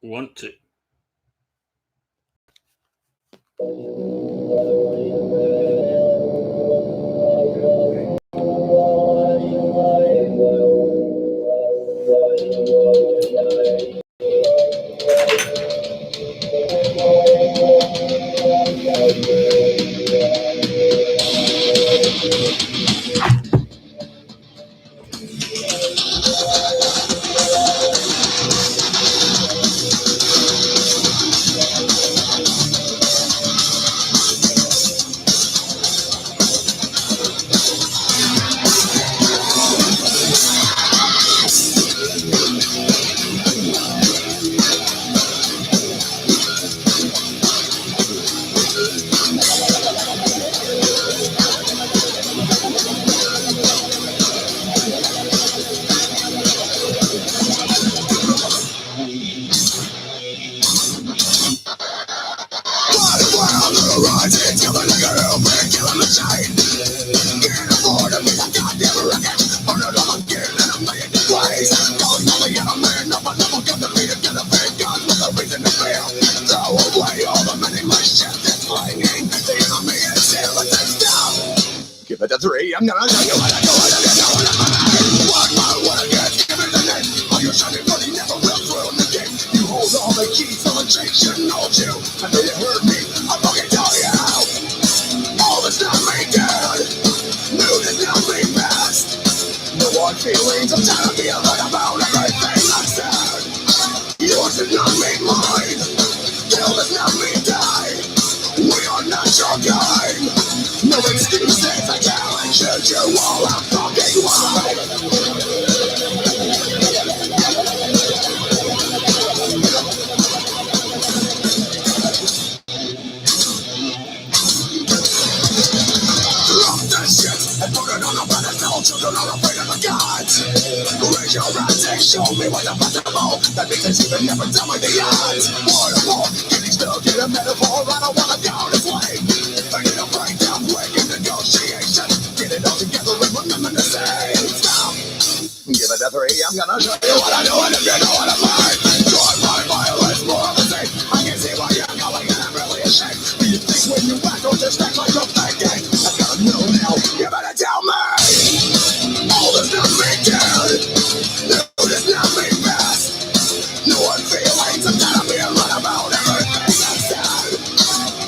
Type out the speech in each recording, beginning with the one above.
want to. Give it a 3, I'm gonna tell you what I do. What I get, give it a name. All your shining money never will through the game. You hold all the keys to the change, hold you. I know you heard me, I'll fucking tell you how. All that's not me dead, new is not me past. No hard feelings, I'm tired of being right about everything I said. Yours is not me mine, still does not me die. We are not your kind. No excuses, I challenge you all, I'm fucking wild. Drop that shit and put it on a pedestal. Children are afraid of the gods. Raise your eyes and show me what's possible. That means that you can never tell me the odds. Waterfall, getting stuck in a metaphor. I don't wanna go this way. I need a breakdown, break in negotiation. Get it all together and remember to say stop. Give it a 3, I'm gonna show you what I do, and if you know what I find. Drive my violence, more of the same. I can see why you're going and I'm really ashamed. Do you think when you act or just act like you're thinking? I gotta know now, you better tell me. All that's not me dead, no, that's not me best. No one feelings, I'm tired of being right about everything I said.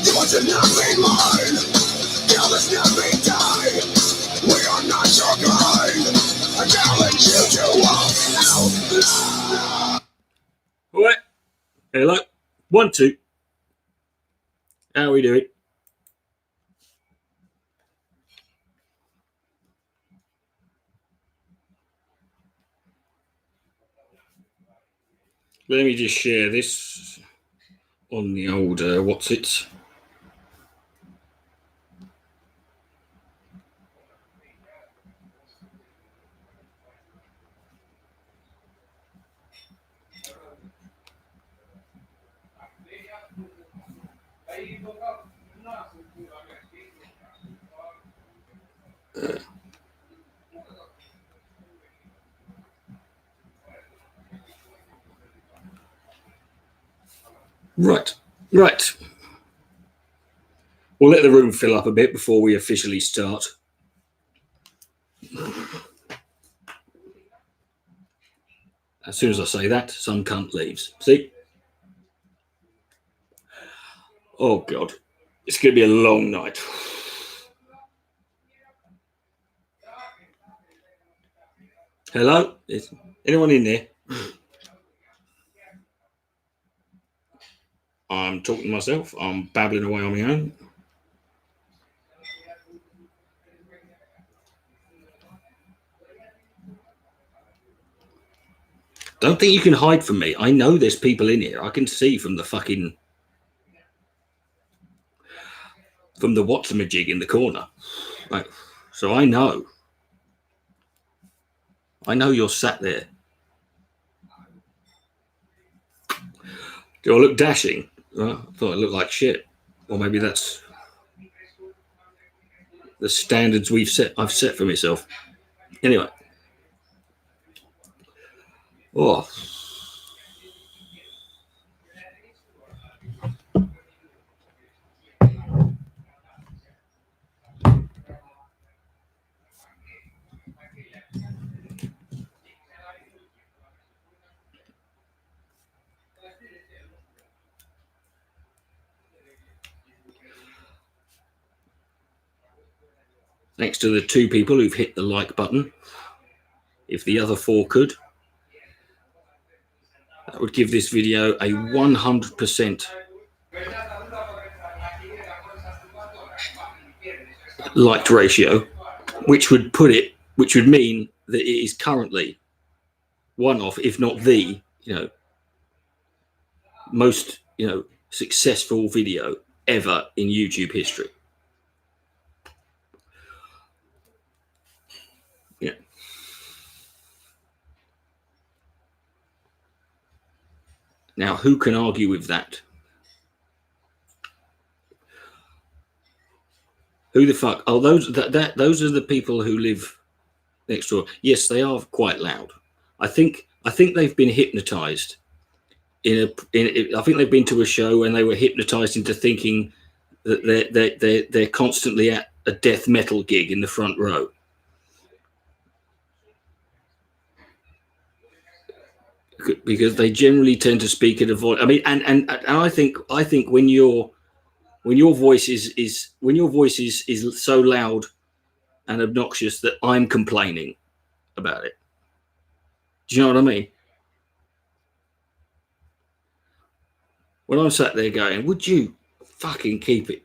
Yours is not me mine, still that's not me die. We are not your kind. I challenge you to walk out. Alright. Hello. 1, 2. How are we doing? Let me just share this on the old what's it. Right. We'll let the room fill up a bit before we officially start. As soon as I say that, some cunt leaves. See? Oh, God. It's going to be a long night. Hello? Is anyone in there? I'm talking to myself. I'm babbling away on my own. Don't think you can hide from me. I know there's people in here. I can see from the fucking... from the what's-a-majig in the corner. Right. So I know. I know you're sat there. Do I look dashing? I thought I looked like shit. Or maybe that's the standards I've set for myself. Anyway. Oh. next to the 2 people who've hit the like button. If the other 4 could, that would give this video a 100% liked ratio, which would mean that it is currently one of, if not the, most, successful video ever in YouTube history. Yeah. Now, who can argue with that? Who the fuck? Oh, those are the people who live next door. Yes, they are quite loud. I think they've been hypnotized. I think they've been to a show and they were hypnotized into thinking that they're constantly at a death metal gig in the front row. Because they generally tend to speak at a voice. I mean, and I think when your voice is so loud and obnoxious that I'm complaining about it. Do you know what I mean? When I'm sat there going, would you fucking keep it,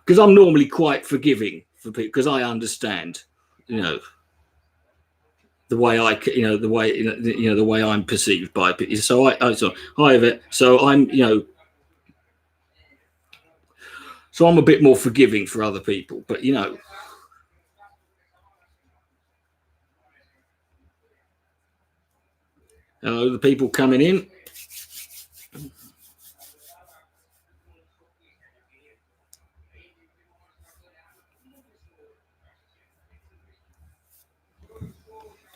because I'm normally quite forgiving for people, because I understand, the way the way I'm perceived by people. So so I'm a bit more forgiving for other people, but hello, the people coming in.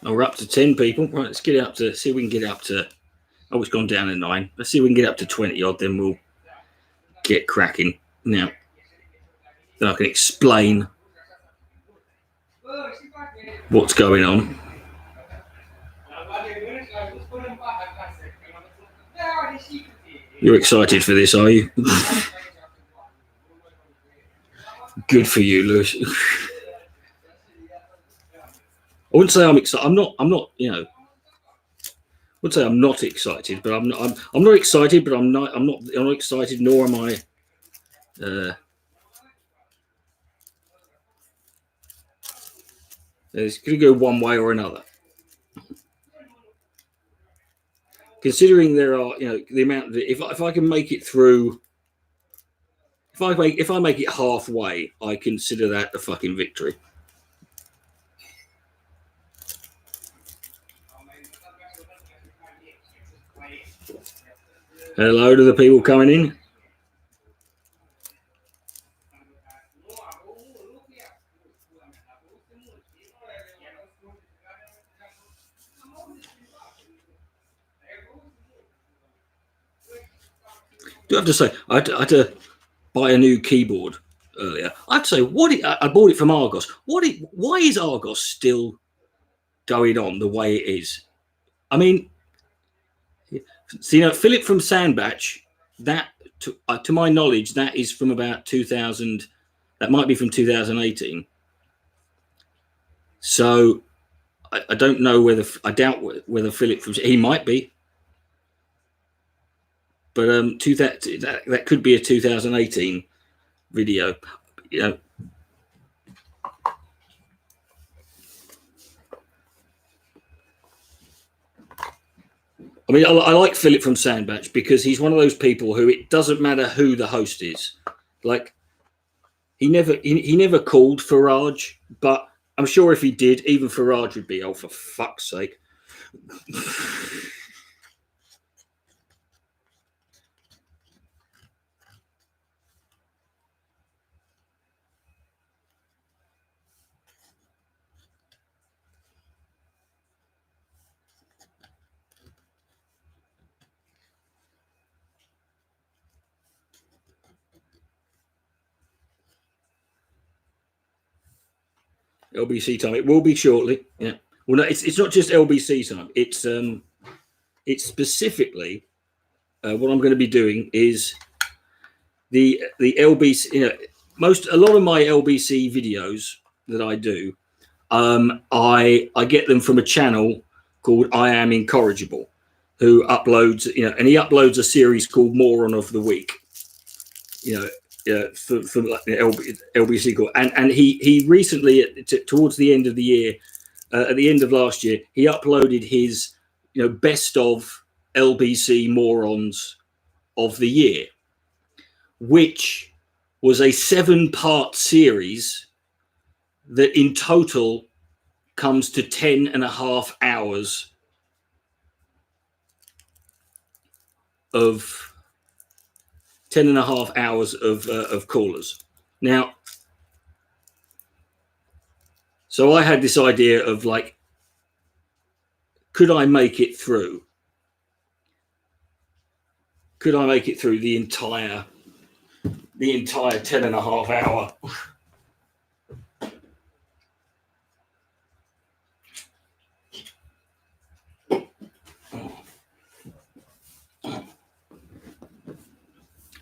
Oh, we're up to 10 people. Right, let's get it up to, see if we can get it up to, oh, it's gone down to 9. Let's see if we can get up to 20 odd, then we'll get cracking. Now, then I can explain what's going on. You're excited for this, are you? Good for you, Lewis. I wouldn't say I'm excited. I'm not. I would say I'm not excited, but I'm not excited, but I'm not excited, nor am I. It's going to go one way or another. Considering there are, the amount of, if I can make it through, if I make it halfway, I consider that a fucking victory. Hello to the people coming in. Do I have to say, I had to buy a new keyboard earlier. I'd say, I bought it from Argos. Why is Argos still going on the way it is? I mean, Philip from Sandbach, that to my knowledge, that is from about 2000. That might be from 2018. So I don't know I doubt whether Philip from, he might be. But that could be a 2018 video. I mean, I like Philip from Sandbach because he's one of those people who it doesn't matter who the host is. Like, he never called Farage, but I'm sure if he did, even Farage would be, oh, for fuck's sake. LBC time. It will be shortly. Yeah. Well, no, it's not just LBC time. It's specifically what I'm going to be doing is the LBC. a lot of my LBC videos that I do, I get them from a channel called I Am Incorrigible, who uploads, and he uploads a series called Moron of the Week, for like LBC call. And he recently, towards the end of the year, at the end of last year, he uploaded his, best of LBC morons of the year, which was a 7-part series that in total comes to 10.5 hours of 10.5 hours of callers. Now, so I had this idea of like, could I make it through? Could I make it through the entire 10.5 hour?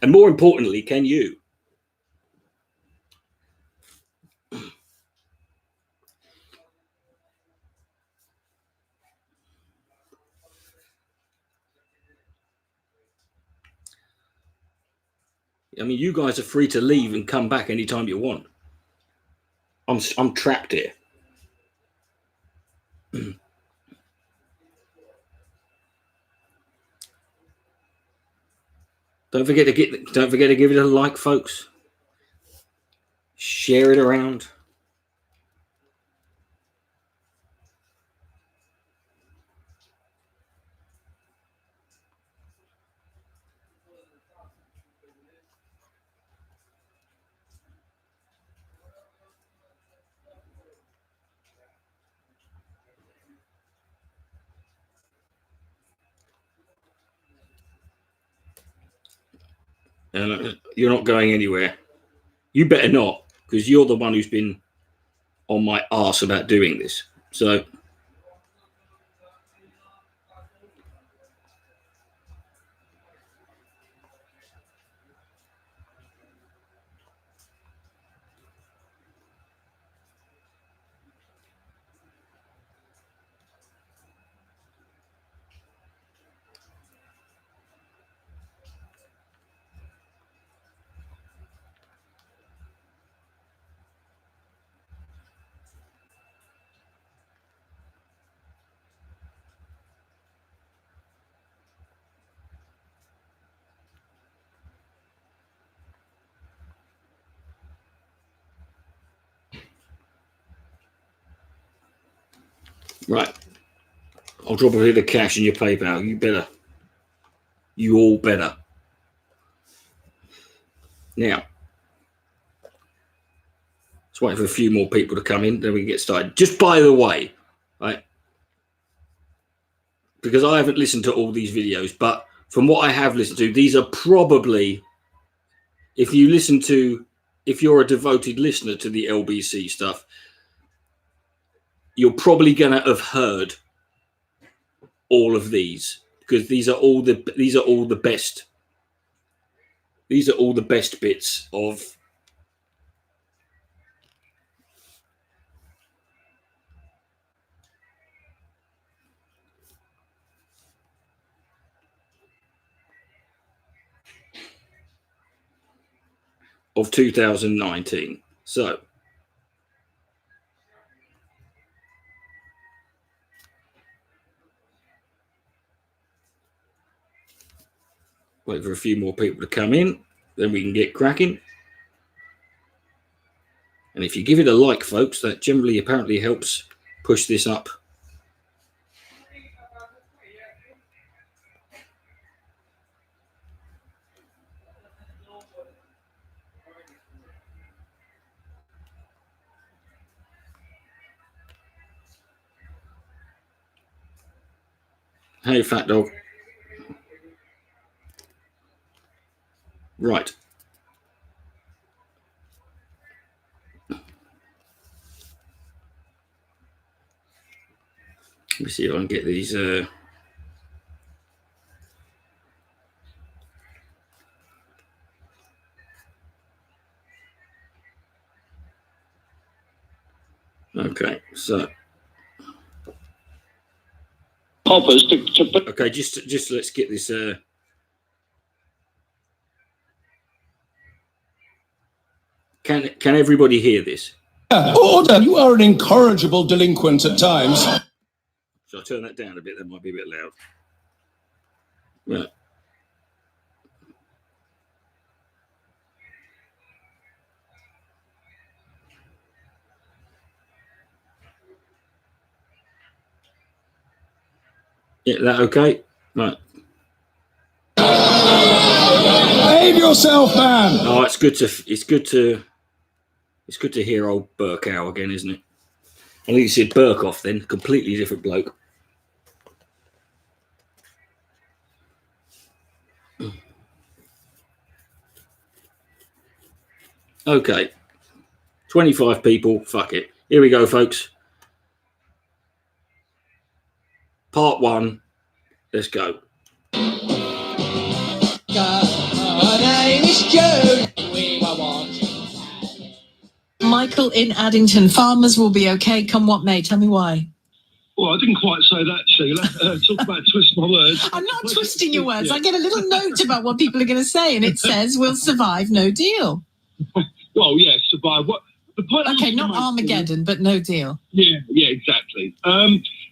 And more importantly, can you? I mean, you guys are free to leave and come back anytime you want. I'm trapped here. Don't forget to give it a like, folks. Share it around. And you're not going anywhere. You better not, because you're the one who's been on my arse about doing this. So right, I'll drop a bit of cash in your PayPal. You all better. Now, let's wait for a few more people to come in, then we can get started. Just by the way, right, because I haven't listened to all these videos, but from what I have listened to, these are probably, if you're a devoted listener to the LBC stuff, you're probably going to have heard all of these, because these are all the best bits of 2019. So wait for a few more people to come in, then we can get cracking. And if you give it a like, folks, that generally apparently helps push this up. Hey, fat dog. Right. Let me see if I can get these. Okay, so hoppers to okay, just let's get this. Can everybody hear this? Order! You are an incorrigible delinquent at times. Shall I turn that down a bit? That might be a bit loud. Right. Yeah, that okay? Right. Behave yourself, man! Oh, it's good to hear old Burkow again, isn't it? I think you said Burkoff then, completely different bloke. Okay. 25 people, fuck it. Here we go, folks. Part 1. Let's go. Michael in Addington. Farmers will be okay, come what may. Tell me why. Well, I didn't quite say that, Sheila. Talk about twist my words. I'm not twisting your words. I get a little note about what people are going to say, and it says we'll survive, no deal. Well, yeah, survive. What the point? Okay, not Armageddon, but no deal. Yeah, exactly.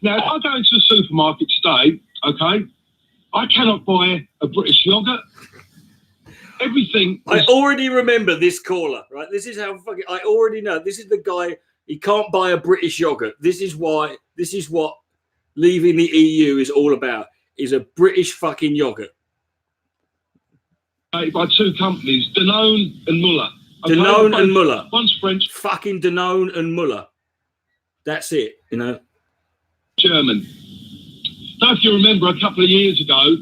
Now, if I go into the supermarket today, okay, I cannot buy a British yogurt. Everything. I already remember this caller, right? This is how fucking. I already know. This is the guy. He can't buy a British yogurt. This is why. This is what leaving the EU is all about. Is a British fucking yogurt. By two companies, Danone and Muller. Okay? Danone and Muller. One's French. Fucking Danone and Muller. That's it. You know. German. Don't know if you remember a couple of years ago.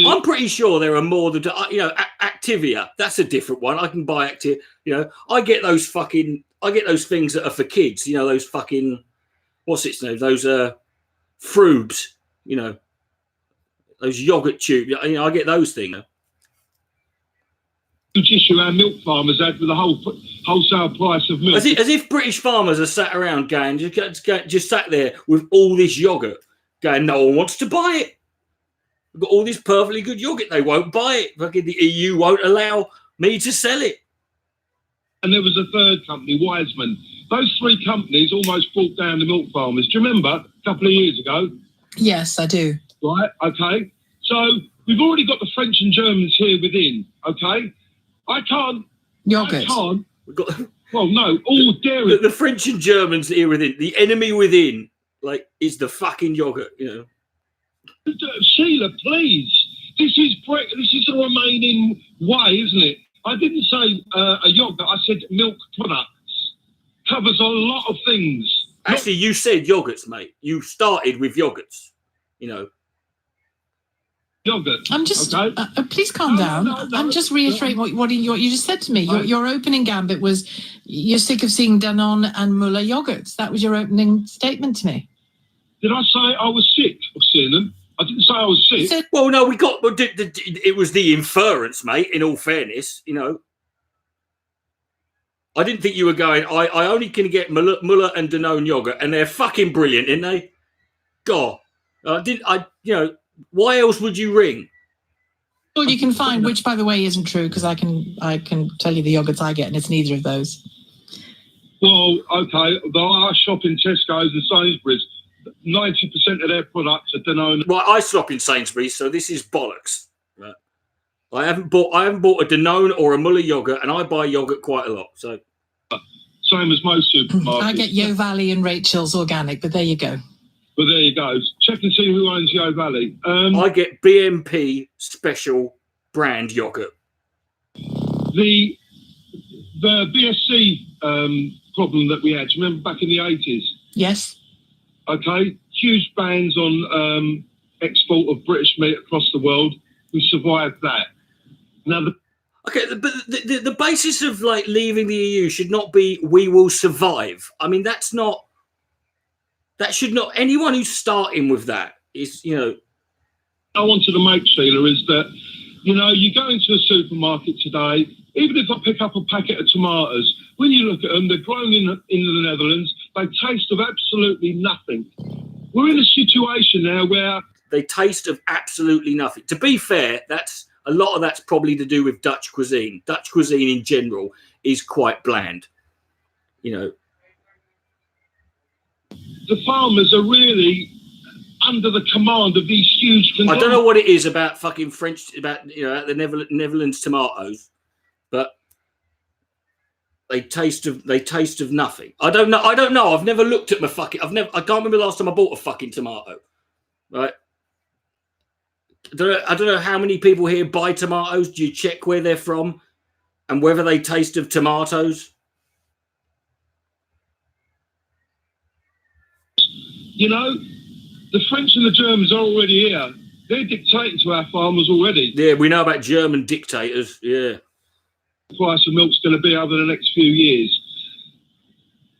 I'm pretty sure there are more than, you know, Activia. That's a different one. I can buy Activia. You know, I get those things that are for kids. You know, those fucking, what's its name? Those Froobs. You know, those yogurt tubes. You know, I get those things. Huge issue our milk farmers had with the wholesale price of milk. As if British farmers are sat around going, just sat there with all this yogurt, going, no one wants to buy it. We've got all this perfectly good yogurt. They won't buy it. Fucking the EU won't allow me to sell it. And there was a third company, Wiseman. Those three companies almost brought down the milk farmers. Do you remember a couple of years ago? Yes, I do. Right, okay. So we've already got the French and Germans here within, okay? I can't. Yogurt. I can't. Well, no, all dairy. The French and Germans here within. The enemy within, like, is the fucking yogurt, you know. Sheila, please. This is the remaining way, isn't it? I didn't say a yogurt. I said milk products. Covers a lot of things. Actually, you said yogurts, mate. You started with yogurts. You know. Yogurt. I'm just. Okay? Please calm down. I'm just reiterating what you just said to me. Your opening gambit was you're sick of seeing Danone and Muller yogurts. That was your opening statement to me. Did I say I was sick of seeing them? I didn't say I was sick. Well, no, it was the inference, mate, in all fairness, you know. I didn't think you were going, I only can get Muller and Danone yogurt, and they're fucking brilliant, aren't they? God. You know, why else would you ring? Well, you can find, which, by the way, isn't true, because I can tell you the yogurts I get, and it's neither of those. Well, okay, I shop in Tesco's and Sainsbury's. 90% of their products are Danone. Right, I shop in Sainsbury's, so this is bollocks. Right. I haven't bought a Danone or a Muller yogurt, and I buy yogurt quite a lot. So same as most supermarkets. I get Yo Valley and Rachel's organic, but there you go. But there you go. Check and see who owns Yo Valley. I get BMP special brand yogurt. The BSC problem that we had. Do you remember back in the 80s? Yes. Okay, huge bans on export of British meat across the world. We survived that. Now, the basis of like leaving the EU should not be we will survive. I mean, that should not. Anyone who's starting with that is, you know. I wanted to make, Sheila, is that, you know, you go into a supermarket today, even if I pick up a packet of tomatoes, when you look at them, they're grown in the Netherlands, They taste of absolutely nothing. We're in a situation now where they taste of absolutely nothing. To be fair, that's a lot of that's probably to do with Dutch cuisine. Dutch cuisine in general is quite bland. You know, the farmers are really under the command of these huge. I don't know what it is about fucking French, about the Netherlands tomatoes, but they taste of nothing. I don't know. I've never looked at my fucking. I can't remember the last time I bought a fucking tomato. Right. I don't know how many people here buy tomatoes. Do you check where they're from and whether they taste of tomatoes? You know, the French and the Germans are already here. They're dictating to our farmers already. Yeah, we know about German dictators. Yeah. The price of milk's going to be over the next few years.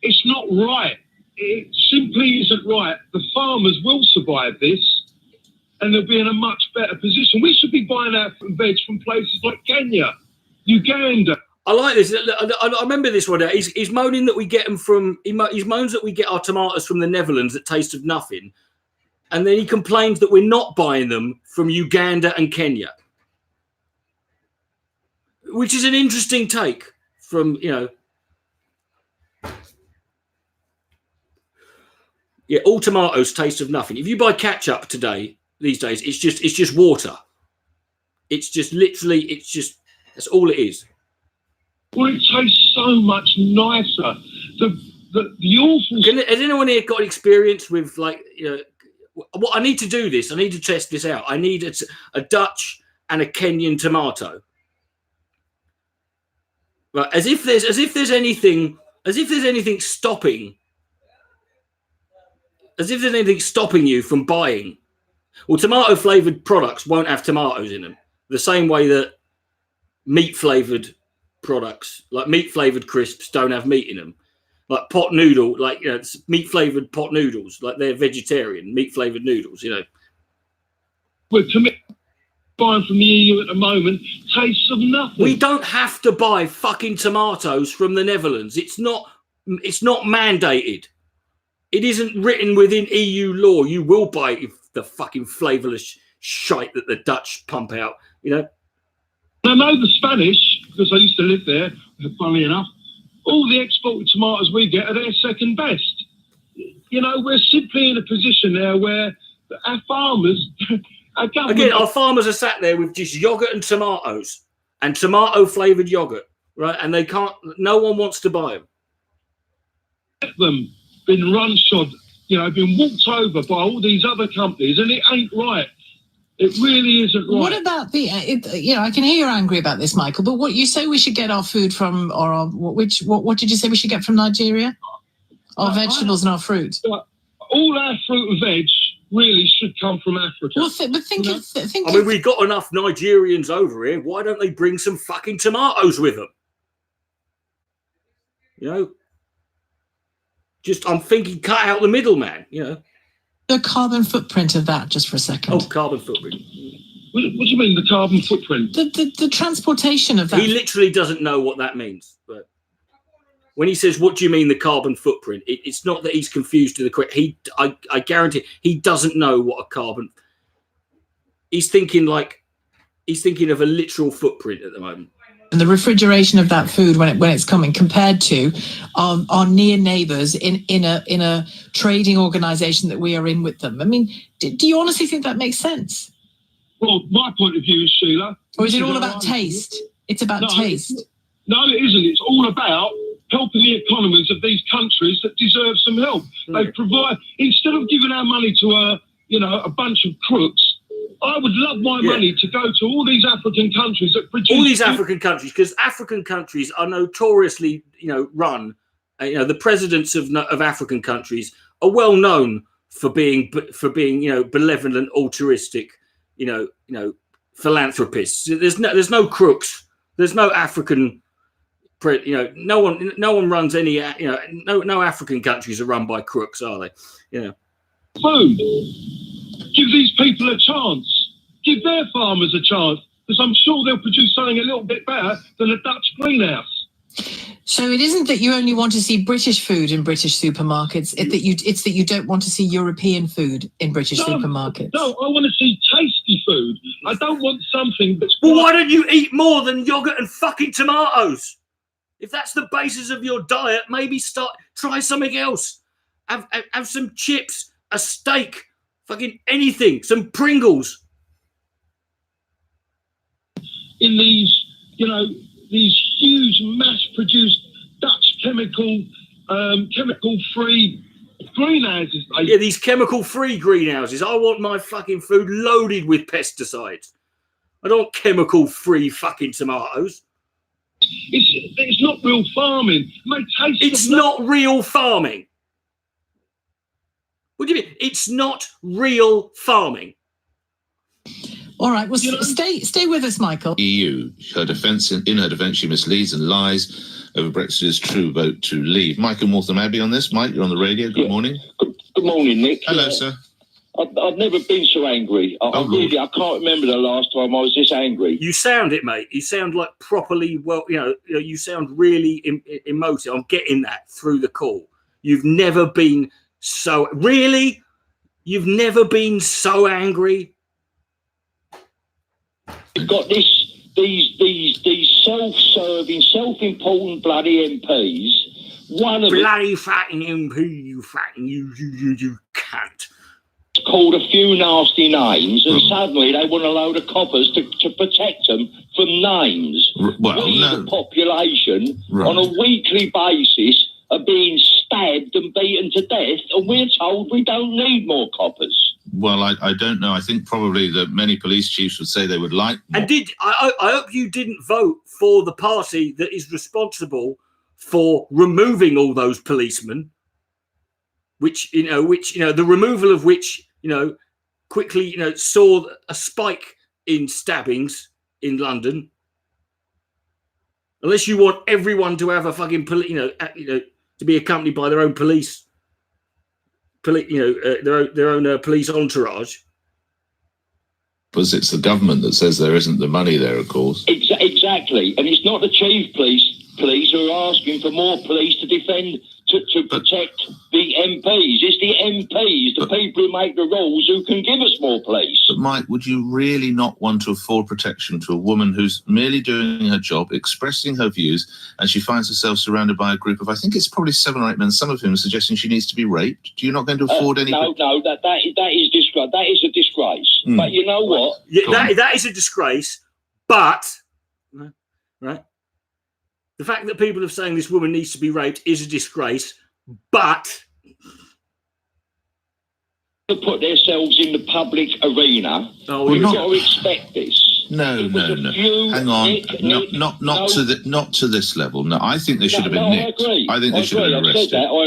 It's not right. It simply isn't right. The farmers will survive this, and they'll be in a much better position. We should be buying our veg from places like Kenya, Uganda. I like this. I remember this one. He's moaning that we get them from. He moans that we get our tomatoes from the Netherlands that taste of nothing, and then he complains that we're not buying them from Uganda and Kenya, which is an interesting take from Yeah, all tomatoes taste of nothing. If you buy ketchup these days, it's just water. It's just literally, that's all it is. Well, it tastes so much nicer. The awful. Has anyone here got experience with what I need to do this? I need to test this out. I need a Dutch and a Kenyan tomato. Right, as if there's anything stopping. As if there's anything stopping you from buying. Well, tomato flavored products won't have tomatoes in them. The same way that meat flavored products, like meat flavored crisps, don't have meat in them. Like pot noodle, meat flavored pot noodles, like they're vegetarian, meat flavored noodles, We're buying from the EU at the moment, tastes of nothing. We don't have to buy fucking tomatoes from the Netherlands. It's not mandated. It isn't written within EU law. You will buy the fucking flavourless shite that the Dutch pump out, I know the Spanish, because I used to live there, funnily enough, all the exported tomatoes we get are their second best. We're simply in a position now where our farmers... Our farmers are sat there with just yoghurt and tomatoes and tomato-flavoured yoghurt, right? And they can't... No one wants to buy them. Been run shod, been walked over by all these other companies, and it ain't right. It really isn't right. What about I can hear you're angry about this, Michael, but what you say we should get our food from, or what did you say we should get from Nigeria? Our vegetables and our fruit. All our fruit and veg really should come from Africa. Well, think. I mean, we've got enough Nigerians over here. Why don't they bring some fucking tomatoes with them? I'm thinking, cut out the middleman, The carbon footprint of that, just for a second. Oh, carbon footprint. What do you mean, the carbon footprint? The transportation of that. He literally doesn't know what that means. But when he says, "What do you mean the carbon footprint?" It's not that he's confused to the correct. I guarantee he doesn't know what a carbon. He's thinking of a literal footprint at the moment. And the refrigeration of that food when it's coming, compared to our near neighbours in a trading organisation that we are in with them. I mean, do you honestly think that makes sense? Well, my point of view is, Sheila... Or is it all about taste? It's about taste. No, it isn't. It's all about helping the economies of these countries that deserve some help. They provide... Instead of giving our money to a bunch of crooks, I would love my money to go to all these African countries that produce... All these African countries, because African countries are notoriously, run... the presidents of African countries are well known for being benevolent, altruistic, philanthropists. There's no crooks. There's no African... no one runs any... no African countries are run by crooks, are they? Food. Give these people a chance. Give their farmers a chance, because I'm sure they'll produce something a little bit better than a Dutch greenhouse. So it isn't that you only want to see British food in British supermarkets. It's that you don't want to see European food in British supermarkets. No, I want to see tasty food. I don't want something that's... Well, why don't you eat more than yogurt and fucking tomatoes? If that's the basis of your diet, maybe try something else. Have some chips, a steak, fucking anything, some Pringles. In these, these huge mass-produced Dutch chemical-free greenhouses. Yeah, these chemical-free greenhouses. I want my fucking food loaded with pesticides. I don't want chemical-free fucking tomatoes. It's not real farming. It's not real farming. What do you mean? It's not real farming. All right, well, stay with us, Michael. EU, in her defence, she misleads and lies over Brexit's true vote to leave. Mike and Waltham Abbey on this. Mike, you're on the radio. Good morning. Good morning, Nick. Hello, sir. I've never been so angry. I can't remember the last time I was this angry. You sound it, mate. You sound like properly, you sound really emotive. I'm getting that through the call. You've never been so... Really? You've never been so angry? You've got these self-serving, self-important bloody MPs. One of bloody fucking MP, you fucking you cunt. Called a few nasty names, and suddenly they want a load of coppers to protect them from names. The population on a weekly basis are being stabbed and beaten to death, and we're told we don't need more coppers. Well, I don't know. I think probably that many police chiefs would say they would like more. And I hope you didn't vote for the party that is responsible for removing all those policemen, which the removal of which quickly saw a spike in stabbings in London. Unless you want everyone to have a fucking to be accompanied by their own police. Their own police entourage. Because it's the government that says there isn't the money there, of course. Exactly, and it's not the chief police who are asking for more police to defend, to protect the MPs. It's the MPs, the people who make the rules, who can give us more police. But Mike, would you really not want to afford protection to a woman who's merely doing her job, expressing her views, and she finds herself surrounded by a group of, I think it's probably 7 or 8 men, some of whom are suggesting she needs to be raped? Do you not going to afford any? No, that is disgrace. That is a disgrace. But you know what? Yeah, that is a disgrace. But right. The fact that people are saying this woman needs to be raped is a disgrace, but... To put themselves in the public arena, we've got to expect this. No. Hang on. Nick, not to this level. No, I think they should have been nicked. I think they should have been arrested. I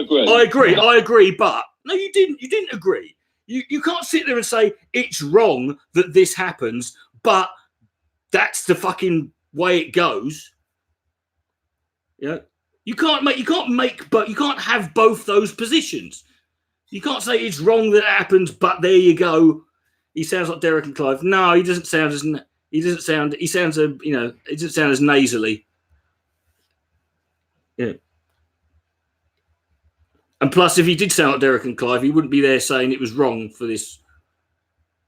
agree, but... No, you didn't. You didn't agree. You can't sit there and say it's wrong that this happens, but that's the fucking way it goes. You can't have both those positions. You can't say it's wrong that it happens, but there you go. He sounds like Derek and Clive. No, he doesn't sound as nasally. Yeah. And plus, if he did sound like Derek and Clive, he wouldn't be there saying it was wrong for this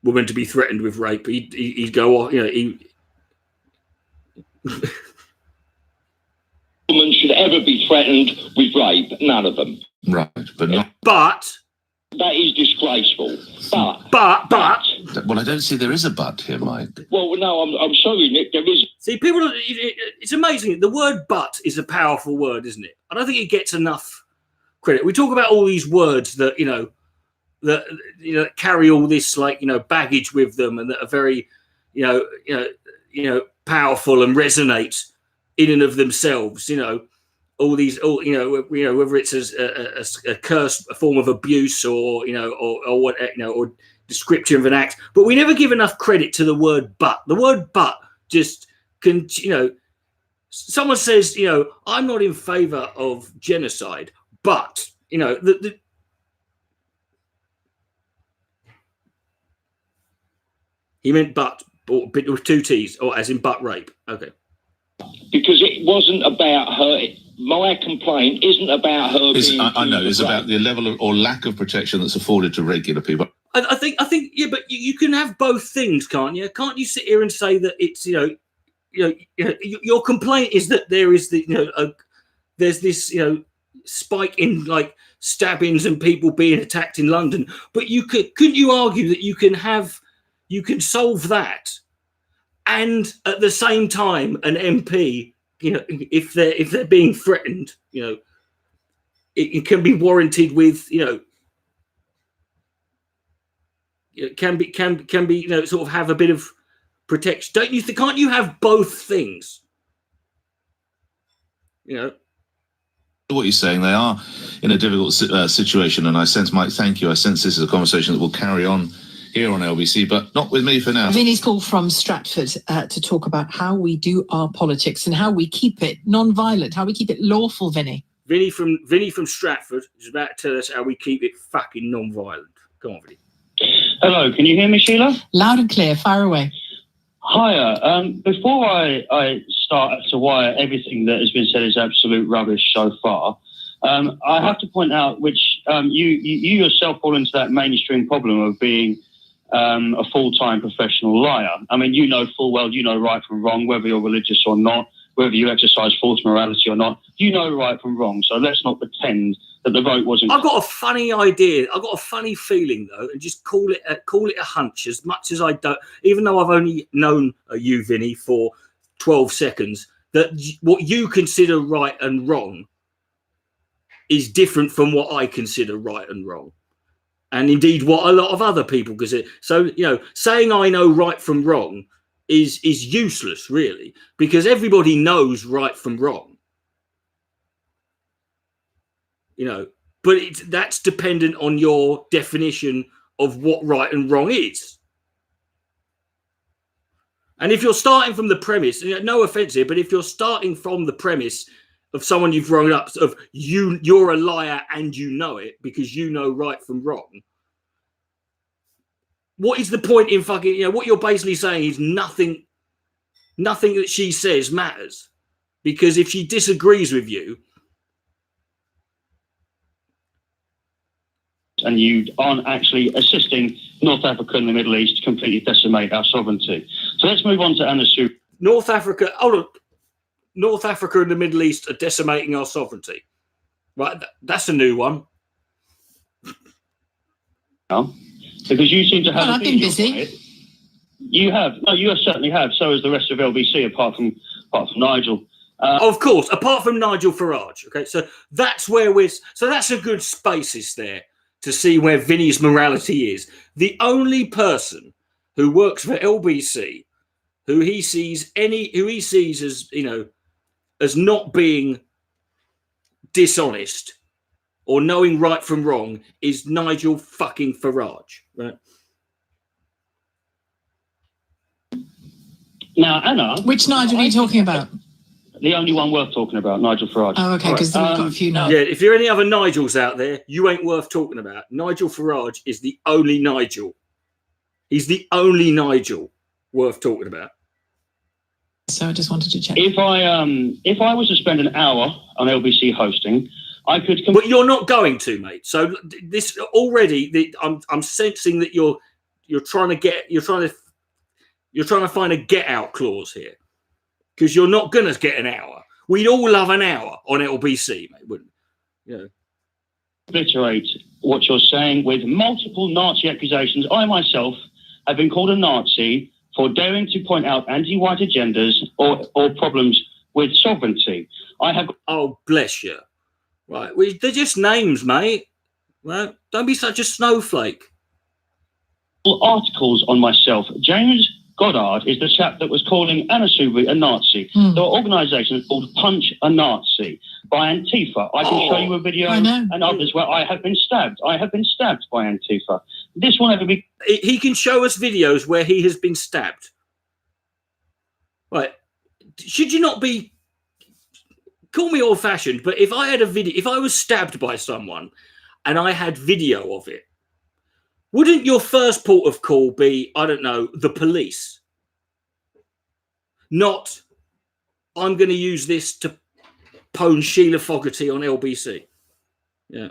woman to be threatened with rape. He'd go off, woman should ever be threatened with rape. None of them. Right, but not. But that is disgraceful. But. Well, I don't see there is a but here, Mike. Well, no, I'm sorry, Nick. There is. See, people. It's amazing. The word "but" is a powerful word, isn't it? I don't think it gets enough credit. We talk about all these words that that carry all this baggage with them, and that are very powerful and resonate in and of themselves, all these, whether it's a curse, a form of abuse, or what, or description of an act. But we never give enough credit to the word "but." The word "but" just can, someone says, I'm not in favour of genocide, but he meant but with 2 T's, or as in butt rape. Okay. Because it wasn't about her my complaint isn't about her being... I know, it's about the level of, or lack of protection that's afforded to regular people. I think, yeah, but you can have both things, can't you? Can't you sit here and say that it's, your complaint is that there is there's this, spike in like stabbings and people being attacked in London, but couldn't you argue that you can solve that, and at the same time an MP, if they're being threatened, it can be warranted with, can be sort of have a bit of protection. Don't you think? Can't you have both things? What you're saying, they are in a difficult situation, and I sense, Mike, thank you. I sense this is a conversation that will carry on here on LBC, but not with me for now. Vinny's called from Stratford to talk about how we do our politics and how we keep it non-violent, how we keep it lawful, Vinny. Vinny from Stratford is about to tell us how we keep it fucking non-violent. Come on, Vinny. Hello, can you hear me, Sheila? Loud and clear, fire away. Hiya. Before I start as to why everything that has been said is absolute rubbish so far, I have to point out which you yourself fall into that mainstream problem of being a full-time professional liar. I mean, you know full well, you know right from wrong, whether you're religious or not, whether you exercise false morality or not, you know right from wrong. So let's not pretend that the vote wasn't... I've got a funny idea. I've got a funny feeling, though, and just call it a hunch, as much as I don't... Even though I've only known you, Vinny, for 12 seconds, that what you consider right and wrong is different from what I consider right and wrong. And indeed what a lot of other people consider. So, saying I know right from wrong is useless, really, because everybody knows right from wrong. But that's dependent on your definition of what right and wrong is. And if you're starting from the premise, no offense here, but if you're starting from the premise of someone you've rung up, of you're a liar and you know it because you know right from wrong, what is the point in fucking, what you're basically saying is nothing that she says matters, because if she disagrees with you, and you aren't actually assisting North Africa and the Middle East to completely decimate our sovereignty. So let's move on to Anna Sue. North Africa and the Middle East are decimating our sovereignty. Right, that's a new one. No, because you seem to have... I've been busy. You have. No, you certainly have. So has the rest of LBC, apart from Nigel. Of course, apart from Nigel Farage. Okay, so that's where that's a good spaces there to see where Vinny's morality is. The only person who works for LBC, who he sees as, as not being dishonest or knowing right from wrong, is Nigel fucking Farage, right? Now, Anna... Which Nigel are you talking about? The only one worth talking about, Nigel Farage. Oh, okay, because we've got a few now. Yeah, if there are any other Nigels out there, you ain't worth talking about. Nigel Farage is the only Nigel. He's the only Nigel worth talking about. So I just wanted to check. If I was to spend an hour on LBC hosting, I could... But you're not going to, mate. So this already, I'm sensing that you're trying to find a get out clause here. Because you're not going to get an hour. We'd all love an hour on LBC, mate, wouldn't we? Obliterate what you're saying with multiple Nazi accusations. I myself have been called a Nazi for daring to point out anti-white agendas or problems with sovereignty. Oh, bless you. Right, they're just names, mate. Well, don't be such a snowflake. Articles on myself. James Goddard is the chap that was calling Anna Soubry a Nazi. There are organisations called Punch a Nazi by Antifa. I can show you a video and others where I have been stabbed. I have been stabbed by Antifa. This will never be... He can show us videos where he has been stabbed. Right. Should you not be... Call me old-fashioned, but if I had a video... If I was stabbed by someone and I had video of it, wouldn't your first port of call be, I don't know, the police? Not, I'm going to use this to pwn Sheila Fogarty on LBC. Yeah,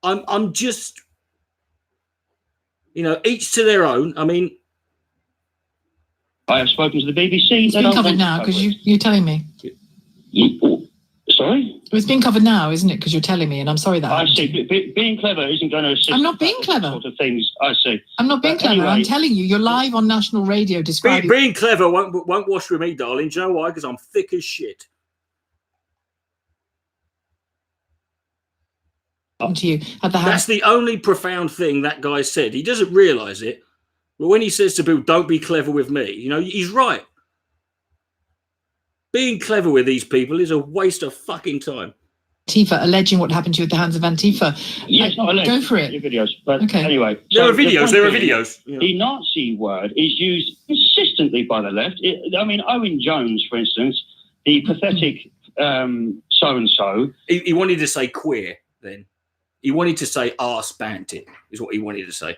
I'm just, each to their own. I mean, I have spoken to the BBC. It's been covered now because you're telling me. Sorry? It's been covered now, isn't it? Because you're telling me, and I'm sorry that. I see. Being clever isn't going to assist. I'm not being clever. Sort of things. I see. I'm not being clever. Anyway, I'm telling you, you're live on national radio describing. Being clever won't wash with me, darling. Do you know why? Because I'm thick as shit. To you at the house. That's the only profound thing that guy said. He doesn't realise it, but when he says to people, "Don't be clever with me," he's right. Being clever with these people is a waste of fucking time. Antifa alleging what happened to you at the hands of Antifa. Yes, not alleged. Go for it. Videos, but okay. Anyway, there are videos. The Nazi word is used consistently by the left. Owen Jones, for instance, the pathetic so-and-so. He wanted to say queer then. He wanted to say arse bandit, is what he wanted to say.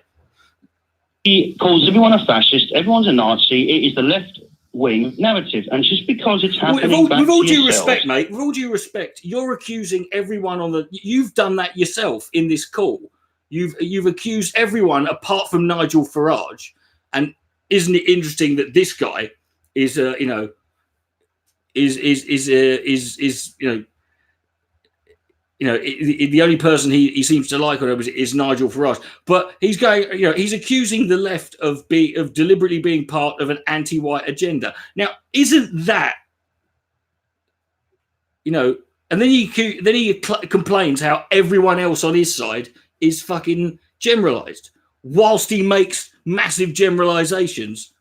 He calls everyone a fascist, everyone's a Nazi. It is the left-wing narrative. And just because it's happening with all due respect, mate, with all due respect, you're accusing everyone you've done that yourself in this call. You've accused everyone apart from Nigel Farage. And isn't it interesting that this guy is, the only person he seems to like is Nigel Farage, but he's going. He's accusing the left of deliberately being part of an anti-white agenda. Now, isn't that, and then he complains how everyone else on his side is fucking generalized, whilst he makes massive generalizations.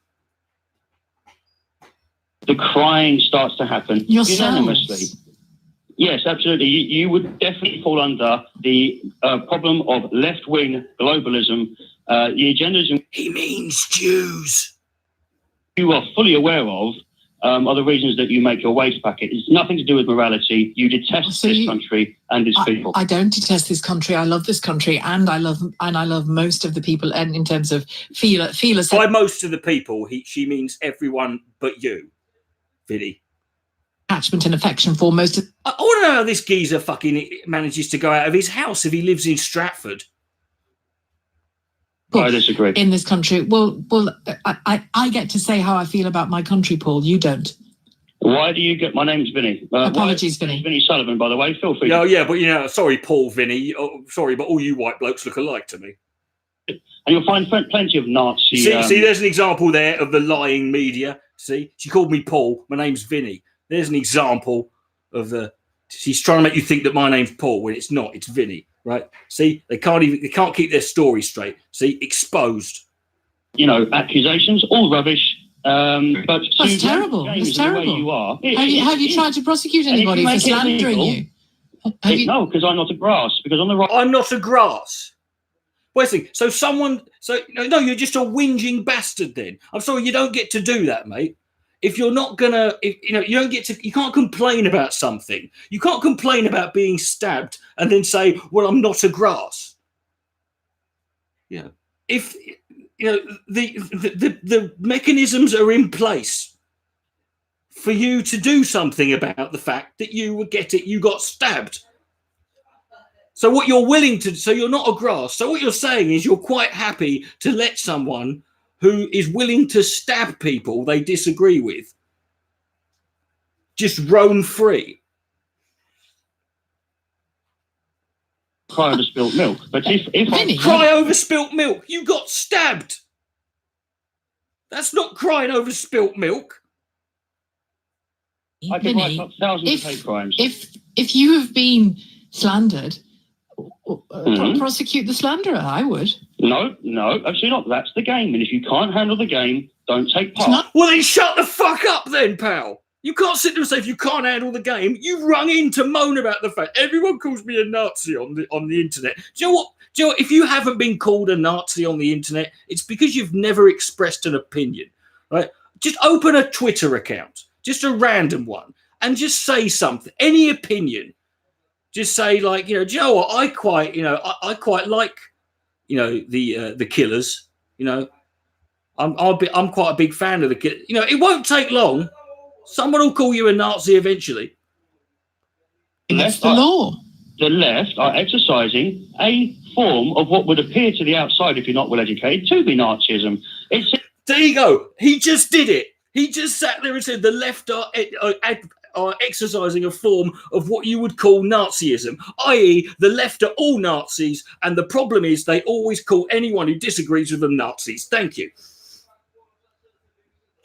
The crying starts to happen unanimously. Yes, absolutely. You would definitely fall under the problem of left-wing globalism. The agendas he means Jews. You are fully aware of are the reasons that you make your waste packet. It's nothing to do with morality. You detest this country and its people. I don't detest this country. I love this country, and I love most of the people. And in terms of feel by most of the people, she means everyone but you, Vinny. Attachment and affection for most of. I want to know how this geezer fucking manages to go out of his house if he lives in Stratford. I disagree. In this country, well, I get to say how I feel about my country, Paul. You don't. Why do you get? My name's Vinny. Apologies, Vinny. Vinny Sullivan, by the way. Feel free. Yeah, but sorry, Paul, Vinny. Sorry, but all you white blokes look alike to me. And you'll find plenty of Nazi. See, there's an example there of the lying media. See, she called me Paul. My name's Vinny. There's an example of she's trying to make you think that my name's Paul when it's not. It's Vinny, right? See, they can't keep their story straight. See, exposed. Accusations, all rubbish. But that's terrible. That's terrible. You are. Have you tried to prosecute anybody for slandering you? No, because I'm not a grass. Because on the right. I'm not a grass. Wesley, you're just a whinging bastard. Then I'm sorry, you don't get to do that, mate. If you're not gonna, you can't complain about something. You can't complain about being stabbed and then say, "Well, I'm not a grass." Yeah. If the mechanisms are in place for you to do something about the fact that you got stabbed. So what you're willing to, so you're not a grass. So what you're saying is you're quite happy to let someone who is willing to stab people they disagree with just roam free. Cry over spilt milk. But if I cry over spilt milk, you got stabbed. That's not crying over spilt milk. I can write up thousands of hate crimes. If you have been slandered, prosecute the slanderer. I would. No, actually not. That's the game. And if you can't handle the game, don't take part. Well, then shut the fuck up then, pal. You can't sit there and say if you can't handle the game. You rung in to moan about the fact everyone calls me a Nazi on the internet. Do you know what? If you haven't been called a Nazi on the internet, it's because you've never expressed an opinion, right? Just open a Twitter account, just a random one, and just say something, any opinion. Just say do you know what? I quite like, the Killers. I'm quite a big fan of the Killers. It won't take long. Someone will call you a Nazi eventually. That's the law. The left are exercising a form of what would appear to the outside, if you're not well educated, to be Nazism. There you go. He just did it. He just sat there and said the left are exercising a form of what you would call Nazism, i.e. the left are all Nazis, and the problem is they always call anyone who disagrees with them Nazis. Thank you.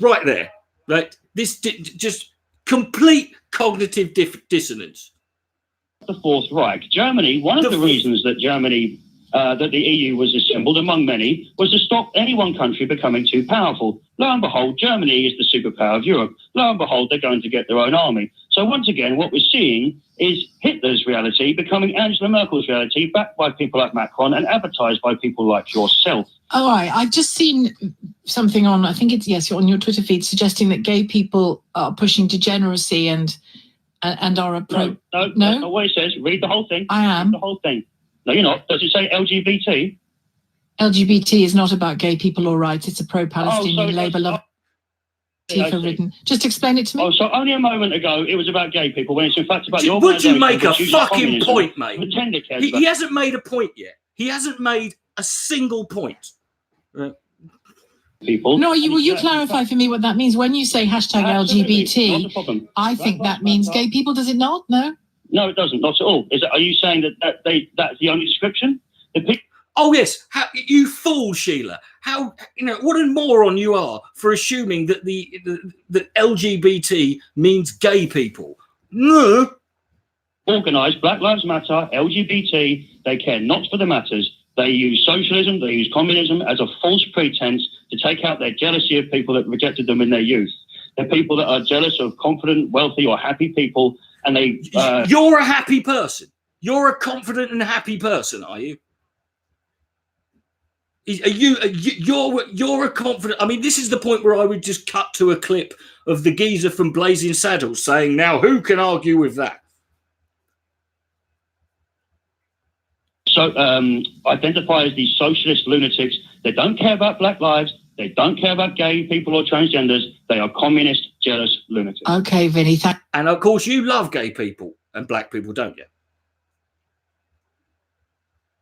Right there. Right. This just complete cognitive dissonance. The Fourth Reich. Germany, one of the reasons that Germany, that the EU was assembled, among many, was to stop any one country becoming too powerful. Lo and behold, Germany is the superpower of Europe. Lo and behold, they're going to get their own army. So once again, what we're seeing is Hitler's reality becoming Angela Merkel's reality, backed by people like Macron and advertised by people like yourself. All right, I've just seen something on, I think it's, yes, on your Twitter feed, suggesting that gay people are pushing degeneracy and are a pro... No, that's not what it says. Read the whole thing. I am. Read the whole thing. No, you're not. Does it say LGBT? LGBT is not about gay people or rights. It's a pro-Palestinian Labour love. Ridden. Just explain it to me. Oh, so only a moment ago it was about gay people when it's in fact about the Would you make a organisation fucking point, mate? He hasn't made a point yet. He hasn't made a single point. People. No, you clarify for me what that means when you say hashtag LGBT. Not a problem. I think that means gay people. Does it not? No. No, it doesn't. Not at all. Are you saying that's the only description? Oh yes, you fool, Sheila! How what a moron you are for assuming that that LGBT means gay people. No. Organised Black Lives Matter, LGBT. They care not for the matters. They use socialism, they use communism as a false pretense to take out their jealousy of people that rejected them in their youth. They're people that are jealous of confident, wealthy, or happy people, and they. You're a happy person. You're a confident and happy person, are you? You're a confident. I mean, this is the point where I would just cut to a clip of the geezer from Blazing Saddles saying, "Now, who can argue with that?" So identify as these socialist lunatics. They don't care about black lives. They don't care about gay people or transgenders. They are communist, jealous lunatics. Okay, Vinny. And of course, you love gay people and black people, don't you?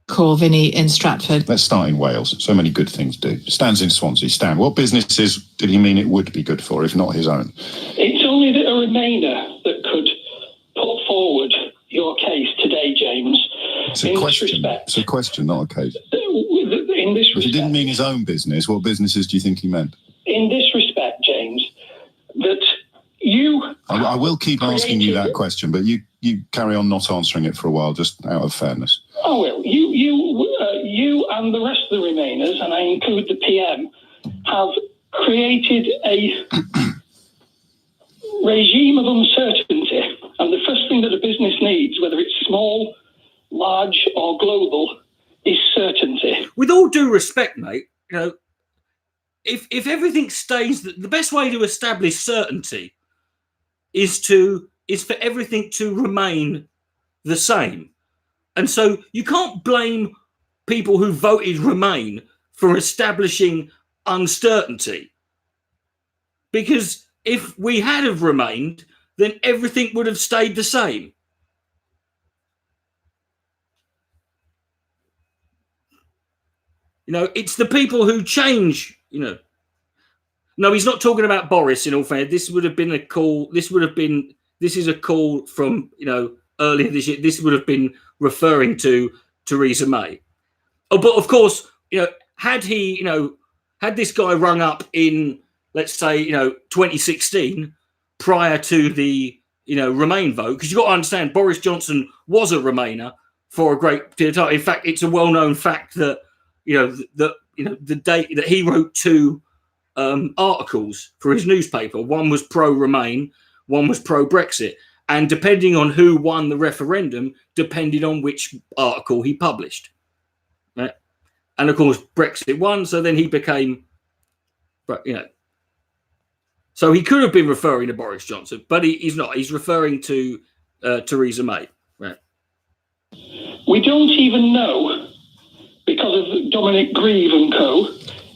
Call Vinny in Stratford. Let's start in Wales. So many good things do. Stan's in Swansea. Stan, what businesses did he mean it would be good for, if not his own? It's only a Remainer that could put forward your case today, James. It's a question. It's a question, not a case. In this respect, if he didn't mean his own business, what businesses do you think he meant? In this respect, James, that you... I will keep asking you that question, but you carry on not answering it for a while, just out of fairness. Oh, well, you and the rest of the Remainers, and I include the PM, have created a regime of uncertainty. And the first thing that a business needs, whether it's small, large or global, is certainty. With all due respect, mate, if everything stays, the best way to establish certainty is for everything to remain the same. And so you can't blame people who voted Remain for establishing uncertainty. Because if we had have remained, then everything would have stayed the same. It's the people who change, No, he's not talking about Boris, in all fairness. This would have been a call. This is a call from, earlier this year. This would have been referring to Theresa May. Oh, but of course, had this guy rung up in, let's say, 2016, prior to the, Remain vote, because you've got to understand, Boris Johnson was a Remainer for a great deal of time. In fact, it's a well-known fact that, the date that he wrote two articles for his newspaper. One was pro-Remain, one was pro-Brexit. And depending on who won the referendum, depended on which article he published. Right? And of course, Brexit won, so then he became, So he could have been referring to Boris Johnson, but he's not. He's referring to Theresa May. Right? We don't even know, because of Dominic Grieve and co.,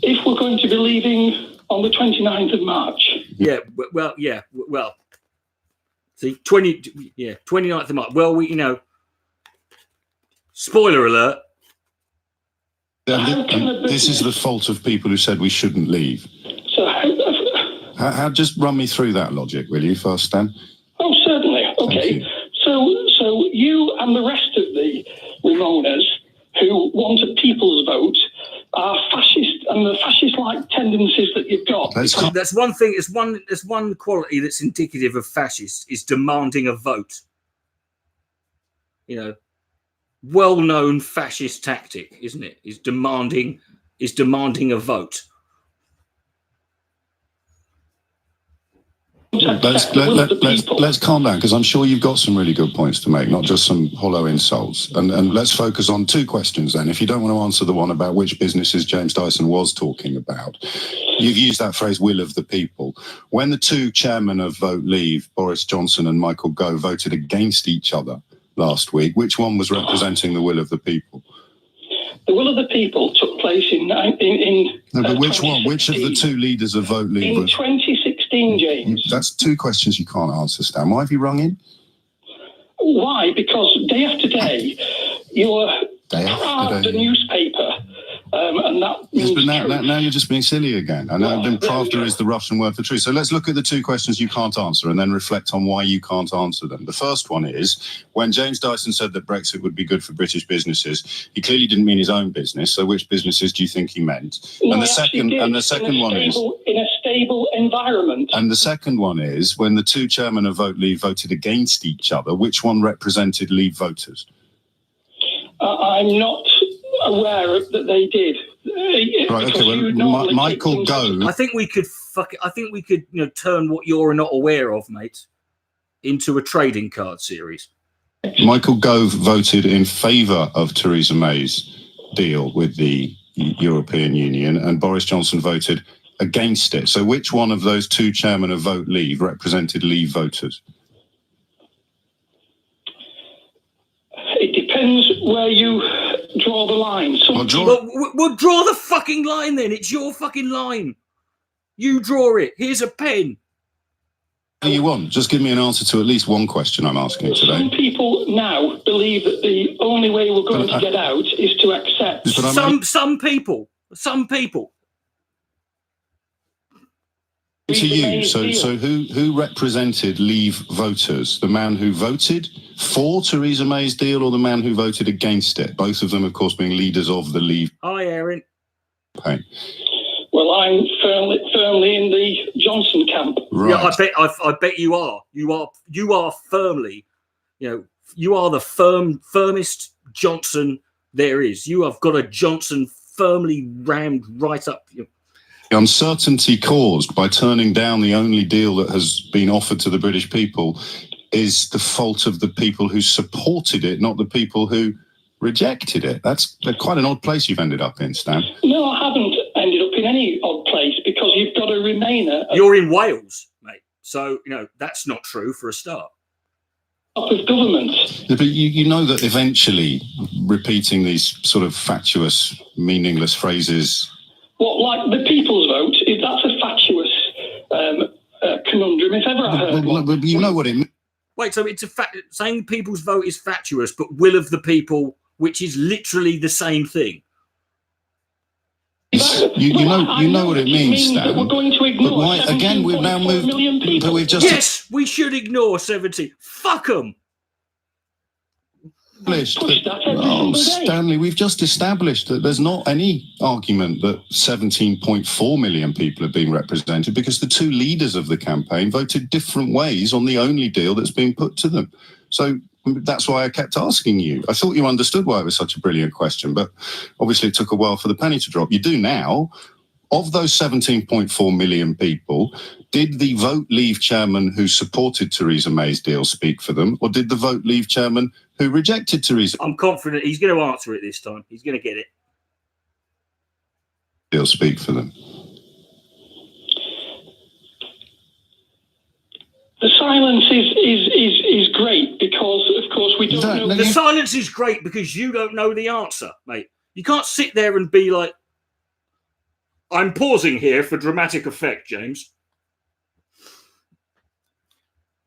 if we're going to be leaving on the 29th of March. Yeah, well. See, 29th of March. Well, spoiler alert. This is the fault of people who said we shouldn't leave. So how just run me through that logic, will you, first, Stan? Oh, certainly. Okay. So you and the rest of the Ramonas who want a people's vote are fascist, and the fascist-like tendencies that you've got. That's one thing. It's one quality that's indicative of fascists is demanding a vote. Well-known fascist tactic, isn't it? Is demanding a vote. Let's calm down, because I'm sure you've got some really good points to make, not just some hollow insults. And let's focus on two questions then. If you don't want to answer the one about which businesses James Dyson was talking about, you've used that phrase, will of the people. When the two chairmen of Vote Leave, Boris Johnson and Michael Gove, voted against each other last week, which one was representing the will of the people? The will of the people took place in no, but which one? Which of the two leaders of Vote Leave? In 2016, James. That's two questions you can't answer, Stan. Why have you rung in? Why? Because day after day, you're proud the newspaper, and that. Yes, but now you're just being silly again. I know Pravda is the Russian word for truth. So let's look at the two questions you can't answer and then reflect on why you can't answer them. The first one is, when James Dyson said that Brexit would be good for British businesses, he clearly didn't mean his own business. So which businesses do you think he meant? No, and the second one is in a stable environment. And the second one is, when the two chairmen of Vote Leave voted against each other, which one represented Leave voters? I'm not aware that they did. Right, okay, well, Michael Gove. I think we could turn what you're not aware of, mate, into a trading card series. Michael Gove voted in favour of Theresa May's deal with the European Union, and Boris Johnson voted against it. So which one of those two chairmen of Vote Leave represented Leave voters? It depends where you draw the line. We'll draw the fucking line then. It's your fucking line. You draw it. Here's a pen. What do you want? Just give me an answer to at least one question I'm asking today. Some people now believe that the only way we're going to get out is to accept. Some people. To you, so who represented Leave voters? The man who voted for Theresa May's deal, or the man who voted against it? Both of them, of course, being leaders of the Leave. Hi, Aaron. Campaign. Well, I'm firmly in the Johnson camp. Right. Yeah, I bet you are. You are firmly. You are the firmest Johnson there is. You have got a Johnson firmly rammed right up. The uncertainty caused by turning down the only deal that has been offered to the British people is the fault of the people who supported it, not the people who rejected it. That's quite an odd place you've ended up in, Stan. No, I haven't ended up in any odd place, because you've got a Remainer. You're in Wales, mate. So, that's not true for a start. Of government. Yeah, but you know that eventually repeating these sort of fatuous, meaningless phrases. What, like the people's vote? That's a fatuous conundrum, if ever I heard one. But you know what it means. Wait, so it's saying people's vote is fatuous, but will of the people, which is literally the same thing. You know what it means, Stan. That we're going to ignore. But why, again, we've now moved. But we've just. Yes, we should ignore 70. Fuck them. Stanley, we've just established that there's not any argument that 17.4 million people are being represented, because the two leaders of the campaign voted different ways on the only deal that's been put to them. So that's why I kept asking you. I thought you understood why it was such a brilliant question, but obviously it took a while for the penny to drop. You do now. Of those 17.4 million people, did the Vote Leave chairman who supported Theresa May's deal speak for them, or did the Vote Leave chairman who rejected Theresa? I'm confident he's going to answer it this time. He's going to get it. Deal speak for them. The silence is great, because, of course, we don't know. The silence is great because you don't know the answer, mate. You can't sit there and be like, I'm pausing here for dramatic effect, James.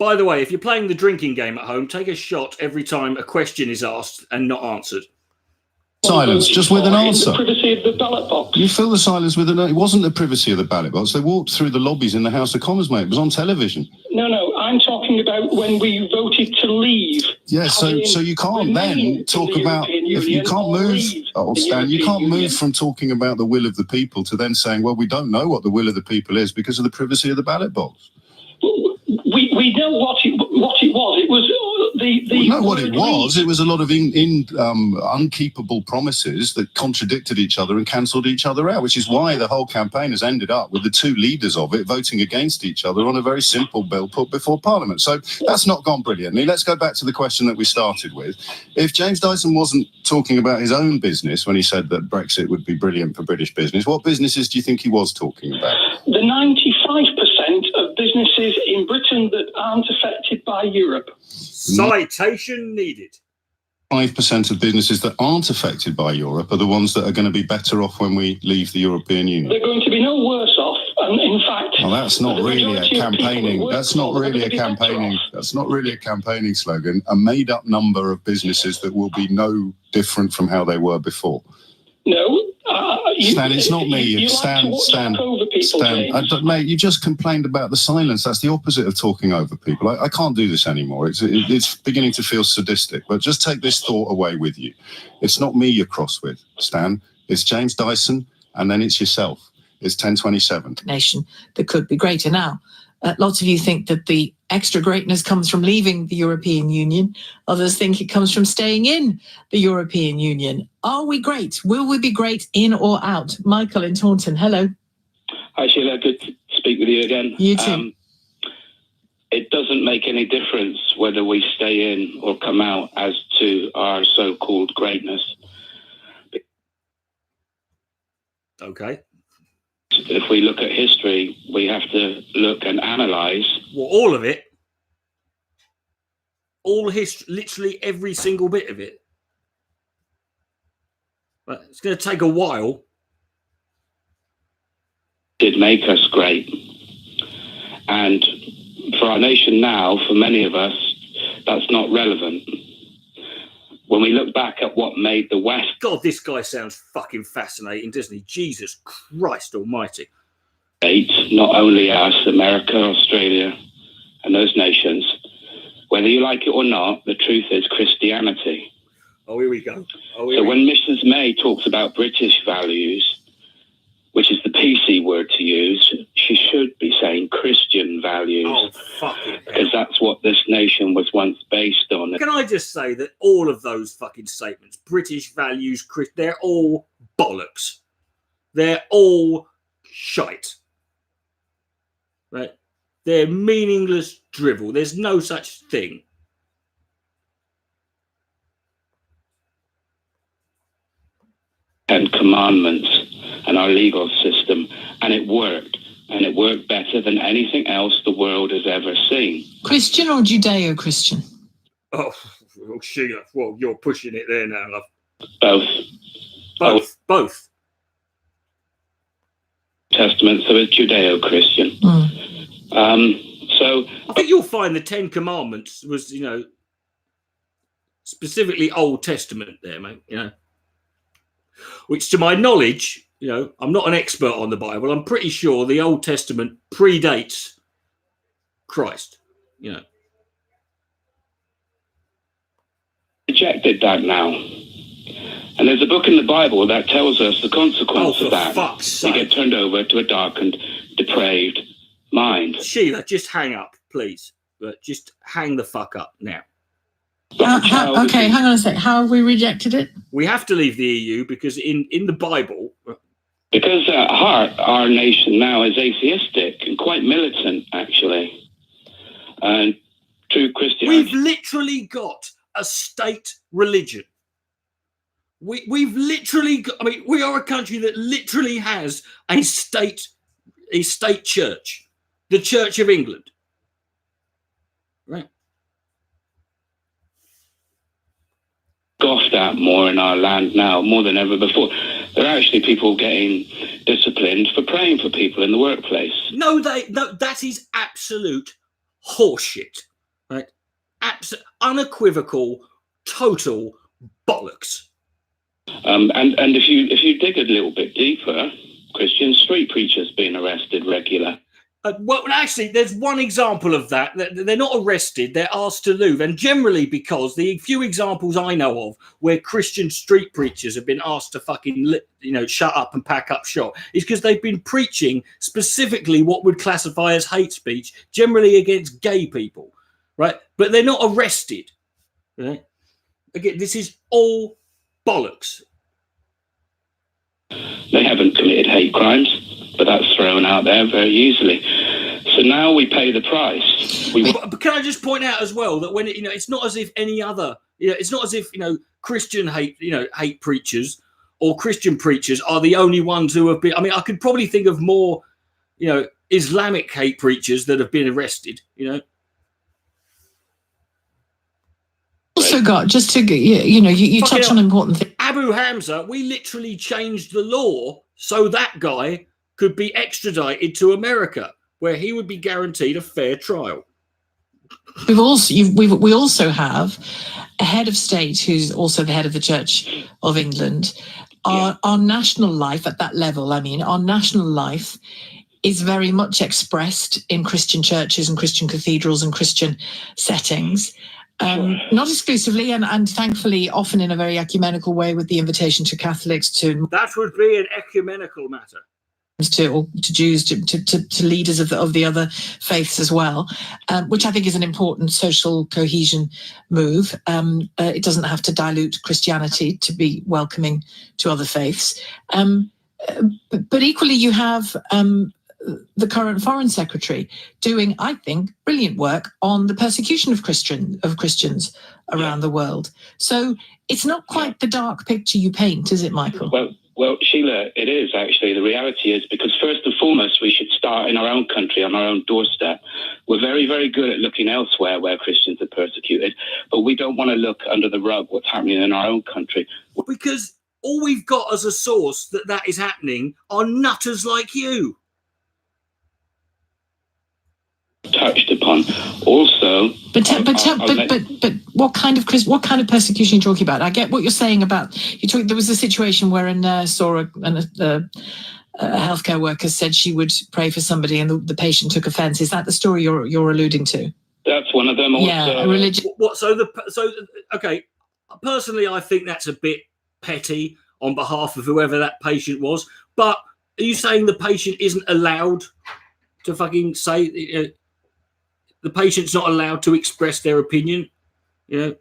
By the way, if you're playing the drinking game at home, take a shot every time a question is asked and not answered. Silence, just with an answer. The privacy of the ballot box. You fill the silence with it wasn't the privacy of the ballot box. They walked through the lobbies in the House of Commons, mate. It was on television. No, I'm talking about when we voted to leave. Yeah, so you can't then talk about, if you can't move, Stan, you can't move from talking about the will of the people to then saying, well, we don't know what the will of the people is because of the privacy of the ballot box. We know what it was. It was we know what it was. It was a lot of unkeepable promises that contradicted each other and cancelled each other out, which is why the whole campaign has ended up with the two leaders of it voting against each other on a very simple bill put before Parliament. So that's not gone brilliantly. Let's go back to the question that we started with. If James Dyson wasn't talking about his own business when he said that Brexit would be brilliant for British business, what businesses do you think he was talking about? The 95% of businesses in Britain that aren't affected by Europe. Citation needed. 5% of businesses that aren't affected by Europe are the ones that are going to be better off when we leave the European Union. They're going to be no worse off, and in fact, well, that's not really a campaigning. That's not really a campaigning. That's not really a campaigning slogan. A made-up number of businesses that will be no different from how they were before. No. Stan, it's not me. Stan, mate, you just complained about the silence. That's the opposite of talking over people. I can't do this anymore. It's beginning to feel sadistic. But just take this thought away with you. It's not me you're cross with, Stan. It's James Dyson, and then it's yourself. It's 1027. Nation that could be greater now. Lots of you think that the extra greatness comes from leaving the European Union. Others think it comes from staying in the European Union. Are we great? Will we be great in or out? Michael in Taunton, hello. Hi, Sheila. Good to speak with you again. You too. It doesn't make any difference whether we stay in or come out as to our so-called greatness. Okay. If we look at history, we have to look and analyse. Well, all of it. All history, literally every single bit of it. But it's going to take a while. Did make us great. And for our nation now, for many of us, that's not relevant. When we look back at what made the West... God, this guy sounds fucking fascinating, doesn't he? Jesus Christ almighty. Not only us, America, Australia, and those nations. Whether you like it or not, the truth is Christianity. Oh, here we go. So when Mrs. May talks about British values, which is the PC word to use, she should be saying Christian values. Oh, fucking hell. Because that's what this nation was once based on. Can I just say that all of those fucking statements, British values, they're all bollocks. They're all shite. Right? They're meaningless drivel. There's no such thing. And commandments and our legal system, and it worked better than anything else the world has ever seen. Christian or Judeo-Christian? Oh, Sheila, well, you're pushing it there now, love. Both. Testament, so it's Judeo-Christian. So I think you'll find the Ten Commandments was, specifically Old Testament there, mate, which to my knowledge, I'm not an expert on the Bible. I'm pretty sure the Old Testament predates Christ, Rejected that now. And there's a book in the Bible that tells us the consequence of that. Fuck's sake. You get turned over to a darkened, depraved mind. Sheila, just hang up, please. But just hang the fuck up now. Okay, hang on a sec. How have we rejected it? We have to leave the EU because in the Bible... Because at heart, our nation now is atheistic and quite militant, actually. And true Christianity... We've literally got a state religion. We've literally got... we are a country that literally has a state church. The Church of England. Right? Scoffed at more in our land now, more than ever before. There are actually people getting disciplined for praying for people in the workplace. No, that is absolute horseshit. right? Unequivocal, total bollocks. And if you dig a little bit deeper, Christian street preachers being arrested regular. Well, actually, there's one example of that. They're not arrested; they're asked to leave, and generally because the few examples I know of where Christian street preachers have been asked to fucking, shut up and pack up shop is because they've been preaching specifically what would classify as hate speech, generally against gay people, right? But they're not arrested. Right? Again, this is all bollocks. They haven't committed hate crimes, but that's thrown out there very easily. So now we pay the price. But can I just point out as well that when it's not as if any other, it's not as if Christian hate preachers or Christian preachers are the only ones who have been. I mean, I could probably think of more, Islamic hate preachers that have been arrested. Also got, just to you touch on important things. Abu Hamza, we literally changed the law so that guy could be extradited to America, where he would be guaranteed a fair trial. We also have a head of state who's also the head of the Church of England. Our national life at that level, our national life is very much expressed in Christian churches and Christian cathedrals and Christian settings. Not exclusively, and thankfully often in a very ecumenical way, with the invitation to Catholics to... That would be an ecumenical matter. To Jews, to leaders of the other faiths as well, which I think is an important social cohesion move. It doesn't have to dilute Christianity to be welcoming to other faiths. But equally, you have the current Foreign Secretary doing, I think, brilliant work on the persecution of Christians around the world. So it's not quite the dark picture you paint, is it, Michael? Well, Sheila, it is actually. The reality is, because first and foremost, we should start in our own country, on our own doorstep. We're very, very good at looking elsewhere where Christians are persecuted, but we don't want to look under the rug what's happening in our own country. Because all we've got as a source that is happening are nutters like you. Touched upon also, but what kind of persecution are you talking about? I get what you're saying about there was a situation where a nurse or a healthcare worker said she would pray for somebody and the patient took offence. Is that the story you're alluding to? That's one of them. Also, yeah, religion. Okay. Personally, I think that's a bit petty on behalf of whoever that patient was. But are you saying the patient isn't allowed to fucking say? The patient's not allowed to express their opinion, If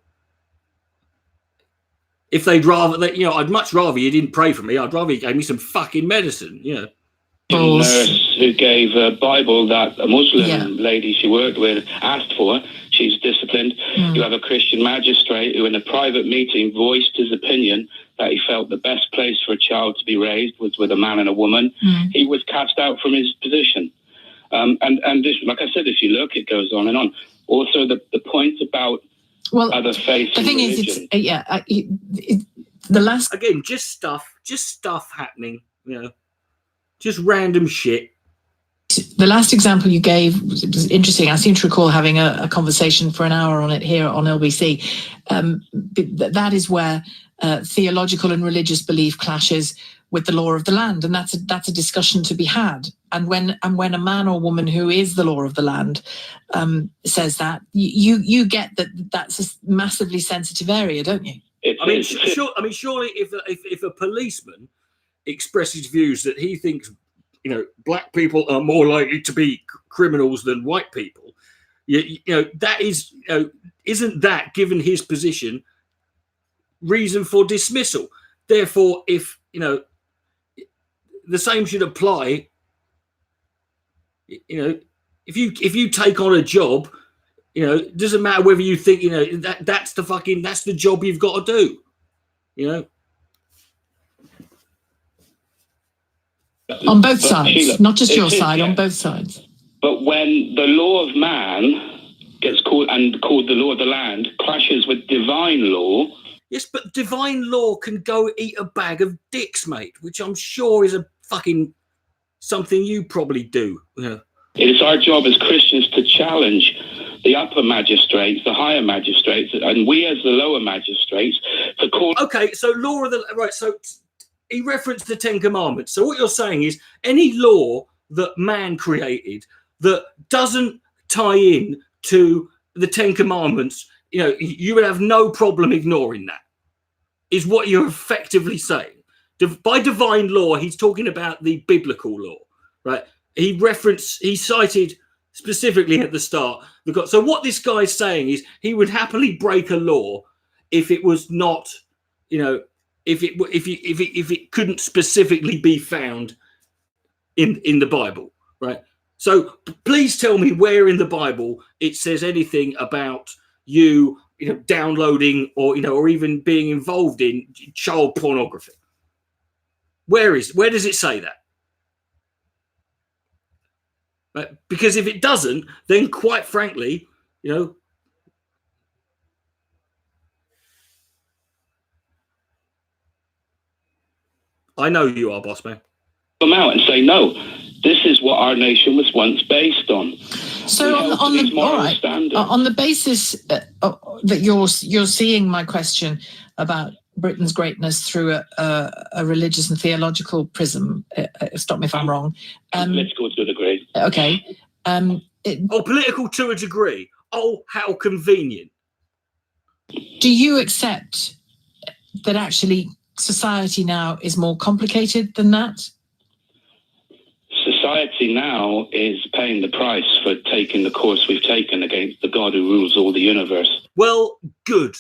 they'd rather, I'd much rather you didn't pray for me. I'd rather you gave me some fucking medicine, A nurse who gave a Bible that a Muslim lady she worked with asked for. She's disciplined. You have a Christian magistrate who in a private meeting voiced his opinion that he felt the best place for a child to be raised was with a man and a woman. He was cast out from his position. And this, like I said, if you look, it goes on and on. Also, the point about other faiths. The thing religion. is, the last again, just stuff happening, just random shit. The last example you gave was interesting. I seem to recall having a conversation for an hour on it here on LBC. That is where theological and religious belief clashes with the law of the land, and that's a discussion to be had. And when a man or woman who is the law of the land says that, you get that's a massively sensitive area, don't you? Surely if a policeman expresses views that he thinks black people are more likely to be criminals than white people, that is isn't that, given his position, reason for dismissal? Therefore, if the same should apply. If you take on a job, it doesn't matter whether you think that's the job you've got to do. On both sides, Sheila, not just your side, on both sides. But when the law of man gets called the law of the land, clashes with divine law. Yes, but divine law can go eat a bag of dicks, mate, which I'm sure is a fucking something you probably do. It is our job as Christians to challenge the upper magistrates, the higher magistrates, and we as the lower magistrates for calling. Okay, so law of the right. So he referenced the Ten Commandments. So what you're saying is any law that man created that doesn't tie in to the Ten Commandments, you would have no problem ignoring that. Is what you're effectively saying. By divine law, he's talking about the biblical law, right? He cited specifically at the start. So what this guy's saying is he would happily break a law if it was not, if it couldn't specifically be found in the Bible, right? So please tell me where in the Bible it says anything about you downloading or even being involved in child pornography. Where does it say that? Right? Because if it doesn't, then quite frankly, I know you are, boss man. Come out and say, no, this is what our nation was once based on. So on the basis that you're seeing my question about Britain's greatness through a religious and theological prism, stop me if I'm wrong. Political to a degree. Okay. Political to a degree. Oh, how convenient. Do you accept that actually society now is more complicated than that? Society now is paying the price for taking the course we've taken against the God who rules all the universe. Well, good.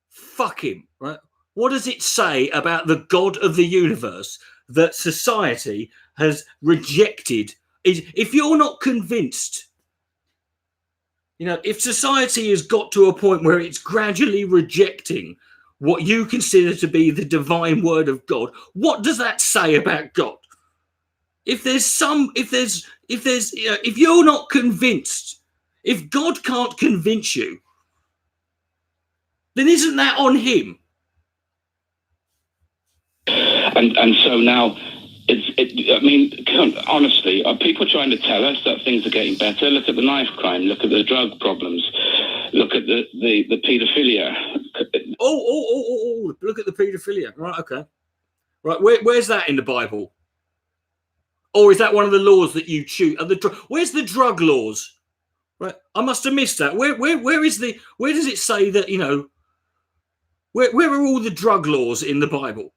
Fuck him, right? What does it say about the God of the universe that society has rejected? If you're not convinced, if society has got to a point where it's gradually rejecting what you consider to be the divine word of God, what does that say about God? If you're not convinced, if God can't convince you, then isn't that on him? And so now, honestly, are people trying to tell us that things are getting better? Look at the knife crime. Look at the drug problems. Look at the paedophilia. Oh! Look at the paedophilia. Right, okay. Right, where's that in the Bible? Or is that one of the laws that you choose? Where's the drug laws? Right, I must have missed that. Where does it say that where are all the drug laws in the Bible?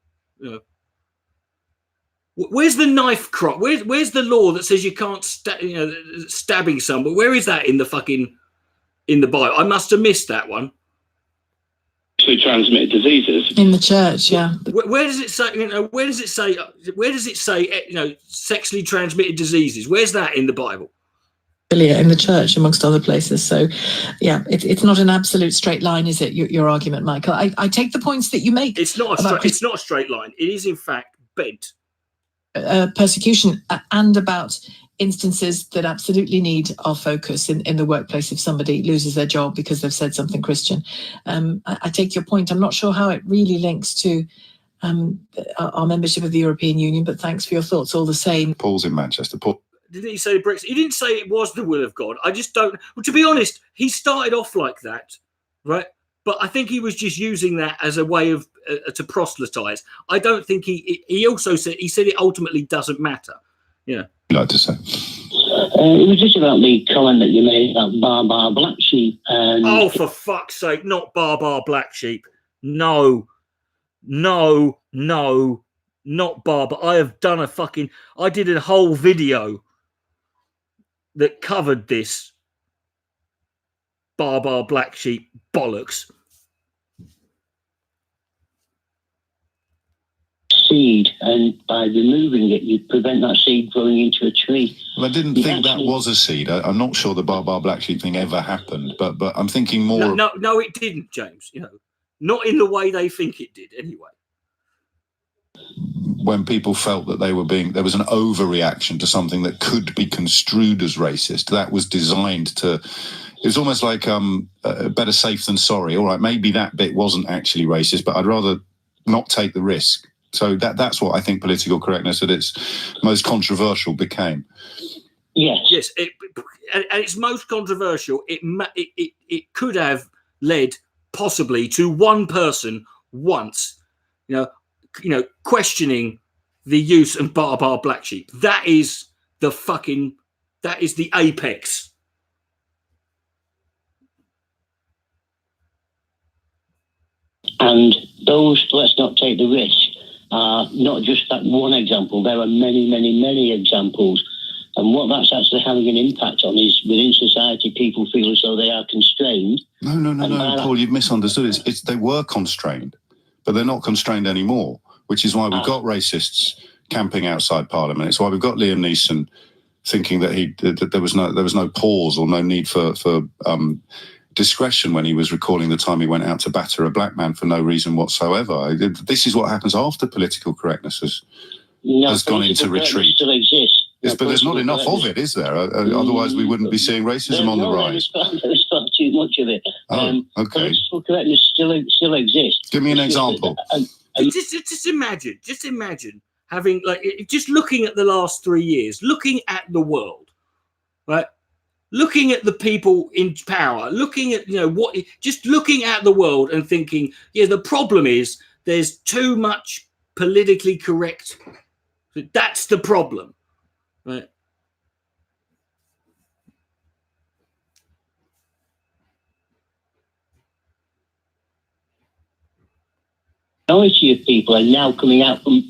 Where's the knife crop? Where's the law that says you can't stabbing someone? Where is that in the Bible? I must have missed that one. Transmitted diseases in the church, yeah. Where does it say? Where does it say? Sexually transmitted diseases. Where's that in the Bible? In the church, amongst other places. So, yeah, it's not an absolute straight line, is it? Your argument, Michael. I take the points that you make. It's not a straight line. It is in fact bent. Persecution and about instances that absolutely need our focus in the workplace if somebody loses their job because they've said something Christian. I take your point. I'm not sure how it really links to our membership of the European Union, but thanks for your thoughts all the same. Paul's in Manchester. Paul. Didn't he say Brexit? He didn't say it was the will of God. I just don't. Well, to be honest, he started off like that, right? But I think he was just using that as a way of to proselytize. I don't think he also said it ultimately doesn't matter. Yeah. Like to say. It was just about the comment that you made about Bar Black Sheep. Oh, for fuck's sake, not Bar Black Sheep. No, not Bar. I have done I did a whole video that covered this Bar Black Sheep bollocks. Seed, and by removing it, you prevent that seed growing into a tree. Well, I didn't think that was a seed. I'm not sure the Bar Black Sheep thing ever happened, but I'm thinking more. No, it didn't, James. Not in the way they think it did, anyway. When people felt that there was an overreaction to something that could be construed as racist, that was designed to. It was almost like better safe than sorry. All right, maybe that bit wasn't actually racist, but I'd rather not take the risk. So that's what I think political correctness at its most controversial became. Yes. And it's most controversial. It could have led possibly to one person once, questioning the use of bar black sheep. That is the apex. And those, let's not take the risk, are not just that one example. There are many, many, many examples. And what that's actually having an impact on is within society, people feel as though they are constrained. No, Paul, you've misunderstood. They were constrained, but they're not constrained anymore, which is why we've got racists camping outside Parliament. It's why we've got Liam Neeson thinking that there was no pause or no need for discretion when he was recalling the time he went out to batter a black man for no reason whatsoever. This is what happens after political correctness has gone into retreat. Still exists. Yes, but there's not enough of it, is there? Otherwise, we wouldn't be seeing racism on the rise. There's far too much of it. Okay. Political correctness still exists. Give me an example. Just imagine having just looking at the last 3 years, looking at the world, right? Looking at the people in power, looking at just looking at the world and thinking, the problem is there's too much politically correct. That's the problem. Right. Minority of people are now coming out from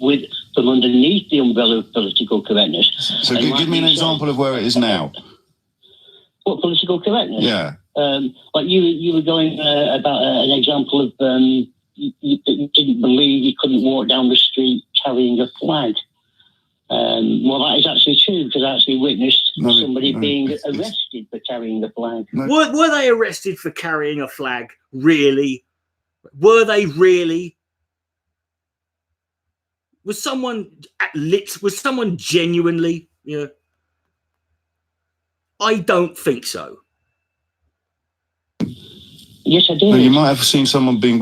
underneath the umbrella of political correctness. So give me an example of where it is now. What political correctness? Yeah. Like you were going about an example of you didn't believe you couldn't walk down the street carrying a flag. Well, that is actually true because I actually witnessed somebody being arrested for carrying the flag. Were they arrested for carrying a flag? Really? Were they really? Was someone genuinely? I don't think so. Yes, I do. No, you might have seen someone being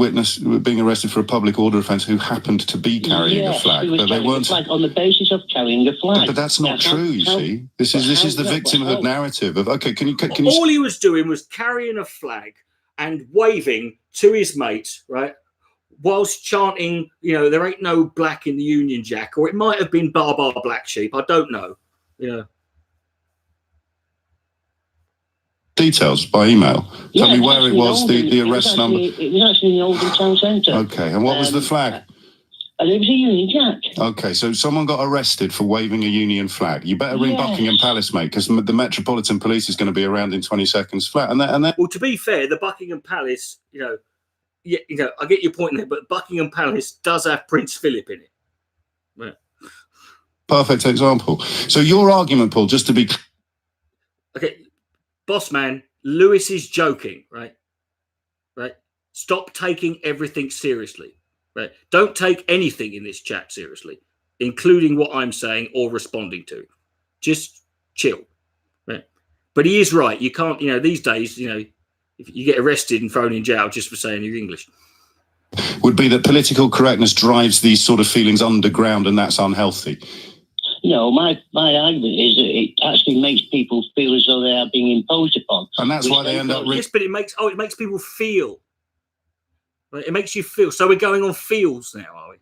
arrested for a public order offence who happened to be carrying a flag, but they weren't. Flag on the basis of carrying a flag. But that's not true. You see, this is the victimhood narrative of. Okay, can you? All he was doing was carrying a flag and waving to his mates, right, whilst chanting, there ain't no black in the Union Jack, or it might have been bar black sheep. I don't know. Details by email. Tell me where it was, the arrest number. It was actually in the Oldham Town Centre. Okay, and what was the flag? And it was a Union Jack. Okay, so someone got arrested for waving a Union flag. You better ring Buckingham Palace, mate, because the Metropolitan Police is going to be around in 20 seconds flat. And then, well, to be fair, the Buckingham Palace, I get your point there, but Buckingham Palace does have Prince Philip in it. Right. Perfect example. So your argument, Paul, just to be okay. Boss man, Lewis is joking, right? Stop taking everything seriously, right? Don't take anything in this chat seriously, including what I'm saying or responding to. Just chill, right? But he is right. You can't, these days, if you get arrested and thrown in jail just for saying you're English. Would be that political correctness drives these sort of feelings underground, and that's unhealthy. No, my argument is that it actually makes people feel as though they are being imposed upon, and that's why they end up. Yes, but it makes people feel. Right? It makes you feel. So we're going on feels now, are we?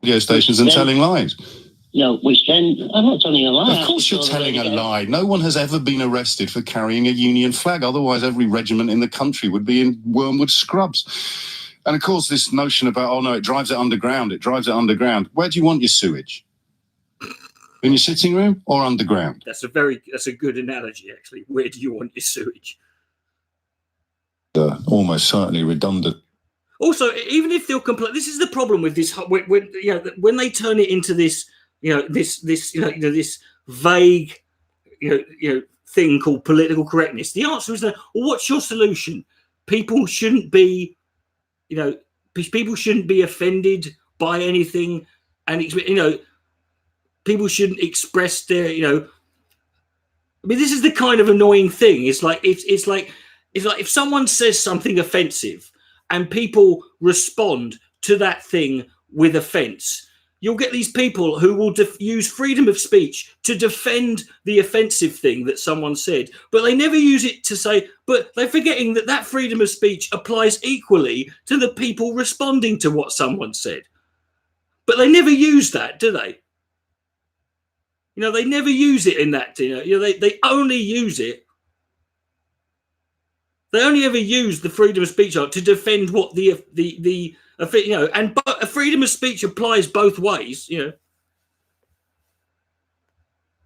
Radio stations and telling lies. No, I'm not telling a lie. Of course, you're telling a lie. No one has ever been arrested for carrying a Union flag. Otherwise, every regiment in the country would be in Wormwood scrubs. And of course, this notion about it drives it underground. It drives it underground. Where do you want your sewage? In your sitting room or underground? That's a good analogy, actually. Where do you want your sewage? Almost certainly redundant. Also, even if they're complete, this is the problem with this. When they turn it into this, this vague, thing called political correctness. The answer is, well, what's your solution? People shouldn't be, people shouldn't be offended by anything, and people shouldn't express their, I mean, this is the kind of annoying thing. It's like if someone says something offensive and people respond to that thing with offense, you'll get these people who will use freedom of speech to defend the offensive thing that someone said, but they never use it to say, but they're forgetting that that freedom of speech applies equally to the people responding to what someone said. But they never use that, do they? You know, they never use it in that, they only use it. They only ever use the freedom of speech to defend what but freedom of speech applies both ways,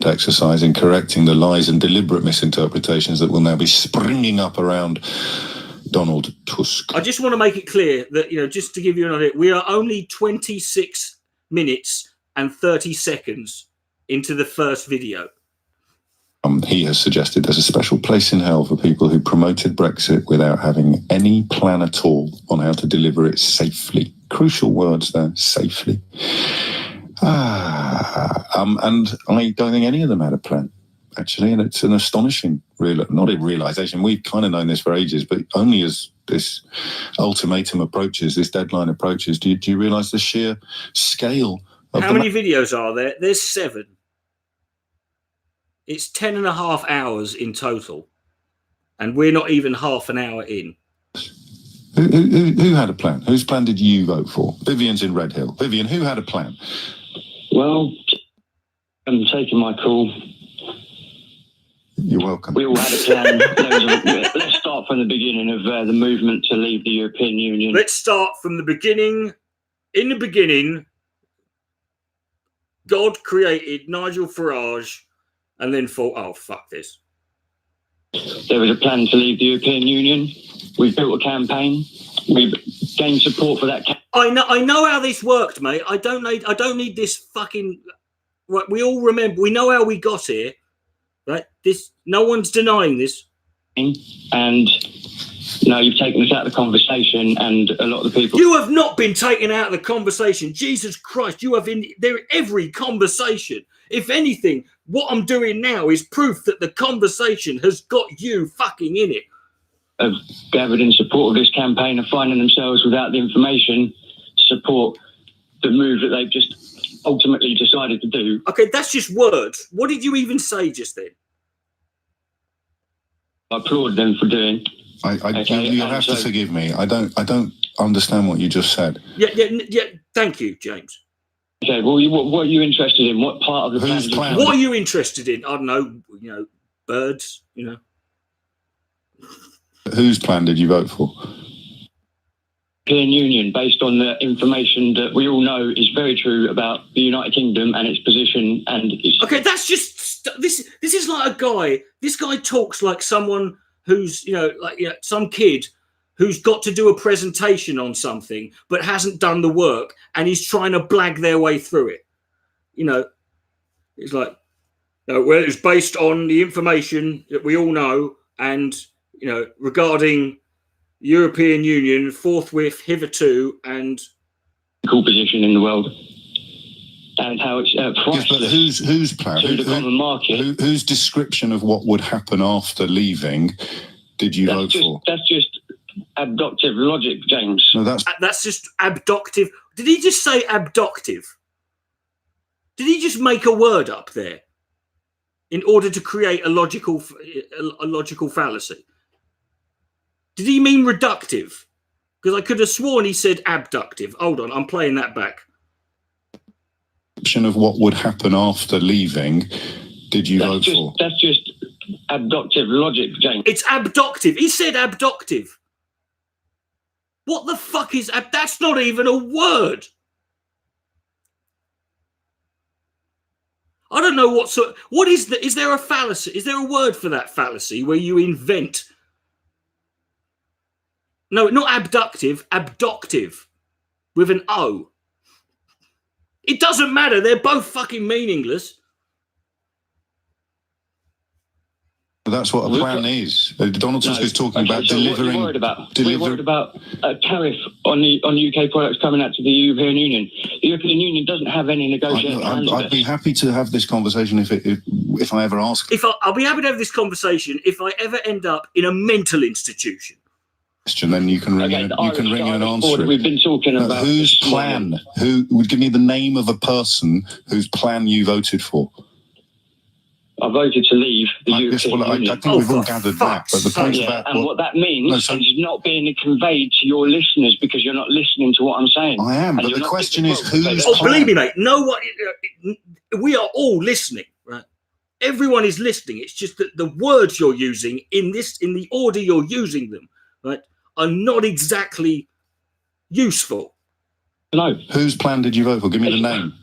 Exercise in correcting the lies and deliberate misinterpretations that will now be springing up around Donald Tusk. I just want to make it clear that, just to give you an idea, we are only 26 minutes and 30 seconds into the first video. He has suggested there's a special place in hell for people who promoted Brexit without having any plan at all on how to deliver it safely. Crucial words there, safely. And I don't think any of them had a plan, actually, and it's an astonishing, not a realisation. We've kind of known this for ages, but only as this ultimatum approaches, this deadline approaches, do you realise the sheer scale of How many videos are there? There's 7. It's 10.5 hours in total, and we're not even half an hour in. Who had a plan? Whose plan did you vote for? Vivian's in Red Hill. Vivian, who had a plan? Well, I'm taking my call. You're welcome. We all had a plan. Let's start from the beginning of the movement to leave the European Union. Let's start from the beginning. In the beginning, God created Nigel Farage and then thought, oh, fuck this. There was a plan to leave the European Union. We built a campaign. We gained support for that. I know how this worked, mate. I don't need this fucking. Right, we all remember. We know how we got here, right? No one's denying this. And no, you've taken us out of the conversation, and a lot of the people. You have not been taken out of the conversation. Jesus Christ, you have in there every conversation. If anything, what I'm doing now is proof that the conversation has got you fucking in it. Have gathered in support of this campaign are finding themselves without the information to support the move that they've just ultimately decided to do. Okay, that's just words. What did you even say just then? I applaud them for doing. You'll have to forgive me. I don't understand what you just said. Yeah. Thank you, James. Okay, well, what are you interested in? What part of the plan? What are you interested in? I don't know. Birds. Whose plan did you vote for? European Union, based on the information that we all know is very true about the United Kingdom and its position and its... Okay, that's just this is like a guy. This guy talks like someone who's some kid who's got to do a presentation on something but hasn't done the work and he's trying to blag their way through it. It's like, well, it's based on the information that we all know and regarding European Union forthwith, hitherto, and cool position in the world, and how it's yes, but whose plan? To the common market. Whose description of what would happen after leaving did you vote for? That's just abductive logic, James. No, that's just abductive. Did he just say abductive? Did he just make a word up there in order to create a logical fallacy? Did he mean reductive? Because I could have sworn he said abductive. Hold on, I'm playing that back. Of what would happen after leaving, did you vote for? That's just abductive logic, James. It's abductive. He said abductive. What the fuck is that's not even a word. I don't know what is there a fallacy? Is there a word for that fallacy where you invent? No, not abductive, abductive with an O. It doesn't matter. They're both fucking meaningless. That's what a plan is. Donald Tusk is talking about delivering. What are you worried about? A tariff on UK products coming out to the European Union. The European Union doesn't have any negotiating. I'd be happy to have this conversation if I ever ask. I'll be happy to have this conversation if I ever end up in a mental institution. question, then you can ring and answer it. We've been talking about whose plan? Who would give me the name of a person whose plan you voted for? I voted to leave the European Union. I think we've all gathered that. But the point about what that means is not being conveyed to your listeners because you're not listening to what I'm saying. I am, but the question is whose plan? Oh, believe me, mate. We are all listening, right? Everyone is listening. It's just that the words you're using in the order you're using them, right, are not exactly useful. No. Whose plan did you vote for? Give me the name.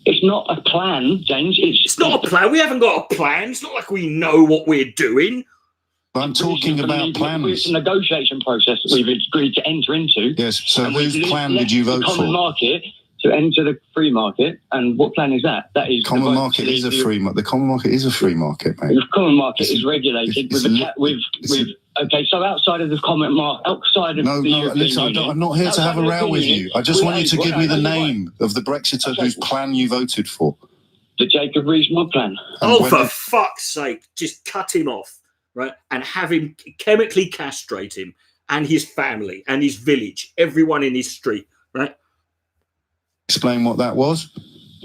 It's not a plan, James. It's not a plan. We haven't got a plan. It's not like we know what we're doing. I'm talking about plans. It's a negotiation process that we've agreed to enter into. Yes. So whose plan did you vote for? Common market to enter the free market. And what plan is that? That is common market is a free market. The common market is a free market, mate. The common market is regulated with. Okay, so outside of the common market, outside of the European Union, I'm not here to have a row with you. I just want you to give me the name of the Brexiter whose plan you voted for. The Jacob Rees-Mogg plan. For fuck's sake, just cut him off, right? And have him chemically castrate him and his family and his village, everyone in his street, right? Explain what that was.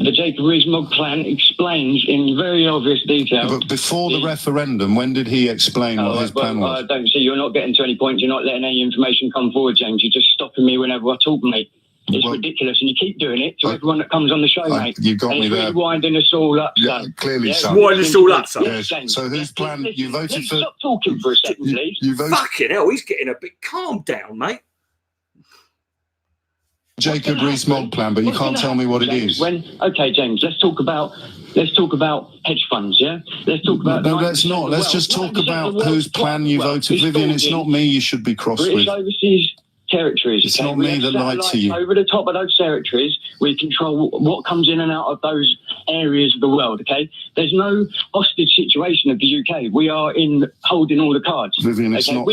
The Jacob Rees-Mogg plan explains in very obvious detail. But before the referendum, when did he explain what his plan was? I don't see. You're not getting to any points. You're not letting any information come forward, James. You're just stopping me whenever I talk, mate. It's ridiculous, and you keep doing it to everyone that comes on the show, mate. You got me there. Really winding us all up, son. Yeah, clearly, son. Winding us all up, son. Yes. So whose plan you voted for? Stop talking for a second, please. You voted. Fucking hell, he's getting a bit. Calm down, mate. Jacob Rees-Mogg plan, but you can't tell me what it is. Okay, James, let's talk about hedge funds, yeah? Let's talk about... No, let's not. Let's just talk about whose plan you voted. Vivian, it's not me you should be cross with. British overseas territories. It's not me that lied to you. Over the top of those territories, we control what comes in and out of those areas of the world, okay? There's no hostage situation of the UK. We are holding all the cards. Vivian, it's not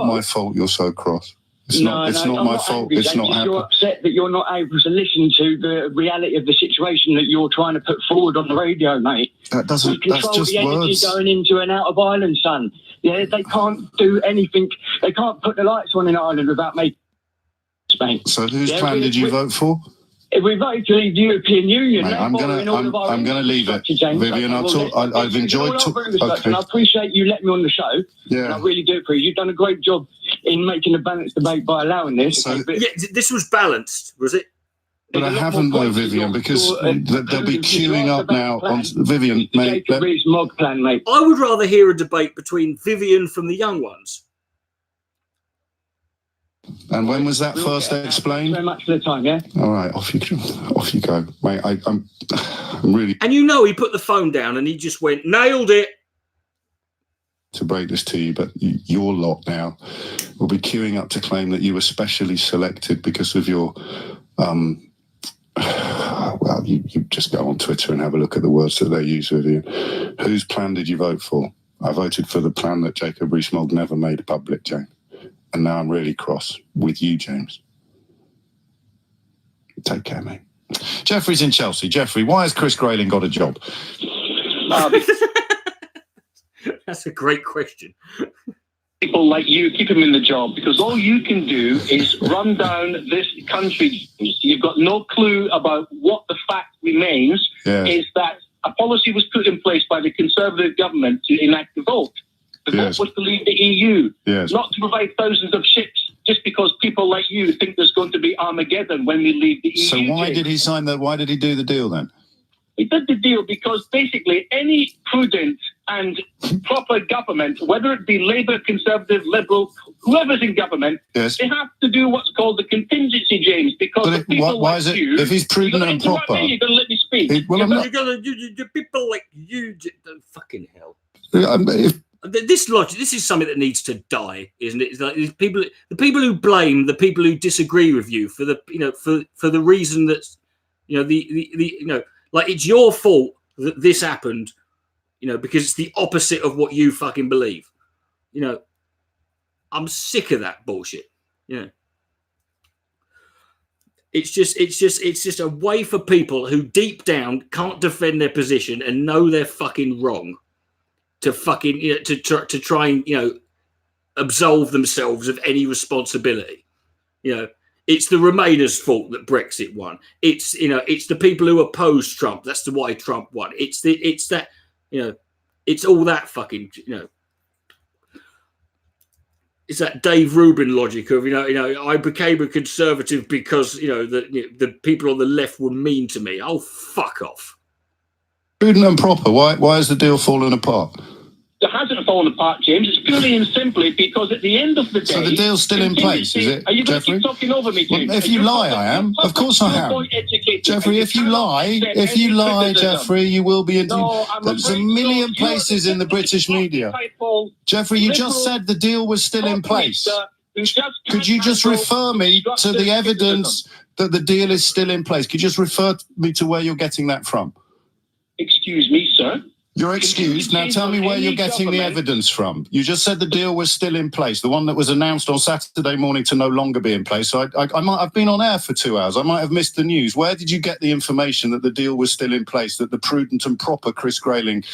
my fault you're so cross. It's not my fault. It's not happening. You're upset that you're not able to listen to the reality of the situation that you're trying to put forward on the radio, mate. That's just words. We control the energy going into and out of Ireland, son. Yeah, they can't do anything. They can't put the lights on in Ireland without making mate. So whose plan did you vote for? We voted to leave the European Union. Mate, I'm gonna leave it, Vivian. I've enjoyed talking. Okay. And I appreciate you letting me on the show. Yeah, and I really do appreciate. You've done a great job in making a balanced debate by allowing this. So, this was balanced, was it? But I haven't, though, Vivian, because they'll be queuing up now. On Vivian, mate. Rees-Mogg plan, mate. I would rather hear a debate between Vivian from the Young Ones. And when was that first explained? Thanks very much for the time, yeah? All right, off you go. Mate, I'm really... And he put the phone down and he just went, nailed it. To break this to you, but your lot now will be queuing up to claim that you were specially selected because of your... well, you just go on Twitter and have a look at the words that they use with you. Whose plan did you vote for? I voted for the plan that Jacob Rees-Mogg never made public, James. And now I'm really cross with you, James. Take care, mate. Jeffrey's in Chelsea. Jeffrey, why has Chris Grayling got a job? That's a great question. People like you, keep him in the job, because all you can do is run down this country. You've got no clue about what the fact remains, is that a policy was put in place by the Conservative government to enact the vote. The vote was to leave the EU, not to provide thousands of ships, just because people like you think there's going to be Armageddon when we leave the EU. So why did he sign that? Why did he do the deal then? He did the deal because basically any prudent and proper government, whether it be Labour, Conservative, Liberal, whoever's in government, they have to do what's called the contingency, James, because people why is it, if he's prudent and proper... You're going to let me speak. People like you... Fucking hell. This logic, this is something that needs to die, isn't it? It's like the people who blame the people who disagree with you for the, for the reason that, like it's your fault that this happened, because it's the opposite of what you fucking believe. I'm sick of that bullshit. It's just a way for people who deep down can't defend their position and know they're fucking wrong to fucking to try and absolve themselves of any responsibility. It's the Remainers' fault that Brexit won. It's the people who oppose Trump. That's why Trump won. It's all that fucking It's that Dave Rubin logic of I became a conservative because the people on the left were mean to me. Oh, fuck off. Prudent and proper. Why is the deal falling apart? It hasn't fallen apart, James. It's purely and simply because at the end of the day... So the deal's still in place, is it, Are you going Jeffrey? to keep talking over me, James? Well, if you lie, I am. Of course I am. Jeffrey, if you lie, Jeffrey, you will be... There's a million places in the British media. Jeffrey, you just said the deal was still in place. Could you just refer me to the evidence that the deal is still in place? Could you just refer me to where you're getting that from? Excuse me, sir? You're excused. Now tell me where you're getting the evidence from. You just said the deal was still in place, the one that was announced on Saturday morning to no longer be in place. So I've been on air for 2 hours. I might have missed the news. Where did you get the information that the deal was still in place, that the prudent and proper Chris Grayling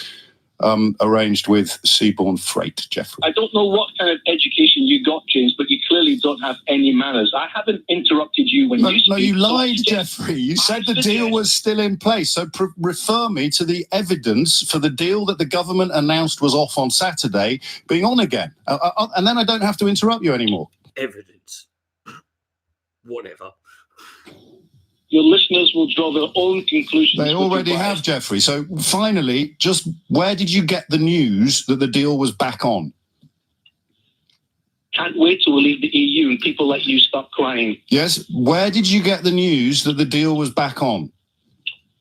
arranged with Seabourn Freight, Jeffrey? I don't know what kind of education you got, James, but you clearly don't have any manners. I haven't interrupted you when you speak. No, you lied, Jeffrey. You said the deal was still in place. So refer me to the evidence for the deal that the government announced was off on Saturday being on again. And then I don't have to interrupt you anymore. Evidence. Whatever. Your listeners will draw their own conclusions. They already have, Jeffrey. So finally, just where did you get the news that the deal was back on? Can't wait till we leave the EU and people like you start crying. Yes. Where did you get the news that the deal was back on?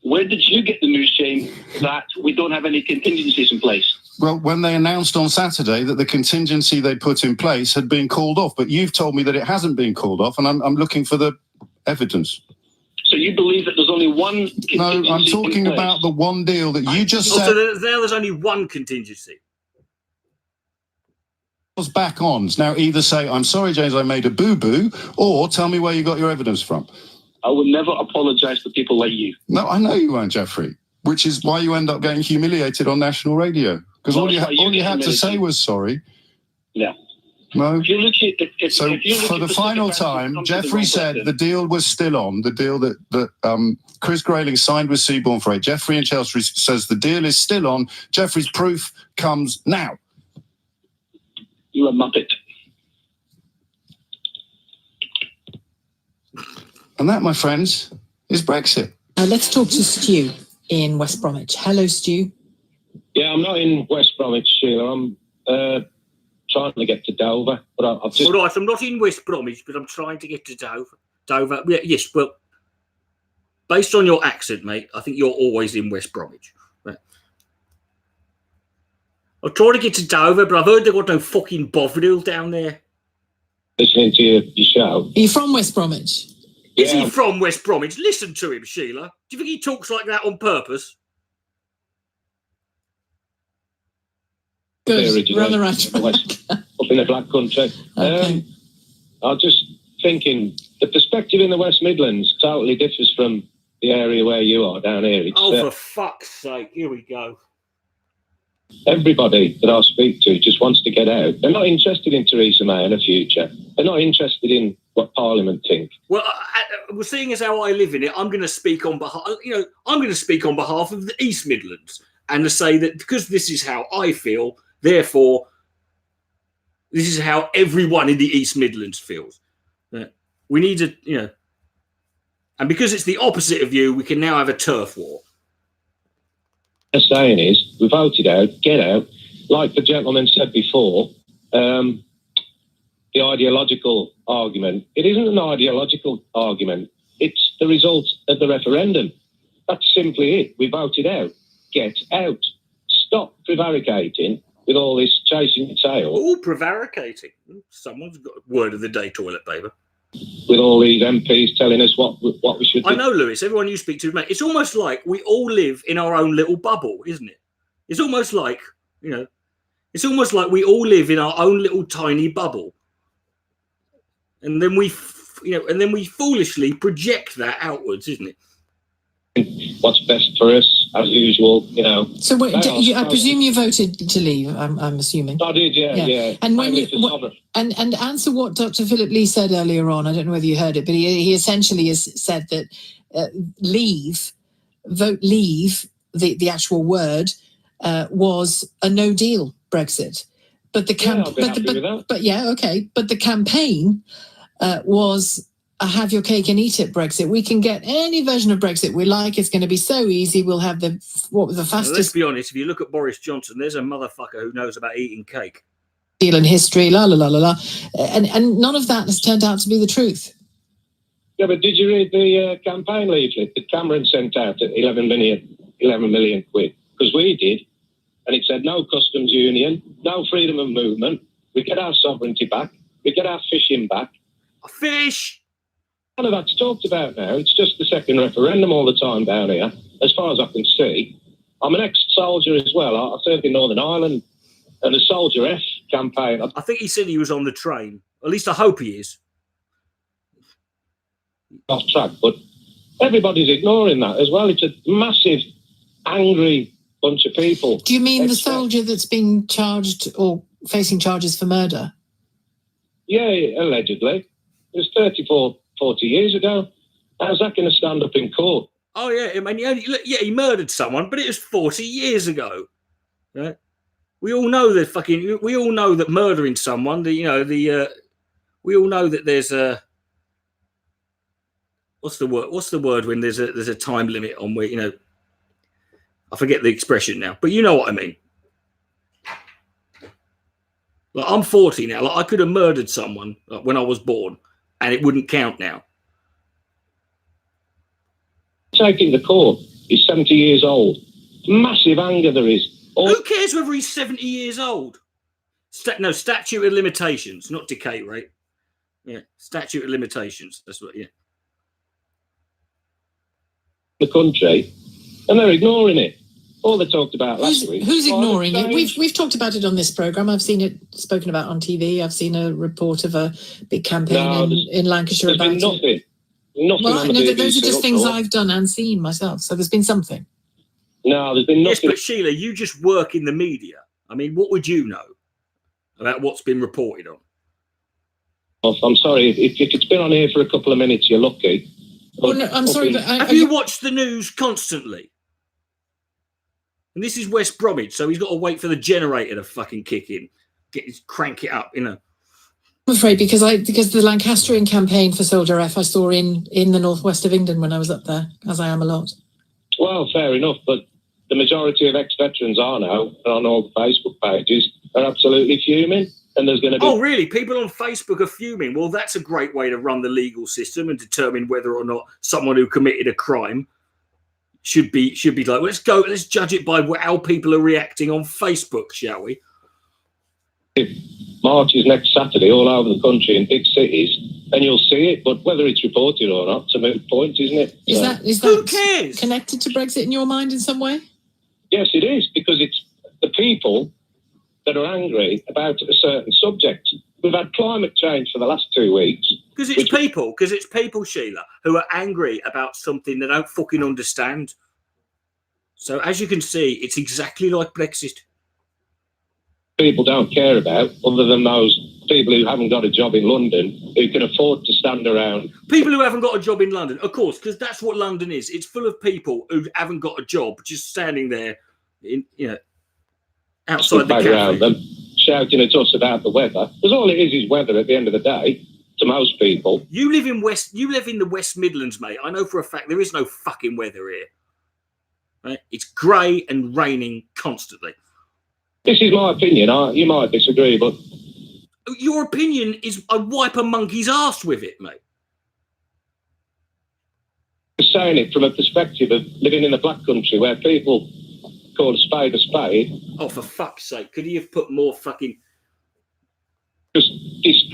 Where did you get the news, James, that we don't have any contingencies in place? Well, when they announced on Saturday that the contingency they put in place had been called off, but you've told me that it hasn't been called off, and I'm looking for the evidence. So you believe that there's only one contingency? No, I'm talking about the one deal that you just said. So there's only one contingency. Was back on. Now either say, I'm sorry, James, I made a boo-boo, or tell me where you got your evidence from. I will never apologise to people like you. No, I know you won't, Jeffrey, which is why you end up getting humiliated on national radio. Because all you had to say was sorry. Yeah. No. If you look at, so for the final time, Jeffrey said the deal was still on, the deal that Chris Grayling signed with Seabourn Freight. Jeffrey in Chelsea says the deal is still on. Jeffrey's proof comes now. You're a muppet. And that, my friends, is Brexit. Let's talk to Stu in West Bromwich. Hello, Stu. Yeah, I'm not in West Bromwich, Sheila. I'm trying to get to Dover, but I've just... All right, I'm not in West Bromwich, but I'm trying to get to Dover. Dover, yeah, yes, well, based on your accent, mate, I think you're always in West Bromwich. Right. I'm trying to get to Dover, but I've heard they've got no fucking Bovril down there. Listening to your show. Are you from West Bromwich? Is he from West Bromwich? Listen to him, Sheila. Do you think he talks like that on purpose? Good. We're on the right track. Up in the Black Country. Okay. I was just thinking, the perspective in the West Midlands totally differs from the area where you are down here. It's, for fuck's sake, here we go. Everybody that I speak to just wants to get out. They're not interested in Theresa May and her future. They're not interested in what Parliament think. Well, seeing as how I live in it, I'm going to speak on behalf. I'm going to speak on behalf of the East Midlands and to say that because this is how I feel, therefore, this is how everyone in the East Midlands feels. We need to, and because it's the opposite of you, we can now have a turf war. What I'm saying is, we voted out, get out. Like the gentleman said before, the ideological argument. It isn't an ideological argument. It's the result of the referendum. That's simply it. We voted out. Get out. Stop prevaricating with all this chasing the tail. Oh, prevaricating. Someone's got a word of the day, toilet paper. With all these MPs telling us what we should do. I know, Lewis, everyone you speak to, mate, it's almost like we all live in our own little bubble, isn't it? It's almost like, it's almost like we all live in our own little tiny bubble. And then we foolishly project that outwards, isn't it? what's best for us, as usual, you know. So I presume you voted to leave, I'm assuming. I did, yeah. And when and answer what Dr. Philip Lee said earlier on, I don't know whether you heard it, but he essentially has said that vote leave, the actual word, was a no deal Brexit. But the campaign was a have your cake and eat it Brexit. We can get any version of Brexit we like. It's going to be so easy. We'll have the fastest. Now, let's be honest. If you look at Boris Johnson, there's a motherfucker who knows about eating cake. Deal in history, la la la la la, and none of that has turned out to be the truth. Yeah, but did you read the campaign leaflet that Cameron sent out at 11 million quid? Because we did, and it said no customs union, no freedom of movement. We get our sovereignty back. We get our fishing back. Fish. None of that's talked about now. It's just the second referendum all the time down here, as far as I can see. I'm an ex-soldier as well. I served in Northern Ireland, and the Soldier F campaign. I think he said he was on the train. At least I hope he is. Off track, but everybody's ignoring that as well. It's a massive, angry bunch of people. Do you mean the soldier that's being charged or facing charges for murder? Yeah, allegedly. It was 40 years ago. How's that going to stand up in court? Oh, yeah. I mean, he murdered someone, but it was 40 years ago. Right? We all know that we all know that murdering someone, we all know that there's a, what's the word when there's a time limit on where, I forget the expression now, but you know what I mean. Like, I'm 40 now. Like, I could have murdered someone when I was born, and it wouldn't count now. Taking the court. He's 70 years old. Massive anger there is. Who cares whether he's 70 years old? Statute of limitations, not decay rate. Yeah, statute of limitations. That's what. Yeah. The country, and they're ignoring it. All they talked about last week. Who's ignoring it? We've talked about it on this programme. I've seen it spoken about on TV. I've seen a report of a big campaign in Lancashire about nothing. Nothing. Well, those are just things I've done and seen myself. So there's been something. No, there's been nothing. Yes, but Sheila, you just work in the media. I mean, what would you know about what's been reported on? Well, I'm sorry. If it's been on here for a couple of minutes, you're lucky. Well, no, I'm sorry, but have you watched the news constantly? And this is West Bromwich, so he's got to wait for the generator to fucking kick in, crank it up, I'm afraid because the Lancastrian campaign for Soldier F I saw in the northwest of England when I was up there, as I am a lot. Well, fair enough, but the majority of ex-veterans are now on all the Facebook pages are absolutely fuming, and there's going to be. Oh, really? People on Facebook are fuming. Well, that's a great way to run the legal system and determine whether or not someone who committed a crime should be like, let's judge it by how people are reacting on Facebook, shall we? Marches next Saturday all over the country in big cities, and you'll see it. But whether it's reported or not, it's a moot point, isn't it? Is that who cares? Connected to Brexit in your mind in some way? Yes, it is, because it's the people that are angry about a certain subject. We've had climate change for the last 2 weeks. Because it's people, Sheila, who are angry about something they don't fucking understand. So as you can see, it's exactly like Brexit. People don't care about, other than those people who haven't got a job in London, who can afford to stand around. People who haven't got a job in London, of course, because that's what London is. It's full of people who haven't got a job, just standing there, outside the cafe. Around them, shouting at us about the weather. Because all it is weather at the end of the day, to most people. You live in the West Midlands, mate. I know for a fact there is no fucking weather here. Right? It's grey and raining constantly. This is my opinion. You might disagree, but your opinion is I wipe a monkey's arse with it, mate. I'm saying it from a perspective of living in the black country where people call a spade a spade. Oh, for fuck's sake. Could he have put more fucking... It's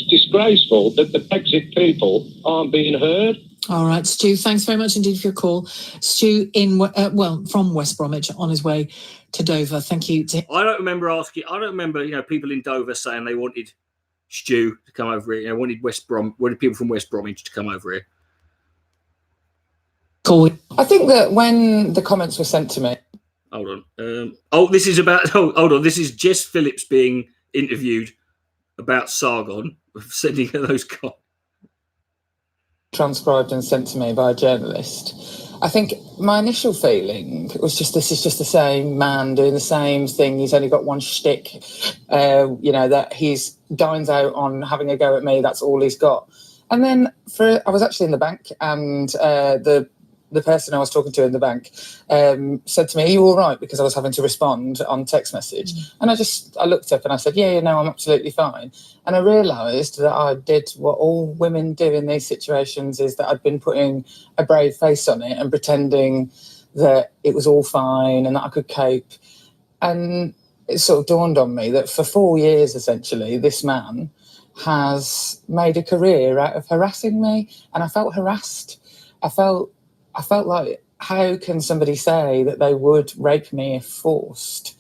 disgraceful that the Brexit people aren't being heard. All right, Stu, thanks very much indeed for your call. Stu from West Bromwich on his way to Dover. Thank you. I don't remember people in Dover saying they wanted Stu to come over here. Wanted people from West Bromwich to come over here. Call I think that when the comments were sent to me. Hold on. This is about. Hold on. This is Jess Phillips being interviewed about Sargon, sending her those comments. Transcribed and sent to me by a journalist. I think my initial feeling was just, this is just the same man doing the same thing. He's only got one shtick, that he's dines out on having a go at me. That's all he's got. And then I was actually in the bank, and the person I was talking to in the bank said to me, "Are you all right?" Because I was having to respond on text message. And I looked up and I said, yeah, no, I'm absolutely fine. And I realised that I did what all women do in these situations, is that I'd been putting a brave face on it and pretending that it was all fine and that I could cope. And it sort of dawned on me that for 4 years, essentially, this man has made a career out of harassing me. And I felt harassed. I felt like, how can somebody say that they would rape me if forced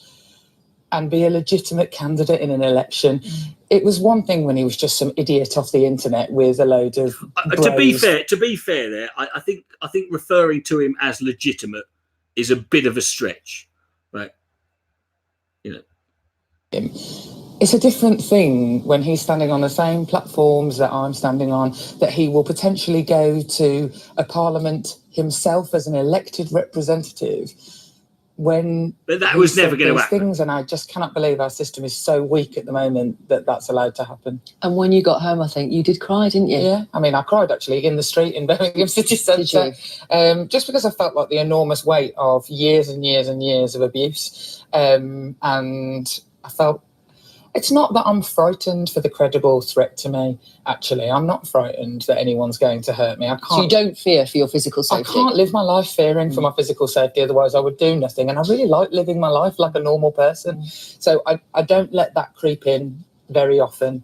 and be a legitimate candidate in an election? It was one thing when he was just some idiot off the internet with a load of to be fair there, I think referring to him as legitimate is a bit of a stretch, right? It's a different thing when he's standing on the same platforms that I'm standing on, that he will potentially go to a parliament himself as an elected representative. But that was never going to happen. Things, and I just cannot believe our system is so weak at the moment that that's allowed to happen. And when you got home, I think you did cry, didn't you? Yeah, I mean, I cried actually in the street in Birmingham City Centre, just because I felt like the enormous weight of years and years and years of abuse, and I felt. It's not that I'm frightened for the credible threat to me, actually. I'm not frightened that anyone's going to hurt me. I can't. So you don't fear for your physical safety? I can't live my life fearing for my physical safety, otherwise I would do nothing. And I really like living my life like a normal person. So I don't let that creep in very often.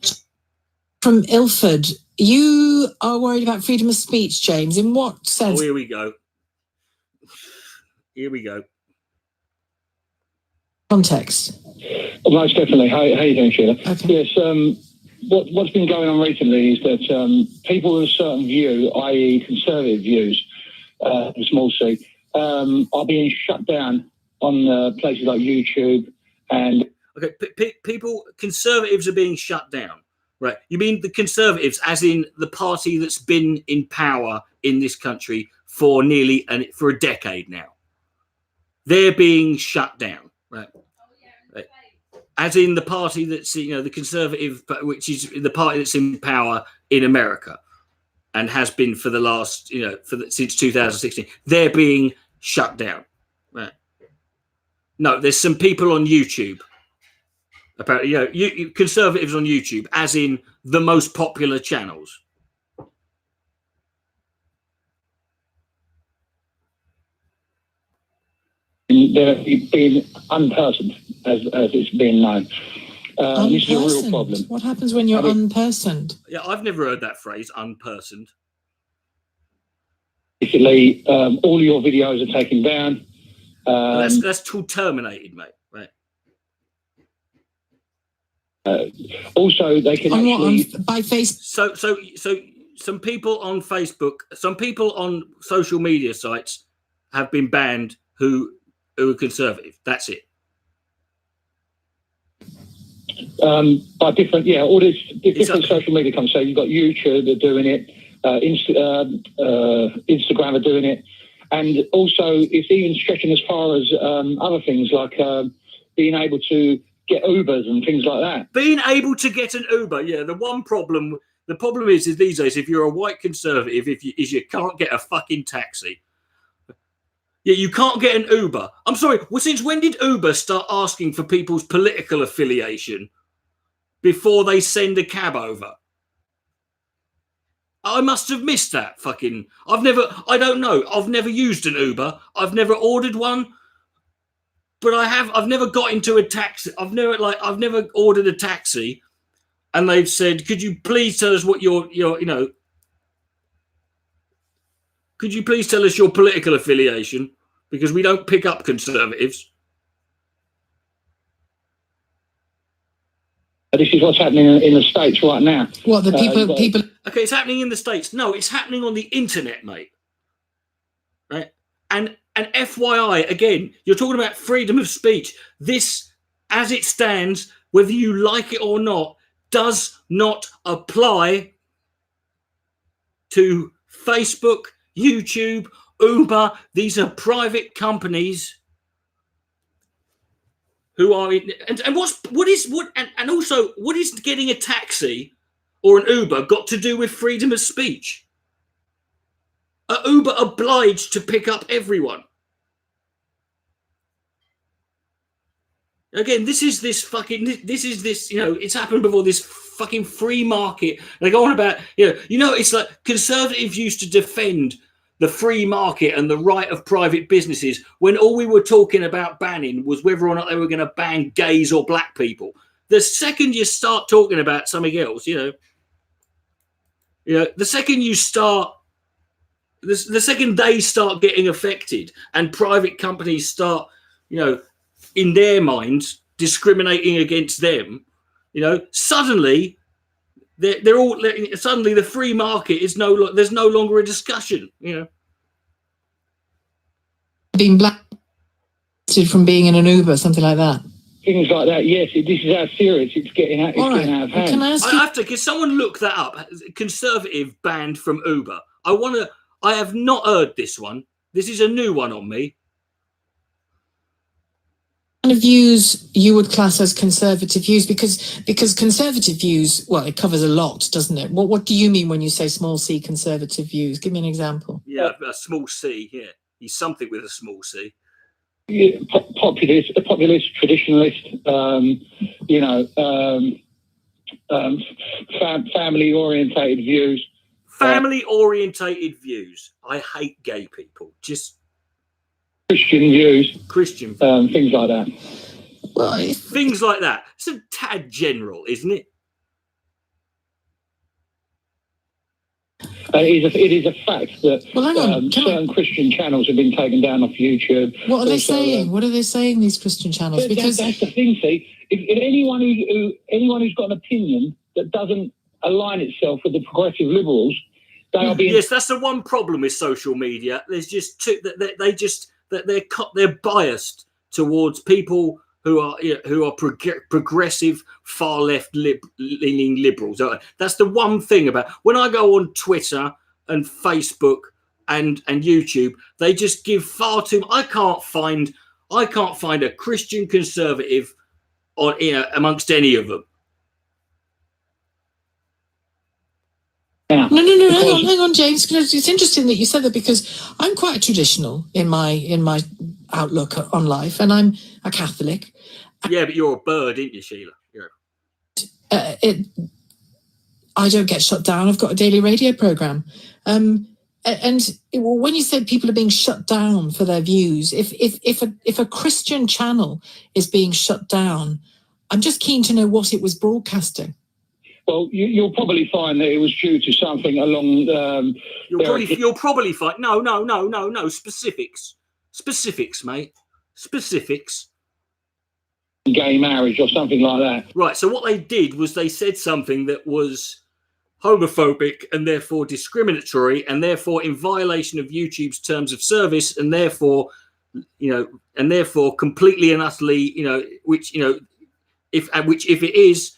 From Ilford, you are worried about freedom of speech, James. In what sense? Oh, here we go. Here we go. Context. Most definitely. How are you doing, Sheila? Okay. Yes. What's been going on recently is that people with a certain view, i.e. conservative views, small c, are being shut down on places like YouTube and... Okay, conservatives are being shut down, right? You mean the conservatives as in the party that's been in power in this country for for a decade now? They're being shut down, right? As in the party that's, the conservative, which is the party that's in power in America and has been for the last, since 2016. They're being shut down. Right? No, there's some people on YouTube, apparently, conservatives on YouTube, as in the most popular channels. They're being unpersoned, as it's been known. This is a real problem. What happens when you're unpersoned? Yeah, I've never heard that phrase, unpersoned. Basically, all your videos are taken down. That's called terminated, mate. Right. Also, they can by Facebook. So some people on Facebook, some people on social media sites have been banned who are conservative. That's it. By different, all this different social media companies. So you've got YouTube, they're doing it. Instagram are doing it, and also it's even stretching as far as other things like being able to get Ubers and things like that. Being able to get an Uber, yeah. The problem is these days, if you're a white conservative, you can't get a fucking taxi. Yeah, you can't get an Uber. I'm sorry. Well, since when did Uber start asking for people's political affiliation before they send a cab over? I must have missed that fucking... I don't know. I've never used an Uber. I've never ordered one. But I've never got into a taxi. I've never ordered a taxi and they've said, could you please tell us what could you please tell us your political affiliation? Because we don't pick up conservatives. This is what's happening in the States right now. What, the people... Okay, it's happening in the States. No, it's happening on the internet, mate. Right? And FYI, again, you're talking about freedom of speech. This, as it stands, whether you like it or not, does not apply to Facebook, YouTube, Uber. These are private companies who are in, and also what is getting a taxi or an Uber got to do with freedom of speech? Are Uber obliged to pick up everyone? Again, this is this, you know, it's happened before, this fucking free market. They go on about, it's like conservatives used to defend the free market and the right of private businesses when all we were talking about banning was whether or not they were going to ban gays or black people. The second you start talking about something else, the second you start, the second they start getting affected and private companies start, in their minds, discriminating against them, suddenly they're all, suddenly the free market is there's no longer a discussion, Being blacklisted from being in an Uber, something like that. Things like that, yes. This is how serious it's getting out, getting out of hand. Can someone look that up? Conservative banned from Uber. I have not heard this one. This is a new one on me. Kind of views you would class as conservative views, because conservative views, well, it covers a lot, doesn't it? What do you mean when you say small c conservative views? Give me an example. Yeah, a small c. Yeah, he's something with a small c. Yeah, populist, traditionalist, family orientated views. Family orientated views. I hate gay people. Just Christian views, things like that. Well, things like that. It's a tad general, isn't it? It is a fact that certain Christian channels have been taken down off YouTube. What are they saying? What are they saying, these Christian channels? Because that's the thing. See, if anyone who's got an opinion that doesn't align itself with the progressive liberals, they are being. Yes, that's the one problem with social media. There's just they're biased towards people who are progressive, far left leaning liberals. That's the one thing about when I go on Twitter and Facebook and YouTube, they just give far too. I can't find a Christian conservative amongst any of them. No, hang on, James. It's interesting that you said that, because I'm quite traditional in my outlook on life, and I'm a Catholic. Yeah, but you're a bird, aren't you, Sheila? I don't get shut down. I've got a daily radio program, and when you said people are being shut down for their views, if a Christian channel is being shut down, I'm just keen to know what it was broadcasting. Well, you'll probably find that it was due to something along. You'll probably find no specifics, mate. Specifics. Gay marriage or something like that. Right. So what they did was they said something that was homophobic and therefore discriminatory and therefore in violation of YouTube's terms of service and therefore completely and utterly, if it is,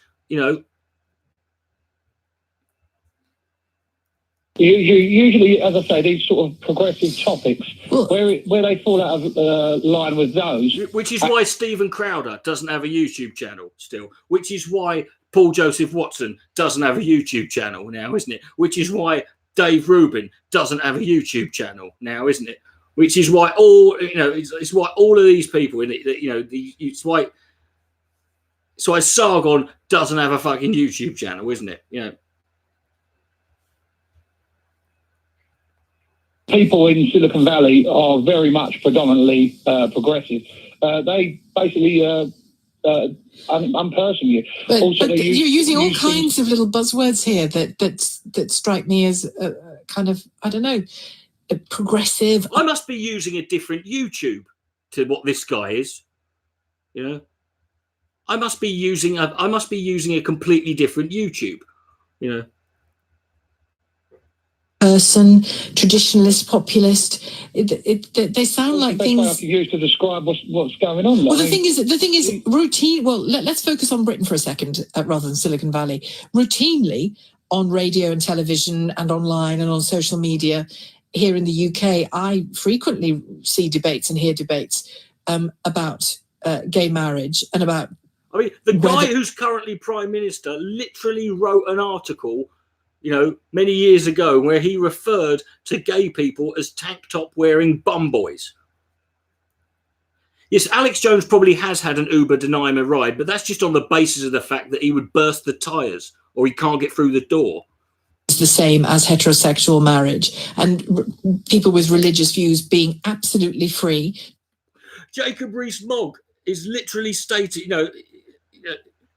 Usually, as I say, these sort of progressive topics, where they fall out of line with those. Which is why Stephen Crowder doesn't have a YouTube channel still. Which is why Paul Joseph Watson doesn't have a YouTube channel now, isn't it? Which is why Dave Rubin doesn't have a YouTube channel now, isn't it? Which is why it's why all of these people in it, it's why Sargon doesn't have a fucking YouTube channel, isn't it? People in Silicon Valley are very much predominantly progressive. They basically unperson you. But you're using all kinds of little buzzwords here that strike me as kind of, I don't know, progressive. I must be using a different YouTube to what this guy is. I must be using a completely different YouTube. person, traditionalist, populist. They sound like things. I have to use to describe what's going on. Well, the thing is, routine. Well, let's focus on Britain for a second, rather than Silicon Valley. Routinely on radio and television and online and on social media here in the UK, I frequently see debates and hear debates about gay marriage and about. I mean, the guy who's currently Prime Minister literally wrote an article, many years ago, where he referred to gay people as tank top wearing bum boys. Yes, Alex Jones probably has had an Uber deny him a ride, but that's just on the basis of the fact that he would burst the tyres or he can't get through the door. It's the same as heterosexual marriage and people with religious views being absolutely free. Jacob Rees-Mogg is literally stated,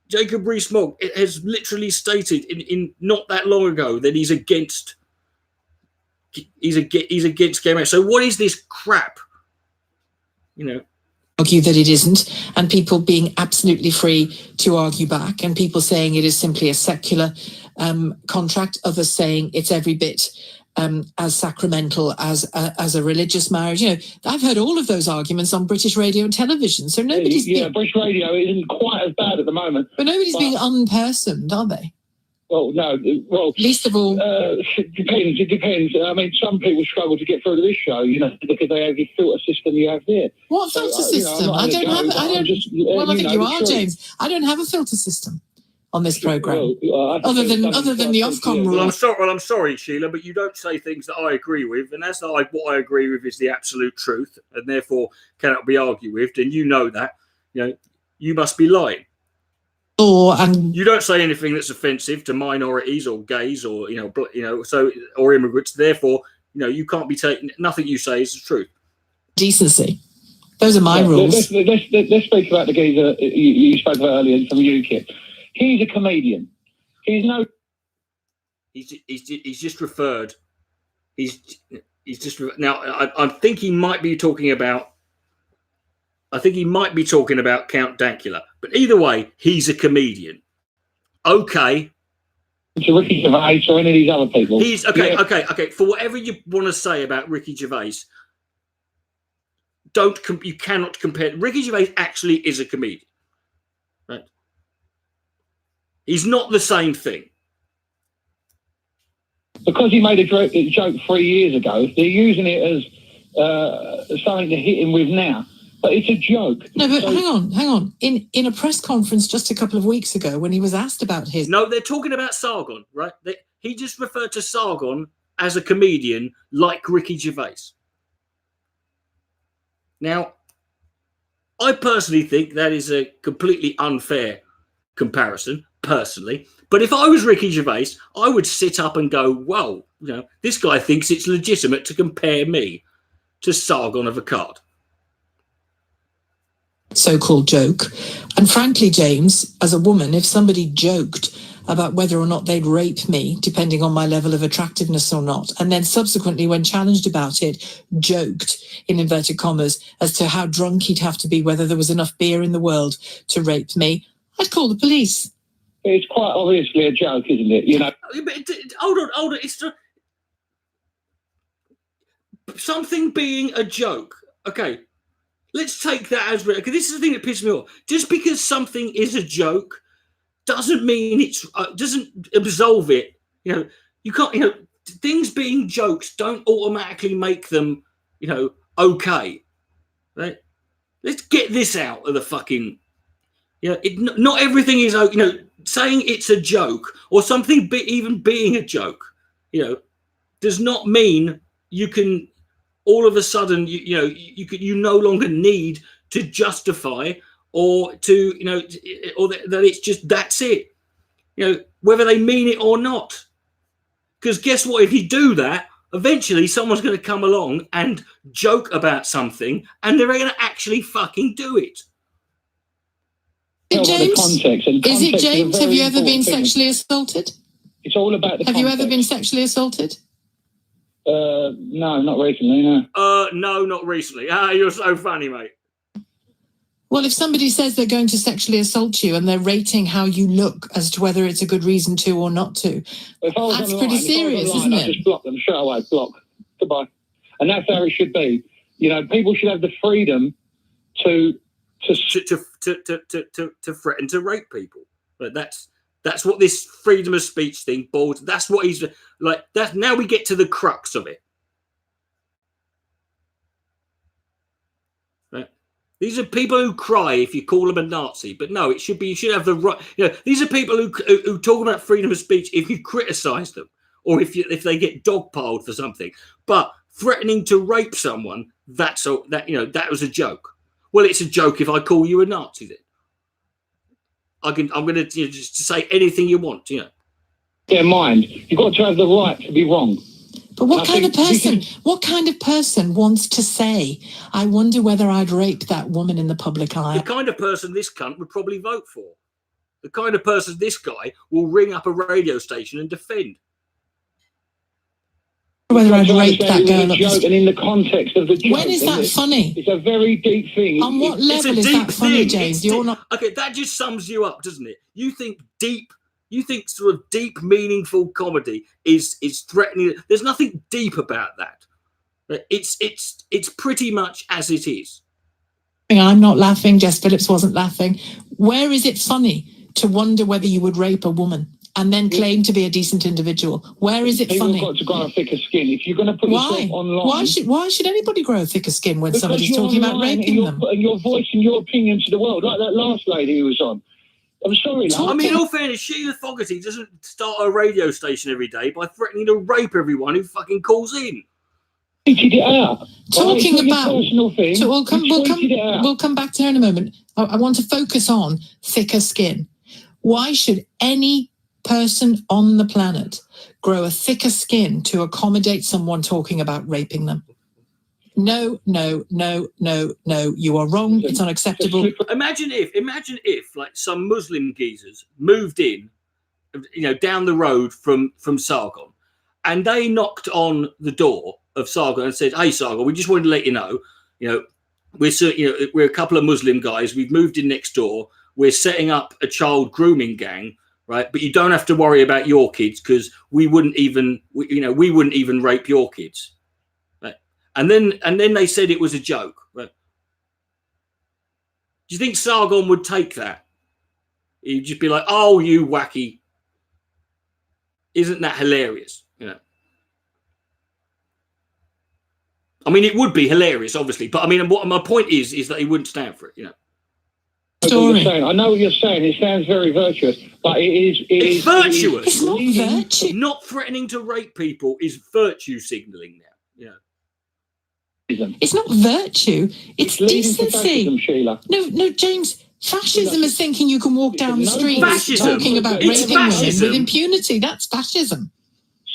Jacob Rees-Mogg has literally stated in not that long ago that he's against gay marriage. So what is this crap? Argue that it isn't, and people being absolutely free to argue back, and people saying it is simply a secular contract, others saying it's every bit as sacramental as a religious marriage. I've heard all of those arguments on British radio and television. So nobody's British radio isn't quite as bad at the moment. But nobody's being unpersoned, are they? Well, no. Well, least of all, it depends. I mean, some people struggle to get through to this show, because they have the filter system you have there. What filter system? I think you are, James. I don't have a filter system on this program, other than the Ofcom rule. I'm sorry, Sheila, but you don't say things that I agree with, and that's not what I agree with is the absolute truth, and therefore cannot be argued with. And you know that, you must be lying. And you don't say anything that's offensive to minorities or gays or or immigrants. Therefore, you can't be taking nothing you say is the truth. Decency. Those are my rules. Let's speak about the geezer you spoke about earlier from UKIP. He's a comedian. He's just referred. Now. I think he might be talking about. I think he might be talking about Count Dankula. But either way, he's a comedian. Okay. To Ricky Gervais or any of these other people. He's okay. For whatever you want to say about Ricky Gervais, you cannot compare. Ricky Gervais actually is a comedian. Right? He's not the same thing. Because he made a joke 3 years ago, they're using it as something to hit him with now. But it's a joke. No, but hang on. In a press conference just a couple of weeks ago, when he was asked about his... No, they're talking about Sargon, right? He just referred to Sargon as a comedian like Ricky Gervais. Now, I personally think that is a completely unfair comparison, personally. But if I was Ricky Gervais, I would sit up and go, well, this guy thinks it's legitimate to compare me to Sargon of Akkad. So-called joke. And frankly, James, as a woman, if somebody joked about whether or not they'd rape me, depending on my level of attractiveness or not, and then subsequently, when challenged about it, joked, in inverted commas, as to how drunk he'd have to be, whether there was enough beer in the world to rape me, I'd call the police. It's quite obviously a joke, isn't it? Hold on. It's something being a joke. Okay. Let's take that as real. Because this is the thing that pisses me off. Just because something is a joke doesn't mean it's doesn't absolve it. You can't. Things being jokes don't automatically make them, okay. Right? Let's get this out of the fucking. Not everything is. Saying it's a joke or something even being a joke, does not mean you can. All of a sudden, you no longer need to justify or to, or that it's just that's it. Whether they mean it or not. Because guess what? If you do that, eventually someone's going to come along and joke about something, and they're going to actually fucking do it. James? Is it James? Have you ever been sexually assaulted? It's all about the. Have you ever been sexually assaulted? No, not recently, no. No, not recently. You're so funny, mate. Well, if somebody says they're going to sexually assault you and they're rating how you look as to whether it's a good reason to or not to, that's pretty serious, isn't it? I just block them straight away. Block. Goodbye. And that's how it should be. You know, people should have the freedom to threaten to rape people. But that's what this freedom of speech thing boils. That's what he's like. That now we get to the crux of it. Right? These are people who cry if you call them a Nazi, but no, it should be you should have the right. You know, these are people who talk about freedom of speech if you criticise them or if they get dogpiled for something. But threatening to rape someone, that was a joke. Well, it's a joke if I call you a Nazi. Then I'm going to just say anything you want. You know. Get in mind, you've got to have the right to be wrong. But what kind of person? What kind of person wants to say, "I wonder whether I'd rape that woman in the public eye"? The kind of person this cunt would probably vote for. The kind of person this guy will ring up a radio station and defend. Whether I'd rape that girl. And in the context of the joke, when is that funny? It's a very deep thing. On what level is that funny, James? You're not. Okay, that just sums you up, doesn't it? You think sort of deep, meaningful comedy is threatening. There's nothing deep about that. It's pretty much as it is. I'm not laughing. Jess Phillips wasn't laughing. Where is it funny to wonder whether you would rape a woman and then claim to be a decent individual? Where is it funny? People have got to grow a thicker skin. If you're going to put yourself online... Why should anybody grow a thicker skin when somebody's talking about raping them? And you're voicing your opinion to the world, like that last lady who was on. I'm sorry, love. I mean, in all fairness, Sheila Fogarty doesn't start a radio station every day by threatening to rape everyone who fucking calls in. Tweeted it out. Talking about... personal thing. So we'll come back to her in a moment. I want to focus on thicker skin. Why should any person on the planet grow a thicker skin to accommodate someone talking about raping them? No, you are wrong. It's unacceptable. Imagine if like some Muslim geezers moved in, down the road from Sargon, and they knocked on the door of Sargon and said, "Hey, Sargon, we just wanted to let you know, we're a couple of Muslim guys. We've moved in next door. We're setting up a child grooming gang, right? But you don't have to worry about your kids because we wouldn't even rape your kids." And then they said it was a joke. Right? Do you think Sargon would take that? He'd just be like, "Oh, you wacky. Isn't that hilarious?" I mean, it would be hilarious, obviously. But I mean, what my point is that he wouldn't stand for it, I know what you're saying. It sounds very virtuous, but it's virtuous. It's not virtue. Not threatening to rape people is virtue signalling now. It's not virtue. It's decency. Fascism, Sheila. No, James. Fascism is thinking you can walk down the street talking about raping women with impunity. That's fascism.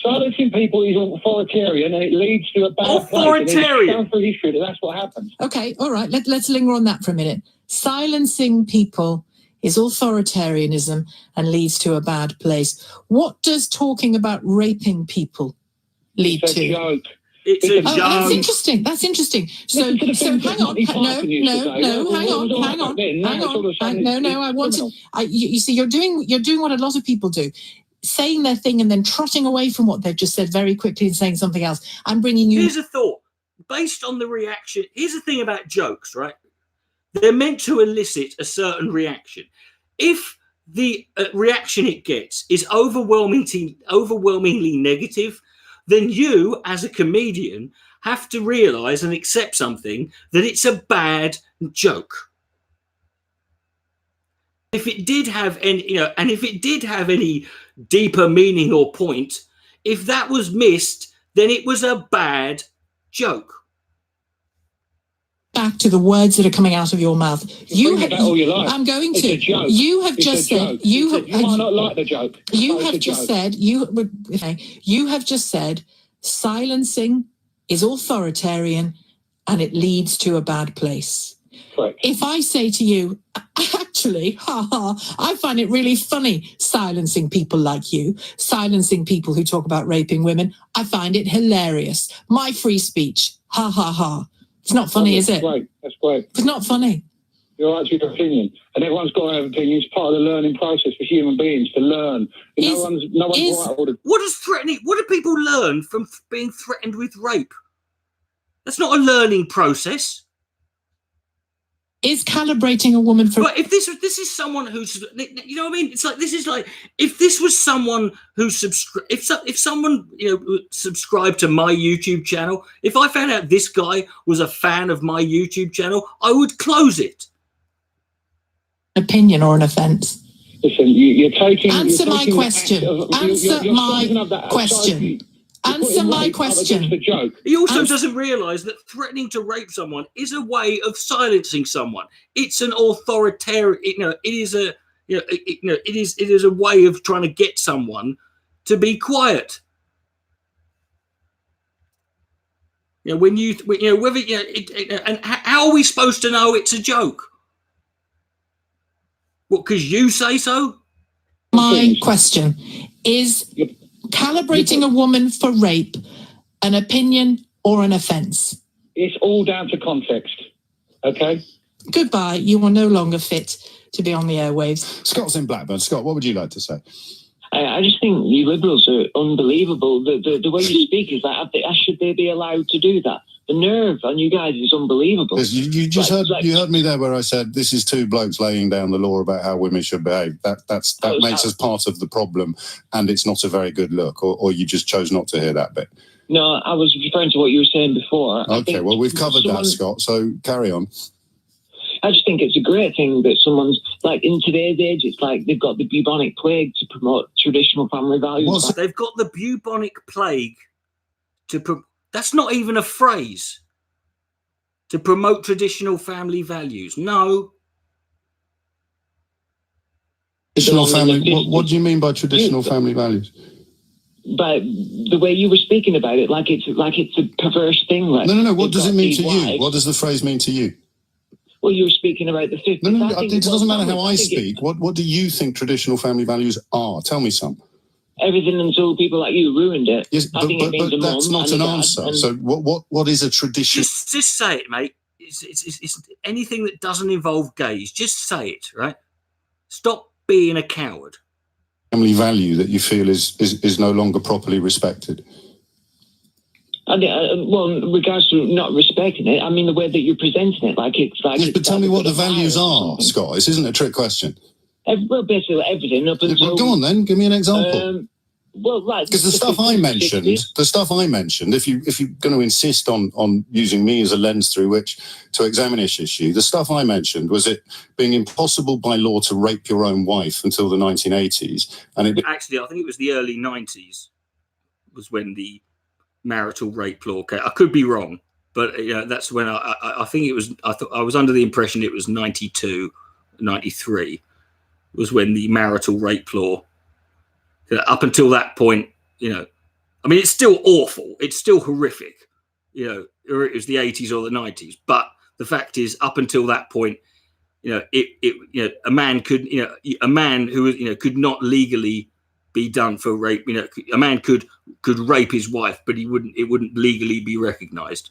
Silencing people is authoritarian, and it leads to a bad authoritarian. Down through history, that's what happens. Okay, all right. Let's linger on that for a minute. Silencing people is authoritarianism and leads to a bad place. What does talking about raping people lead to? Joke. It's a joke. That's interesting. So hang on. No. I want to. You see, you're doing what a lot of people do, saying their thing and then trotting away from what they've just said very quickly and saying something else. I'm bringing you. Here's a thought based on the reaction. Here's the thing about jokes, right? They're meant to elicit a certain reaction. If the reaction it gets is overwhelmingly negative, then you, as a comedian, have to realise and accept something that it's a bad joke. If it did have any, deeper meaning or point, if that was missed, then it was a bad joke. Back to the words that are coming out of your mouth. I'm going to. You have just said. You might not like the joke. You have just said. Silencing is authoritarian, and it leads to a bad place. Correct. If I say to you, actually, I find it really funny silencing people like you, silencing people who talk about raping women. I find it hilarious. My free speech. It's not funny, is it? That's great. It's not funny. You're right to your opinion, and everyone's got to have opinions. It's part of the learning process for human beings to learn. No one's right. What do people learn from being threatened with rape? That's not a learning process. Is calibrating a woman for... But if this is someone who's, you know what I mean? It's like, this is like, if this was someone who if someone, subscribed to my YouTube channel, if I found out this guy was a fan of my YouTube channel, I would close it. Opinion or an offence? Listen, you're taking... Answer my question. Answer my question. Answer my question. He also doesn't realise that threatening to rape someone is a way of silencing someone. It's an authoritarian. It is a way of trying to get someone to be quiet. And how are we supposed to know it's a joke? What? Because you say so? My question is. Calibrating a woman for rape, an opinion or an offence? It's all down to context, okay? Goodbye. You are no longer fit to be on the airwaves. Scott's in Blackburn. Scott, what would you like to say? I just think you Liberals are unbelievable. The way you speak is that should they be allowed to do that? The nerve on you guys is unbelievable. You just you heard me there where I said this is two blokes laying down the law about how women should behave. That makes us part of the problem, and it's not a very good look. Or you just chose not to hear that bit. No, I was referring to what you were saying before. Okay, well we've covered that, Scott. So carry on. I just think it's a great thing that someone's like in today's age. It's like they've got the bubonic plague to promote traditional family values. They've got the bubonic plague to that's not even a phrase. To promote traditional family values. No. Traditional family. What do you mean by traditional family values? But the way you were speaking about it, like it's a perverse thing. Like no. What does it mean to you? What does the phrase mean to you? Well, you were speaking about the 50s. No, it doesn't matter how I speak. What do you think traditional family values are? Tell me some. Everything until people like you ruined it. Yes, but that's not an answer. So what is a tradition? Just say it, mate. It's anything that doesn't involve gays. Just say it, right? Stop being a coward. Family value that you feel is no longer properly respected. Well, in regards to not respecting it, I mean the way that you're presenting it, like it's like. Yes, but tell me what the values are, Scott. This isn't a trick question. Well, basically everything up until. Well, go on then. Give me an example. Well, right. Because the stuff I mentioned, if you're going to insist on using me as a lens through which to examine this issue, the stuff I mentioned was it being impossible by law to rape your own wife until the 1980s, and actually, I think it was the early 90s was when the marital rape law came. I could be wrong, but that's when I think it was. I was under the impression it was 92, 93 was when the marital rape law. Up until that point, I mean, it's still awful. It's still horrific, or it was the 80s or the 90s. But the fact is, up until that point, a man who could not legally be done for rape. A man could rape his wife, but it wouldn't legally be recognised.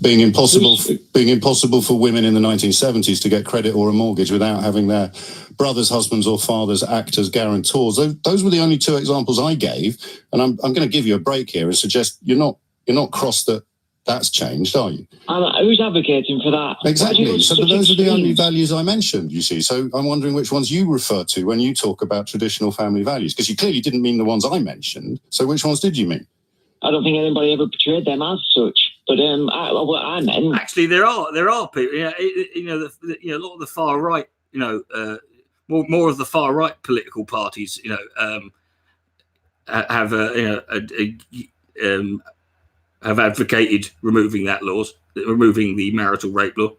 Being impossible for women in the 1970s to get credit or a mortgage without having their brothers, husbands, or fathers act as guarantors. Those were the only two examples I gave, and I'm going to give you a break here and suggest you're not cross that's changed, are you? Who's advocating for that? Exactly. So those are the only values I mentioned. You see, so I'm wondering which ones you refer to when you talk about traditional family values, because you clearly didn't mean the ones I mentioned. So which ones did you mean? I don't think anybody ever portrayed them as such. But what I meant, actually, there are people. A lot of the far right, more of the far right political parties, have advocated removing the marital rape law.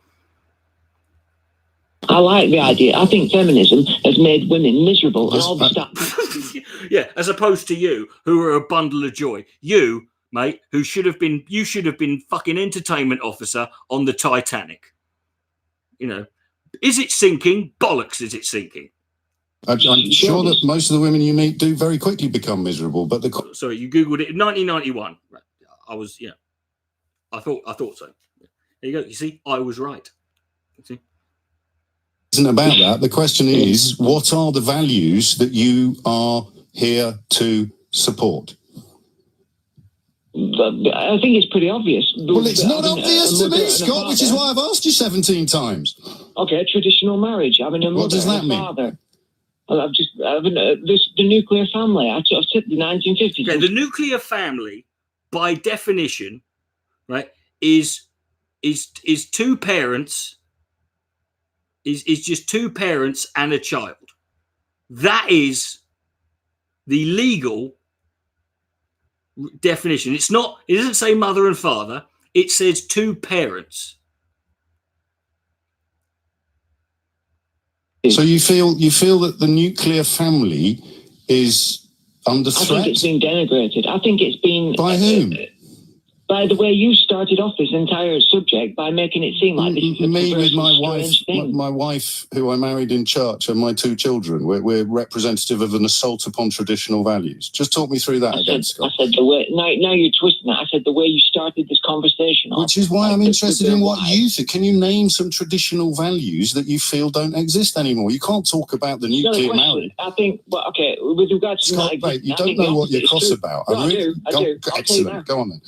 I like the idea. I think feminism has made women miserable and all the stuff. Yeah, as opposed to you, who are a bundle of joy. You, mate, you should have been fucking entertainment officer on the Titanic. Is it sinking? Bollocks, is it sinking? I'm sure that most of the women you meet do very quickly become miserable. But sorry, you googled it in 1991. I was, I thought so. There you go. You see, I was right. Isn't about that. The question is, what are the values that you are here to support? I think it's pretty obvious. Well, it's not obvious to me, Scott, which is why I've asked you 17 times. Okay, traditional marriage. Having a mother, what does that mean? Father. Well, I've just the nuclear family. I've said the 1950s. Okay, the nuclear family, by definition, right, is two parents. Is just two parents and a child. That is the legal definition. It's not. It doesn't say mother and father. It says two parents. So you feel that the nuclear family is under threat? I think it's been denigrated. I think it's been by whom? By the way you started off this entire subject by making it seem like this is me with my wife, who I married in church, and my two children. We're representative of an assault upon traditional values. Just talk me through that again, Scott. I said the way. Now you're twisting it. I said the way you started this conversation. Which is why I'm interested in what you think. Can you name some traditional values that you feel don't exist anymore? You can't talk about the nuclear marriage. I think. Well, okay. With regards to Scott, mate, you don't know what you're cross about. No, I do. Excellent. Go on then.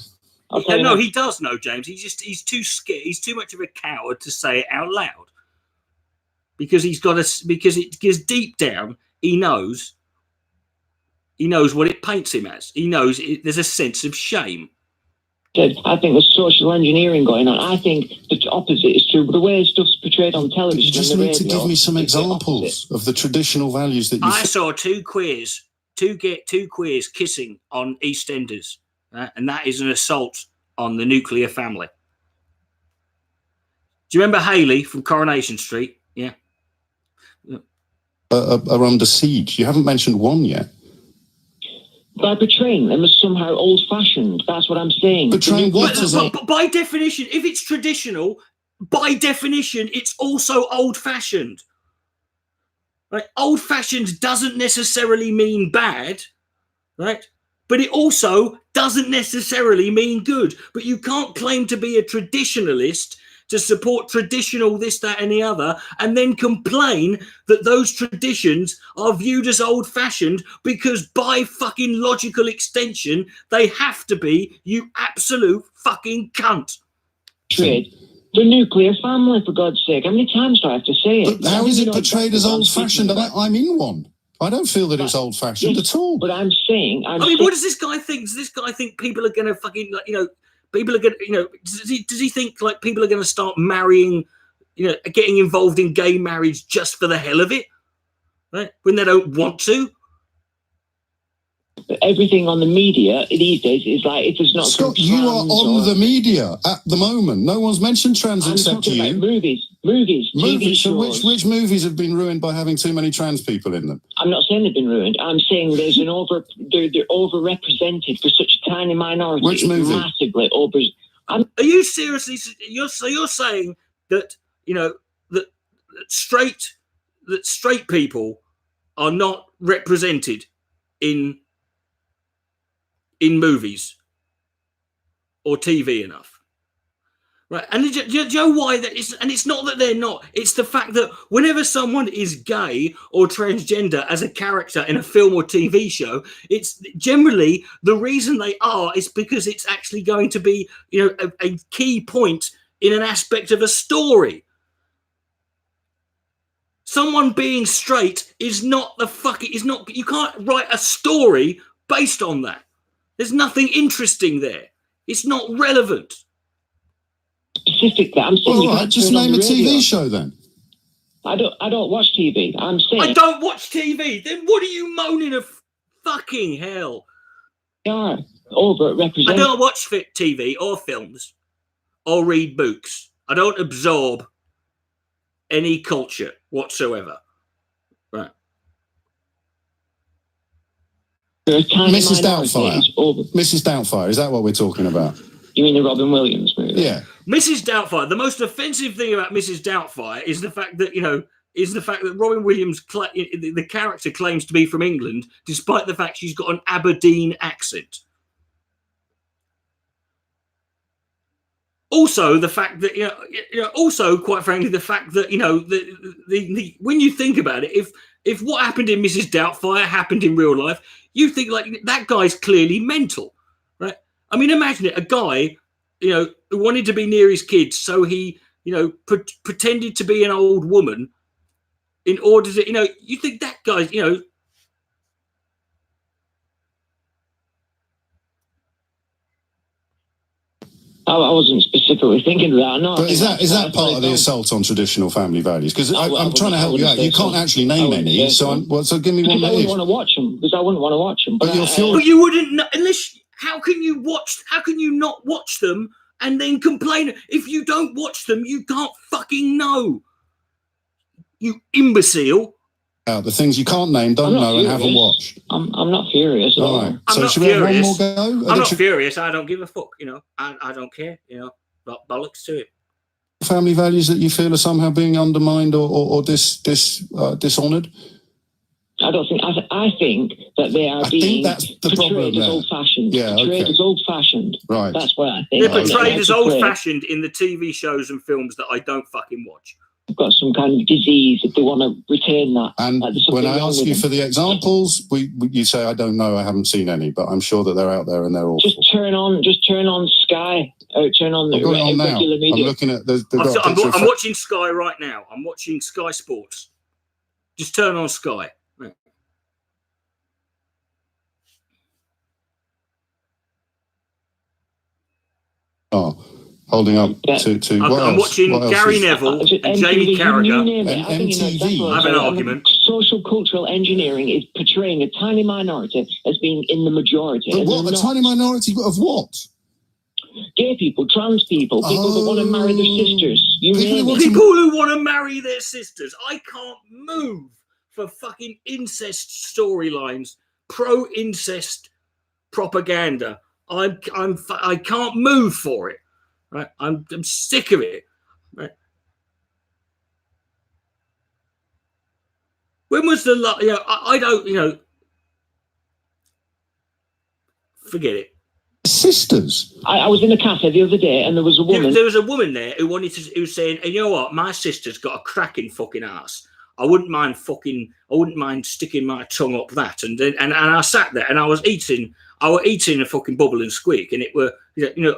Okay, no, he does know, James. He's too scared. He's too much of a coward to say it out loud because deep down he knows what it paints him as. He knows there's a sense of shame. I think there's social engineering going on. I think the opposite is true. But the way stuff's portrayed on television, you just need to give me some examples of the traditional values that you. I saw two queers kissing on EastEnders. And that is an assault on the nuclear family. Do you remember Haley from Coronation Street? Yeah. Are under siege. You haven't mentioned one yet. By portraying them as somehow old-fashioned. That's what I'm saying. Portraying what? But by definition, if it's traditional, by definition, it's also old-fashioned. Right? Old-fashioned doesn't necessarily mean bad, right? But it also doesn't necessarily mean good. But you can't claim to be a traditionalist to support traditional this, that, and the other, and then complain that those traditions are viewed as old-fashioned because by fucking logical extension, they have to be, you absolute fucking cunt. The nuclear family, for God's sake. How many times do I have to say it? But how is it portrayed as old-fashioned? I'm in one. I don't feel that it's old-fashioned at all. But I'm saying... what does this guy think? Does this guy think people are going to fucking, people are going to, does he think, like, people are going to start marrying, getting involved in gay marriage just for the hell of it? Right? When they don't want to? Everything on the media these days is like, if there's not... Scott, you are on the media at the moment. No one's mentioned trans except you. About movies, TV shows. So which movies have been ruined by having too many trans people in them? I'm not saying they've been ruined. I'm saying there's an they're overrepresented for such a tiny minority. Which movie? Massively Are you seriously? You're saying that that straight people are not represented in movies or TV enough, right? And do you know why that is? And it's not that they're not. It's the fact that whenever someone is gay or transgender as a character in a film or TV show, it's generally the reason they are is because it's actually going to be, a key point in an aspect of a story. Someone being straight is not you can't write a story based on that. There's nothing interesting there. It's not relevant. Specifically, I'm saying. All right, just name a TV show then. I don't watch TV. I'm saying. I don't watch TV. Then what are you moaning of? Fucking hell. Yeah, overrepresented. I don't watch TV or films or read books. I don't absorb any culture whatsoever. Right. Mrs. Doubtfire, is that what we're talking about? You mean the Robin Williams movie? Yeah. Mrs. Doubtfire. The most offensive thing about Mrs. Doubtfire is the fact that Robin Williams, the character, claims to be from England, despite the fact she's got an Aberdeen accent. Also, the fact that also quite frankly, the fact that the when you think about it, if what happened in Mrs. Doubtfire happened in real life, you think like that guy's clearly mental, right? I mean, imagine it, a guy, who wanted to be near his kids, so he, pretended to be an old woman in order to, you think that guy's, I wasn't specifically thinking of that. No, but is that part of the assault on traditional family values? Because I'm trying to help you out. You can't actually name any. So give me one. Because I wouldn't want to watch them. Because I wouldn't want to watch them. But you wouldn't know, unless. How can you not watch them and then complain? If you don't watch them, you can't fucking know. You imbecile. The things you can't name, don't know, and haven't watched. I'm not furious at all. Right. So should we have one more go? I'm not furious. I don't give a fuck. I don't care. Bollocks to it. Family values that you feel are somehow being undermined or dishonoured? I don't think. I think that they are being portrayed as old-fashioned. Yeah, portrayed as old-fashioned. Right. That's what I think. They're portrayed as old-fashioned in the TV shows and films that I don't fucking watch. Got some kind of disease if they want to retain that. And when I ask you for the examples, you say I don't know, I haven't seen any, but I'm sure that they're out there and they're awful. Just turn on Sky. Turn on the regular media. I'm looking at. I'm watching Sky right now. I'm watching Sky Sports. Just turn on Sky. Right. Oh. Holding up to I'm watching Gary Neville and Jamie Carragher. MTV. I have an argument. Social cultural engineering is portraying a tiny minority as being in the majority. But what? A tiny minority of what? Gay people, trans people, people that want to marry their sisters. People who want to marry their sisters. I can't move for fucking incest storylines, pro-incest propaganda. I can't move for it. Right, I'm sick of it. Right. When was the last? I don't. Forget it. Sisters. I was in a cafe the other day, and there was a woman. There was a woman there who who was saying, "You know what? My sister's got a cracking fucking ass. I wouldn't mind sticking my tongue up that." And I sat there and I was eating a fucking bubble and squeak, and it were, and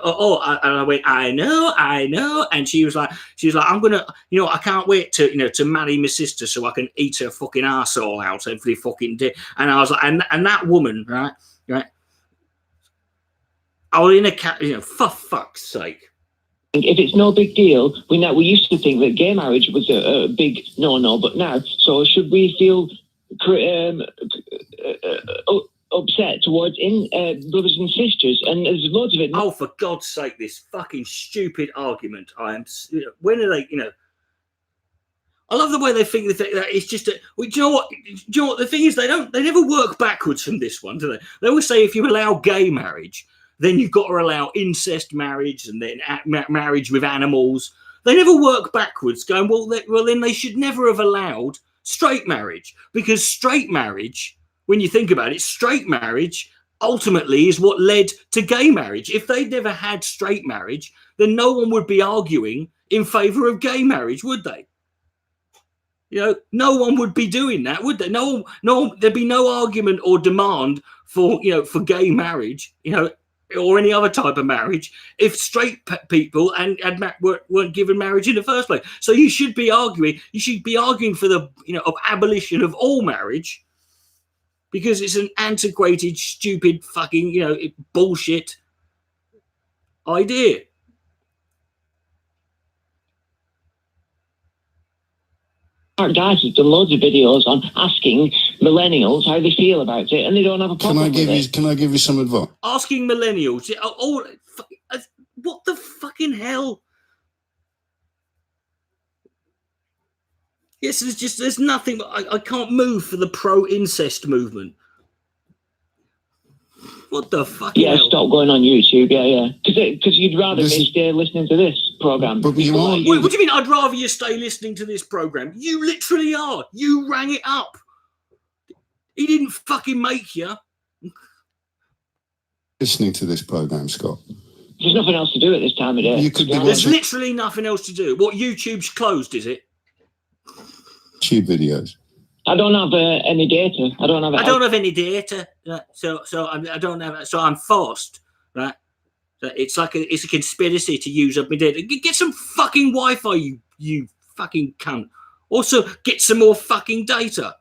I went, I know. And she was like, I'm gonna, I can't wait to marry my sister so I can eat her fucking arsehole out every fucking day. And I was like, and that woman, right. I was in a cat, for fuck's sake. If it's no big deal, we used to think that gay marriage was a big no-no, but now, so should we feel upset towards brothers and sisters? And there's loads of it. Oh, for God's sake, this fucking stupid argument. When are they, I love the way they think that it's just do you know what the thing is, they never work backwards from this one, do they? They always say if you allow gay marriage, then you've got to allow incest marriage and then marriage with animals. They never work backwards, going, well, then they should never have allowed straight marriage, because straight marriage, when you think about it, straight marriage ultimately is what led to gay marriage. If they'd never had straight marriage, then no one would be arguing in favour of gay marriage, would they? No one would be doing that, would they? No, there'd be no argument or demand for gay marriage, or any other type of marriage, if straight people weren't given marriage in the first place. So you should be arguing for the of abolition of all marriage, because it's an antiquated, stupid, fucking bullshit idea. Our guys have done loads of videos on asking millennials how they feel about it, and they don't have a problem with it. Can I give you some advice? Asking millennials, what the fucking hell? Yes, there's nothing. I can't move for the pro-incest movement. What the fuck? Yeah, stop going on YouTube. Yeah. Because you'd rather me stay listening to this program. But you are. What do you mean? I'd rather you stay listening to this program. You literally are. You rang it up. He didn't fucking make you. Listening to this program, Scott. There's nothing else to do at this time of day. There's literally nothing else to do. What, YouTube's closed, is it? YouTube videos. I don't have any data. I don't have any data. So I don't have. So I'm forced, right? So it's like it's a conspiracy to use up my data. Get some fucking Wi-Fi, you fucking cunt. Also, get some more fucking data.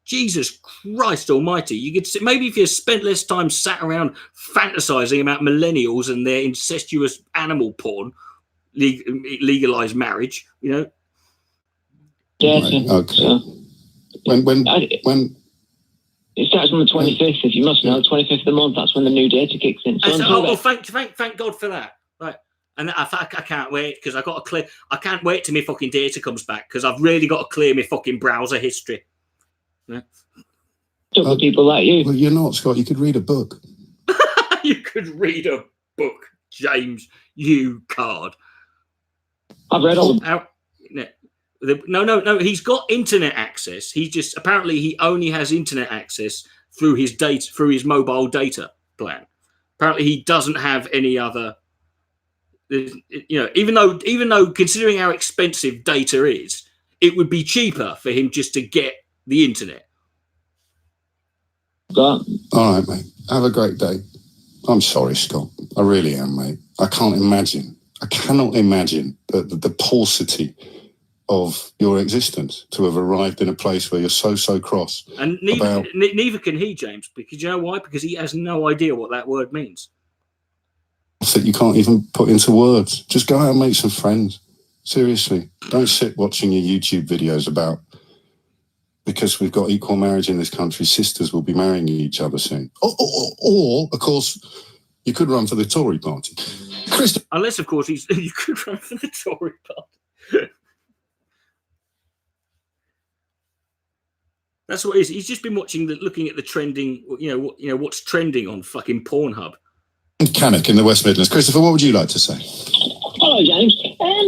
Jesus Christ Almighty! You could maybe if you spent less time sat around fantasizing about millennials and their incestuous animal porn, legalized marriage. You know. Data. Okay. When it starts on the 25th, if you must know, 25th of the month, that's when the new data kicks in. So thank God for that. Right. And I can't wait because I can't wait till my fucking data comes back because I've really got to clear my fucking browser history. Yeah. People like you. Well, you're not, Scott. You could read a book. You could read a book, James. You card. I've read all the... No. He's got internet access. Apparently he only has internet access through his data, through his mobile data plan. Apparently he doesn't have any other. You know, even though considering how expensive data is, it would be cheaper for him just to get the internet. All right, mate. Have a great day. I'm sorry, Scott. I really am, mate. I cannot imagine the paucity of your existence to have arrived in a place where you're so cross. And neither can he, James, because you know why? Because he has no idea what that word means. That you can't even put into words. Just go out and make some friends. Seriously. Don't sit watching your YouTube videos about because we've got equal marriage in this country, sisters will be marrying each other soon. Or of course, you could run for the Tory party. Unless, of course, you could run for the Tory party. That's what it is. He's just been looking at the trending, you know what's trending on fucking Pornhub. Cannock in the West Midlands. Christopher, what would you like to say? Hello, James.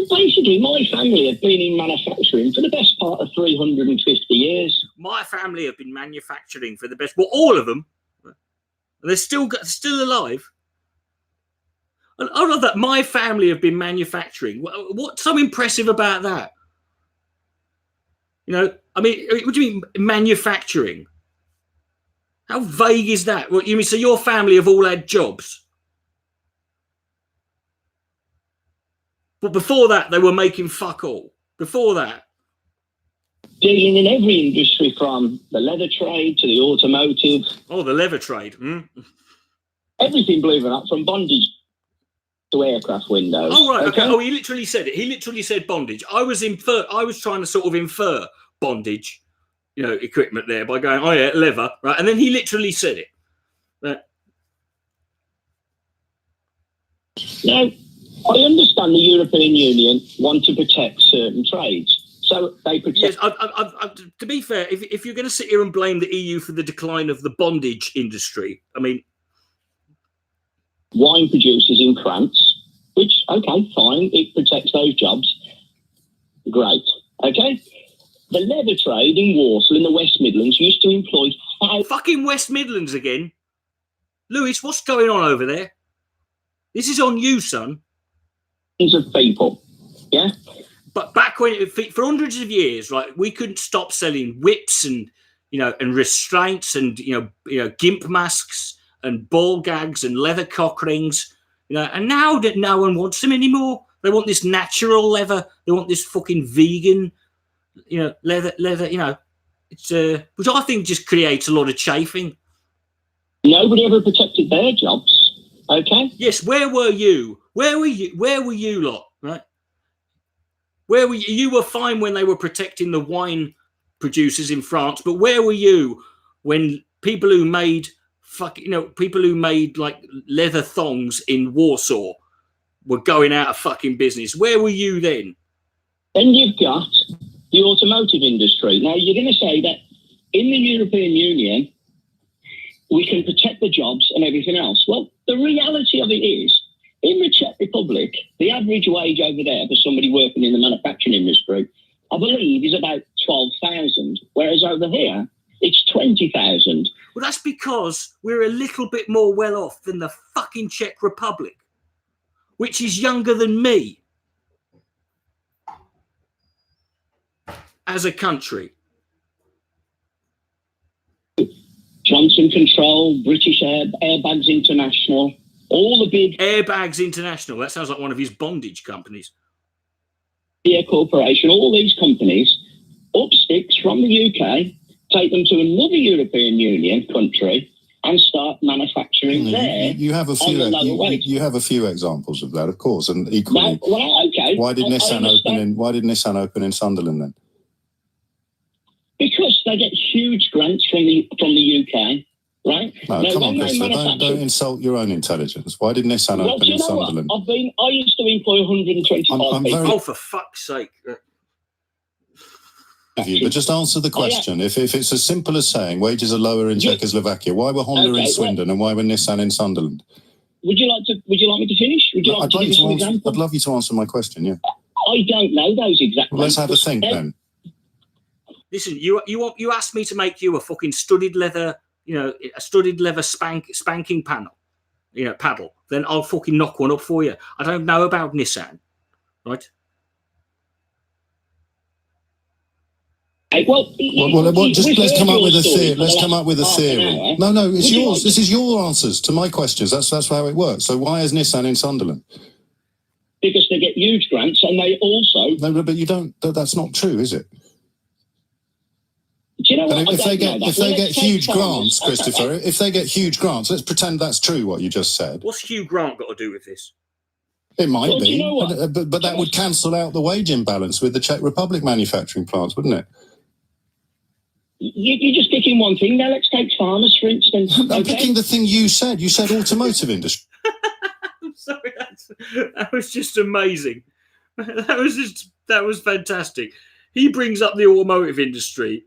Basically, my family have been in manufacturing for the best part of 350 years. My family have been manufacturing for the best, well, all of them. They're still alive. And I love that. My family have been manufacturing. What's so impressive about that? You know, I mean, what do you mean manufacturing? How vague is that? What you mean? So your family have all had jobs, but before that they were making fuck all. Before that, dealing in every industry from the leather trade to the automotive. Oh, the leather trade. Everything, believe it or not, from bondage to aircraft windows. Oh right, okay. Oh, he literally said it. He literally said bondage. I was trying to sort of infer bondage, you know, equipment there by going, oh yeah, leather, right? And then he literally said it. Now, I understand the European Union want to protect certain trades, so they protect. Yes, to be fair, if you're going to sit here and blame the EU for the decline of the bondage industry, I mean, wine producers in France, which okay, fine, it protects those jobs. Great, okay. The leather trade in Walsall in the West Midlands used to employ fucking West Midlands again. Lewis, what's going on over there? This is on you, son. Of people, yeah. But back when, for hundreds of years, right, we couldn't stop selling whips and and restraints and gimp masks and ball gags and leather cock rings, and now that no one wants them anymore, they want this natural leather. They want this fucking vegan. Leather, it's which I think just creates a lot of chafing. Nobody ever protected their jobs, okay? Yes, where were you? Where were you lot, right? Where were you? You were fine when they were protecting the wine producers in France, but where were you when people who made like leather thongs in Warsaw were going out of fucking business? Where were you then? Then you've got the automotive industry. Now, you're going to say that in the European Union, we can protect the jobs and everything else. Well, the reality of it is, in the Czech Republic, the average wage over there for somebody working in the manufacturing industry, I believe, is about 12,000, whereas over here, it's 20,000. Well, that's because we're a little bit more well off than the fucking Czech Republic. which is younger than me as a country. Johnson Control, British Airbags International, all the big... Airbags International, that sounds like one of his bondage companies. Air Corporation, all these companies up sticks from the UK, take them to another European Union country and start manufacturing there. You have a few. You have a few examples of that, of course, and equally. Well, okay. Why did Nissan open in? Why did Nissan open in Sunderland then? Because they get huge grants from the UK, right? No, come on, Chris. Don't insult your own intelligence. Why did Nissan open in Sunderland? I used to employ 125 people. Oh, for fuck's sake! But just answer the question. If it's as simple as saying wages are lower in Czechoslovakia, why were Honda in Swindon and why were Nissan in Sunderland? Would you like me to finish? Would you like to give me some examples? I'd love you to answer my question. Yeah. I don't know those exact. Well, let's have a think then. Listen, you asked me to make you a fucking studded leather, a studded leather spanking panel, paddle. Then I'll fucking knock one up for you. I don't know about Nissan, right? Let's come up with a theory. Let's come up with a theory. No, it's yours. This is your answers to my questions. That's how it works. So why is Nissan in Sunderland? Because they get huge grants, and they also. No, but you don't. That's not true, is it? Do you know what? If they get huge grants, Christopher, if they get huge grants, let's pretend that's true. What you just said. What's Hugh Grant got to do with this? It might be, but that would cancel out the wage imbalance with the Czech Republic manufacturing plants, wouldn't it? You're just picking one thing. Now let's take farmers, for instance. I'm picking the thing you said. You said automotive industry. I'm sorry, that was just amazing. That was fantastic. He brings up the automotive industry.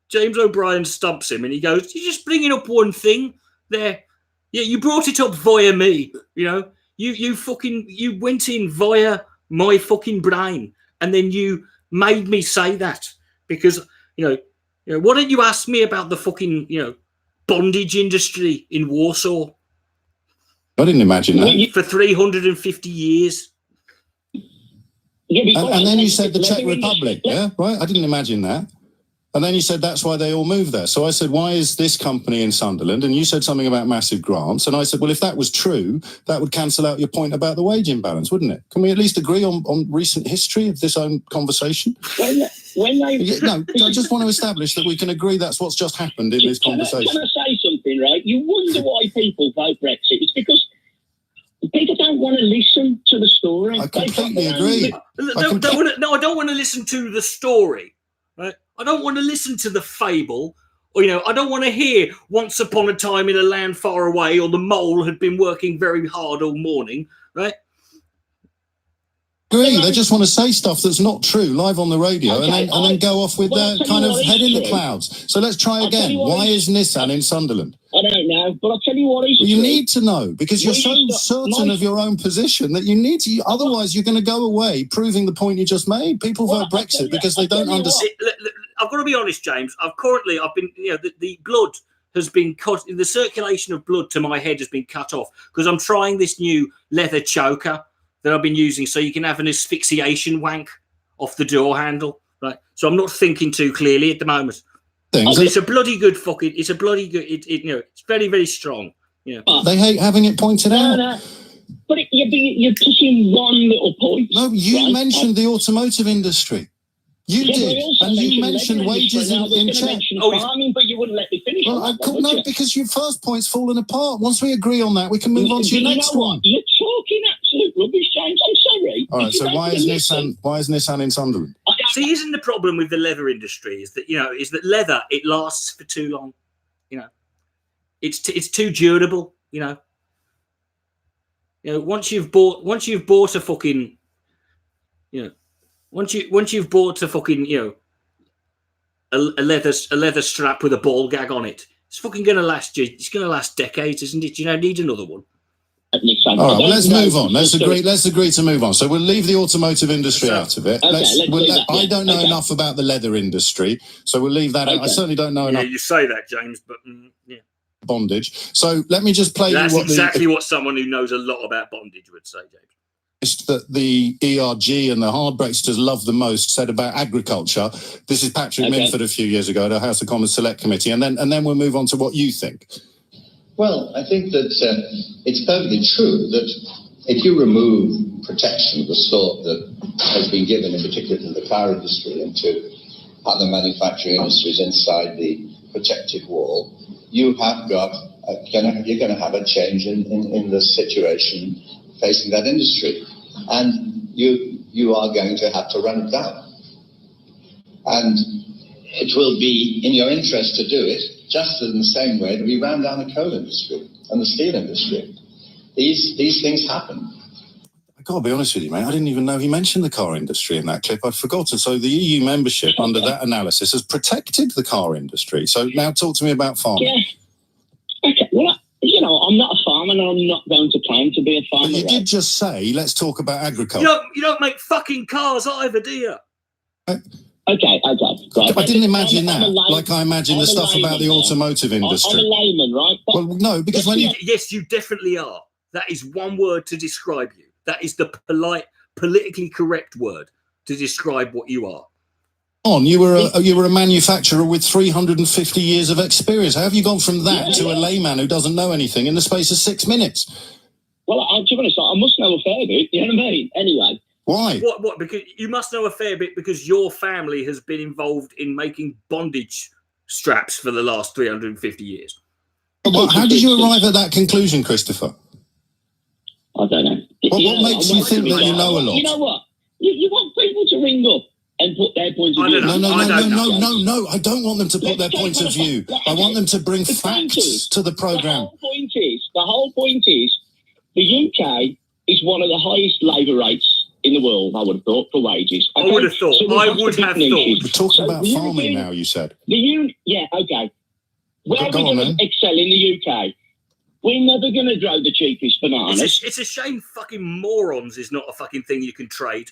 James O'Brien stumps him and he goes, "You're just bringing up one thing there. Yeah, you brought it up via me. You went in via my fucking brain, and then you made me say that because." Why don't you ask me about the fucking, bondage industry in Warsaw? I didn't imagine that. For 350 years. And then you said the Czech Republic, yeah? Right? I didn't imagine that. And then you said that's why they all moved there. So I said, why is this company in Sunderland? And you said something about massive grants. And I said, well, if that was true, that would cancel out your point about the wage imbalance, wouldn't it? Can we at least agree on recent history of this own conversation? No, I just want to establish that we can agree that's what's just happened in this conversation. Can I say something, right? You wonder why people vote Brexit. It's because people don't want to listen to the story. I completely agree. I don't want to listen to the story. Right? I don't want to listen to the fable, or I don't want to hear "Once upon a time in a land far away," or "the mole had been working very hard all morning." Right? Agree. They just want to say stuff that's not true live on the radio, and then go off with their kind of head in the clouds. So let's try again. Why is Nissan in Sunderland? I don't know, but I'll tell you what is true. You need to know because you're so certain of your own position that you need to. Otherwise, you're going to go away proving the point you just made. People vote Brexit because they don't understand. I've got to be honest, James. I've been, the blood has been cut. The circulation of blood to my head has been cut off because I'm trying this new leather choker that I've been using, so you can have an asphyxiation wank off the door handle. Right. So I'm not thinking too clearly at the moment. It's a bloody good fucking. It's a bloody good. It's very, very strong. They hate having it pointed out. No. But you're pushing one little point. No, you mentioned the automotive industry. You did, and you mentioned wages in Czech. Farming, but you wouldn't let me finish. No, because your first point's fallen apart. Once we agree on that, we can move on to your next one. You're talking absolute rubbish, James. I'm sorry. All right. So why is Nissan in Sunderland? See, isn't the problem with the leather industry is that leather, it lasts for too long. It's too durable. Once you've bought a fucking, once you've bought a fucking, a leather strap with a ball gag on it, it's fucking going to last you. It's going to last decades, isn't it? You need another one. All right, well, let's move on. Let's agree to move on. So we'll leave the automotive industry out of it. I don't know enough about the leather industry, so we'll leave that out. I certainly don't know enough. You say that, James, but yeah. bondage. So let me just play That's you what exactly what someone who knows a lot about bondage would say, James. That the ERG and the hard Brexiters love the most said about agriculture. This is Patrick Minford a few years ago at a House of Commons Select Committee, and then we'll move on to what you think. Well, I think that it's perfectly true that if you remove protection of the sort that has been given, in particular to the car industry and to other manufacturing industries inside the protected wall, you have got you're going to have a change in the situation facing that industry, and you are going to have to run it down, and it will be in your interest to do it just in the same way that we ran down the coal industry and the steel industry. These things happen. I gotta be honest with you, mate, I didn't even know he mentioned the car industry in that clip. I'd forgotten. So the EU membership under that analysis has protected the car industry. So now talk to me about farming. Yeah. Okay, well, you know, I'm not a farmer and I'm not going to claim to be a farmer. But you did just say, let's talk about agriculture. You don't make fucking cars either, do you? Okay. Right. I didn't imagine that, like I imagine the stuff about the automotive industry. I'm a layman, right? Well, no, because when you... Yes, you definitely are. That is one word to describe you. That is the polite, politically correct word to describe what you are. You were a manufacturer with 350 years of experience. How have you gone from that to a layman who doesn't know anything in the space of 6 minutes? Well, to be honest, I must know a fair bit. You know what I mean? Anyway. Why? What? Because you must know a fair bit because your family has been involved in making bondage straps for the last 350 years. Well, how did you arrive at that conclusion, Christopher? I don't know. Well, what makes you think that you know a lot? You know what? You want people to ring up and put their point of view. No. I don't want them to put their point of view. I want them to bring facts to the programme. The whole point is, the UK is one of the highest labour rates in the world, I would have thought, for wages. Okay? I would have thought. We're talking about farming now, you said. Yeah, okay. Where are we going to excel in the UK? We're never going to grow the cheapest bananas. It's a shame fucking morons is not a fucking thing you can trade.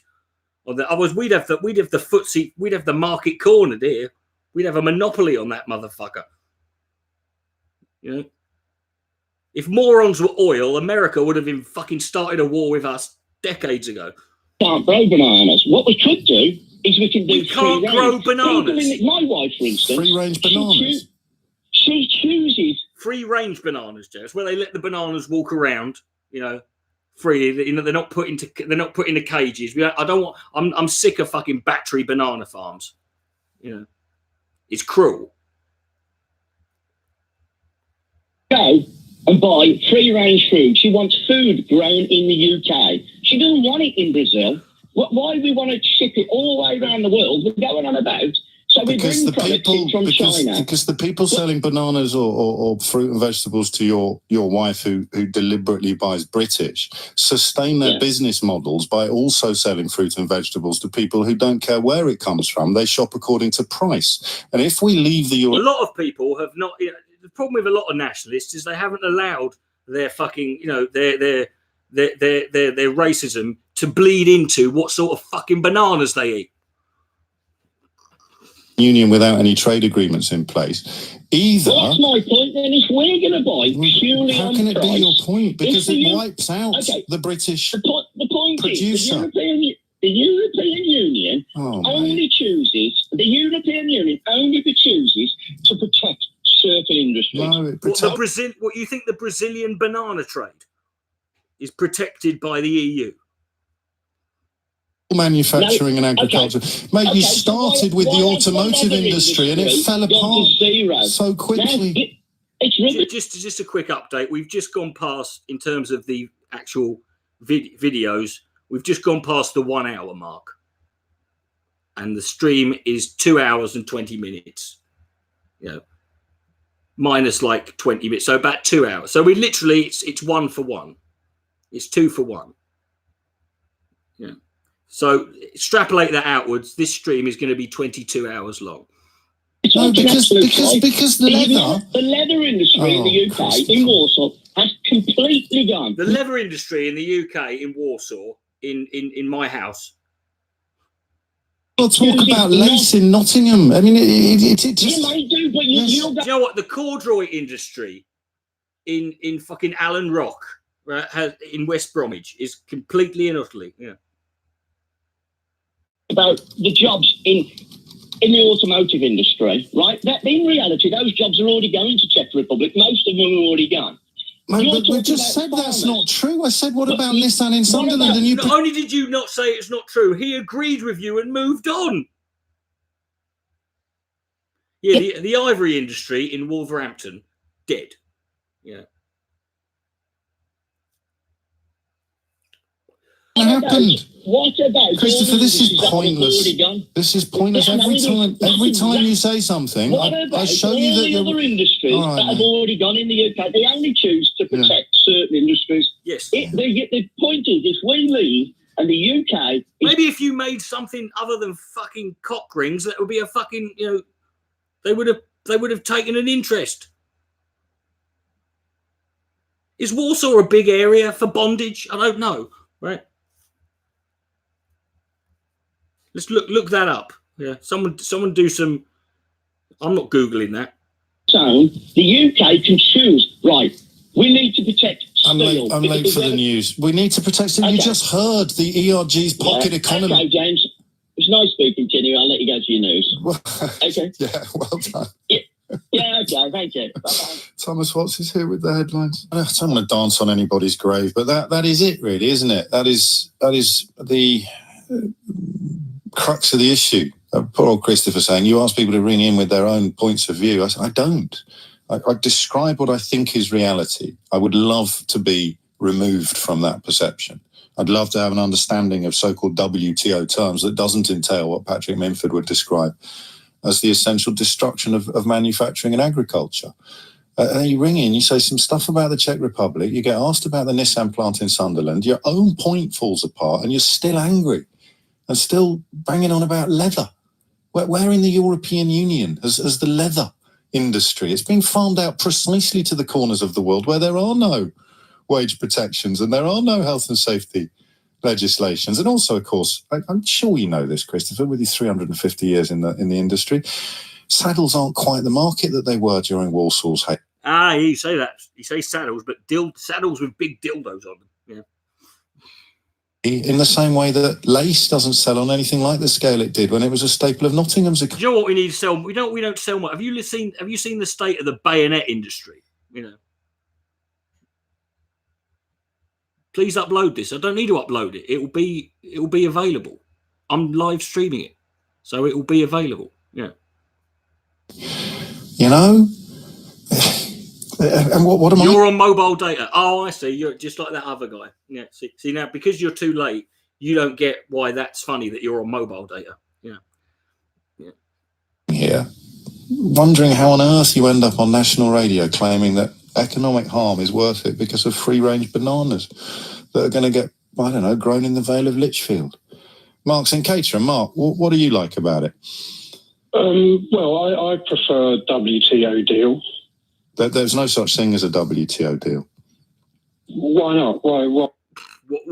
Otherwise, we'd have the footsie, we'd have the market cornered here. We'd have a monopoly on that motherfucker. You know, if morons were oil, America would have been fucking started a war with us decades ago. Can't grow bananas. What we could do is we can do. We can't grow bananas. My wife, for instance, free range bananas. She chooses free range bananas, Jess, where they let the bananas walk around. You know. Free, you know, they're not put into cages. I'm sick of fucking battery banana farms. You know, it's cruel. Go and buy free range food. She wants food grown in the UK. She doesn't want it in Brazil. Why do we want to ship it all the way around the world? We're going on about. So we bring products in from China. Because the people selling bananas or fruit and vegetables to your wife who deliberately buys British sustain their business models by also selling fruit and vegetables to people who don't care where it comes from. They shop according to price. And if we leave the... A lot of people have not... You know, the problem with a lot of nationalists is they haven't allowed their fucking, you know, their racism to bleed into what sort of fucking bananas they eat. Union without any trade agreements in place. Either... Well, that's my point then. If we're going to buy purely how on can it price, be your point? Because it wipes out the British producer. The European Union only chooses to protect certain industries. No, what you think the Brazilian banana trade is protected by the EU? Manufacturing and agriculture. Mate, you started with the automotive industry and it fell apart so quickly. Just a quick update. We've just gone past, in terms of the actual videos, we've just gone past the 1 hour mark. And the stream is 2 hours and 20 minutes. You know, minus like 20 minutes. So about 2 hours. So we literally, it's 1 for 1. It's 2 for 1. Yeah. So extrapolate that outwards. This stream is going to be 22 hours long. No, because the leather industry in the UK, in Warsaw, has completely gone. The leather industry in the UK, in Warsaw, in my house. We'll talk about lace in Nottingham. I mean, it just... You might do, but you know what? The corduroy industry in fucking Allen Rock, right, in West Bromwich is completely and utterly, about the jobs in the automotive industry, right? That in reality, those jobs are already going to Czech Republic. Most of them are already gone. Mate, but we just said that's not true. I said, what about Nissan in Sunderland? And you not only did you not say it's not true, he agreed with you and moved on. Yeah, the ivory industry in Wolverhampton, dead. Yeah. What happened? What about Christopher? This is pointless. This is pointless. Every time you say something, I show you that the other industries that have already gone in the UK. They only choose to protect certain industries. Yes. The point is, if we leave and the UK, maybe if you made something other than fucking cock rings, that would be a fucking, they would have taken an interest. Is Warsaw a big area for bondage? I don't know. Right. Let's look that up. Yeah, someone do some. I'm not Googling that. So the UK can choose. Right, we need to protect steel. I'm late for the news. We need to protect steel. Okay. You just heard the ERG's pocket economy. Okay, James. It's nice speaking to you. I'll let you go to your news. Okay. Yeah, well done. Yeah, okay, thank you. Bye-bye. Thomas Watts is here with the headlines. I don't want to dance on anybody's grave, but that is it, really, isn't it? That is the crux of the issue. Poor old Christopher saying, you ask people to ring in with their own points of view. I said, I don't. I describe what I think is reality. I would love to be removed from that perception. I'd love to have an understanding of so-called WTO terms that doesn't entail what Patrick Minford would describe as the essential destruction of manufacturing and agriculture. And then you ring in, you say some stuff about the Czech Republic, you get asked about the Nissan plant in Sunderland, your own point falls apart and you're still angry and still banging on about leather. Where in the European Union has the leather industry? It's been farmed out precisely to the corners of the world where there are no wage protections and there are no health and safety legislations. And also, of course, I'm sure you know this, Christopher, with your 350 years in the industry, saddles aren't quite the market that they were during Warsaw's heyday. You say that. You say saddles, but saddles with big dildos on them. Yeah. In the same way that lace doesn't sell on anything like the scale it did when it was a staple of Nottingham's economy. Do you know what we need to sell? We don't sell much. Have you seen the state of the bayonet industry? Please upload this. I don't need to upload it. It will be available. I'm live streaming it, so it will be available. Yeah. And what am I? You're on mobile data. Oh, I see. You're just like that other guy. Yeah. See now, because you're too late, you don't get why that's funny that you're on mobile data. Yeah. Yeah. Wondering how on earth you end up on national radio claiming that economic harm is worth it because of free-range bananas that are going to get, I don't know, grown in the Vale of Lichfield. Mark's in Caterham. Mark, what do you like about it? Well, I prefer a WTO deal. There's no such thing as a WTO deal. Why not? Why? What? Why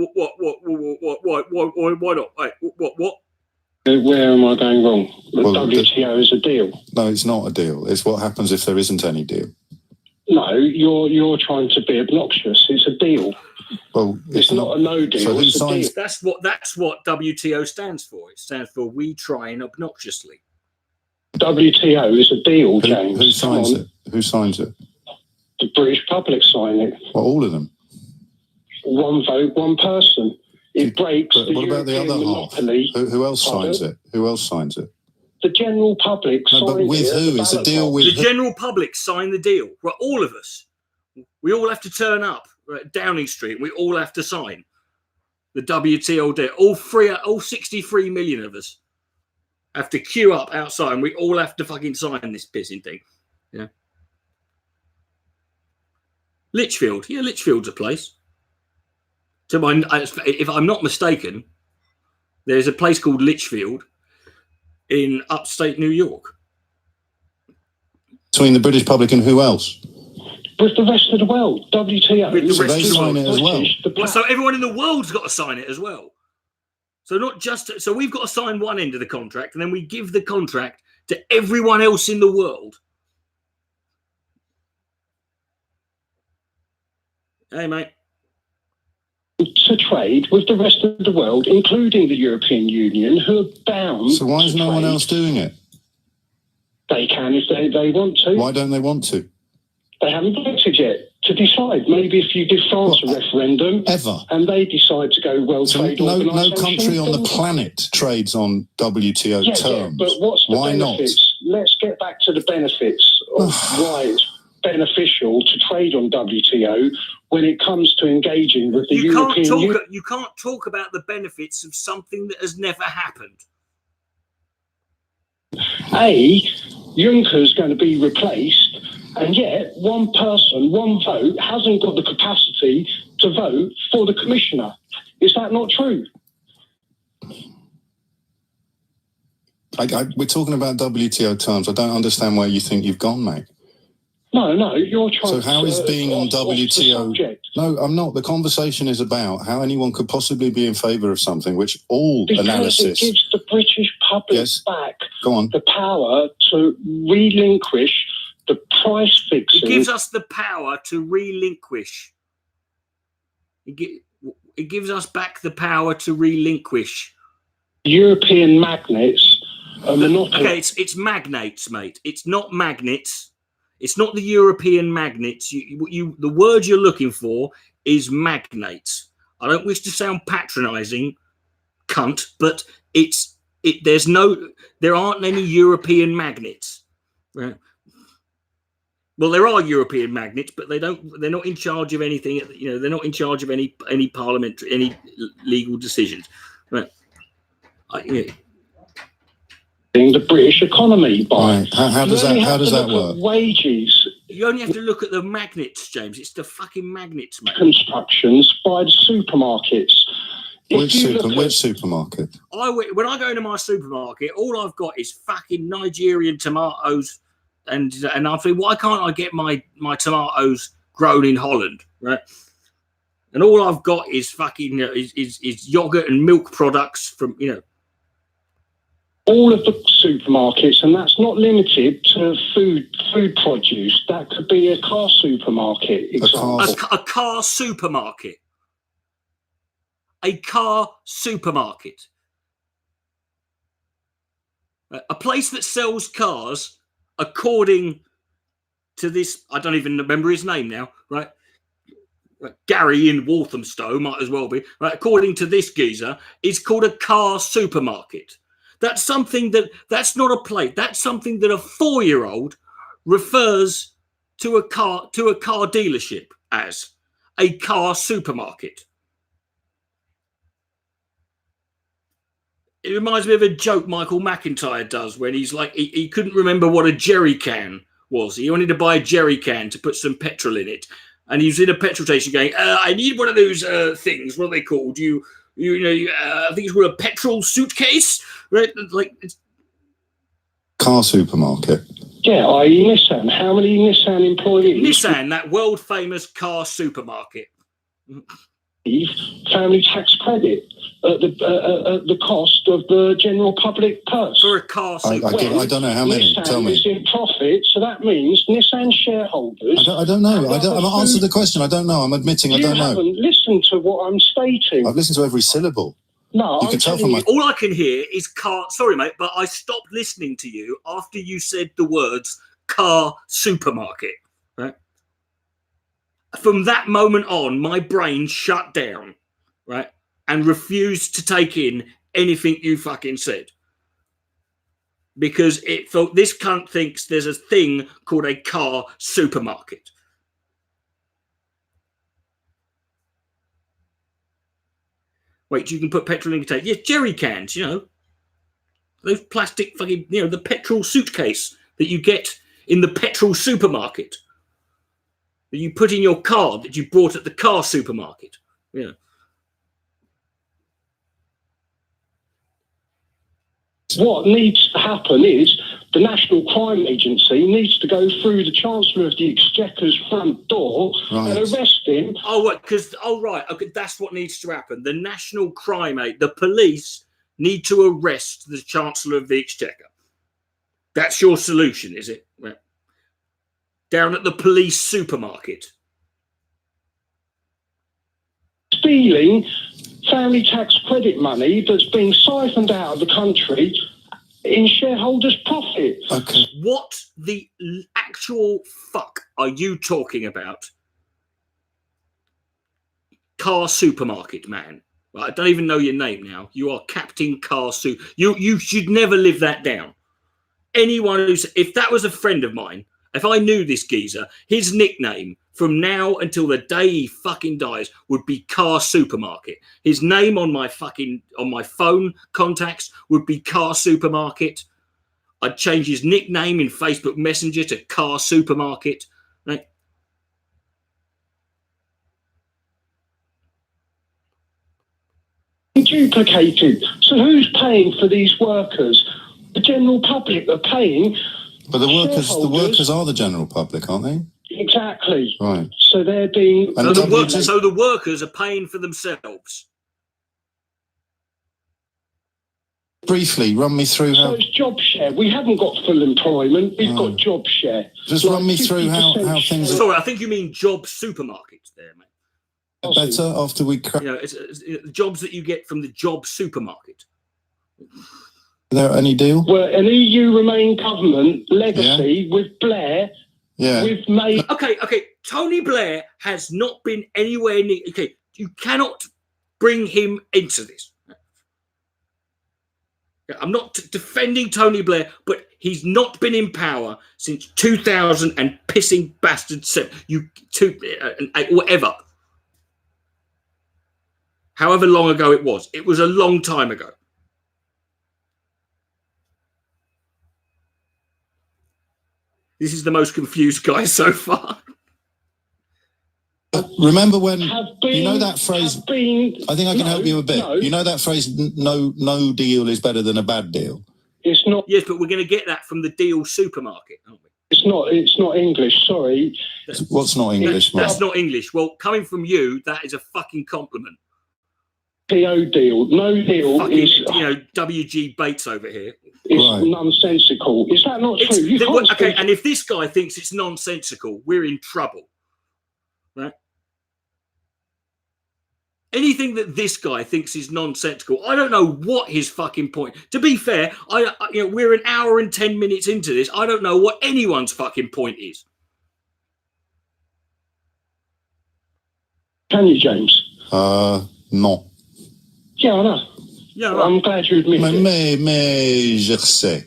not? Wait, what? Where am I going wrong? WTO is a deal. No, it's not a deal. It's what happens if there isn't any deal. No, you're trying to be obnoxious. It's a deal. Well, it's not a no deal. So it's a deal. That's what WTO stands for. It stands for we trying obnoxiously. WTO is a deal, James. Who signs it? Who signs it? The British public sign it. Well, all of them. One vote, one person. It breaks the what about the other monopoly. Half? Who else signs it? Who else signs it? The general public signs it. But with who? It's a deal with... The general public sign the deal. Well, all of us. We all have to turn up at Downing Street. We all have to sign the WTO deal. All 63 million of us have to queue up outside and we all have to fucking sign this pissing thing. Yeah. Lichfield. Yeah, Lichfield's a place. If I'm not mistaken, there's a place called Lichfield in upstate New York. Between the British public and who else? With the rest of the world. WTO. With the rest of the world. It as well. So everyone in the world's got to sign it as well. So not just... So we've got to sign one end of the contract and then we give the contract to everyone else in the world. Hey, mate. To trade with the rest of the world, including the European Union, who are bound. So why is no one else doing it? They can if they want to. Why don't they want to? They haven't voted yet to decide. Maybe if you give France a referendum and they decide to go World Trade Organization. No country on the planet trades on WTO terms. Yeah, but what's the why benefits? Let's get back to the benefits of why it's beneficial to trade on WTO when it comes to engaging with the European Union. You can't talk about the benefits of something that has never happened. Juncker's going to be replaced, and yet one person, one vote, hasn't got the capacity to vote for the commissioner. Is that not true? We're talking about WTO terms. I don't understand where you think you've gone, mate. No, you're trying to... So how is being on WTO... No, I'm not. The conversation is about how anyone could possibly be in favour of something which all analysis... Because it gives the British public back Go on. the power to relinquish the price fixing... It gives us the power to relinquish. It gives us back the power to relinquish. European magnets are monopoly... Okay, it's magnates, mate. It's not magnets. It's not the European magnets. The word you're looking for is magnates. I don't wish to sound patronising, cunt, but there aren't any European magnets. Right? Well, there are European magnets, but they're not in charge of anything. They're not in charge of any parliament, any legal decisions. Right? The British economy by. Right. How does that work? Wages. You only have to look at the magnets, James. It's the fucking magnets, mate. Constructions by the supermarkets. Which supermarket? When I go into my supermarket, all I've got is fucking Nigerian tomatoes, and I'm thinking, why can't I get my tomatoes grown in Holland, right? And all I've got is fucking is yogurt and milk products from all of the supermarkets, and that's not limited to food produce. That could be a car supermarket. A car supermarket. A car supermarket. A place that sells cars according to this, I don't even remember his name now, right? Gary in Walthamstow might as well be, right? According to this geezer, is called a car supermarket. That's that's not a place. That's something that a 4-year-old refers to a car dealership as a car supermarket. It reminds me of a joke Michael McIntyre does when he's like, he couldn't remember what a jerry can was. He wanted to buy a jerry can to put some petrol in it. And he was in a petrol station going, I need one of those things. What are they called? I think it's called a petrol suitcase, right? Like car supermarket. Yeah, i.e. Nissan. How many Nissan employees? Nissan, that world famous car supermarket. Family tax credit at the cost of the general public purse. For a car supermarket. I don't know how many. Nissan Tell me. is in profit, so that means Nissan shareholders. I don't know. I've answered the question. I don't know. I'm admitting I don't know. You haven't listened to what I'm stating. I've listened to every syllable. No, you can tell from my... All I can hear is car. Sorry, mate, but I stopped listening to you after you said the words car supermarket. Right. From that moment on, my brain shut down, right, and refused to take in anything you fucking said. Because it felt this cunt thinks there's a thing called a car supermarket. Wait, you can put petrol in your tank. Yes, jerry cans, those plastic fucking, the petrol suitcase that you get in the petrol supermarket. That you put in your car that you bought at the car supermarket. Yeah. What needs to happen is the National Crime Agency needs to go through the Chancellor of the Exchequer's front door and arrest him. Okay, that's what needs to happen. The National Crime Agency, the police need to arrest the Chancellor of the Exchequer. That's your solution, is it? Right. Down at the police supermarket. stealing family tax credit money that's being siphoned out of the country in shareholders' profit. Okay. What the actual fuck are you talking about? Car supermarket man. Well, I don't even know your name now. You are Captain Car Soup. You should never live that down. Anyone who's, if that was a friend of mine, if I knew this geezer, his nickname from now until the day he fucking dies would be Car Supermarket. His name on my phone contacts would be Car Supermarket. I'd change his nickname in Facebook Messenger to Car Supermarket. Right? Duplicated. So who's paying for these workers? The general public are paying. But the workers are the general public, aren't they? Exactly. Right. So they're being. So the workers are paying for themselves. Briefly, run me through how. So it's job share. We haven't got full employment. We've got job share. Just run me through how things are. Sorry, I think you mean job supermarkets there, mate. Better after we. It's jobs that you get from the job supermarket. Is there any deal? Well, an EU Remain government legacy with Blair. Yeah. We've made. Okay. Tony Blair has not been anywhere near. Okay, you cannot bring him into this. I'm not defending Tony Blair, but he's not been in power since 2000 and pissing bastard 7. Whatever. However long ago it was. It was a long time ago. This is the most confused guy so far. Remember when you know that phrase? I think I can help you a bit. No. You know that phrase? No deal is better than a bad deal. It's not. Yes, but we're going to get that from the deal supermarket, aren't we? It's not English. Sorry. What's not English? That's not English. Well, coming from you, that is a fucking compliment. PO deal. No deal fucking, is. WG Bates over here. It's nonsensical. Is that not true? Okay, and if this guy thinks it's nonsensical, we're in trouble, right? Anything that this guy thinks is nonsensical, I don't know what his fucking point. To be fair, we're an hour and 10 minutes into this. I don't know what anyone's fucking point is. Can you, James? No. Yeah, I know. Yeah, I'm glad you admit it. Mais je sais.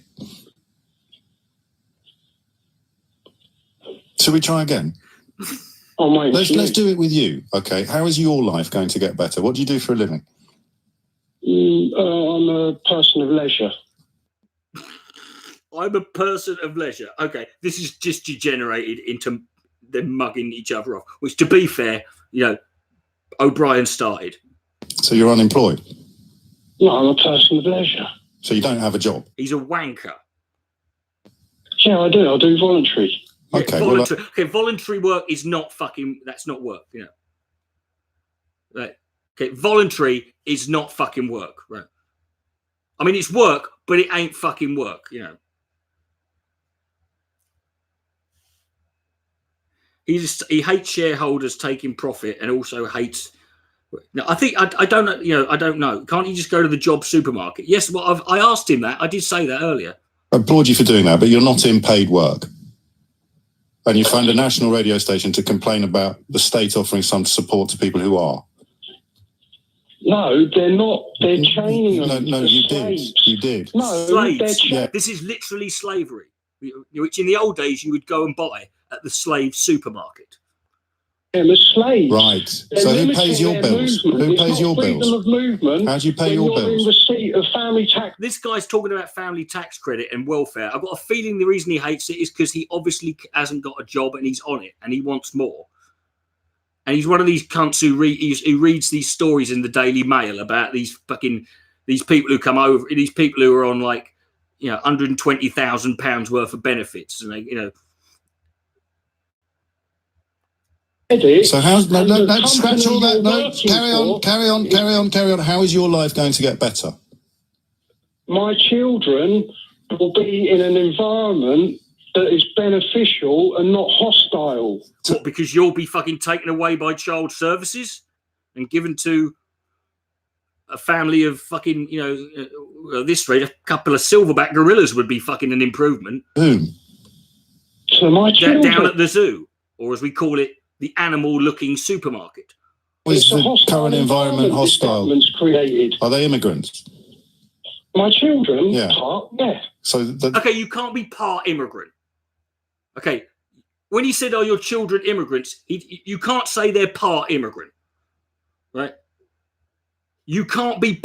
Shall we try again? Oh, mate, let's do it with you. Okay. How is your life going to get better? What do you do for a living? I'm a person of leisure. I'm a person of leisure. Okay, this is just degenerated into them mugging each other off. Which, to be fair, O'Brien started. So you're unemployed? No, I'm a person of leisure. So you don't have a job? He's a wanker. Yeah, I do. I do voluntary. Okay. Voluntary work is not fucking. That's not work. Right. Okay. Voluntary is not fucking work. Right. I mean, it's work, but it ain't fucking work. He hates shareholders taking profit and also hates. No, I think I don't know. I don't know. Can't you just go to the job supermarket? Yes. Well, I asked him that. I did say that earlier. I applaud you for doing that, but you're not in paid work. And you phoned a national radio station to complain about the state offering some support to people who are. No, they're not. They're chaining them. No, you did. You did. No, slaves. This is literally slavery, which in the old days you would go and buy at the slave supermarket. Them as slaves. Right. So who pays your bills? Who pays your bills? Freedom of movement. How do you pay your bills? You're in receipt of family tax. This guy's talking about family tax credit and welfare. I've got a feeling the reason he hates it is because he obviously hasn't got a job and he's on it and he wants more. And he's one of these cunts who reads these stories in the Daily Mail about these people who come over, these people who are on £120,000 worth of benefits, and they, So how's scratch all that? No, carry on. How is your life going to get better? My children will be in an environment that is beneficial and not hostile. What, because you'll be fucking taken away by child services? and given to a family of fucking, this rate, a couple of silverback gorillas would be fucking an improvement. So my children down at the zoo, or as we call it, the animal-looking supermarket. Is the current environment hostile? Created. Are they immigrants? My children, yeah. So okay, you can't be part immigrant. Okay, when he said, "Are your children immigrants?" You can't say they're part immigrant, right? You can't be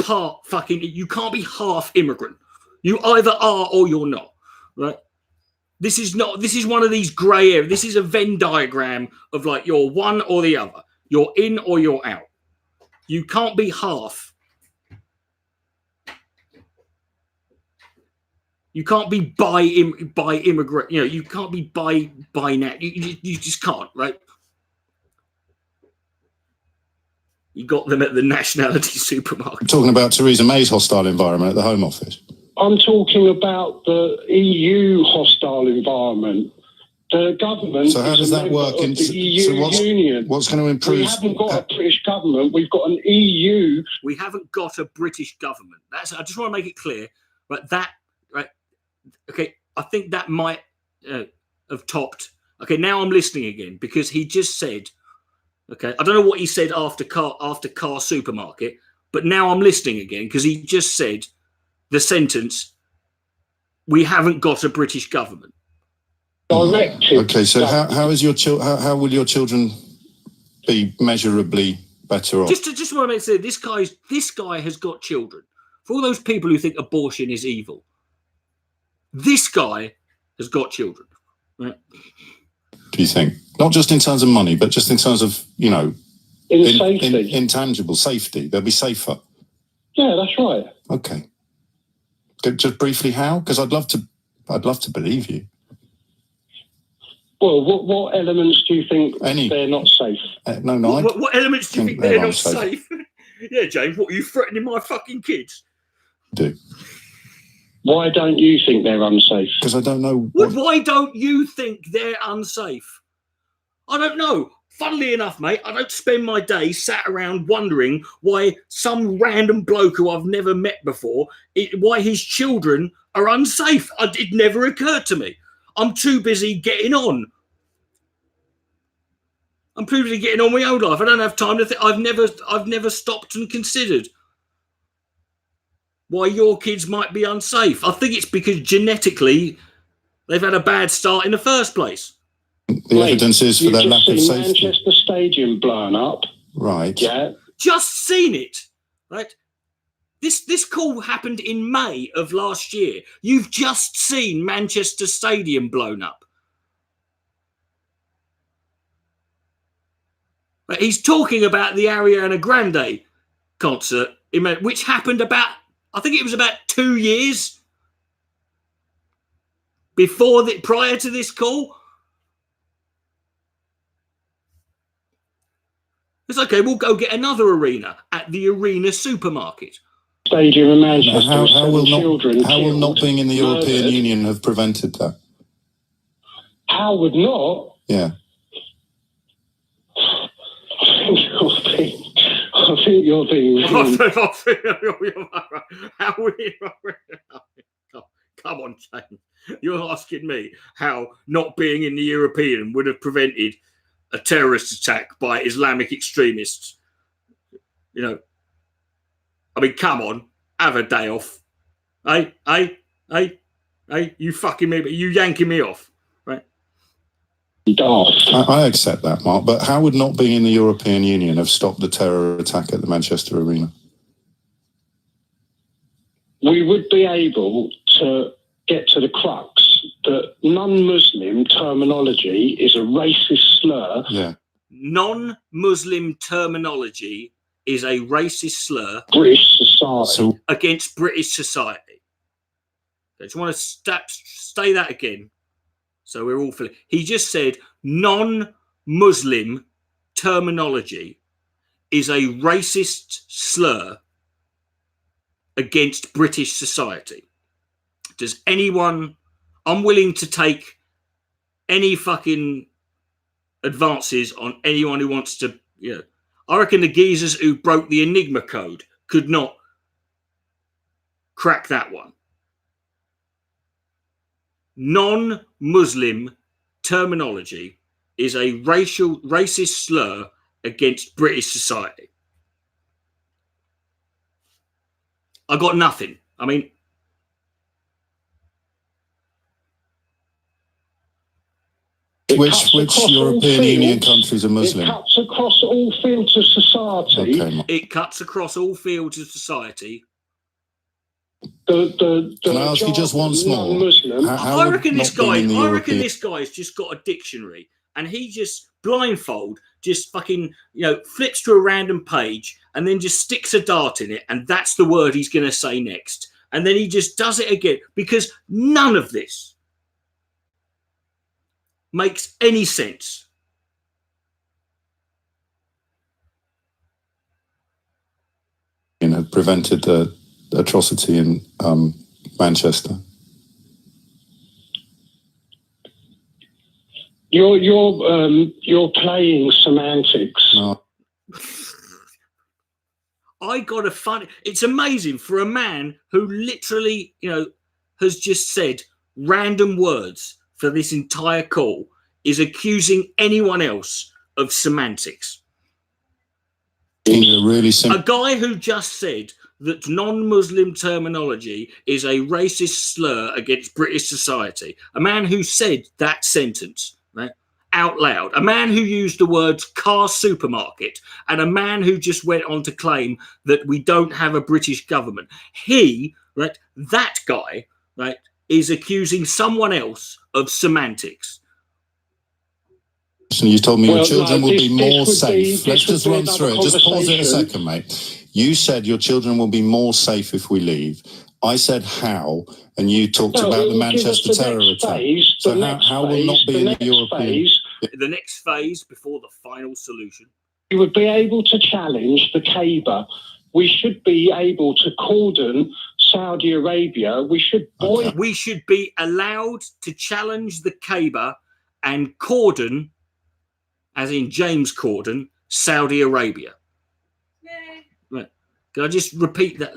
you can't be half immigrant. You either are or you're not, right? This is one of these grey areas. This is a Venn diagram of like you're one or the other. You're in or you're out. You can't be half. You can't be by immigrant. You can't be by now. You just can't, right? You got them at the nationality supermarket. I'm talking about Theresa May's hostile environment at the Home Office. I'm talking about the EU hostile environment. The government. So how does that work in the EU Union? What's going to improve? We haven't got a British government. We've got an EU. We haven't got a British government. I just want to make it clear, but that right. Okay, I think that might have topped. Okay, now I'm listening again because he just said. Okay, I don't know what he said after car supermarket, but now I'm listening again because he just said the sentence, "We haven't got a British government." Okay, so how is your how will your children be measurably better off? Just want to make clear, this guy has got children. For all those people who think abortion is evil, this guy has got children. Right? Do you think? Not just in terms of money, but just in terms of, intangible safety. They'll be safer. Yeah, that's right. Okay. Just briefly, how? Because I'd love to believe you. Well, what elements do you think they're not safe? No. What elements do you think they're not safe? Yeah, James, what, are you threatening my fucking kids? Do. Why don't you think they're unsafe? Because I don't know. Why don't you think they're unsafe? I don't know. Funnily enough, mate, I don't spend my day sat around wondering why some random bloke who I've never met before, why his children are unsafe. It never occurred to me. I'm too busy getting on. I'm too busy getting on with my own life. I don't have time to think. I've never stopped and considered why your kids might be unsafe. I think it's because genetically they've had a bad start in the first place. The evidence is for that lack of safety. Manchester Stadium blown up. Right. Yeah. Just seen it. Right. This call happened in May of last year. You've just seen Manchester Stadium blown up. But he's talking about the Ariana Grande concert, which happened I think it was about 2 years prior to this call. It's okay, we'll go get another arena at the Arena supermarket. Stadium in Manchester. How will not being in the European Union have prevented that? How would not? Yeah. I think you're being. Come on, James. You're asking me how not being in the European would have prevented a terrorist attack by Islamic extremists. I mean, come on, have a day off. Hey, you fucking me, you yanking me off, right? I accept that, Mark, but how would not being in the European Union have stopped the terror attack at the Manchester Arena? We would be able to get to the crux that non-Muslim terminology is a racist slur. Yeah. Non-Muslim terminology is a racist slur British society. Against British society. I just want to say that again. So we're all feeling. He just said non-Muslim terminology is a racist slur against British society. Does anyone... I'm willing to take any fucking advances on anyone who wants to... I reckon the geezers who broke the Enigma code could not crack that one. Non-Muslim terminology is a racist slur against British society. I got nothing. I mean, which European Union countries are Muslim? It cuts across all fields of society. Okay. It cuts across all fields of society. Can I ask you just once more? I reckon this guy's just got a dictionary, and he just blindfold just fucking flips to a random page and then just sticks a dart in it, and that's the word he's going to say next, and then he just does it again, because none of this makes any sense. Prevented the atrocity in Manchester. You're playing semantics. No. I got a funny. It's amazing for a man who literally, has just said random words for this entire call is accusing anyone else of semantics. A guy who just said that non-Muslim terminology is a racist slur against British society. A man who said that sentence, right, out loud. A man who used the words car supermarket, and a man who just went on to claim that we don't have a British government. That guy, right, is accusing someone else of semantics. You told me your children will be more safe. Let's just run through it. Just pause it a second, mate. You said your children will be more safe if we leave. I said how, and you talked about the Manchester terror attack. So how will not be in the European... The next phase before the final solution. We would be able to challenge the Kaaba. We should be able to cordon Saudi Arabia. We should be allowed to challenge the Kaaba and cordon, as in James Corden, Saudi Arabia. Right. Can I just repeat that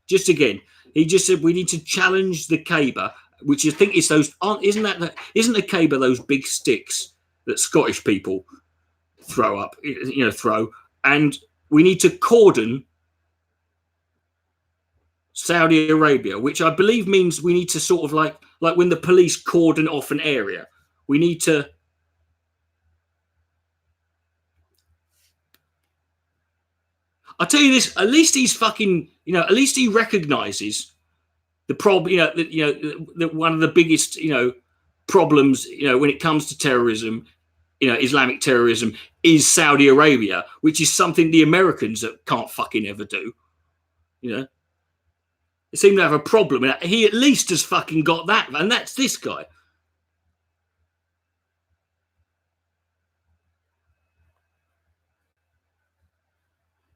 just again? He just said we need to challenge the Kaaba, which I think is those. Isn't the Kaaba those big sticks that Scottish people throw up? And we need to cordon Saudi Arabia, which I believe means we need to sort of like when the police cordon off an area, we need to. I'll tell you this, at least he's fucking, at least he recognizes the problem, that one of the biggest, problems, when it comes to terrorism, Islamic terrorism, is Saudi Arabia, which is something the Americans can't fucking ever do. They seem to have a problem. And he at least has fucking got that, and that's this guy.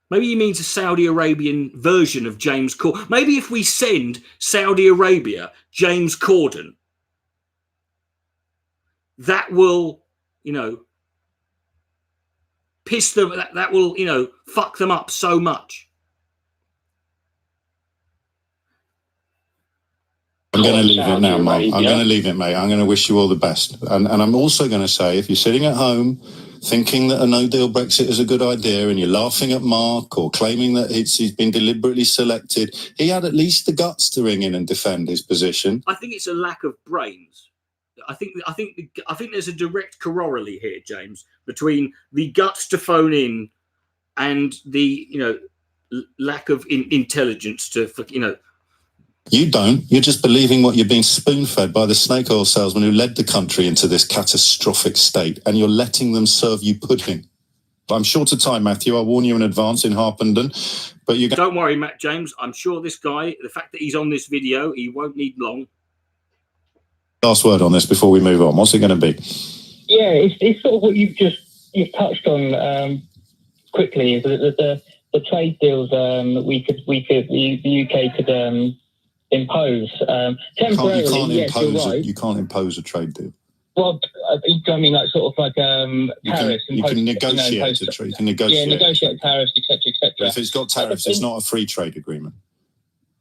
Maybe he means a Saudi Arabian version of James Corden. Maybe if we send Saudi Arabia James Corden, that will, piss them. That will, fuck them up so much. I'm going to leave it now, mate. I'm going to leave it, mate. I'm going to wish you all the best. And I'm also going to say, if you're sitting at home thinking that a no-deal Brexit is a good idea and you're laughing at Mark or claiming that he's been deliberately selected, he had at least the guts to ring in and defend his position. I think it's a lack of brains. I think there's a direct corollary here, James, between the guts to phone in and the, lack of intelligence to, You don't. You're just believing what you're being spoon-fed by the snake oil salesman who led the country into this catastrophic state, and you're letting them serve you pudding. I'm short of time, Matthew. I'll warn you in advance in Harpenden. But you don't worry, Matt James. I'm sure this guy, the fact that he's on this video, he won't need long. Last word on this before we move on. What's it going to be? Yeah, it's sort of what you've touched on quickly. Is that the trade deals the UK could impose temporarily. You can't impose a trade deal. Well, I mean, like sort of like tariffs. You can negotiate a trade. You can negotiate. Yeah, negotiate tariffs, etc., etc. But if it's got tariffs, it's not a free trade agreement.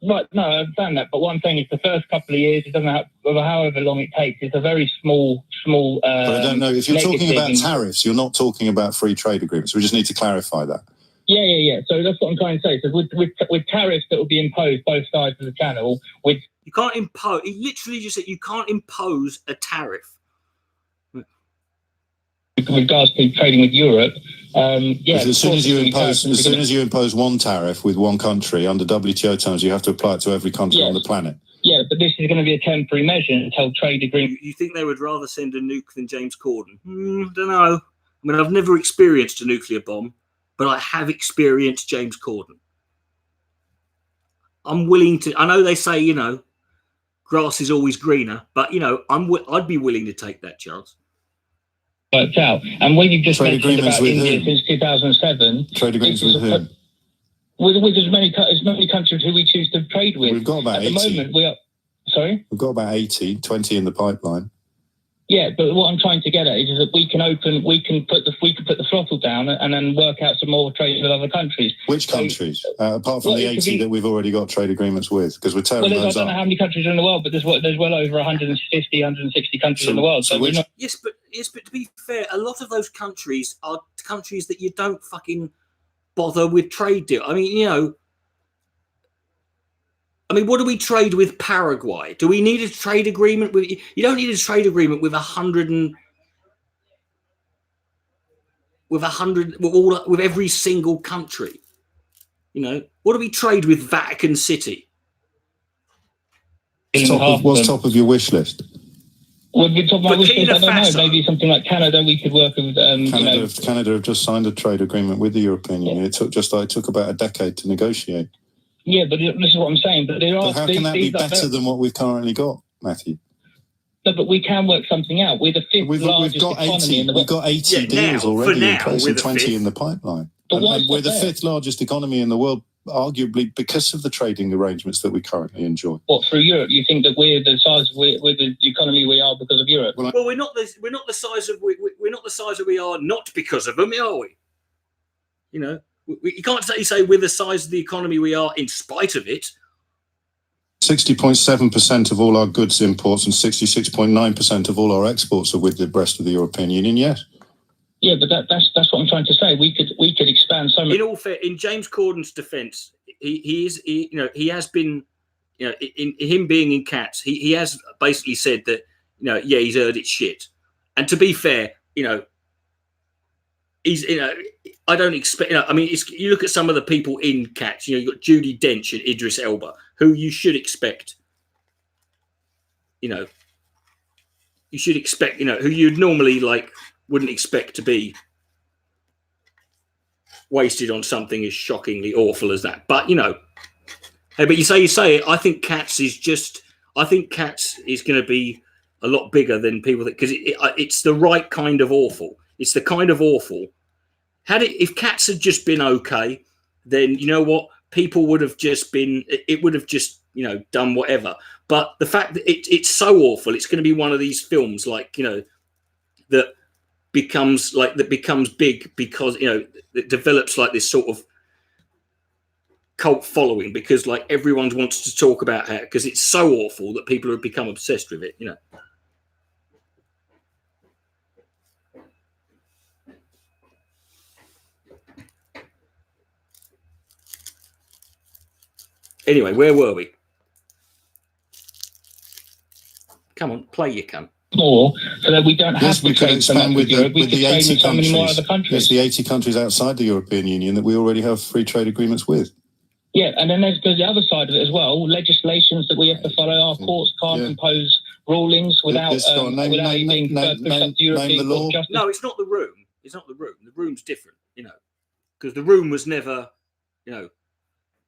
Right, no, I understand that. But what I'm saying is the first couple of years, it doesn't have, however long it takes, it's a very small. But I don't know. If you're talking about tariffs, you're not talking about free trade agreements. We just need to clarify that. Yeah. So that's what I'm trying to say. So with tariffs that will be imposed both sides of the channel, you can't impose. He literally just said you can't impose a tariff. With regards to trading with Europe, as soon as you impose one tariff with one country under WTO terms, you have to apply it to every country on the planet. Yeah, but this is going to be a temporary measure until trade agreement. You think they would rather send a nuke than James Corden? Don't know. I mean, I've never experienced a nuclear bomb, but I have experienced James Corden. I'm willing to. I know they say grass is always greener, but I'd be willing to take that chance. Worked out, and when you've just mentioned about India since 2007, trade agreements with whom? With as many countries who we choose to trade with. We've got about 80. At the moment, we are. Sorry, we've got about 80, 20 in the pipeline. Yeah, but what I'm trying to get at is that we can put the throttle down and then work out some more trade with other countries. Which countries? Apart from the 80 that we've already got trade agreements with, because we're tearing those up. I don't know how many countries are in the world, but there's well over 150, 160 countries in the world. Yes, but to be fair, a lot of those countries are countries that you don't fucking bother with trade deal. I mean, what do we trade with Paraguay? Do we need a trade agreement with? You don't need a trade agreement with 100 with every single country. What do we trade with Vatican City? What's top of your wish list? Would be top of my wish list? I don't know. Maybe something like Canada. We could work with. Canada have just signed a trade agreement with the European Union. It took about a decade to negotiate. Yeah, but this is what I'm saying. But how can that be better than what we've currently got, Matthew? No, but we can work something out. We're the fifth largest economy in the world. We've got 80 deals already in place and 20 in the pipeline. And we're the fifth largest economy in the world, arguably because of the trading arrangements that we currently enjoy. What, through Europe? You think that we're the economy we are because of Europe? Well, we're not the size of we are not because of them, are we? You can't say we're the size of the economy we are in spite of it. 60.7% of all our goods imports and 66.9% of all our exports are with the rest of the European Union. Yes. Yeah, but that's what I'm trying to say. We could expand so much. In all fair, in James Corden's defence, he has been, in him being in Cats, he has basically said that, he's heard it's shit. And to be fair, he's, I don't expect, you look at some of the people in Cats, you've got Judi Dench and Idris Elba, who you should expect, who you'd normally wouldn't expect to be wasted on something as shockingly awful as that. But, hey, but you say it, I think Cats is going to be a lot bigger than people think, because it's the right kind of awful. It's the kind of awful. If Cats had just been okay, then you know what? People would have just been. It would have just done whatever. But the fact that it's so awful, it's going to be one of these films that becomes big because it develops like this sort of cult following because everyone wants to talk about it because it's so awful that people have become obsessed with it. Anyway, where were we? Come on, play you cunt. More, so that we don't have to trade so much with Europe. We the could trade 80 with so many more other countries. There's the 80 countries outside the European Union that we already have free trade agreements with. Yeah, and then there's the other side of it as well. Legislations that we have to follow. Our courts can't impose rulings without being pushed up to European Court of Justice. No, it's not the room. It's not the room. The room's different, because the room was never, the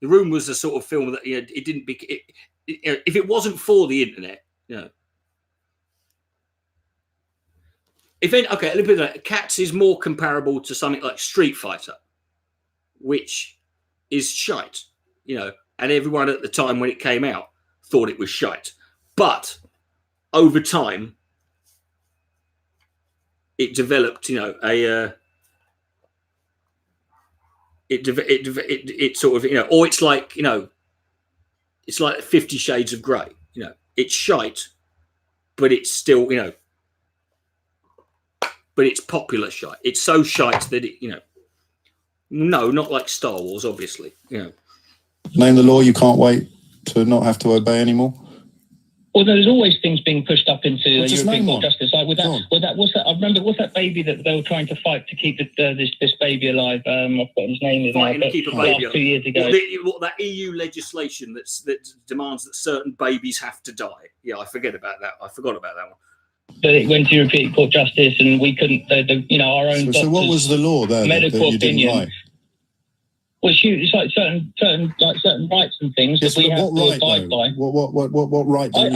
room was a sort of film that it didn't be. If it wasn't for the internet, Okay, a little bit of that. Cats is more comparable to something like Street Fighter, which is shite, and everyone at the time when it came out thought it was shite. But over time, it developed, you know, it sort of, you know, or it's like, you know, it's like 50 Shades of Grey. You know, it's shite, but it's still, you know, but it's popular shite. It's so shite that it, you know, no, not like Star Wars, obviously. You know, name the law you can't wait to not have to obey anymore. Well, there's always things being pushed up into European Court of Justice. Like with that, what's that? I remember, what's that baby that they were trying to fight to keep this baby alive? I've forgotten his name. Fighting to keep a baby alive. 2 years ago. That EU legislation that demands that certain babies have to die. Yeah, I forgot about that one. But it went to European Court of Justice, and we couldn't. You know, our own. So what was the law there medical that you opinion. didn't like? Well, it's like certain rights and things that we have to abide by. What right do you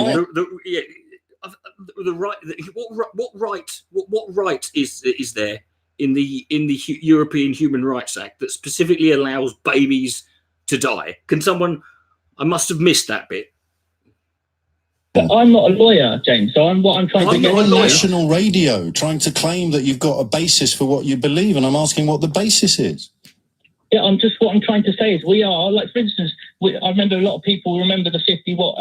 What right is there in the European Human Rights Act that specifically allows babies to die? Can someone? I must have missed that bit. But I'm not a lawyer, James. So I'm trying to get on national radio, trying to claim that you've got a basis for what you believe, and I'm asking what the basis is. Yeah, what I'm trying to say is we are, like, for instance, I remember a lot of people remember the 50 watt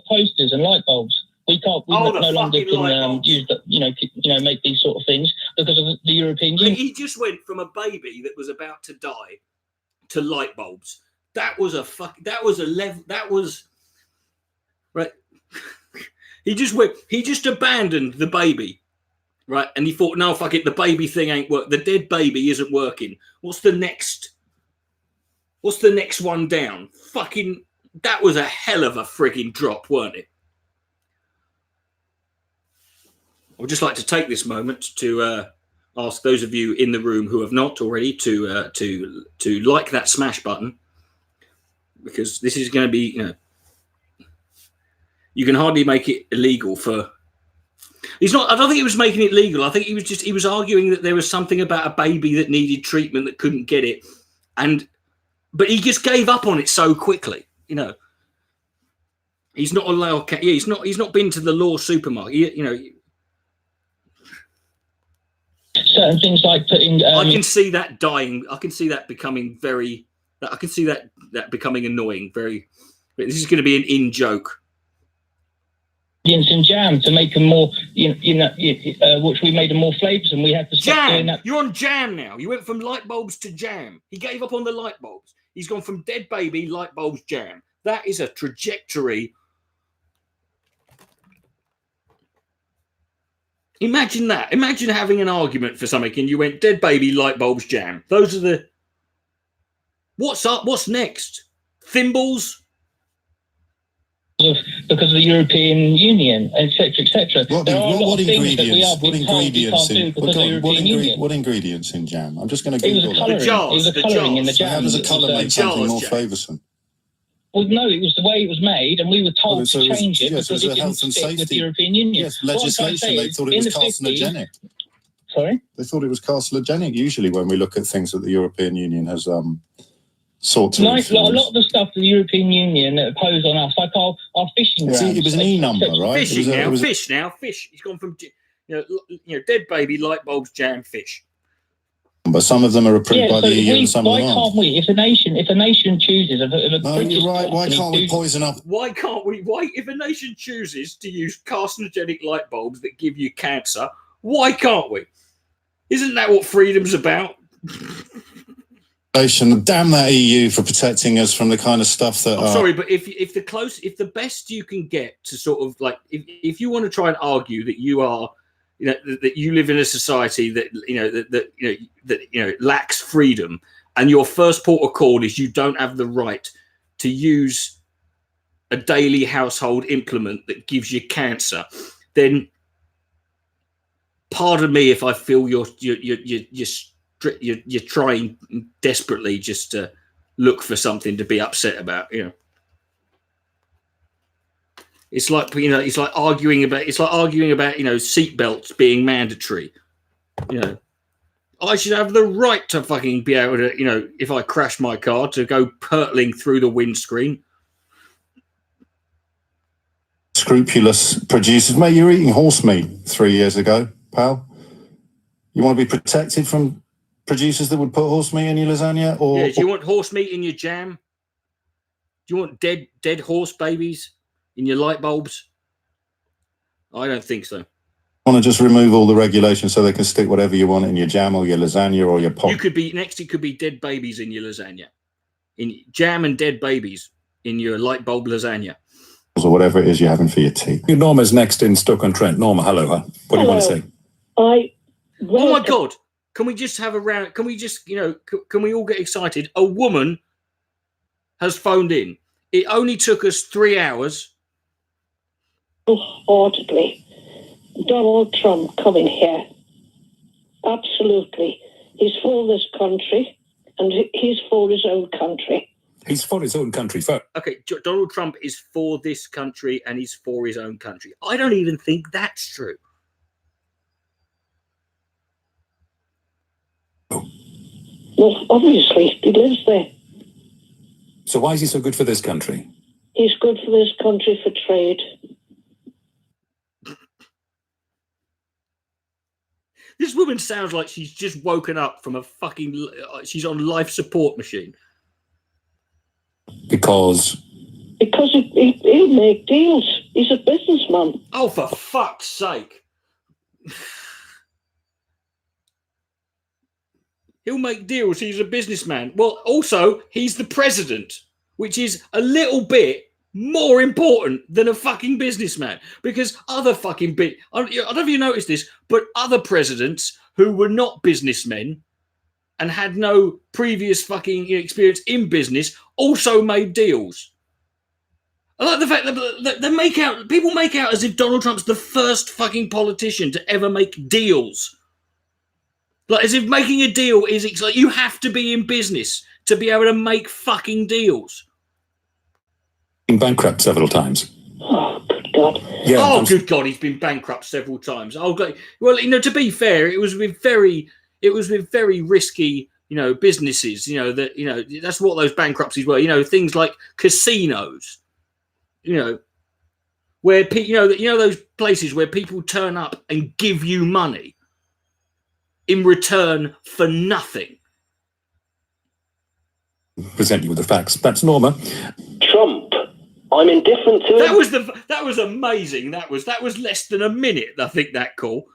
toasters and light bulbs. We no longer can use that, you know, make these sort of things because of the European Union. He just went from a baby that was about to die to light bulbs. That was right. He just abandoned the baby. Right, and he thought, no, fuck it, the baby thing ain't work. The dead baby isn't working. What's the next one down? Fucking, that was a hell of a frigging drop, weren't it? I would just like to take this moment to ask those of you in the room who have not already to like that smash button, because this is going to be, you know, you can hardly make it illegal for. He's not. I don't think he was making it legal. I think he was arguing that there was something about a baby that needed treatment that couldn't get it, but he just gave up on it so quickly. You know, he's not allowed. Yeah, he's not been to the law supermarket. You know, certain things like putting. I can see that dying. I can see that becoming very. I can see that becoming annoying. Very. This is going to be an in joke. And jam to make them more, which we made them more flavors, and we had to stop doing that. You're on jam now. You went from light bulbs to jam. He gave up on the light bulbs. He's gone from dead baby, light bulbs, jam. That is a trajectory. Imagine that. Imagine having an argument for something and you went dead baby, light bulbs, jam. Those are the. What's up? What's next? Thimbles? Because of the European Union, etc., etc. What ingredients in jam? I'm just going to Google that. It was a colouring in the jam. How does a colour make something more flavoursome? Well, no, it was the way it was made, and we were told to change it because it didn't fit with the European Union. Yes, legislation. They thought it was carcinogenic. Sorry? They thought it was carcinogenic. Usually, when we look at things that the European Union has sorts of a lot of the stuff the European Union that oppose on us, like our fishing grounds. It was an E number, right? Fish. He's gone from dead baby, light bulbs, jam, fish. But some of them are approved by the EU and some why of them can't we? If a nation chooses, no, you're right. Why can't we poison up? Why can't we? Why, if a nation chooses to use carcinogenic light bulbs that give you cancer, why can't we? Isn't that what freedom's about? Damn that EU for protecting us from the kind of stuff that. I'm sorry, but if the best you can get to sort of like, if you want to try and argue that you are, that you live in a society that lacks freedom, and your first port of call is you don't have the right to use a daily household implement that gives you cancer, then pardon me if I feel you're trying desperately just to look for something to be upset about. It's like arguing about seatbelts being mandatory. I should have the right to fucking be able to, if I crash my car, to go hurtling through the windscreen. Scrupulous producers, mate. You were eating horse meat 3 years ago, pal. You want to be protected from producers that would put horse meat in your lasagna? Or do you want horse meat in your jam? Do you want dead horse babies in your light bulbs? I don't think so. Want to just remove all the regulations so they can stick whatever you want in your jam or your lasagna or your pop? You could be next. It could be dead babies in your lasagna, in jam and dead babies in your light bulb lasagna, or whatever it is you're having for your tea. Norma's next in Stoke-on-Trent. Norma, hello. What do you want to say? Oh my God! Can we just have a round? Can we just, can we all get excited? A woman has phoned in. It only took us 3 hours. Wholeheartedly. Donald Trump coming here. Absolutely. He's for this country and he's for his own country. He's for his own country. Okay, Donald Trump is for this country and he's for his own country. I don't even think that's true. Well, obviously, he lives there. So why is he so good for this country? He's good for this country for trade. This woman sounds like she's just woken up from a fucking... she's on life support machine. Because he'll make deals. He's a businessman. Oh, for fuck's sake. He'll make deals. He's a businessman. Well, also, he's the president, which is a little bit more important than a fucking businessman, because other fucking I don't know if you noticed this, but other presidents who were not businessmen and had no previous fucking experience in business also made deals. I like the fact that people make out as if Donald Trump's the first fucking politician to ever make deals. Like as if making a deal is like you have to be in business to be able to make fucking deals. Been bankrupt several times. Oh, good God. Yeah, good God, he's been bankrupt several times. Oh, well, to be fair, it was with very risky, businesses, that, that's what those bankruptcies were, things like casinos, where those places where people turn up and give you money in return for nothing. Present you with the facts. That's Norma. Trump. I'm indifferent to him. That was amazing. That was less than a minute, I think, that call.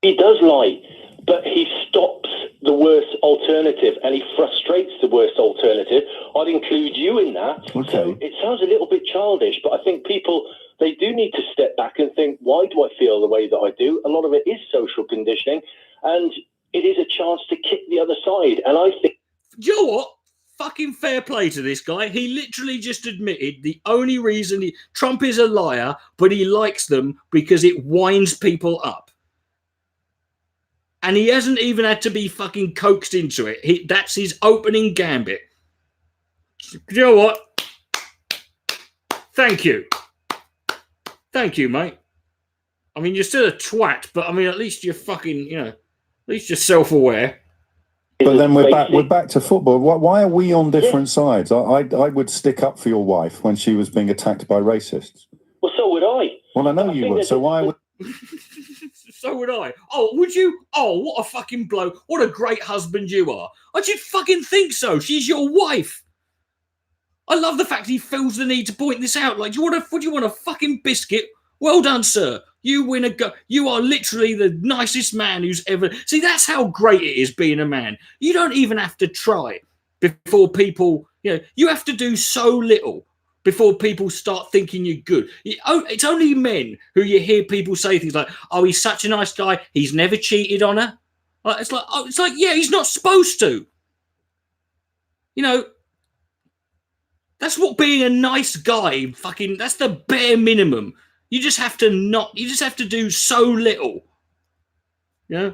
He does lie, but he stops the worst alternative and he frustrates the worst alternative. I'd include you in that. Okay. So it sounds a little bit childish, but I think people, they do need to step back and think, why do I feel the way that I do? A lot of it is social conditioning, and it is a chance to kick the other side. And I think... Do you know what? Fucking fair play to this guy. He literally just admitted the only reason Trump is a liar, but he likes them because it winds people up. And he hasn't even had to be fucking coaxed into it. That's his opening gambit. Do you know what? Thank you. Thank you, mate. I mean, you're still a twat, but I mean, at least you're fucking, at least you're self-aware. But then we're back to football. Why are we on different sides? I would stick up for your wife when she was being attacked by racists. Well, so would I. Well, I know you would. So why would... So would I. Oh, would you? Oh, what a fucking bloke. What a great husband you are. I should fucking think so. She's your wife. I love the fact he feels the need to point this out. Like, would you want a fucking biscuit? Well done, sir. You win a go. You are literally the nicest man who's ever... See, that's how great it is being a man. You don't even have to try before people... you have to do so little before people start thinking you're good. It's only men who you hear people say things like, oh, he's such a nice guy. He's never cheated on her. It's like, yeah, he's not supposed to. That's what being a nice guy fucking... That's the bare minimum. You just have to do so little. Yeah.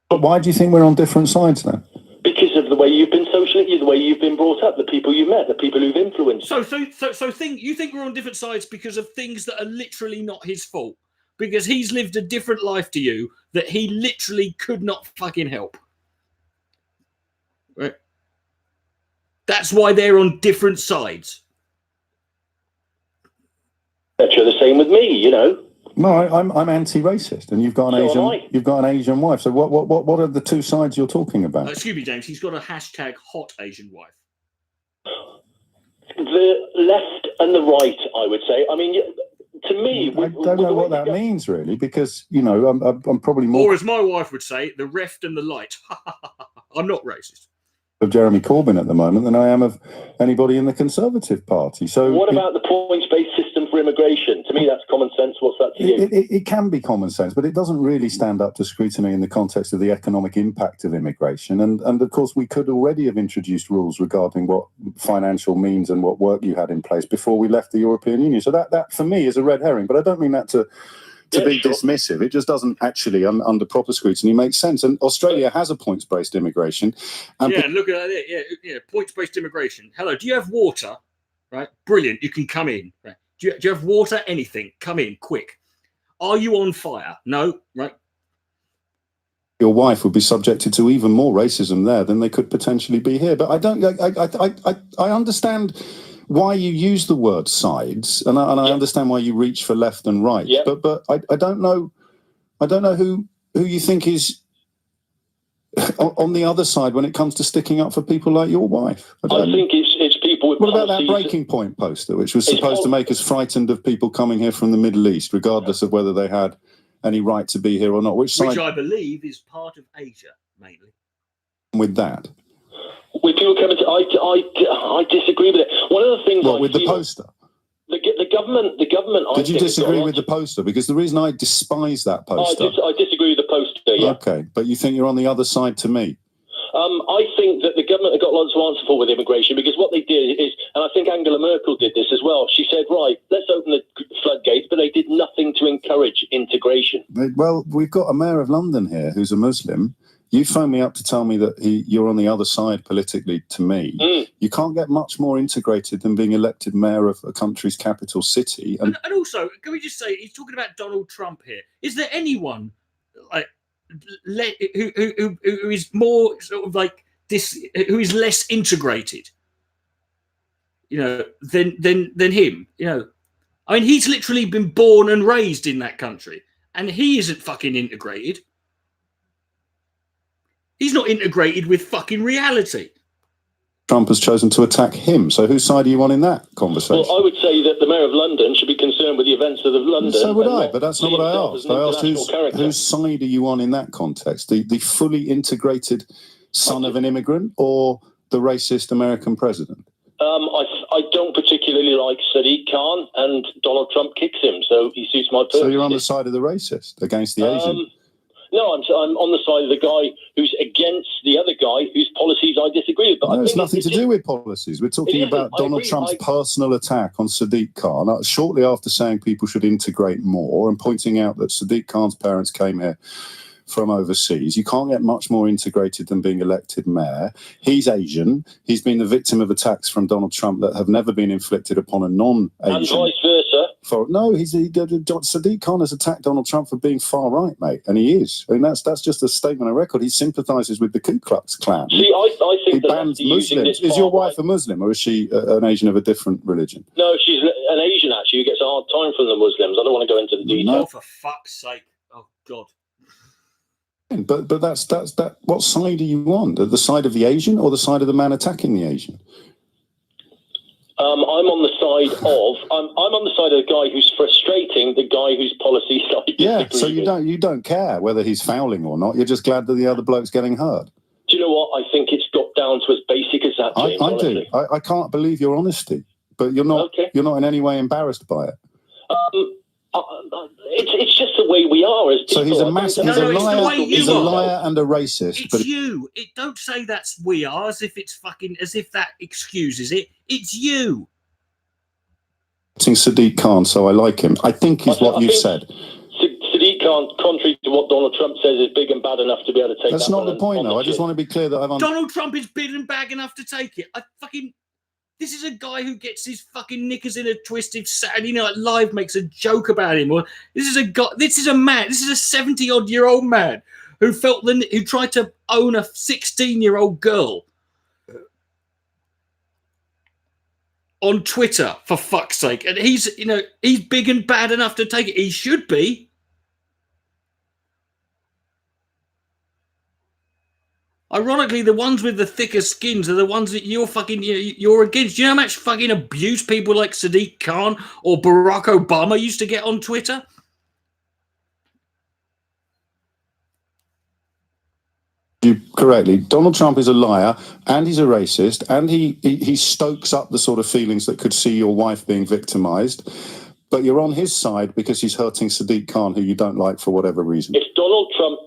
But why do you think we're on different sides then? Because of the way you've been socially, the way you've been brought up, the people you've met, the people who've influenced. So you think we're on different sides because of things that are literally not his fault. Because he's lived a different life to you that he literally could not fucking help. Right? That's why they're on different sides. The same with me, you know. No, I'm anti-racist, and you've got an Asian wife. So what are the two sides you're talking about? Excuse me, James. He's got a hashtag hot Asian wife. The left and the right, I would say. I mean, to me, I don't know what that means really, because you know I'm probably more. Or as my wife would say, the left and the light. I'm not racist. Of Jeremy Corbyn at the moment than I am of anybody in the Conservative Party. So what about the points-based system for immigration? To me, that's common sense. What's that to you? It can be common sense, but it doesn't really stand up to scrutiny in the context of the economic impact of immigration. And of course, we could already have introduced rules regarding what financial means and what work you had in place before we left the European Union. So that for me is a red herring, but I don't mean that to be dismissive. It just doesn't actually, under proper scrutiny, make sense. And Australia has a points-based immigration. And look at it. Yeah, points-based immigration. Hello, do you have water? Right, brilliant. You can come in. Right. Do you have water? Anything? Come in, quick. Are you on fire? No, right. Your wife would be subjected to even more racism there than they could potentially be here. But I understand why you use the word sides, and I understand why you reach for left and right. Yeah. But I don't know who you think is on the other side when it comes to sticking up for people like your wife. I think it's people with. What about that Breaking Point poster, which was supposed to make us frightened of people coming here from the Middle East, regardless of whether they had any right to be here or not? Which I believe is part of Asia, mainly. With that. With people coming to, I disagree with it. One of the things. What, with the poster? The government. Did you disagree with the poster? Because the reason I despise that poster. I disagree with the poster. Yeah. Okay, but you think you're on the other side to me? I think that the government have got lots to answer for with immigration, because what they did is, and I think Angela Merkel did this as well. She said, right, let's open the floodgates, but they did nothing to encourage integration. Well, we've got a mayor of London here who's a Muslim. You phoned me up to tell me that you're on the other side politically to me. You can't get much more integrated than being elected mayor of a country's capital city. And also, can we just say, he's talking about Donald Trump here. Is there anyone like who is more sort of like this, who is less integrated, you know, than him? You know, I mean, he's literally been born and raised in that country, and he isn't fucking integrated. He's not integrated with fucking reality. Trump has chosen to attack him. So whose side are you on in that conversation? Well, I would say that the mayor of London should be concerned with the events of London. So would I, but that's not what I asked. I asked whose side are you on in that context? The fully integrated son of an immigrant or the racist American president? I don't particularly like Sadiq Khan, and Donald Trump kicks him, so he suits my purpose. So you're on the side of the racist against the Asian? No, I'm on the side of the guy who's against the other guy whose policies I disagree with. But no, it's nothing to do with policies. We're talking about Donald Trump's personal attack on Sadiq Khan shortly after saying people should integrate more and pointing out that Sadiq Khan's parents came here from overseas. You can't get much more integrated than being elected mayor. He's Asian. He's been the victim of attacks from Donald Trump that have never been inflicted upon a non-Asian. And vice versa. Sadiq Khan has attacked Donald Trump for being far right, mate, and he is. I mean, that's just a statement of record. He sympathises with the Ku Klux Klan. See, I think he bans Muslims. Is your wife a Muslim, or is she an Asian of a different religion? No, she's an Asian, actually, who gets a hard time from the Muslims. I don't want to go into the details. No, for fuck's sake. Oh, God. But that's what side are you on? The side of the Asian or the side of the man attacking the Asian? I'm on the side of I'm on the side of the guy who's frustrating the guy whose policies I disagree with. So you don't care whether he's fouling or not. You're just glad that the other bloke's getting hurt. Do you know what? I think it's got down to as basic as that, James. I do. I can't believe your honesty, but you're not. Okay. You're not in any way embarrassed by it. It's just the way we are as people. So he's a liar. He's a liar and a racist. It's you. Don't say that's we are as if that excuses it. It's you. Sadiq Khan, so I like him. I think is what you've said. Sadiq Khan, contrary to what Donald Trump says, is big and bad enough to be able to take. That's not the point, though. I just want to be clear that Donald Trump is big and bad enough to take it. This is a guy who gets his fucking knickers in a twist if Saturday Night Live makes a joke about him. Or this is a 70-odd-year-old man who who tried to own a 16-year-old girl on Twitter, for fuck's sake. And he's big and bad enough to take it. He should be. Ironically, the ones with the thicker skins are the ones that you're against. Do you know how much fucking abuse people like Sadiq Khan or Barack Obama used to get on Twitter? You correctly. Donald Trump is a liar, and he's a racist, and he stokes up the sort of feelings that could see your wife being victimized. But you're on his side because he's hurting Sadiq Khan, who you don't like for whatever reason. If Donald Trump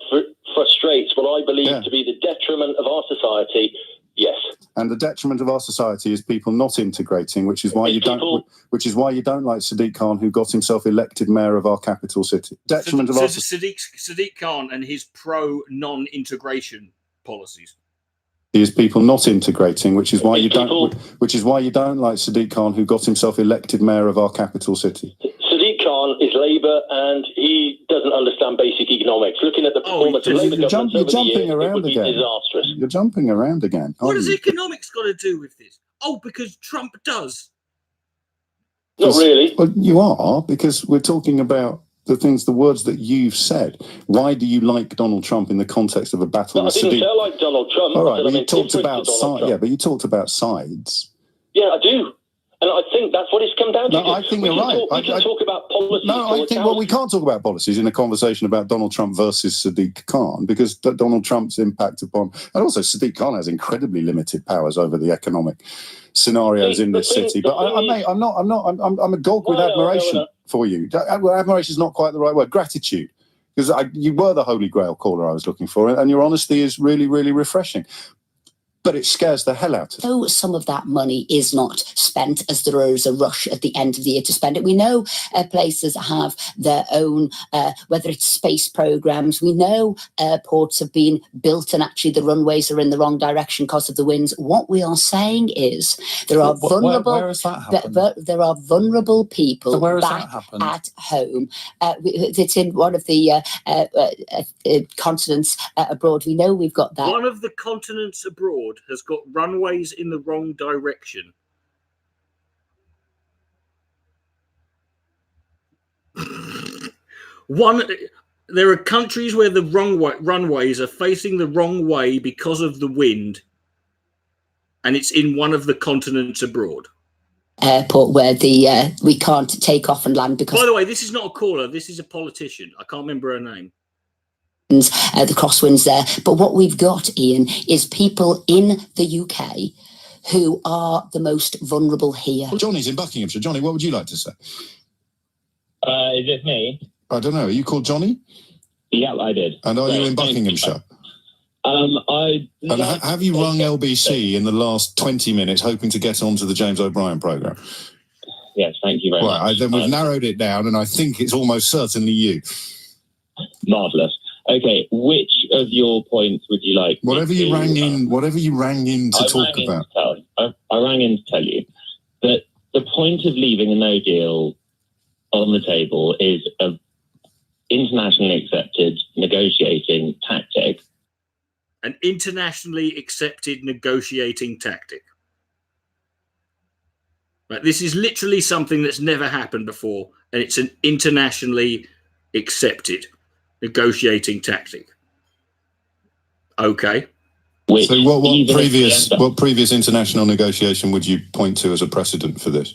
frustrates what I believe to be the detriment of our society, yes. And the detriment of our society is people not integrating, which is why you don't like Sadiq Khan, who got himself elected mayor of our capital city. Detriment of our Sadiq Khan and his pro-non-integration policies. Is people not integrating, which is why you don't like Sadiq Khan, who got himself elected mayor of our capital city. Sadiq Khan is Labour, and he doesn't understand basic economics. Looking at the performance of Labour governments over the years, it would be disastrous. You're jumping around again. What has economics got to do with this? Oh, because Trump does. Not really. Well, you are, because we're talking about the words that you've said. Why do you like Donald Trump in the context of a battle with Sadiq? I didn't say I like Donald Trump. All right, but you talked about but you talked about sides. Yeah, I do. And I think that's what it's come down to. No, I think you're right. We can talk about policies. No, I think, we can't talk about policies in a conversation about Donald Trump versus Sadiq Khan, because Donald Trump's impact upon, and also Sadiq Khan has incredibly limited powers over the economic scenarios in this city. But I'm agog with admiration for you. Admiration is not quite the right word. Gratitude. Because you were the holy grail caller I was looking for, and your honesty is really, really refreshing. But it scares the hell out of Though some of that money is not spent, as there is a rush at the end of the year to spend it. We know places have their own, whether it's space programs. We know airports have been built and actually the runways are in the wrong direction because of the winds. What we are saying is there are vulnerable. Where has that happened? There are vulnerable people So where has back that happened? at home. It's in one of the continents abroad. We know we've got that. One of the continents abroad has got runways in the wrong direction. There are countries where the runways are facing the wrong way because of the wind, and it's in one of the continents abroad. Airport where we can't take off and land because. By the way, this is not a caller. This is a politician. I can't remember her name. The crosswinds there. But what we've got, Ian, is people in the UK who are the most vulnerable here. Well, Johnny's in Buckinghamshire. Johnny, what would you like to say? Is it me? I don't know. Are you called Johnny? Yeah, I did. And are you in Buckinghamshire? And have you rung LBC in the last 20 minutes hoping to get onto the James O'Brien programme? Yes, thank you very much. Then we've narrowed it down, and I think it's almost certainly you. Marvellous. Okay, which of your points would you like? Whatever you rang in to talk about. I rang in to tell you that the point of leaving a no deal on the table is an internationally accepted negotiating tactic. An internationally accepted negotiating tactic. Right, this is literally something that's never happened before, and it's an internationally accepted negotiating tactic. Okay. So what previous international negotiation would you point to as a precedent for this?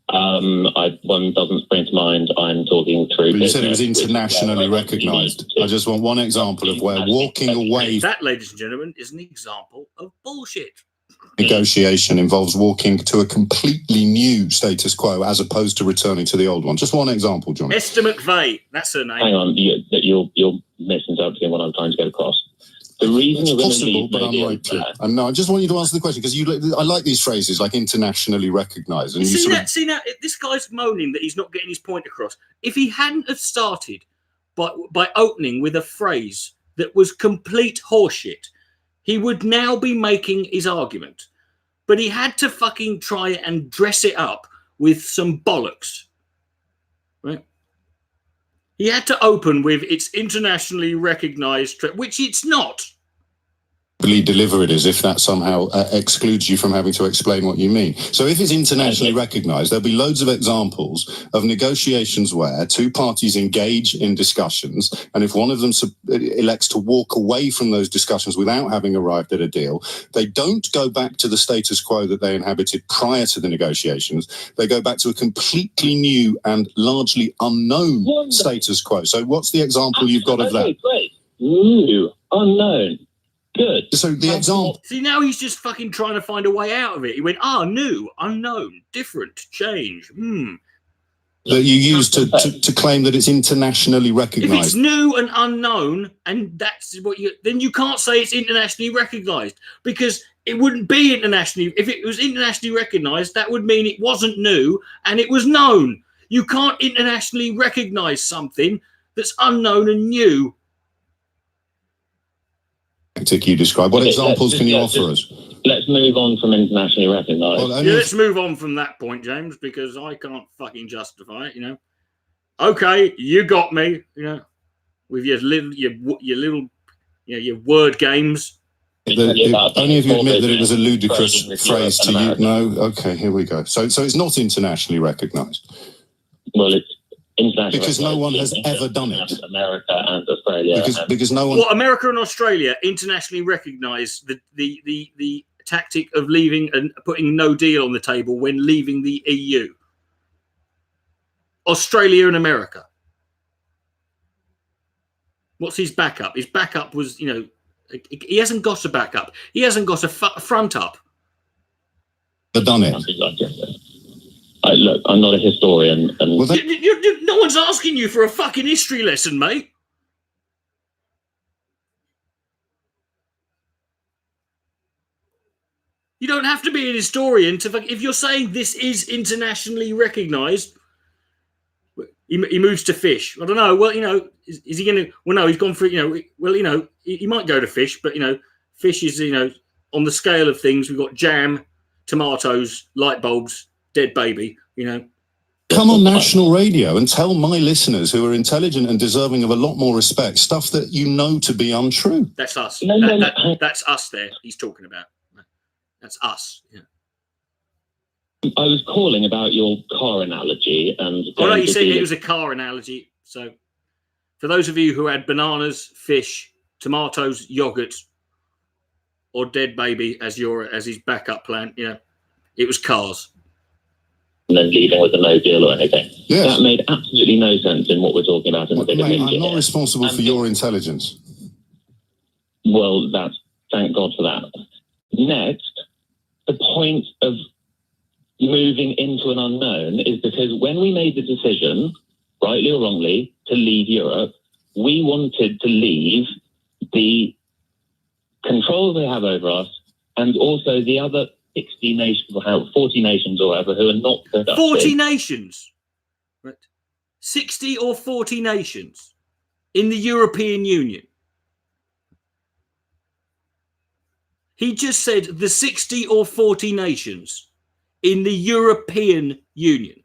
One doesn't spring to mind. I'm talking through. But you said it was internationally recognised. I just want one example of where walking away. That, ladies and gentlemen, is an example of bullshit. Negotiation involves walking to a completely new status quo as opposed to returning to the old one. Just one example, John. Esther McVeigh, that's her name. Hang on, you're misinterpreting what I'm trying to get across. The reason you're going to leave no deal there. And no, I just want you to answer the question, because I like these phrases like internationally recognised. And See now, this guy's moaning that he's not getting his point across. If he hadn't have started by opening with a phrase that was complete horseshit, he would now be making his argument. But he had to fucking try and dress it up with some bollocks. Right? He had to open with, it's internationally recognised, which it's not. deliver it as if that somehow excludes you from having to explain what you mean. So if it's internationally recognised, there'll be loads of examples of negotiations where two parties engage in discussions, and if one of them elects to walk away from those discussions without having arrived at a deal, they don't go back to the status quo that they inhabited prior to the negotiations. They go back to a completely new and largely unknown status quo. So what's the example you've got of that? Great. New, unknown. Good. So the example. See, now he's just fucking trying to find a way out of it. He went, new, unknown, different, change. That you use to claim that it's internationally recognised. If it's new and unknown, and that's what then you can't say it's internationally recognised, because it wouldn't be internationally. If it was internationally recognised, that would mean it wasn't new and it was known. You can't internationally recognise something that's unknown and new. You describe. What examples can you offer us? Let's move on from internationally recognised. Let's move on from that point, James, because I can't fucking justify it. Okay, you got me. With your word games. Only if you admit that it was a ludicrous phrase to you. No, okay, here we go. So it's not internationally recognised. Well, it's international because no one has ever done it. America and Australia. Because no one. Well, America and Australia internationally recognise the tactic of leaving and putting no deal on the table when leaving the EU. Australia and America. What's his backup? His backup was, he hasn't got a backup. He hasn't got a front up. They've done it. Look, I'm not a historian. And no one's asking you for a fucking history lesson, mate. You don't have to be an historian if you're saying this is internationally recognised. He moves to fish. I don't know. Well, is he going to? Well, no, he's gone for Well, he might go to fish, but fish is on the scale of things. We've got jam, tomatoes, light bulbs, dead baby. Come on national radio and tell my listeners, who are intelligent and deserving of a lot more respect, stuff that you know to be untrue. That's us. That's us. There, he's talking about. That's us. Yeah. I was calling about your car analogy, and you said it was a car analogy. So, for those of you who had bananas, fish, tomatoes, yogurt, or dead baby as his backup plan, it was cars. And then leaving with a no deal or anything. Yes. That made absolutely no sense in what we're talking about in the bigger picture. I'm not responsible for your intelligence. Well, thank God for that. Next, the point of moving into an unknown is because when we made the decision, rightly or wrongly, to leave Europe, we wanted to leave the control they have over us and also the other 60 nations, or 40 nations or whatever, who are not productive. 40 nations? Right. 60 or 40 nations in the European Union. He just said the 60 or 40 nations in the European Union.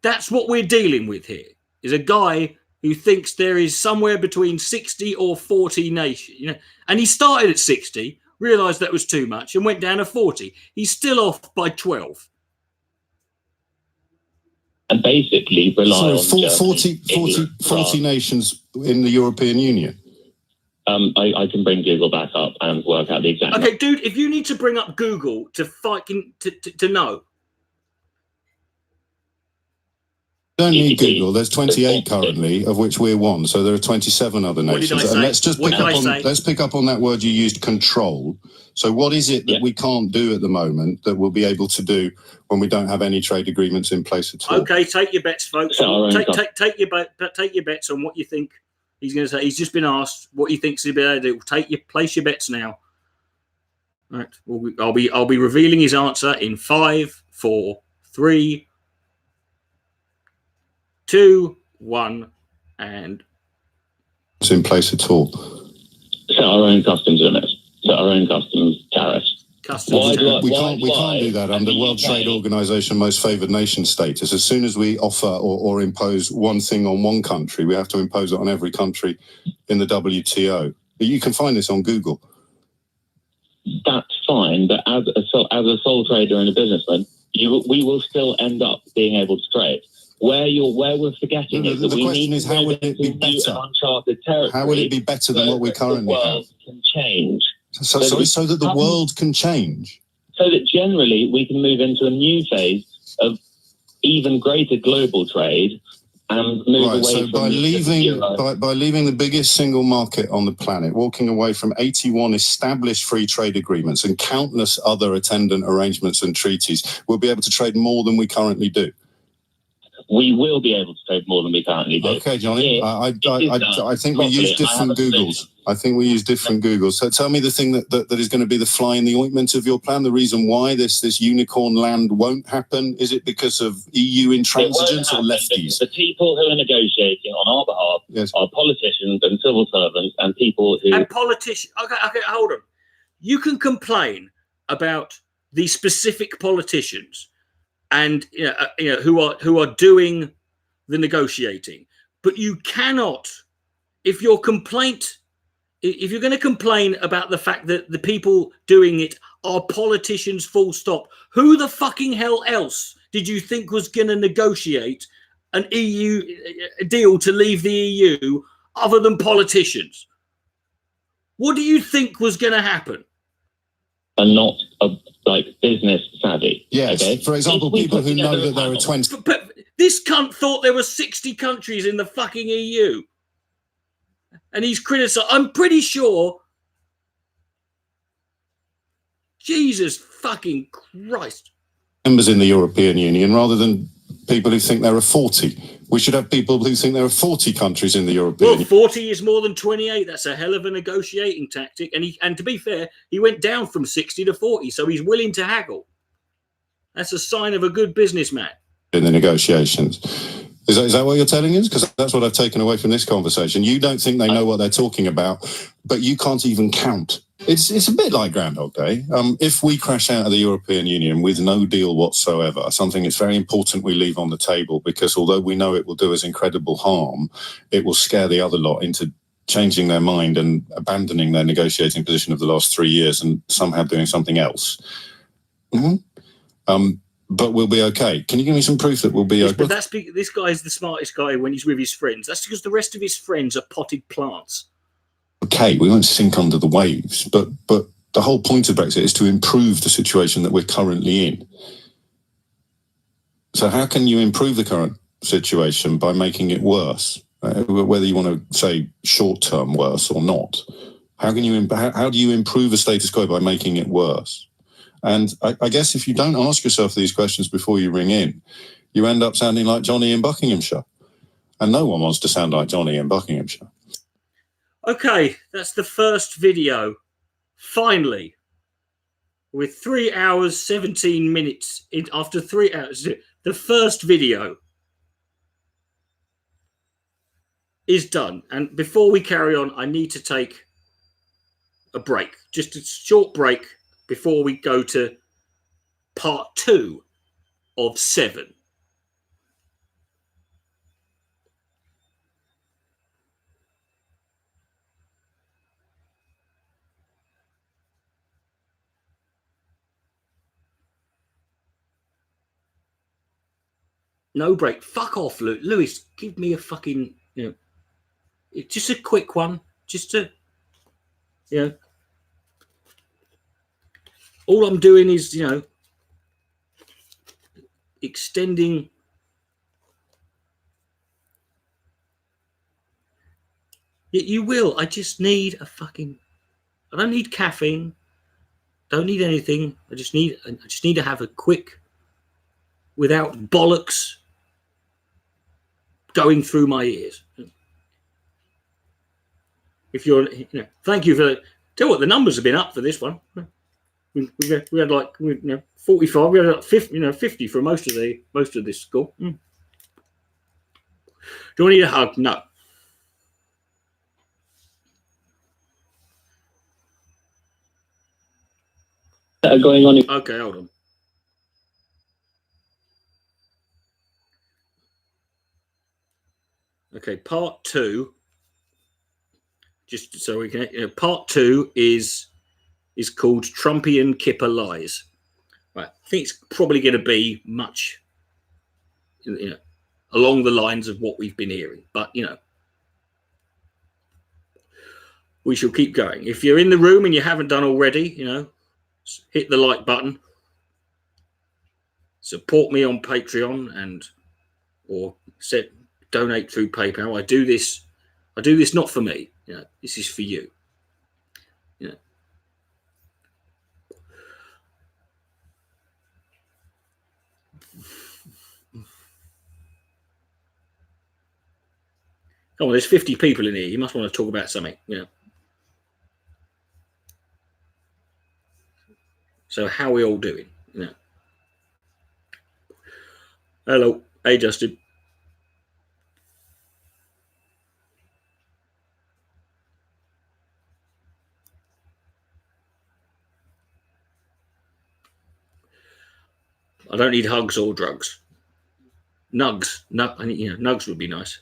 That's what we're dealing with here, is a guy who thinks there is somewhere between 60 or 40 nations. And he started at 60, realised that was too much, and went down to 40. He's still off by 12. And basically rely on 40 nations in the European Union. I can bring Google back up and work out the exact. Okay, dude, if you need to bring up Google to know. Don't need Google. There's 28 currently, of which we're one. So there are 27 other nations. And let's just pick up on that word you used, control. So what is it that we can't do at the moment that we'll be able to do when we don't have any trade agreements in place at all? Okay, take your bets, folks. Take your bets on what you think he's going to say. He's just been asked what he thinks he'll be able to do. Place your bets now. All right. I'll be revealing his answer in 5, 4, 3, 2, 1, and it's in place at all. Set our own customs limits. Set our own customs tariffs. customs. We can't do that under World Trade Organization most favored nation status. As soon as we offer or impose one thing on one country, we have to impose it on every country in the WTO. You can find this on Google. That's fine, but as a sole trader and a businessman, we will still end up being able to trade. Where we're forgetting is that the question is, how would it be better? Uncharted territory. How would it be better than what we currently have? The world can change. So that the world can change. So that generally we can move into a new phase of even greater global trade and move away from by leaving the biggest single market on the planet, walking away from 81 established free trade agreements and countless other attendant arrangements and treaties, we'll be able to trade more than we currently do. We will be able to trade more than we currently do. Okay, Johnny. I think we use different Googles. I think we use different Googles. So tell me the thing that is going to be the fly in the ointment of your plan, the reason why this unicorn land won't happen. Is it because of EU intransigence or lefties? The people who are negotiating on our behalf are politicians and civil servants and people who... And politicians... Okay, hold on. You can complain about the specific politicians and who are doing the negotiating, but you cannot, if you're going to complain about the fact that the people doing it are politicians, full stop. Who the fucking hell else did you think was going to negotiate an EU deal to leave the EU other than politicians? What do you think was going to happen? And not business savvy. Yes. Okay? For example, people who know that there are 20. But this cunt thought there were 60 countries in the fucking EU, and he's criticised. I'm pretty sure. Jesus fucking Christ. Members in the European Union, rather than people who think there are 40. We should have people who think there are 40 countries in the European Union. 40 is more than 28. That's a hell of a negotiating tactic. And to be fair, he went down from 60 to 40, so he's willing to haggle. That's a sign of a good businessman. In the negotiations. Is that what you're telling us? Because that's what I've taken away from this conversation. You don't think they know what they're talking about, but you can't even count. It's a bit like Groundhog Day. If we crash out of the European Union with no deal whatsoever, something it's very important we leave on the table, because although we know it will do us incredible harm, it will scare the other lot into changing their mind and abandoning their negotiating position of the last 3 years and somehow doing something else. Mm-hmm. But we'll be okay. Can you give me some proof that we'll be okay? But this guy is the smartest guy when he's with his friends. That's because the rest of his friends are potted plants. Okay, we won't sink under the waves, but the whole point of Brexit is to improve the situation that we're currently in. So how can you improve the current situation by making it worse? Whether you want to say short-term worse or not. How do you improve a status quo by making it worse? And I guess if you don't ask yourself these questions before you ring in, you end up sounding like Johnny in Buckinghamshire. And no one wants to sound like Johnny in Buckinghamshire. Okay, that's the first video. Finally, with 3 hours, 17 minutes, after 3 hours, the first video is done. And before we carry on, I need to take a break, just a short break before we go to part 2 of 7. No break. Fuck off, Lewis. Give me a fucking, just a quick one. Just to, all I'm doing is, extending. You will. I just need I don't need caffeine. Don't need anything. I just need to have a quick, without bollocks going through my ears. If you're, thank you for. Tell you what, the numbers have been up for this one. We had like 45. We had like 50 for most of this school. Do I need a hug? No. that are going on. Okay, hold on. Okay, part 2. Just so we can, part 2 is called Trumpian Kipper Lies. Right, I think it's probably going to be much, along the lines of what we've been hearing, but we shall keep going. If you're in the room and you haven't done already, hit the like button. Support me on Patreon or donate through PayPal. I do this not for me. This is for you. Come on, there's 50 people in here. You must want to talk about something. So how are we all doing? Hello. Hey, Justin. I don't need hugs or drugs. Nugs. Nugs would be nice.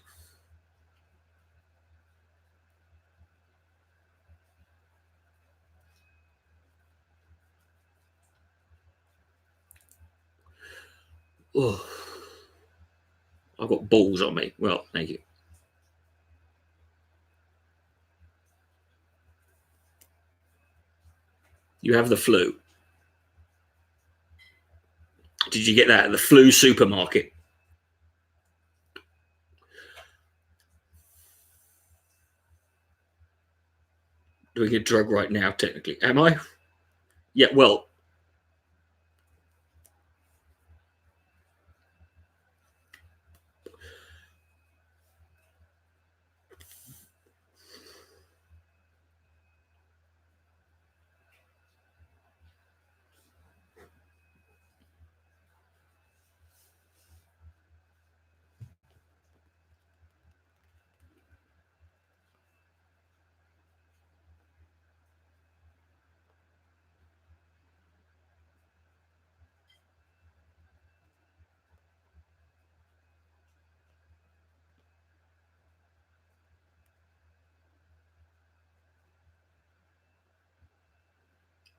Oh, I've got balls on me. Well, thank you. You have the flu. Did you get that at the flu supermarket? Doing a drug right now, technically. Am I? Yeah, well.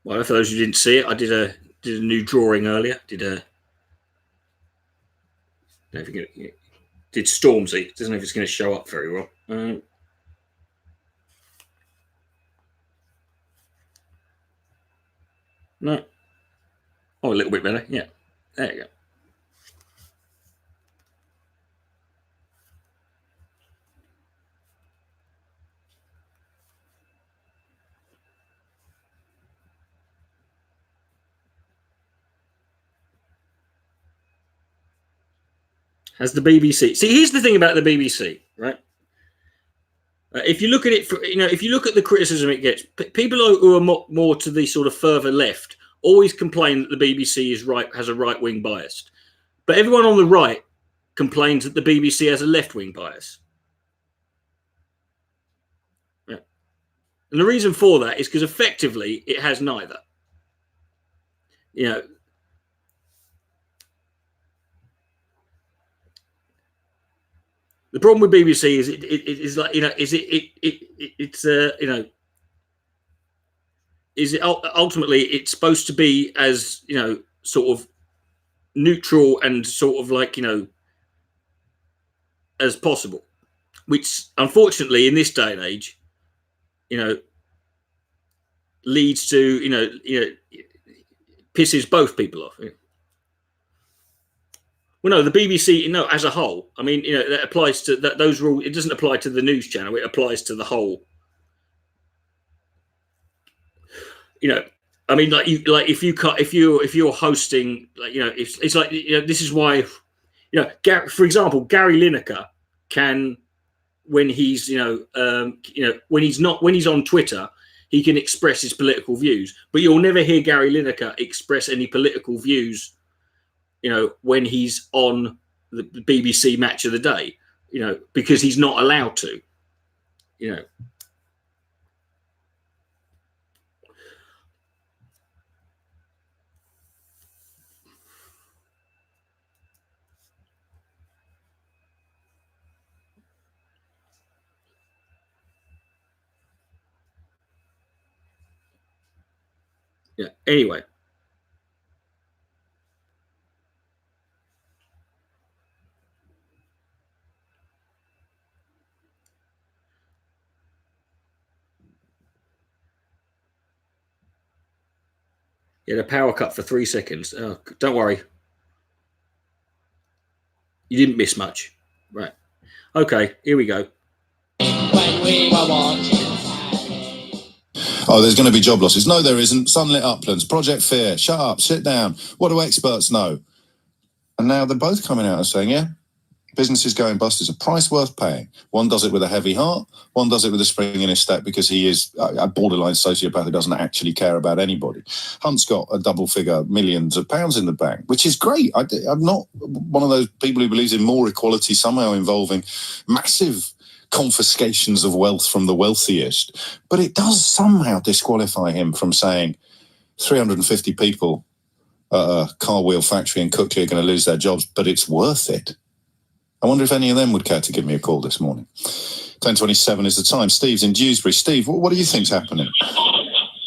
Well, for those who didn't see it, I did a new drawing earlier. Did Stormzy. Doesn't know if it's going to show up very well. No. Oh, a little bit better. Yeah. There you go. Has the BBC? See, here's the thing about the BBC, right? If you look at it, if you look at the criticism it gets, people who are more to the sort of further left always complain that the BBC has a right-wing bias, but everyone on the right complains that the BBC has a left-wing bias. Yeah. And the reason for that is because effectively it has neither. The problem with BBC is it's like ultimately it's supposed to be as sort of neutral and sort of like as possible, which unfortunately in this day and age leads to pisses both people off. Well, no, the BBC, as a whole. I mean, that applies to those rules. It doesn't apply to the news channel. It applies to the whole. I mean, if you're hosting, it's like this is why, for example, Gary Lineker can, when he's when he's on Twitter, he can express his political views, but you'll never hear Gary Lineker express any political views when he's on the BBC Match of the Day, because he's not allowed to, I, Yeah. Anyway. Yeah, the power cut for 3 seconds. Oh, don't worry. You didn't miss much. Right. Okay, here we go. When we were watching. Oh, there's going to be job losses. No, there isn't. Sunlit uplands, Project Fear. Shut up, sit down. What do experts know? And now they're both coming out and saying, yeah, businesses going bust is a price worth paying. One does it with a heavy heart. One does it with a spring in his step because he is a borderline sociopath who doesn't actually care about anybody. Hunt's got a double figure millions of pounds in the bank, which is great. I'm not one of those people who believes in more equality somehow involving massive confiscations of wealth from the wealthiest. But it does somehow disqualify him from saying 350 people at a car wheel factory in Cookley are going to lose their jobs, but it's worth it. I wonder if any of them would care to give me a call this morning. 10:27 is the time. Steve's in Dewsbury. Steve, what do you think's happening?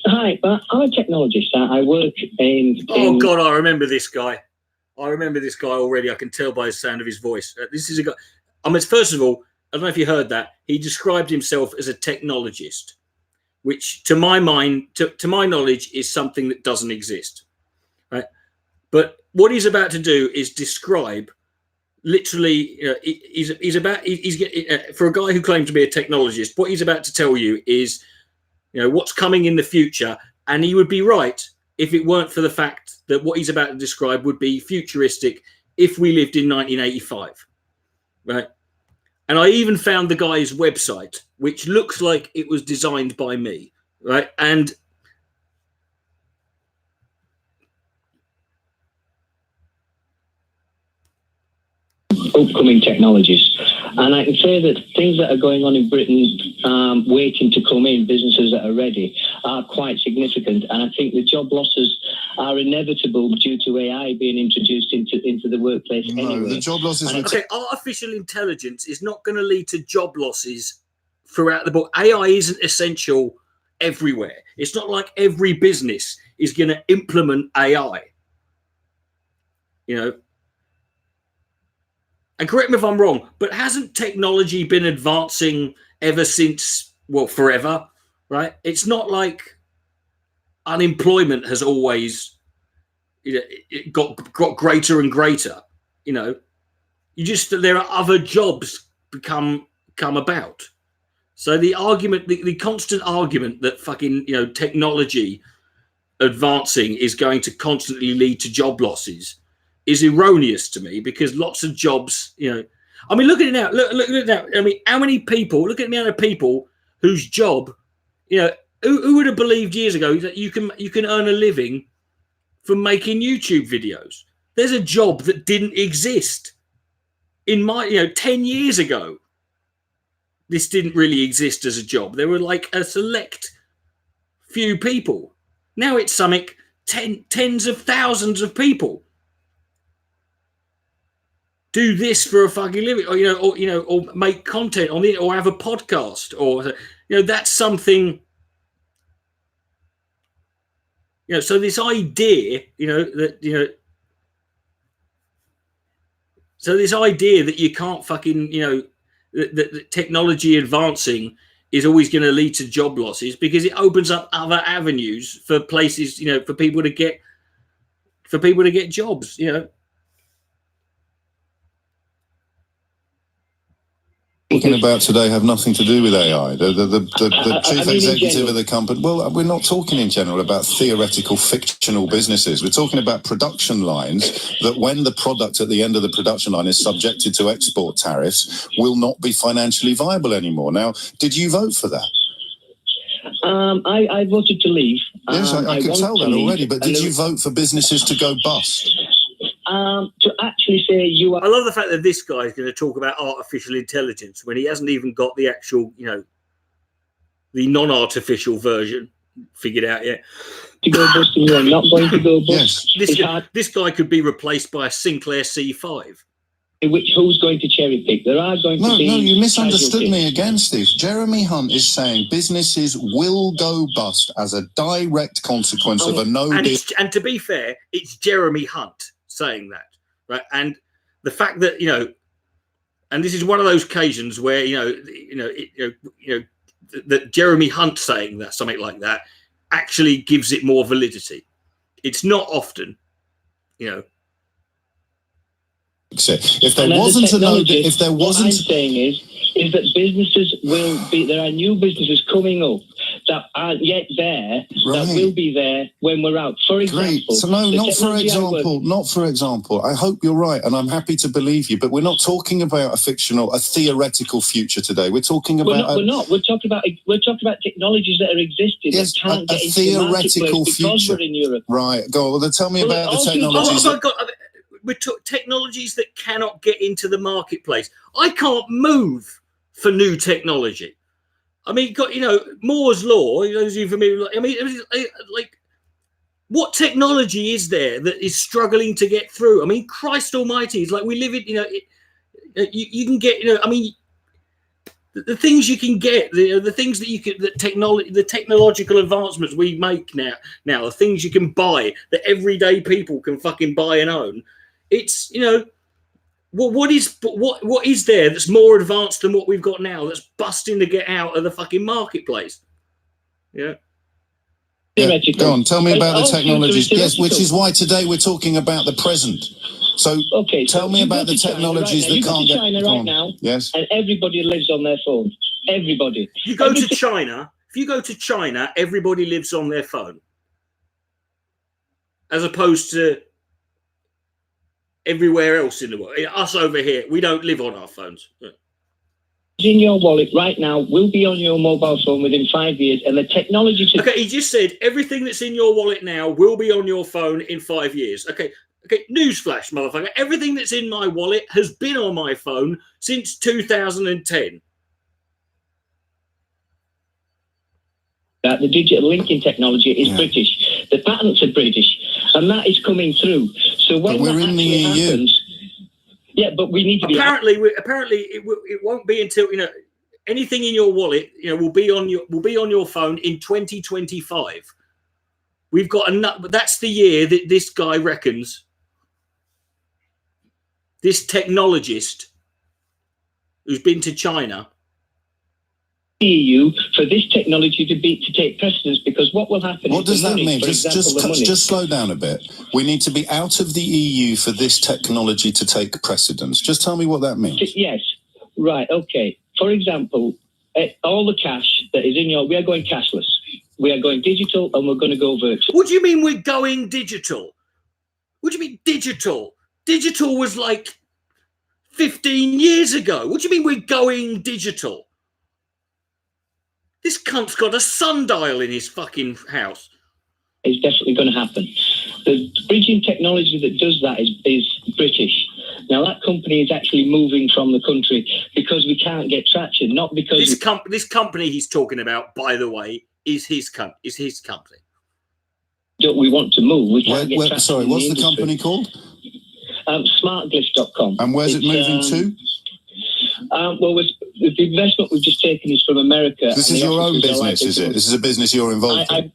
Hi, I'm a technologist. I work in... Oh, God, I remember this guy. I remember this guy already. I can tell by the sound of his voice. This is a guy... I mean, first of all, I don't know if you heard that. He described himself as a technologist, which, to my mind, to my knowledge, is something that doesn't exist. Right? But what he's about to do is describe... Literally, for a guy who claims to be a technologist, what he's about to tell you is, what's coming in the future. And he would be right if it weren't for the fact that what he's about to describe would be futuristic if we lived in 1985, right? And I even found the guy's website, which looks like it was designed by me, right? And upcoming technologies. And I can say that things that are going on in Britain, waiting to come in, businesses that are ready, are quite significant. And I think the job losses are inevitable due to AI being introduced into the workplace anyway. The job losses... Okay, artificial intelligence is not going to lead to job losses throughout the board. AI isn't essential everywhere. It's not like every business is going to implement AI. And correct me if I'm wrong, but hasn't technology been advancing ever since, well, forever, right? It's not like unemployment has always it got greater and greater, there are other jobs come about. So the argument, the constant argument that fucking, technology advancing is going to constantly lead to job losses is erroneous to me, because lots of jobs, I mean, look at it now. Look at it now. I mean, how many people? Look at the amount of people whose job, who would have believed years ago that you can earn a living from making YouTube videos? There's a job that didn't exist in my, 10 years ago. This didn't really exist as a job. There were like a select few people. Now it's something tens of thousands of people do this for a fucking living, or make content on it, or have a podcast, or that's something. So this idea, so this idea that you can't fucking, that technology advancing is always going to lead to job losses, because it opens up other avenues for places, for people to get jobs, Talking about today have nothing to do with AI. The chief executive of the company. Well, we're not talking in general about theoretical, fictional businesses. We're talking about production lines that, when the product at the end of the production line is subjected to export tariffs, will not be financially viable anymore. Now, did you vote for that? I voted to leave. Yes, I could tell that already. But did you vote for businesses to go bust? To actually say you are... I love the fact that this guy is going to talk about artificial intelligence when he hasn't even got the actual, the non-artificial version figured out yet. To go bust, and you're not going to go bust. Yes. This guy could be replaced by a Sinclair C5. who's going to cherry pick? There are going to be... No, you misunderstood me again, Steve. Jeremy Hunt is saying businesses will go bust as a direct consequence of a no-deal... And to be fair, it's Jeremy Hunt saying that, right? And the fact that, you know, and this is one of those occasions where, that Jeremy Hunt saying that, something like that, actually gives it more validity. It's not often, you know. If there wasn't a no, if there wasn't, what I'm saying is that businesses will be. There are new businesses coming up that aren't yet there. That will be there when we're out. For example, so no, not for example. I hope you're right, and I'm happy to believe you. But we're not talking about a theoretical future today. We're talking about. We're not. We're talking about technologies that are existing that can't get into the marketplace because we're in Europe. Right. Go on. Well, then tell me about the technologies. We took technologies that cannot get into the marketplace. I can't move for new technology. I mean, Moore's law. I mean, like, what technology is there that is struggling to get through? I mean, Christ Almighty, it's like we live in. You can get. I mean, the things you can get, the things that you can, the technological advancements we make now, the things you can buy that everyday people can fucking buy and own. It's, what is there that's more advanced than what we've got now that's busting to get out of the fucking marketplace? Yeah. Go on, tell me about the technologies. Yes, which is why today we're talking about the present. So tell me about the technologies that can't get China right now. Yes. And everybody lives on their phone. Everybody. You go to China. If you go to China, everybody lives on their phone, as opposed to everywhere else in the world. Us over here, we don't live on our phones. In your wallet right now will be on your mobile phone within 5 years, and the technology. Okay, he just said everything that's in your wallet now will be on your phone in 5 years. Okay, newsflash, motherfucker. Everything that's in my wallet has been on my phone since 2010. The digital linking technology is British. The patents are British, and that is coming through. So when we're in the EU. Happens, but we need to be. Apparently, it won't be until anything in your wallet will be on your phone in 2025. We've got but that's the year that this guy reckons. This technologist who's been to China. EU for this technology to take precedence, because what will happen? What does that mean? Just slow down a bit. We need to be out of the EU for this technology to take precedence. Just tell me what that means. Yes, right. Okay. For example, all the cash that is in we are going cashless. We are going digital, and we're going to go virtual. What do you mean we're going digital? What do you mean digital? Digital was like 15 years ago. What do you mean we're going digital? This cunt's got a sundial in his fucking house. It's definitely going to happen. The bridging technology that does that is British. Now, that company is actually moving from the country because we can't get traction, not because... This company he's talking about, by the way, is his company. We want to move. We can't get traction. Sorry, what's the company called? Smartglyph.com. And where's it moving to? Well, the investment we've just taken is from America. This is your own business, is it? This is a business you're involved in?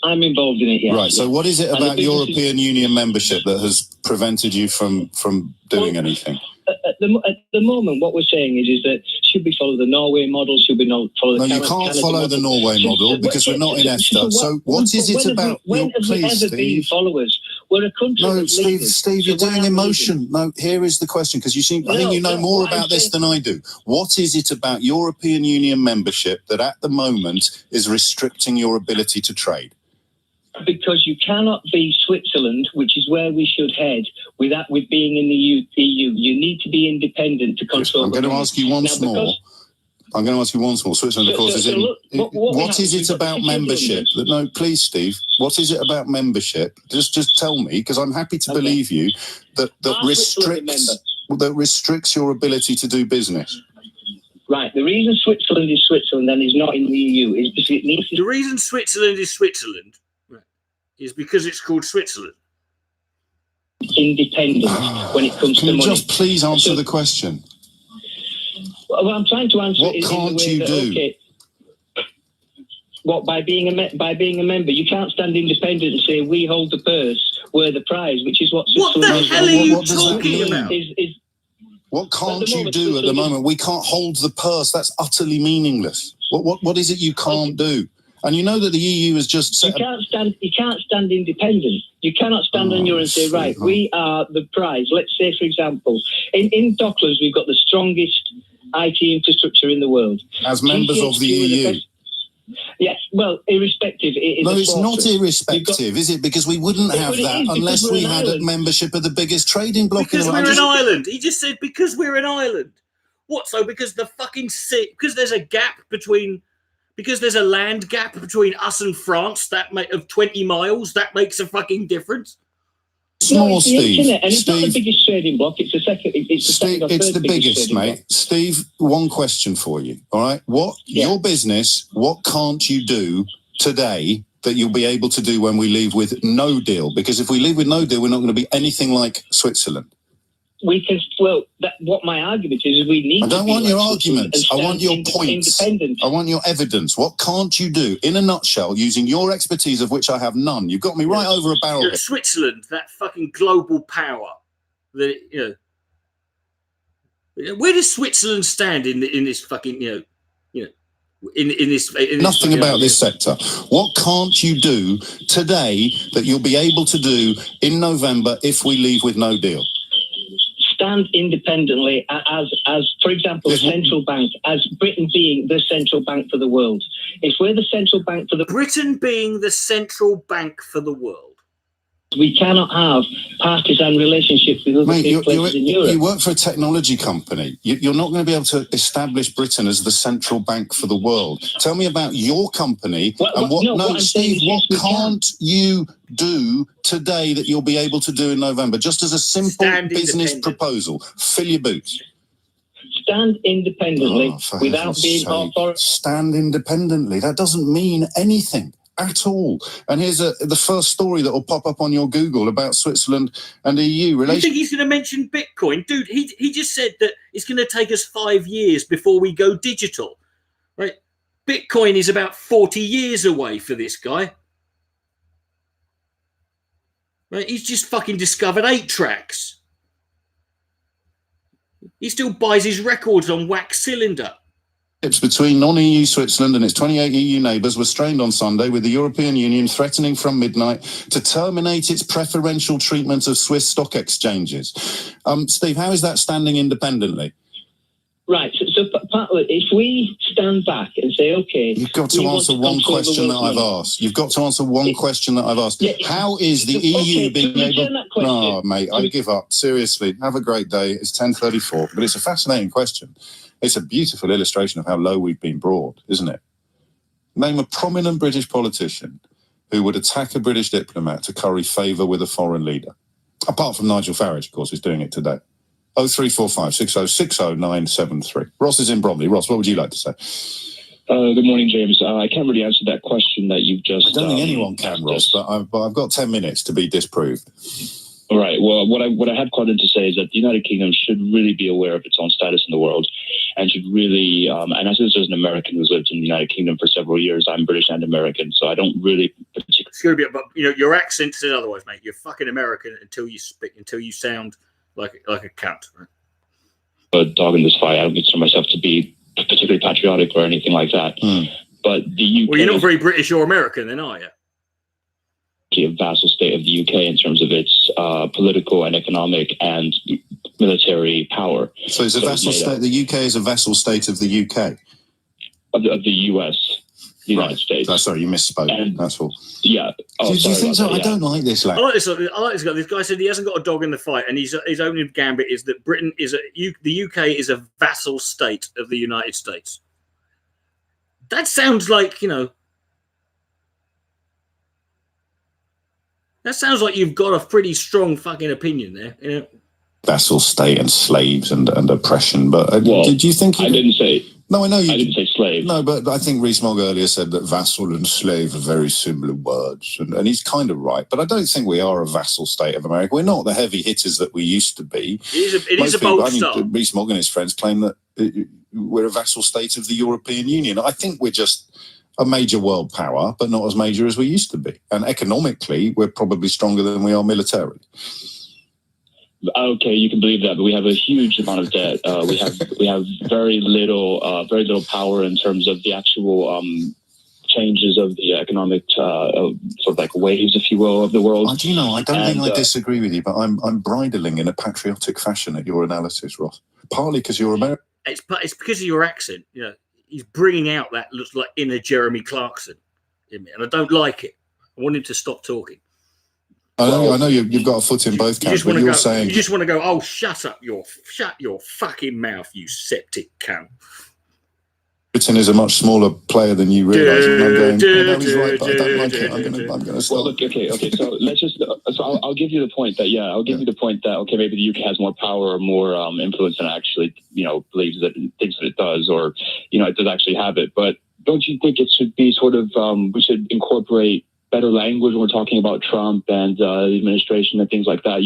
I'm involved in it, yes. Right, so what is it about European Union membership that has prevented you from doing anything? At the moment, what we're saying is that should we follow the Norway model? Should we not follow the No, you can't follow the Norway model because we're not in EFTA. So what is it about... When have we ever been followers? We're a country... No, Steve, you're doing emotion. No, here is the question, because I think you know more about this than I do. What is it about European Union membership that at the moment is restricting your ability to trade? Because you cannot be Switzerland, which is where we should head, with being in the EU. You need to be independent to control. I'm going to ask you once more. Switzerland, of course, is in. What is it about membership? No, please, Steve. What is it about membership? Just tell me, because I'm happy to believe you that restricts your ability to do business. Right. The reason Switzerland is Switzerland and is not in the EU is because it needs to. The reason Switzerland is Switzerland is because it's called Switzerland. independent when it comes to money. Can you just please answer the question? Well, I'm trying to answer what it can't in the way you that, do? Okay, what, by being a member? You can't stand independent and say we hold the purse, we're the prize, which is what. What the hell are you talking about? What can't you do at the moment? We can't hold the purse. That's utterly meaningless. What is it you can't do? And you know that the EU has just said you can't stand independent. You cannot stand on your own and say, right, we are the prize. Let's say, for example, in Docklands, we've got the strongest IT infrastructure in the world. As members of the EU. Yes, well, irrespective. It's not irrespective, is it? Because we wouldn't have that unless we had a membership of the biggest trading bloc in the world. Because we're an island. He just said because we're an island. What? So because because there's a gap between, because there's a land gap between us and France of 20 miles, that makes a fucking difference. Small, Steve. And it's not the biggest trading bloc. It's the second. It's the biggest, mate. Steve, one question for you. All right, your business? What can't you do today that you'll be able to do when we leave with no deal? Because if we leave with no deal, we're not going to be anything like Switzerland. We can. Well, what my argument is we need. I don't want your arguments. I want your points. I want your evidence. What can't you do, in a nutshell, using your expertise, of which I have none? You've got me right over a barrel. Switzerland, that fucking global power. That where does Switzerland stand in this fucking in this? Nothing about this sector. What can't you do today that you'll be able to do in November if we leave with no deal? Stand independently as, for example, a central bank, as Britain being the central bank for the world. If we're the central bank for the... Britain being the central bank for the world. We cannot have partisan relationships with other places in Europe. You work for a technology company. You're not going to be able to establish Britain as the central bank for the world. Tell me about your company Steve, what can't you do today that you'll be able to do in November? Just as a simple business proposal. Fill your boots. Stand independently without being authoritarian. Stand independently. That doesn't mean anything at all. And here's the first story that will pop up on your Google about Switzerland and EU relations. You think he's going to mention Bitcoin? Dude, he just said that it's going to take us 5 years before we go digital. Right? Bitcoin is about 40 years away for this guy. Right? He's just fucking discovered 8 tracks. He still buys his records on wax cylinder. Between non-EU Switzerland and its 28 EU neighbours were strained on Sunday, with the European Union threatening from midnight to terminate its preferential treatment of Swiss stock exchanges. Steve, how is that standing independently? Right, so partly, if we stand back and say, okay... You've got to answer one question that I've asked. You've got to answer one question that I've asked. How is the EU being able... Oh, mate, I give up. Seriously, have a great day. It's 10:34, but it's a fascinating question. It's a beautiful illustration of how low we've been brought, isn't it? Name a prominent British politician who would attack a British diplomat to curry favour with a foreign leader. Apart from Nigel Farage, of course, who's doing it today. 0345 6060 973. Ross is in Bromley. Ross, what would you like to say? Good morning, James. I can't really answer that question that you've just... I don't think anyone can, Ross, but I've got 10 minutes to be disproved. All right. Well, what I had quite to say is that the United Kingdom should really be aware of its own status in the world, and should really, and as an American who's lived in the United Kingdom for several years, I'm British and American, so I don't really particularly... But your accent says otherwise, mate. You're fucking American until you sound like a cunt. Right? A dog in this fight. I don't consider myself to be particularly patriotic or anything like that. But the UK... Well, you're not very British or American, then, are you? A vassal state of the UK in terms of its political and economic and military power. So it's a vassal state. The UK is a vassal state of the UK? Of the US, the United States. Sorry, you misspoke. That's all. Yeah. Do you think so? I don't like this, lad. I like this guy. This guy said he hasn't got a dog in the fight, and his only gambit is that Britain is the UK is a vassal state of the United States. That sounds like, that sounds like you've got a pretty strong fucking opinion there. Vassal state and slaves and oppression, but did you think... I didn't say... No, I know you I didn't say slave. No, but I think Rees-Mogg earlier said that vassal and slave are very similar words, and he's kind of right. But I don't think we are a vassal state of America. We're not the heavy hitters that we used to be. It is a bold start. Rees-Mogg and his friends claim that we're a vassal state of the European Union. I think we're just a major world power, but not as major as we used to be. And economically, we're probably stronger than we are militarily. Okay, you can believe that, but we have a huge amount of debt. We have very little power in terms of the actual changes of the economic sort of like waves, if you will, of the world. Do you know? I don't think I disagree with you, but I'm bridling in a patriotic fashion at your analysis, Ross. Partly because you're American. It's because of your accent. You know, he's bringing out that looks like inner Jeremy Clarkson in me, and I don't like it. I want him to stop talking. I know you've got a foot in both camps, but you're saying... You just want to go, oh, shut your fucking mouth, you septic cunt. Britain is a much smaller player than you realise. And I'm going, no, he's right, but I don't like it. I'm going to stop. Well, look, okay, so let's just... So I'll give you the point that, I'll give you the point that, okay, maybe the UK has more power or more influence than it actually, thinks that it does, or, it does actually have it. But don't you think it should be sort of... we should incorporate better language when we're talking about Trump and the administration and things like that?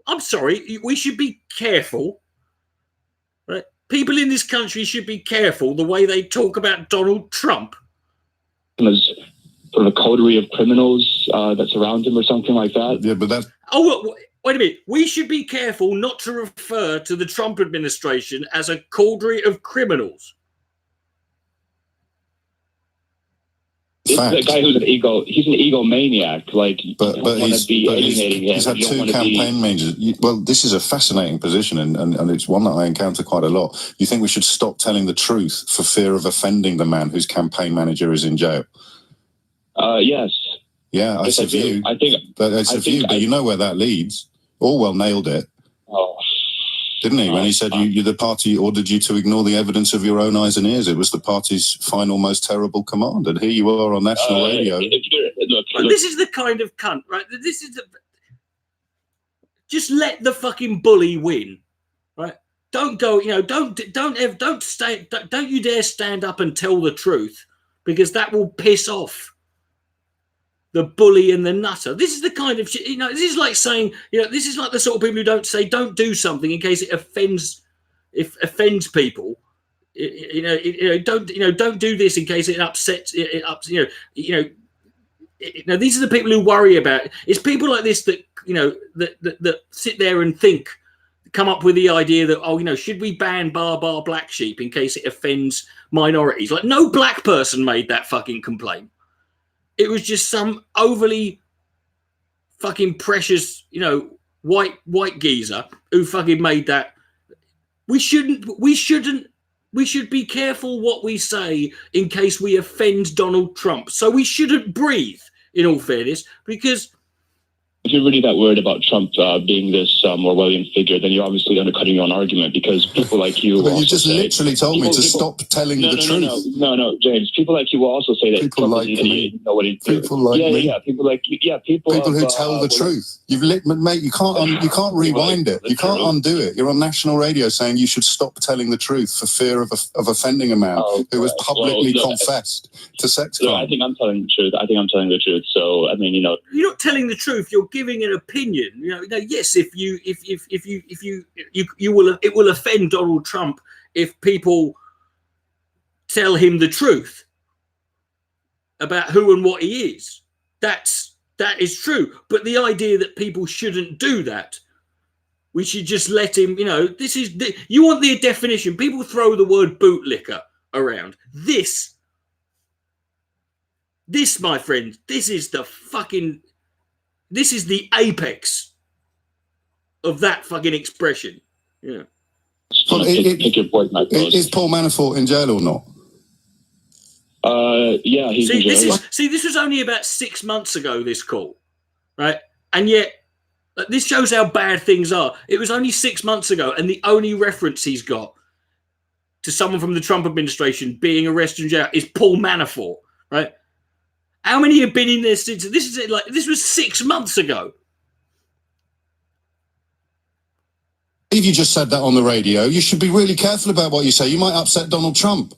I'm sorry, we should be careful, right? People in this country should be careful the way they talk about Donald Trump. As sort of a coterie of criminals that surround him or something like that. Yeah, but that's... Oh, wait a minute. We should be careful not to refer to the Trump administration as a coterie of criminals. This is a guy who's he's an egomaniac. But he's had two campaign managers. Well, this is a fascinating position, and it's one that I encounter quite a lot. You think we should stop telling the truth for fear of offending the man whose campaign manager is in jail? Yes. Yeah, that's a view. I think that's a view, but you know where that leads. Orwell nailed it. Oh. Didn't he? When he said the party ordered you to ignore the evidence of your own eyes and ears. It was the party's final, most terrible command. And here you are on national radio. This is the kind of cunt, right? This is just let the fucking bully win, right? Don't go, don't you dare stand up and tell the truth, because that will piss off the bully and the nutter. This is the kind of shit, this is like saying, this is like the sort of people who don't do something in case it offends people. Don't do this in case it upsets these are the people who worry about it. It's people like this that that sit there and come up with the idea that should we ban bar black sheep in case it offends minorities? Like, no black person made that fucking complaint. It was just some overly fucking precious, white geezer who fucking made that. We should be careful what we say in case we offend Donald Trump. So we shouldn't breathe, in all fairness, because... If you're really that worried about Trump being this Orwellian figure, then you're obviously undercutting your own argument, because people like you... But you just literally told me to stop telling the truth. No, James. People like you will also say that people like me. People like me. Yeah, people like you. Yeah, people who tell the truth. Mate, you can't rewind it. You can't undo it. You're on national radio saying you should stop telling the truth for fear of offending a man who has publicly confessed to sex crime. I think I'm telling the truth. So, I mean, You're not telling the truth. You're giving an opinion. Yes, it will offend Donald Trump if people tell him the truth about who and what he is. That is true. But the idea that people shouldn't do that, we should just let him. You want the definition. People throw the word bootlicker around. This, my friend, this is the apex of that fucking expression. Yeah. Pick your point, Matt. Is Paul Manafort in jail or not? Yeah, he's in jail. This was only about 6 months ago, this call, right? And yet, this shows how bad things are. It was only 6 months ago, and the only reference he's got to someone from the Trump administration being arrested in jail is Paul Manafort, right? How many have been in there since? This was 6 months ago. If you just said that on the radio, you should be really careful about what you say. You might upset Donald Trump.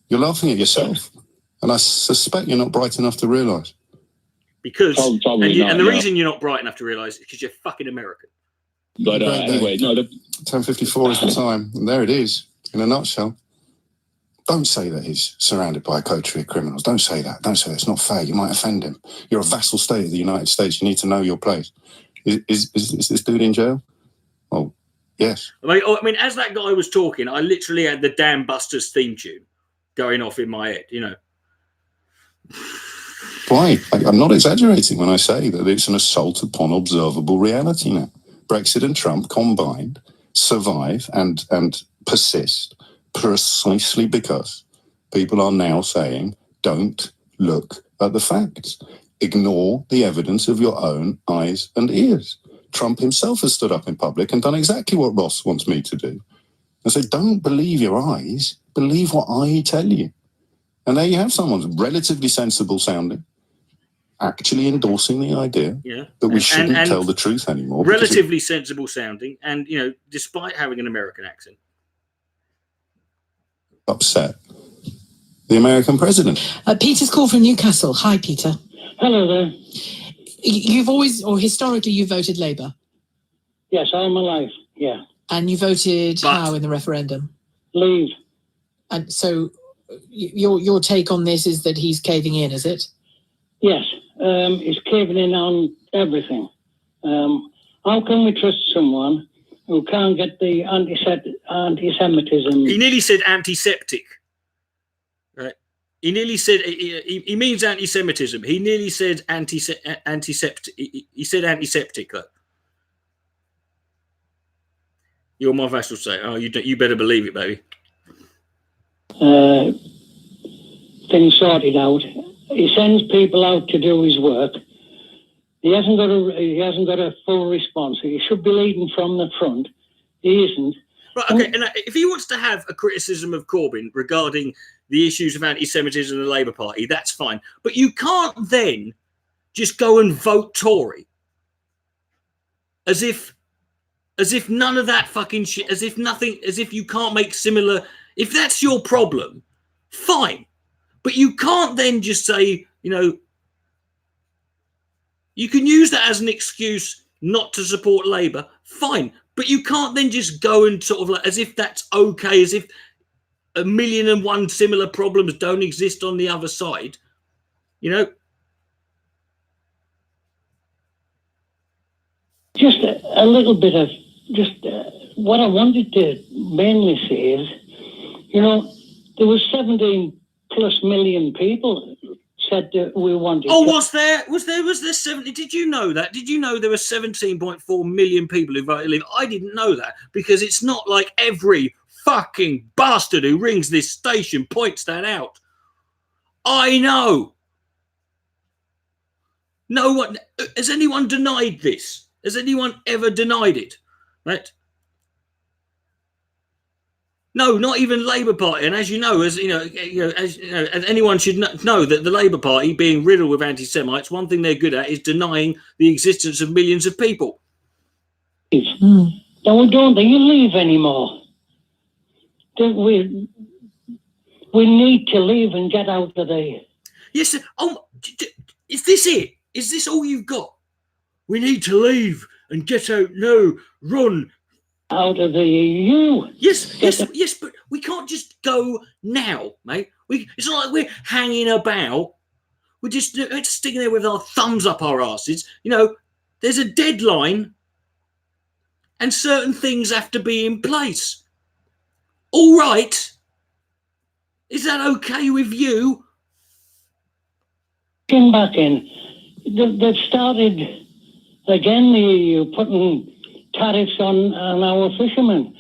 You're laughing at yourself. And I suspect you're not bright enough to realise. Because, and the reason you're not bright enough to realise is because you're fucking American. But anyway, no. 10:54 is the time, and there it is, in a nutshell. Don't say that he's surrounded by a coterie of criminals. Don't say that. Don't say that. It's not fair. You might offend him. You're a vassal state of the United States. You need to know your place. Is this dude in jail? Oh, yes. I mean, as that guy was talking, I literally had the Damn Busters theme tune going off in my head, you know. Why? I'm not exaggerating when I say that it's an assault upon observable reality now. Brexit and Trump combined survive and persist precisely because people are now saying, don't look at the facts. Ignore the evidence of your own eyes and ears. Trump himself has stood up in public and done exactly what Ross wants me to do. And so don't believe your eyes, believe what I tell you. And there you have someone relatively sensible sounding, actually endorsing the idea that we shouldn't tell the truth anymore. Relatively sensible sounding, and, you know, despite having an American accent. Upset the American president. Peter's call from Newcastle. Hi, Peter. Hello there. You've always, or historically, you voted Labour? Yes, all my life, yeah. And you voted how in the referendum? Leave. And so your take on this is that he's caving in, is it? Yes, he's caving in on everything. How can we trust someone who can't get the anti-Semitism? He nearly said antiseptic. Right? He nearly said he means anti-Semitism. He nearly said antiseptic. He said antiseptic though. You're my vassal state. Oh, you better believe it, baby. Things sorted out. He sends people out to do his work. He hasn't got a full response. He should be leading from the front. He isn't. Right, okay, and if he wants to have a criticism of Corbyn regarding the issues of anti-Semitism in the Labour Party, that's fine. But you can't then just go and vote Tory as if none of that fucking shit, as if nothing, as if you can't make similar. If that's your problem, fine. But you can't then just say, you know, you can use that as an excuse not to support Labour, fine. But you can't then just go and sort of like, as if that's okay, as if 1,000,001 similar problems don't exist on the other side, you know? Just a little bit of, what I wanted to mainly say is, you know, there was 17+ million people said that we wanted. Oh, was there 70? Did you know that? Did you know there were 17.4 million people who voted Leave? I didn't know that, because it's not like every fucking bastard who rings this station points that out. I know. No one has anyone denied this? Has anyone ever denied it? Right? No, not even Labour Party. And as you know, as anyone should know that the Labour Party, being riddled with anti-Semites, one thing they're good at is denying the existence of millions of people. No, we don't think you leave anymore. We need to leave and get out of there. Yes. Oh, is this it? Is this all you've got? We need to leave and get out. No, run. Out of the EU. Yes, but we can't just go now, mate. It's not like we're hanging about. We're just sticking there with our thumbs up our asses. You know, there's a deadline and certain things have to be in place. All right. Is that okay with you? Back in. They've started again, the EU putting tariffs on our fishermen.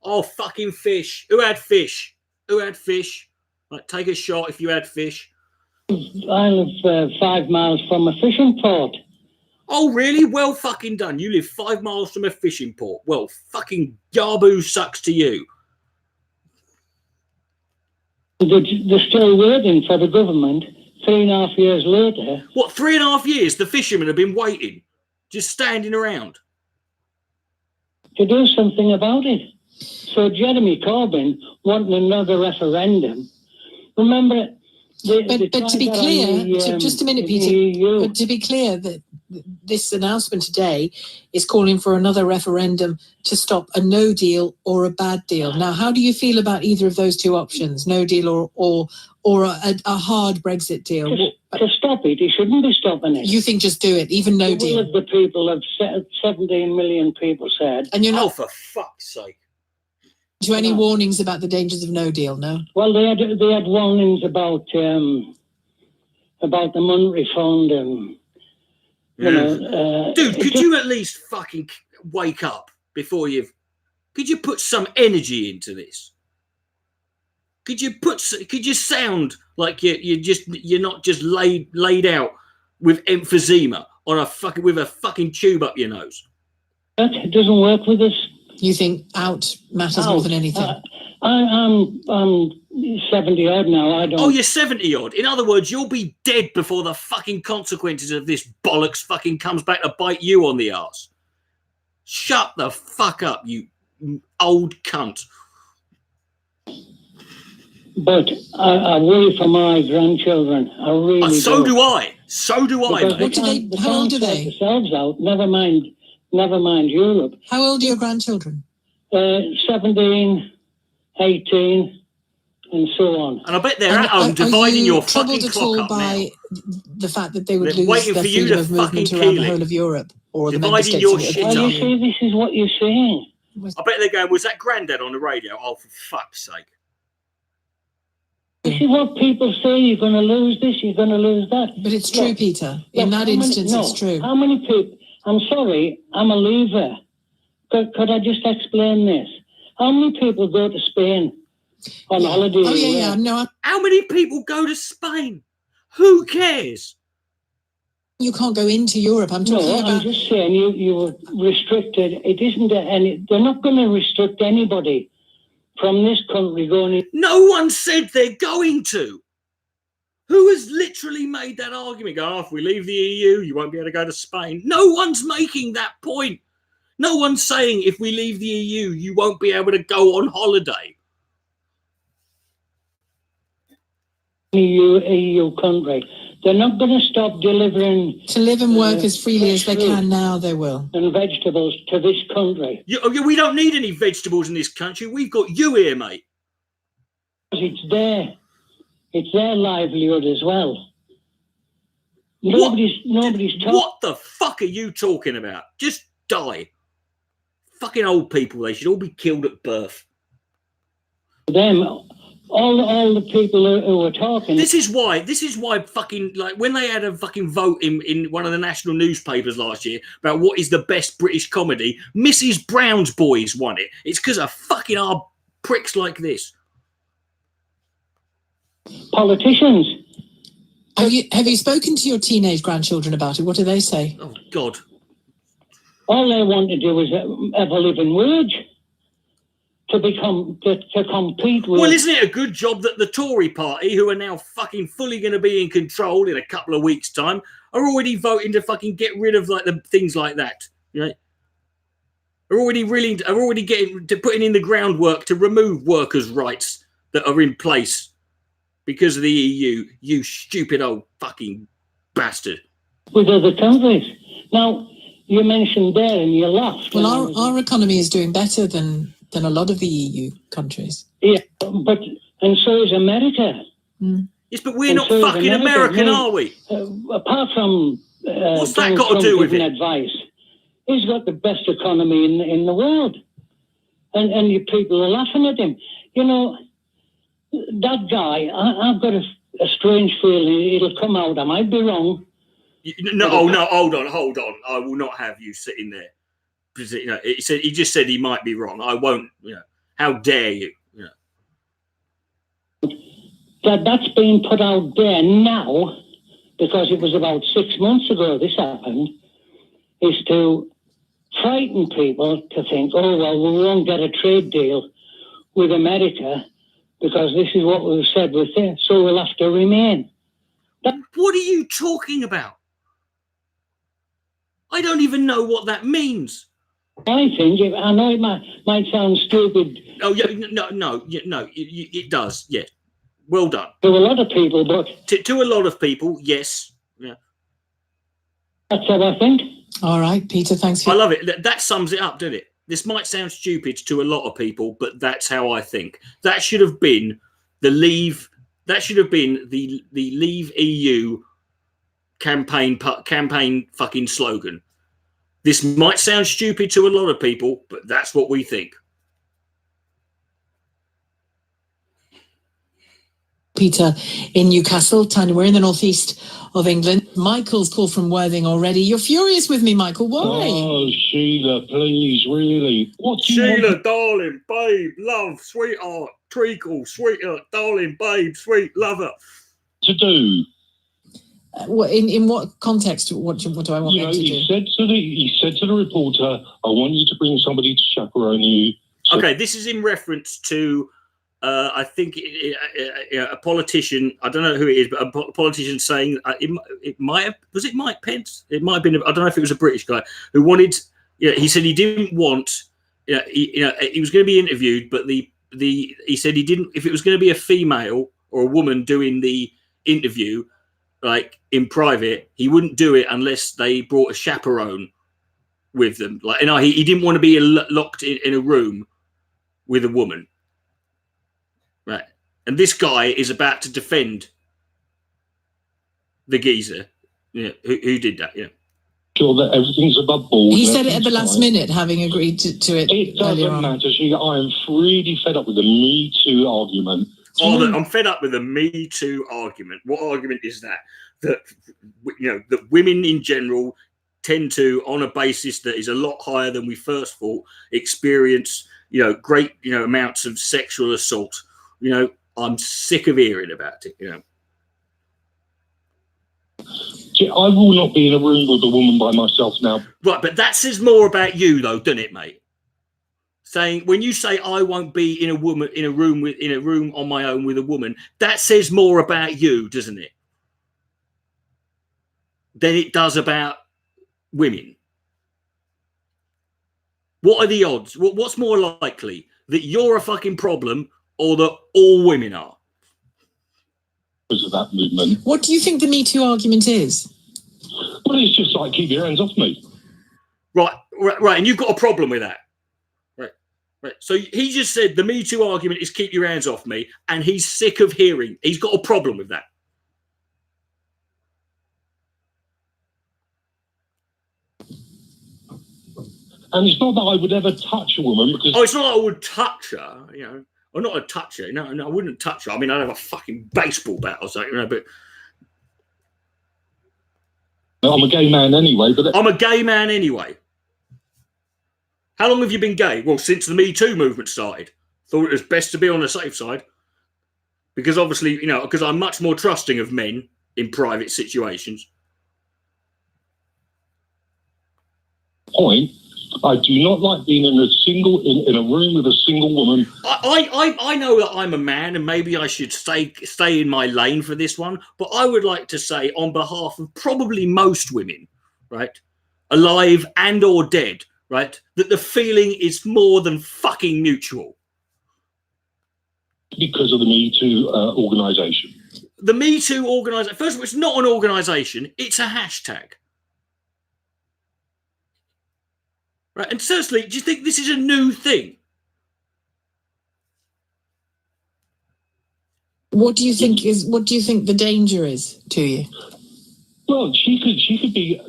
Oh, fucking fish. Who had fish? Who had fish? Like, take a shot if you had fish. I live 5 miles from a fishing port. Oh, really? Well fucking done. You live 5 miles from a fishing port. Well, fucking Yaboo sucks to you. They're still waiting for the government 3.5 years later. What, 3.5 years? The fishermen have been waiting, just standing around. to do something about it. So Jeremy Corbyn wanting another referendum. Remember, but to be clear, just a minute, Peter. But to be clear, that this announcement today is calling for another referendum to stop a no deal or a bad deal. Now, how do you feel about either of those two options, no deal or a hard Brexit deal? To stop it, he shouldn't be stopping it. You think just do it, even no deal? The people of 17 million people said. And you're not, for fuck's sake. Do any warnings about the dangers of no deal? No. Well, they had warnings about the monetary fund and you know. Dude, could you at least fucking wake up before you've? Could you put some energy into this? Could you sound like you're not just laid out with emphysema on with a fucking tube up your nose? It doesn't work with us. You think out matters more than anything? I'm 70 odd now. I don't. Oh, you're 70 odd. In other words, you'll be dead before the fucking consequences of this bollocks fucking comes back to bite you on the arse. Shut the fuck up, you old cunt. But I worry for my grandchildren. I really. So do I. So do I. Because how old are they? Themselves out. Never mind Europe. How old are your grandchildren? 17, 18, and so on. And I bet they're at home dividing your fucking clock up now. Are you troubled at all by the fact that they would lose their freedom of movement around the whole of Europe or the member states? Well, you see, this is what you're saying. I bet they're going, was that Grandad on the radio? Oh, for fuck's sake. This is what people say, you're going to lose this, you're going to lose that. But it's true, Peter. In that instance, it's true. How many people... I'm sorry, I'm a leaver. Could I just explain this? How many people go to Spain on holiday? Oh, yeah. No. How many people go to Spain? Who cares? You can't go into Europe. I'm talking about... I'm just saying you were restricted. It isn't any... They're not going to restrict anybody from this country going in. No one said they're going to. Who has literally made that argument? Go, if we leave the EU, you won't be able to go to Spain. No one's making that point. No one's saying if we leave the EU, you won't be able to go on holiday. EU country. They're not going to stop delivering... To live and work as freely as they can now, they will. And vegetables to this country. We don't need any vegetables in this country. We've got you here, mate. It's there. It's their livelihood as well. Nobody's talking. What the fuck are you talking about? Just die. Fucking old people, they should all be killed at birth. Them, all the people who are talking. This is why fucking, like, when they had a fucking vote in one of the national newspapers last year about what is the best British comedy, Mrs. Brown's Boys won it. It's because of fucking our pricks like this. Politicians. Have you spoken to your teenage grandchildren about it? What do they say? Oh God! All they want to do is have a living wage to compete with. Well, isn't it a good job that the Tory party, who are now fucking fully going to be in control in a couple of weeks' time, are already voting to fucking get rid of like the things like that? You know, are already getting to putting in the groundwork to remove workers' rights that are in place. Because of the EU, you stupid old fucking bastard. With other countries. Now, you mentioned there and you laughed. Well, our economy is doing better than a lot of the EU countries. Yeah, and so is America. Mm. Yes, but we're not fucking American, are we? Apart from what's that got to do with it? Advice, he's got the best economy in the world. And you people are laughing at him. You know, that guy, I've got a strange feeling it'll come out. I might be wrong. No, hold on. I will not have you sitting there. Because, you know, he just said he might be wrong. I won't. You know, how dare you? You know. That's being put out there now because it was about 6 months ago this happened. Is to frighten people to think, oh well, we won't get a trade deal with America. Because this is what we've said with it, so we'll have to remain. What are you talking about? I don't even know what that means. I think, I know it might sound stupid. Oh yeah, no, it does. Yeah, well done. To a lot of people, but to a lot of people, yes. Yeah. That's what I think. All right, Peter, thanks for... I love it. That sums it up, doesn't it? This might sound stupid to a lot of people, but that's how I think. That should have been the Leave. That should have been the Leave EU campaign fucking slogan. This might sound stupid to a lot of people, but that's what we think. Peter in Newcastle, Tanya, we're in the northeast of England. Michael's called from Worthing already. You're furious with me, Michael. Why? Oh, Sheila, please, really. What do you Sheila, darling, babe, love, sweetheart, treacle, sweetheart, darling, babe, sweet lover. To do? In what context? What do I want him to do? He said to the reporter, I want you to bring somebody to chaperone you. So okay, this is in reference to I think a politician, I don't know who it is, but a politician saying it might have, was it Mike Pence? It might have been, I don't know if it was a British guy who wanted, he said he didn't want, he was going to be interviewed, but he said he didn't, if it was going to be a female or a woman doing the interview, like in private, he wouldn't do it unless they brought a chaperone with them. Like, he didn't want to be locked in a room with a woman. Right, and this guy is about to defend the geezer, who did that. Yeah, sure that everything's above board. He said it at the last minute, having agreed to it. It doesn't matter. I am really fed up with the Me Too argument. I'm fed up with the Me Too argument. What argument is that? That that women in general tend to, on a basis that is a lot higher than we first thought, experience great amounts of sexual assault. I'm sick of hearing about it. I will not be in a room with a woman by myself now. Right, but that says more about you, though, doesn't it, mate? Saying when you say I won't be in a room on my own with a woman, that says more about you, doesn't it? Than it does about women. What are the odds? What's more likely, that you're a fucking problem or that all women are? Because of that movement. What do you think the Me Too argument is? Well, it's just like, keep your hands off me. Right, and you've got a problem with that. Right. So he just said the Me Too argument is keep your hands off me, and he's sick of hearing. He's got a problem with that. And it's not that I would ever touch a woman because... Oh, it's not that I would touch her, Or not a toucher. No, I wouldn't touch her. I mean, I'd have a fucking baseball bat or something, but... I'm a gay man anyway, but... I'm a gay man anyway. How long have you been gay? Well, since the Me Too movement started. Thought it was best to be on the safe side. Because obviously, because I'm much more trusting of men in private situations. Point. I do not like being in a room with a single woman. I know that I'm a man and maybe I should stay in my lane for this one, but I would like to say on behalf of probably most women, right, alive and or dead, right, that the feeling is more than fucking mutual. Because of the Me Too organisation. The Me Too organisation, first of all, it's not an organisation, it's a hashtag. Right, and seriously, do you think this is a new thing? What do you think the danger is to you? Well, she could be,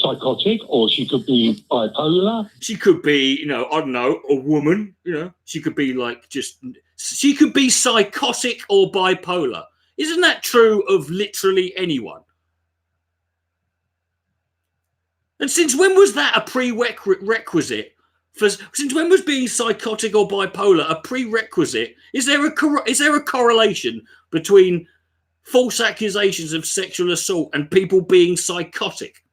psychotic, or she could be bipolar. She could be, I don't know, a woman, She could be she could be psychotic or bipolar. Isn't that true of literally anyone? And since when was that a prerequisite? Since when was being psychotic or bipolar a prerequisite? Is there a correlation between false accusations of sexual assault and people being psychotic?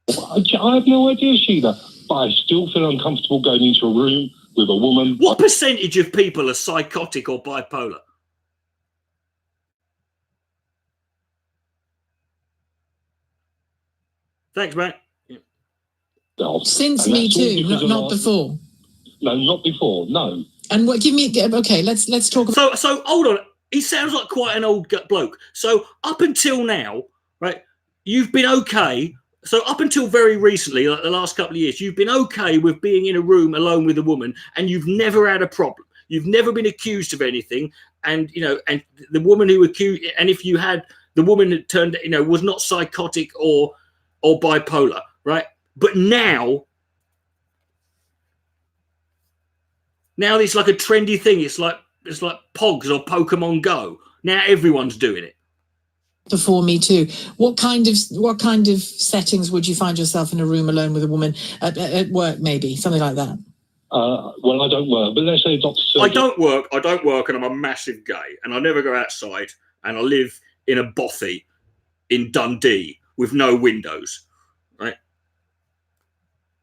I have no idea, Sheila, but I still feel uncomfortable going into a room with a woman. What percentage of people are psychotic or bipolar? Thanks, mate. Yeah. Since Me Too, not before. No, not before. No. And what? Give me. Okay, let's talk. So hold on. He sounds like quite an old bloke. So up until now, right? You've been okay. So up until very recently, like the last couple of years, you've been okay with being in a room alone with a woman, and you've never had a problem. You've never been accused of anything, and and the woman who accused, and if you had, the woman that turned, was not psychotic or bipolar, right? But now it's like a trendy thing. It's like Pogs or Pokemon Go. Now everyone's doing it. Before Me Too, what kind of settings would you find yourself in a room alone with a woman at work, maybe something like that? Well, I don't work, but let's say Dr. I don't work, and I'm a massive gay, and I never go outside, and I live in a bothy in Dundee with no windows, right?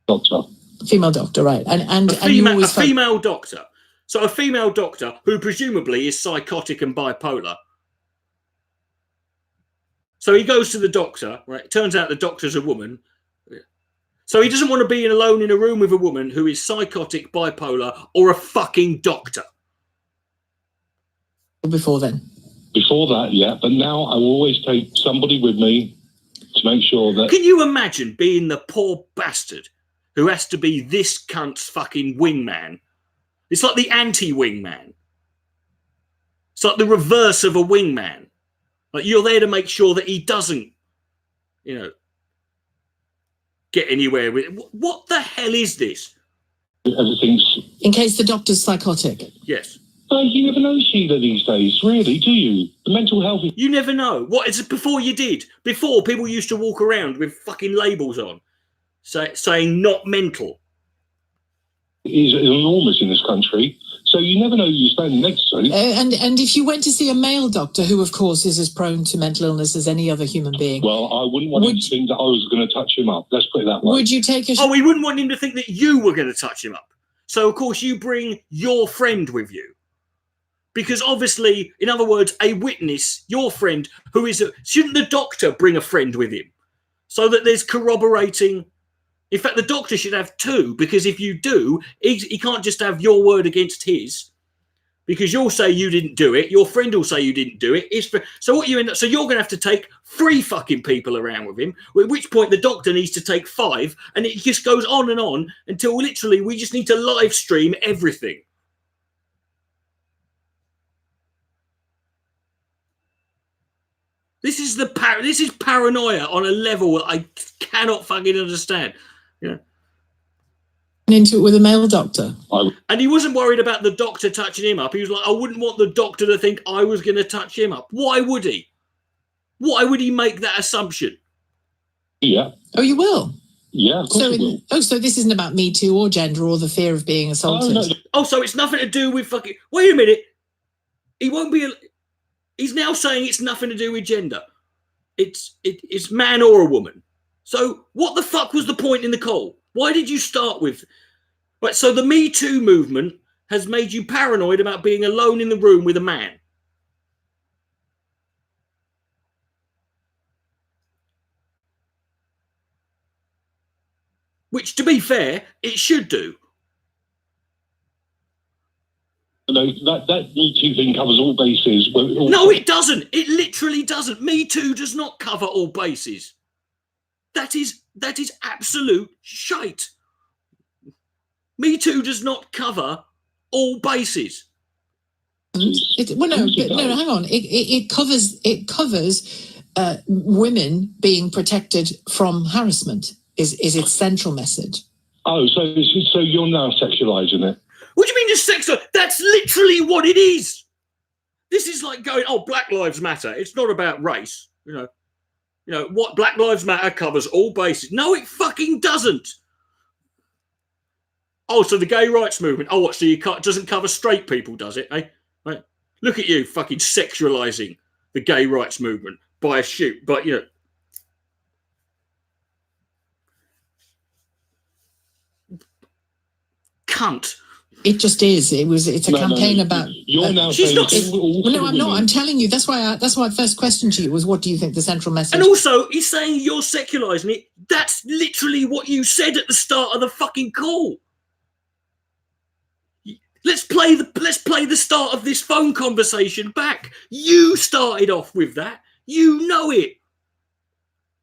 Doctor. Female doctor, right? And a female doctor. So a female doctor who presumably is psychotic and bipolar. So he goes to the doctor, right? It turns out the doctor's a woman. So he doesn't want to be alone in a room with a woman who is psychotic, bipolar, or a fucking doctor. Before then? Before that, yeah. But now I will always take somebody with me to make sure that... Can you imagine being the poor bastard who has to be this cunt's fucking wingman? It's like the anti-wingman. It's like the reverse of a wingman. Like, you're there to make sure that he doesn't, get anywhere with it. What the hell is this? Everything's... In case the doctor's psychotic. Yes. You never know, Sheila, these days, really, do you? The mental health... You never know. What is it before you did? Before, people used to walk around with fucking labels on saying not mental. Is enormous in this country, so you never know who you're standing next to. And if you went to see a male doctor, who of course is as prone to mental illness as any other human being, well, I wouldn't want him to think that I was going to touch him up. Let's put it that way. Would you take a? We wouldn't want him to think that you were going to touch him up. So of course you bring your friend with you, because obviously, in other words, a witness, your friend, who is shouldn't the doctor bring a friend with him, so that there's corroborating. In fact, the doctor should have two, because if you do, he can't just have your word against his, because you'll say you didn't do it. Your friend will say you didn't do it. So what you end up, so you're going to have to take 3 fucking people around with him, at which point the doctor needs to take 5, and it just goes on and on until literally we just need to live stream everything. This is paranoia on a level that I cannot fucking understand. Into it with a male doctor. And he wasn't worried about the doctor touching him up. He was like, I wouldn't want the doctor to think I was going to touch him up. Why would he? Why would he make that assumption? Yeah. Oh, you will? Yeah, of course will. Oh, so this isn't about Me Too or gender or the fear of being assaulted. Oh, so it's nothing to do with fucking... Wait a minute. He won't be... He's now saying it's nothing to do with gender. It's man or a woman. So what the fuck was the point in the call? Why did you start with... Right, so the Me Too movement has made you paranoid about being alone in the room with a man. Which, to be fair, it should do. No, that Me Too thing covers all bases. No, it doesn't. It literally doesn't. Me Too does not cover all bases. That is absolute shite. Me Too does not cover all bases. Hang on. It covers women being protected from harassment. Is its central message. Oh, so you're now sexualizing it? What do you mean just sexual? That's literally what it is. This is like going, Black Lives Matter. It's not about race. What Black Lives Matter covers all bases. No, it fucking doesn't. Oh, so the gay rights movement. Oh, what? So doesn't cover straight people, does it? Eh? Right? Look at you fucking sexualizing the gay rights movement by a shoot. But, cunt. It just is. It's a campaign about. You're now saying no, I'm not. I'm telling you. That's why my first question to you was, what do you think the central message? And also, he's saying you're secularising it. That's literally what you said at the start of the fucking call. Let's play the start of this phone conversation back. You started off with that. You know it.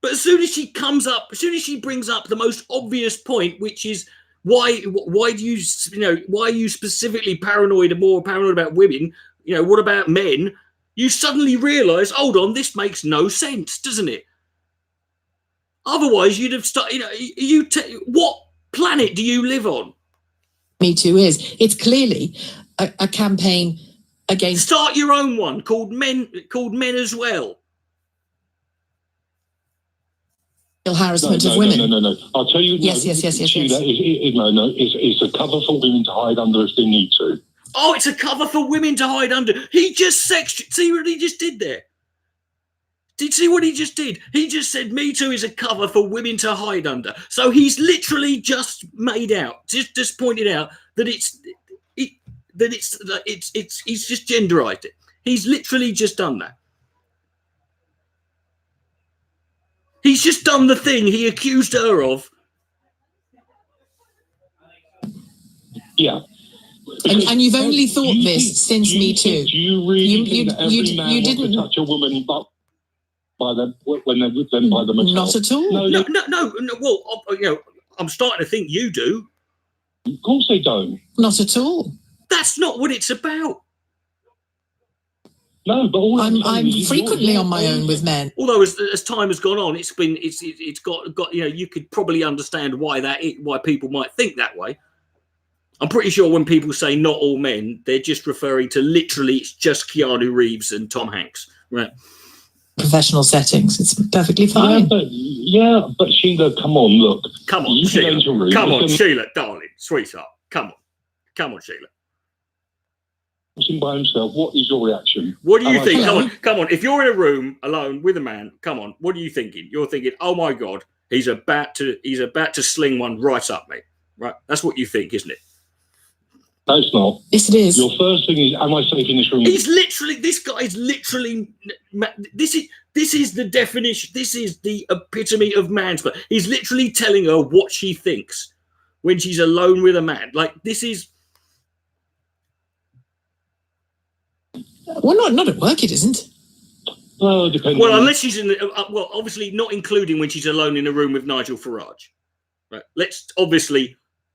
But as soon as she brings up the most obvious point, which is why are you specifically more paranoid about women? What about men? You suddenly realise, hold on, this makes no sense, doesn't it? Otherwise, you'd have started. What planet do you live on? Me Too is. It's clearly a campaign against. Start your own one called Men as Well. Harassment of women. No. I'll tell you. Yes. Sheila, it's a cover for women to hide under if they need to. Oh, it's a cover for women to hide under. He just see what he just did there? Did you see what he just did? He just said Me Too is a cover for women to hide under. So he's literally just pointed out that he's just genderized it. He's literally just done that. He's just done the thing he accused her of. Yeah. And you've only thought this since Me Too. Do you really think that every man wants to touch a woman but by them when they're with them by themselves? Not at all. No. Well, I'm starting to think you do. Of course they don't. Not at all. That's not what it's about. No, but I'm frequently on my own with men. Although as time has gone on, it's got you could probably understand why people might think that way. I'm pretty sure when people say not all men, they're just referring to literally it's just Keanu Reeves and Tom Hanks, right? Professional settings, it's perfectly fine. But Sheila, come on, look. Come on, Sheila. Come on, Sheila, darling, sweetheart. Come on, Sheila. By himself, what is your reaction? What do you think? Come on. If you're in a room alone with a man, come on. What are you thinking? You're thinking, oh my God, he's about to sling one right up me. Right? That's what you think, isn't it? No, it's not. Yes, it is. Your first thing is, am I safe in this room? This guy is literally, this is the definition, this is the epitome of mansplaining. He's literally telling her what she thinks when she's alone with a man. Like, this is. Well, not at work, it isn't. Well, it depends. Well, unless she's obviously not including when she's alone in a room with Nigel Farage. Right?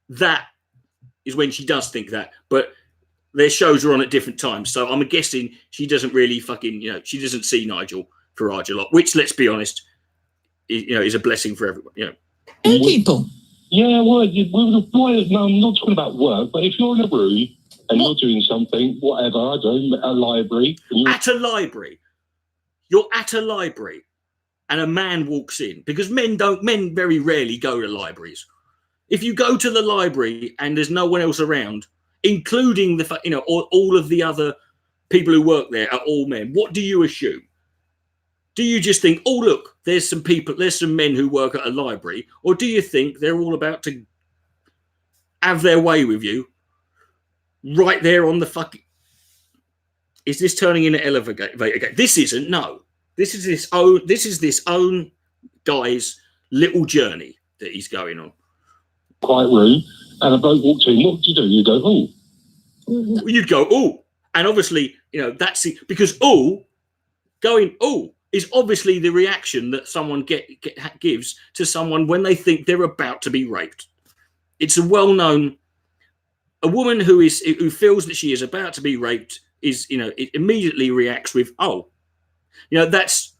That is when she does think that, but their shows are on at different times. So I'm guessing she doesn't really she doesn't see Nigel Farage a lot, which, let's be honest, is a blessing for everyone. People. Yeah, well, no, I'm not talking about work, but if you're in a room and you're doing something, whatever, I don't know, a library. At a library. You're at a library and a man walks in, because men very rarely go to libraries. If you go to the library and there's no one else around, including all of the other people who work there are all men, what do you assume? Do you just think, oh, look, there's some men who work at a library? Or do you think they're all about to have their way with you right there on the fucking... Is this turning into elevator game? This isn't, no. This is this own guy's little journey that he's going on. Quiet room, and a bloke walked in. What do? You go, oh. You'd go, oh. And obviously, that's it. Because, going, is obviously the reaction that someone gives to someone when they think they're about to be raped. It's a well-known... A woman who feels that she is about to be raped is, it immediately reacts with, that's...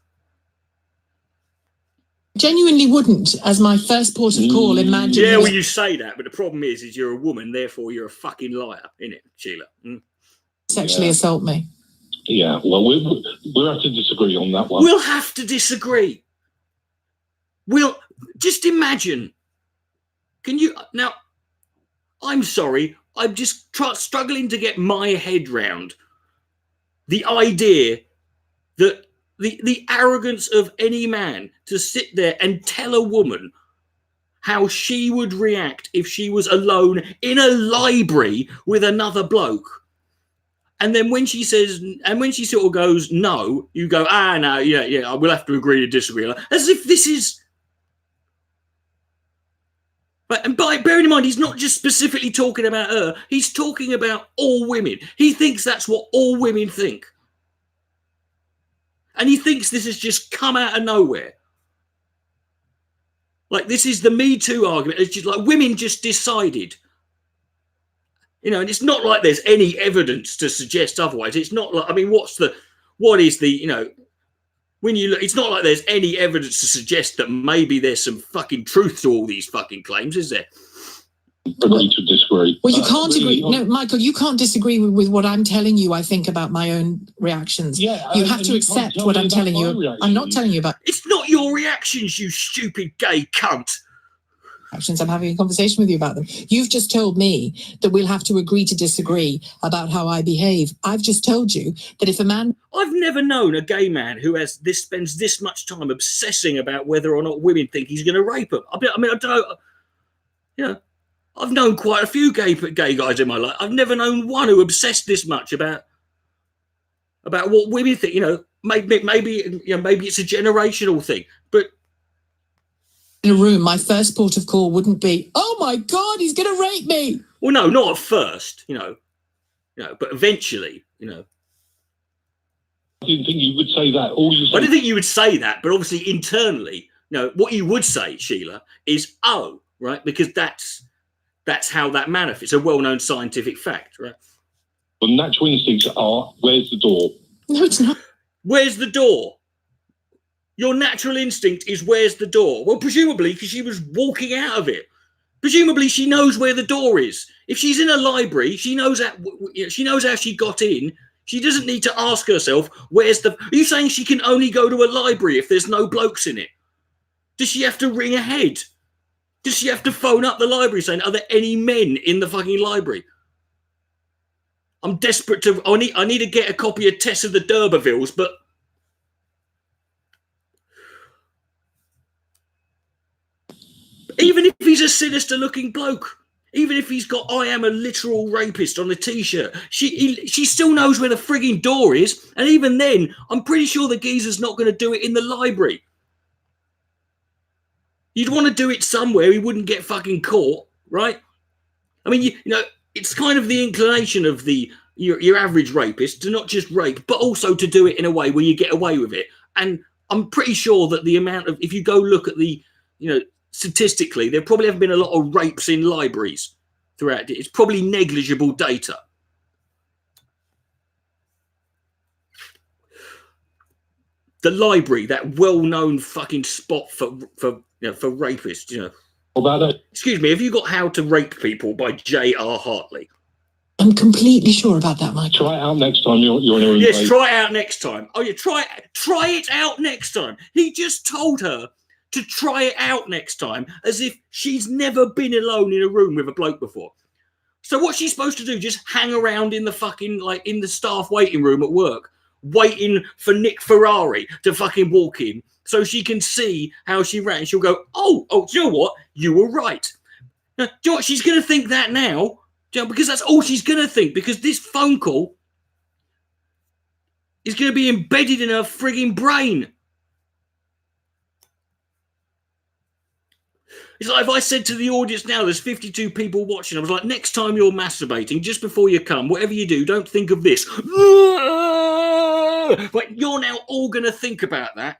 Genuinely wouldn't, as my first port of call, imagine. Yeah, well, you say that, but the problem is you're a woman, therefore you're a fucking liar, innit, Sheila? Sexually assault me. Yeah, well, we'll have to disagree on that one. We'll have to disagree. We'll just imagine. Can you now? I'm sorry, I'm just struggling to get my head round the idea that the arrogance of any man to sit there and tell a woman how she would react if she was alone in a library with another bloke. And then when she says, and when she sort of goes, no, you go, no, yeah, we'll have to agree to disagree. As if this is... But and bearing in mind, he's not just specifically talking about her. He's talking about all women. He thinks that's what all women think. And he thinks this has just come out of nowhere. Like, this is the Me Too argument. It's just like women just decided. You know, and it's not like there's any evidence to suggest otherwise. It's not like, I mean, what is the, you know, when you look, it's not like there's any evidence to suggest that maybe there's some fucking truth to all these fucking claims, is there? Agree to disagree. Well, you can't agree. No, Michael, you can't disagree with what I'm telling you, I think, about my own reactions. Yeah, you have to accept what I'm telling you. I'm not telling you about... It's not your reactions, you stupid gay cunt. Actions. I'm having a conversation with you about them. You've just told me that we'll have to agree to disagree about how I behave. I've just told you that if a man... I've never known a gay man who spends this much time obsessing about whether or not women think he's going to rape them. I mean, I don't know. You know, I've known quite a few gay guys in my life. I've never known one who obsessed this much about what women think. You know, maybe it's a generational thing, but in a room, my first port of call wouldn't be, "Oh my God, he's going to rape me." Well, no, not at first, you know, but eventually, you know. I didn't think you would say that. I didn't think you would say that, but obviously internally, you know, what you would say, Sheila, is, oh, right, because that's how that manifests. A well-known scientific fact, right? The natural instincts are, where's the door? No, it's not. Where's the door? Your natural instinct is where's the door? Well, presumably because she was walking out of it. Presumably she knows where the door is. If she's in a library, she knows how she got in. She doesn't need to ask herself, where's the... Are you saying she can only go to a library if there's no blokes in it? Does she have to ring ahead? Does she have to phone up the library saying, are there any men in the fucking library? I'm desperate to... I need to get a copy of Tess of the D'Urbervilles, but... Even if he's a sinister-looking bloke, even if he's got "I am a literal rapist" on the T-shirt, she still knows where the frigging door is. And even then, I'm pretty sure the geezer's not going to do it in the library. You'd want to do it somewhere he wouldn't get fucking caught, right? I mean, you know, it's kind of the inclination of your average rapist to not just rape, but also to do it in a way where you get away with it. And I'm pretty sure that the amount of, if you go look at the, you know, statistically, there probably haven't been a lot of rapes in libraries throughout. It's probably negligible data. The library, that well-known fucking spot for rapists, you know. About that? Excuse me, have you got How to Rape People by J.R. Hartley? I'm completely sure about that, Mike. Try it out next time you're in a room. Yes, try it out next time. Oh yeah, try it out next time. He just told her to try it out next time, as if she's never been alone in a room with a bloke before. So what's she supposed to do? Just hang around in the fucking, like, in the staff waiting room at work, waiting for Nick Ferrari to fucking walk in so she can see how she ran. She'll go, oh, do you know what? You were right. Now, do you know what? She's going to think that now, do you know, because that's all she's going to think, because this phone call is going to be embedded in her frigging brain. It's like if I said to the audience now, there's 52 people watching, I was like, next time you're masturbating, just before you come, whatever you do, don't think of this. But you're now all going to think about that.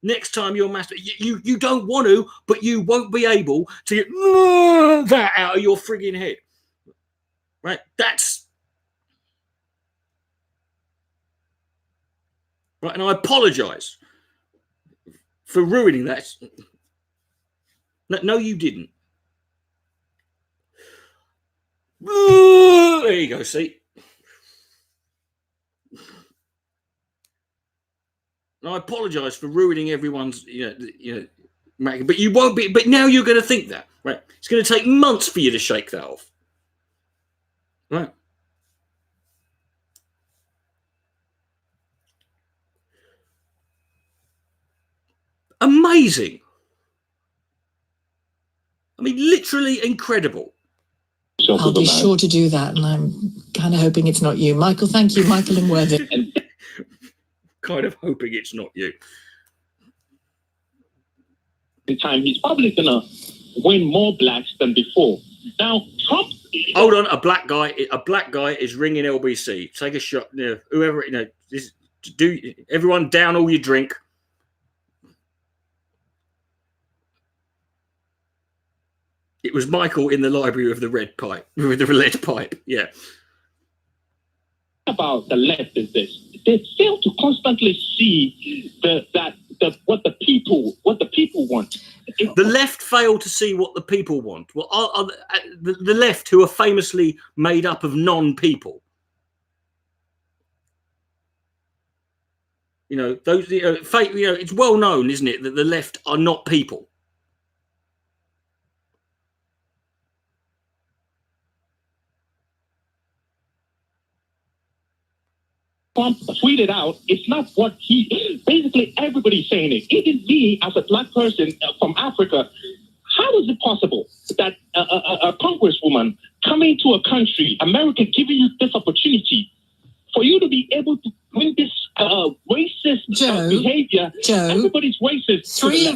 Next time you're masturbating. You don't want to, but you won't be able to get that out of your frigging head. Right? That's... Right, and I apologise for ruining that. No, you didn't. There you go, see? And I apologise for ruining everyone's, but you won't be, but now you're going to think that, right? It's going to take months for you to shake that off. Right? Amazing. mean, literally incredible. I'll be sure to do that, and I'm kind of hoping it's not you. Michael, thank you, Michael and Worthing. Kind of hoping it's not you. The time he's probably gonna win more blacks than before. Now, Trump. Hold on, a black guy is ringing LBC. Take a shot, whoever, do everyone down all your drink. It was Michael in the library with the red pipe, with the lead pipe. Yeah. About the left is this: they fail to constantly see what the people want. The left fail to see what the people want. Well, the left, who are famously made up of non-people. Those fake. It's well known, isn't it, that the left are not people. Trump tweeted out, it's not what basically everybody's saying it. Even me, as a black person from Africa, how is it possible that a congresswoman coming to a country, America, giving you this opportunity for you to be able to bring this racist behavior? Joe, everybody's racist. Three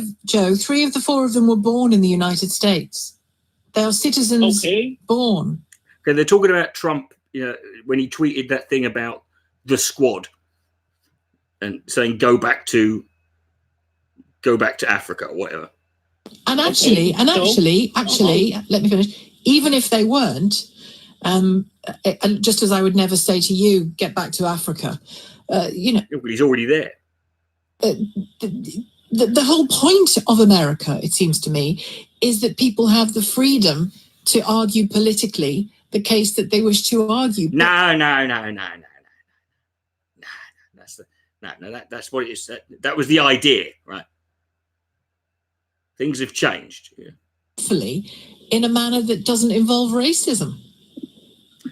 of the four of them were born in the United States. They are citizens born. Okay, they're talking about Trump, when he tweeted that thing about the squad and saying go back to Africa or whatever. And actually, let me finish. Even if they weren't, and just as I would never say to you, get back to Africa, Well, he's already there. The whole point of America, it seems to me, is that people have the freedom to argue politically the case that they wish to argue. No. That's what it is. That was the idea, right? Things have changed. Hopefully, in a manner that doesn't involve racism.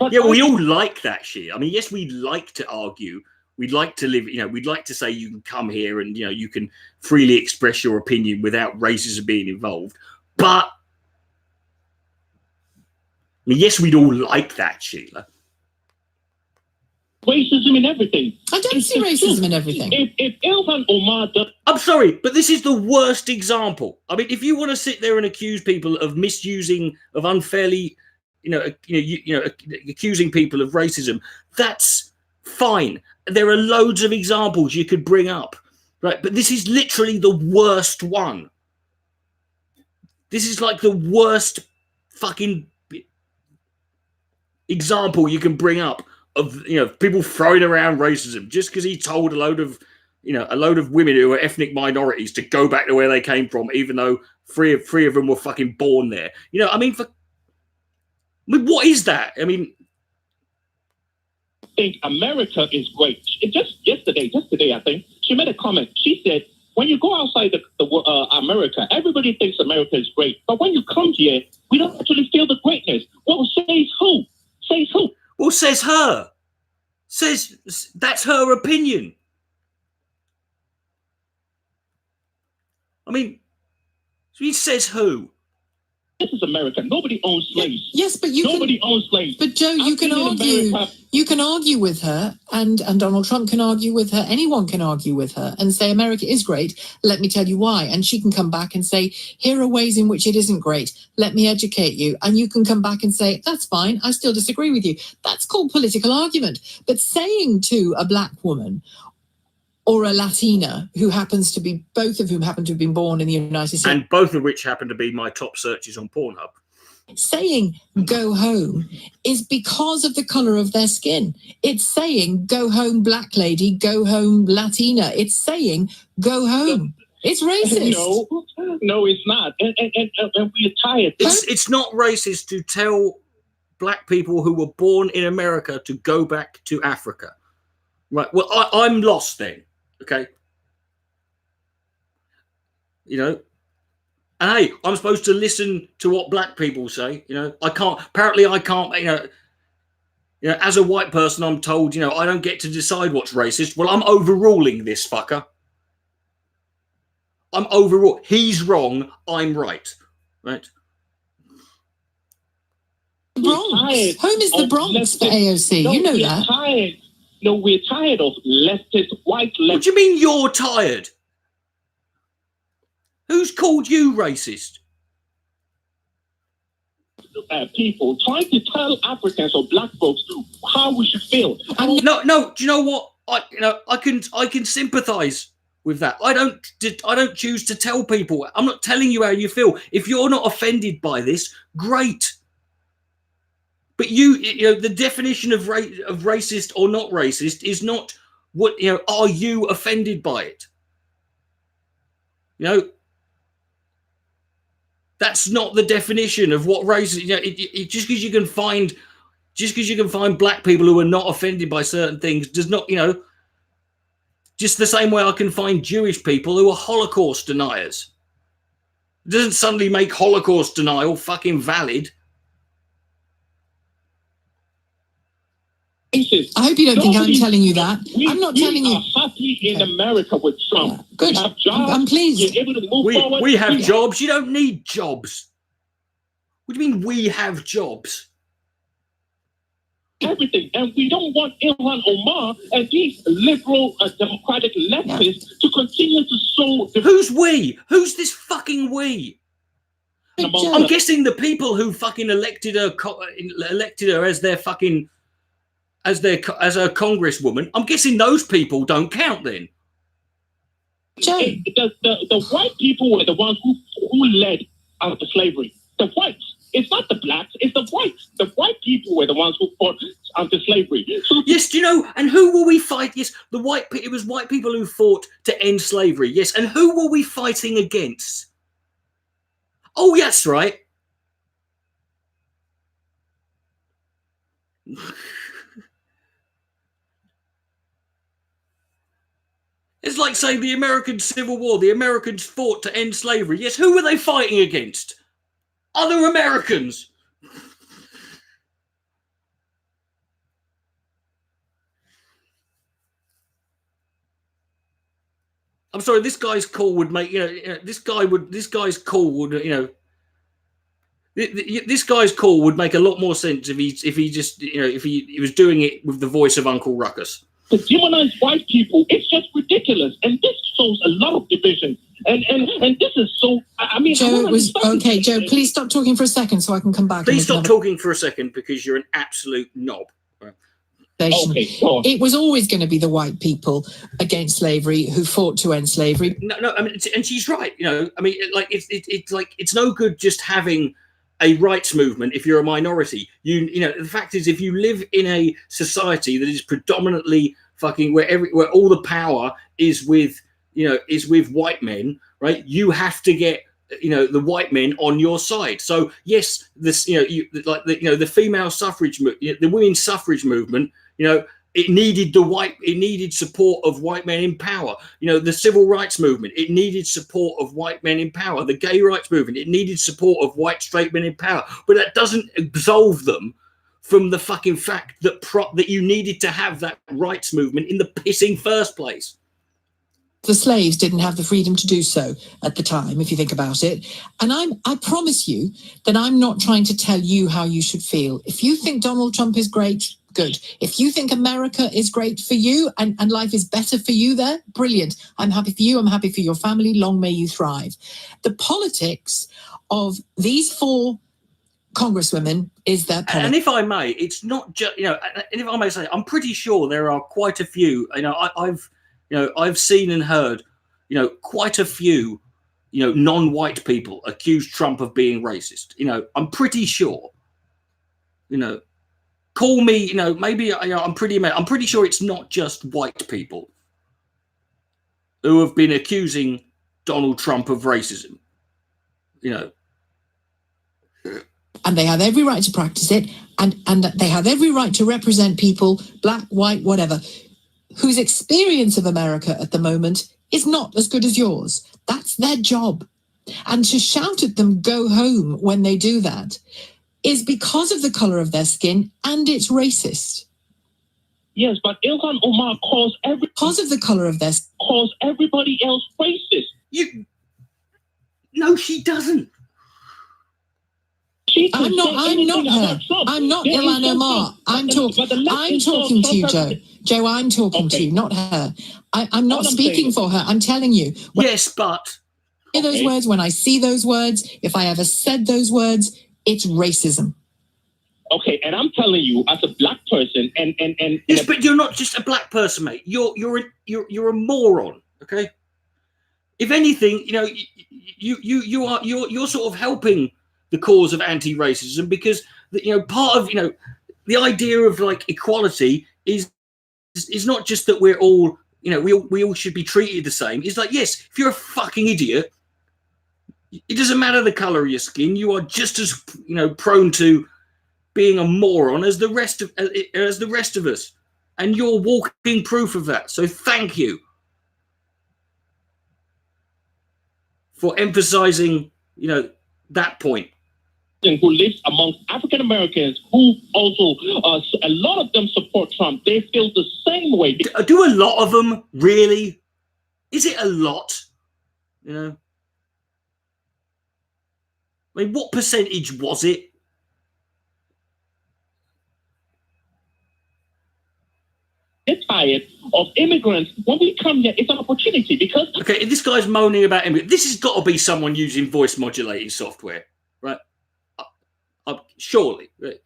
Yeah, we all like that shit. I mean, yes, we'd like to argue. We'd like to live, we'd like to say you can come here and, you can freely express your opinion without racism being involved. But, I mean, yes, we'd all like that, Sheila. Racism in everything. I don't see racism in everything. If Ilhan Omar does... I'm sorry, but this is the worst example. I mean, if you want to sit there and accuse people of misusing, of unfairly, accusing people of racism, that's fine. There are loads of examples you could bring up, right? But this is literally the worst one. This is like the worst fucking example you can bring up of people throwing around racism just because he told a load of women who are ethnic minorities to go back to where they came from, even though three of them were fucking born there. What is that? I mean, I think America is great. Just yesterday, I think she made a comment. She said, when you go outside America, everybody thinks America is great, but when you come here, we don't actually feel the greatness. Well, says who? Says who? Well, says her. Says that's her opinion. I mean, he says who? This is America. Nobody owns slaves. Yes, but nobody owns slaves. But Joe, you can argue. You can argue with her, and Donald Trump can argue with her. Anyone can argue with her and say America is great. Let me tell you why. And she can come back and say, here are ways in which it isn't great. Let me educate you. And you can come back and say, that's fine. I still disagree with you. That's called political argument. But saying to a black woman or a Latina who happens to be, both of whom happen to have been born in the United States. And both of which happen to be my top searches on Pornhub. Saying go home is because of the color of their skin. It's saying go home black lady, go home Latina. It's saying go home. It's racist. No, it's not. And we're tired. It's not racist to tell black people who were born in America to go back to Africa. Right. Well, I'm lost then. Okay. And hey, I'm supposed to listen to what black people say. I can't. Apparently, I can't. As a white person, I'm told. I don't get to decide what's racist. Well, I'm overruling this fucker. I'm overruling. He's wrong. I'm right. Right. Bronx. Home is the Bronx for AOC. No, you know we're that. Tired. No, we're tired of leftist, white left. What do you mean you're tired? Who's called you racist? People trying to tell Africans or black folks how we should feel. No. Do you know what? I can sympathise with that. I don't choose to tell people. I'm not telling you how you feel. If you're not offended by this, great. But you know the definition of racist or not racist is not what Are you offended by it? That's not the definition of what race. Just because you can find black people who are not offended by certain things does not. Just the same way I can find Jewish people who are Holocaust deniers. It doesn't suddenly make Holocaust denial fucking valid. I hope you don't think I'm telling you that. I'm not telling you. We are happy in America with Trump. Yeah. Good. We have jobs. I'm pleased. We're able to move forward. We have jobs. You don't need jobs. What do you mean we have jobs? Everything. And we don't want Ilhan Omar and these liberal democratic leftists to continue to sow. Who's we? Who's this fucking we? I'm guessing the people who fucking elected her as their fucking as a congresswoman. I'm guessing those people don't count then. The white people were the ones who led out of slavery. The whites. It's not the blacks, it's the whites. The white people were the ones who fought anti-slavery. So, yes, do you know? And who will we fight? Yes, it was white people who fought to end slavery. Yes, and who were we fighting against? Oh, yes, right. It's like saying the American Civil War. The Americans fought to end slavery. Yes, who were they fighting against? Other Americans. I'm sorry. This guy's call would make this guy's call would this guy's call would make a lot more sense if he was doing it with the voice of Uncle Ruckus. To demonize white people, it's just ridiculous, and this shows a lot of division. And this is so. I mean, Joe, it was okay. Joe, please stop talking for a second so I can come back. Please stop talking for a second because you're an absolute knob. Okay, it was always going to be the white people against slavery who fought to end slavery. No. I mean, and she's right. I mean, it's no good just having a rights movement if you're a minority. The fact is, if you live in a society that is predominantly fucking where all the power is with white men, right? You have to get the white men on your side. So yes, this the female suffrage, the women's suffrage movement, it needed support of white men in power. The civil rights movement, it needed support of white men in power. The gay rights movement, it needed support of white straight men in power. But that doesn't absolve them from the fucking fact that you needed to have that rights movement in the pissing first place. The slaves didn't have the freedom to do so at the time, if you think about it. And I promise you that I'm not trying to tell you how you should feel. If you think Donald Trump is great, good. If you think America is great for you and life is better for you there, brilliant. I'm happy for you. I'm happy for your family. Long may you thrive. The politics of these four congresswomen is their politics. And if I may, it's not just, and if I may say, I'm pretty sure there are quite a few, I've seen and heard, quite a few, non-white people accuse Trump of being racist. I'm pretty sure, call me, maybe I'm pretty sure it's not just white people who have been accusing Donald Trump of racism, And they have every right to practice it, and they have every right to represent people, black, white, whatever, whose experience of America at the moment is not as good as yours. That's their job. And to shout at them, go home, when they do that, is because of the color of their skin, and it's racist. Yes, but Ilhan Omar because of the color of their skin, calls everybody else racist. No, she doesn't. I'm not her. I'm not Ilhan Omar. I'm talking to you, Joe. Joe, I'm talking to you, not her. I'm not speaking for her. I'm telling you. Yes, but I hear those words, when I see those words, if I ever said those words, it's racism. Okay, and I'm telling you, as a black person, and yes, but you're not just a black person, mate. You're a moron. Okay. If anything, you're sort of helping the cause of anti-racism, because part of the idea of like equality is not just that we're all we all should be treated the same. It's like, yes, if you're a fucking idiot, it doesn't matter the color of your skin. You are just as prone to being a moron as the rest of us, and you're walking proof of that. So thank you for emphasizing that point. Who lives amongst African Americans, who also a lot of them support Trump. They feel the same way. Do a lot of them really? Is it a lot? I mean, what percentage was it? They're tired of immigrants. When we come here, it's an opportunity because... Okay, this guy's moaning about immigrants. This has got to be someone using voice modulating software, right? Surely. Right?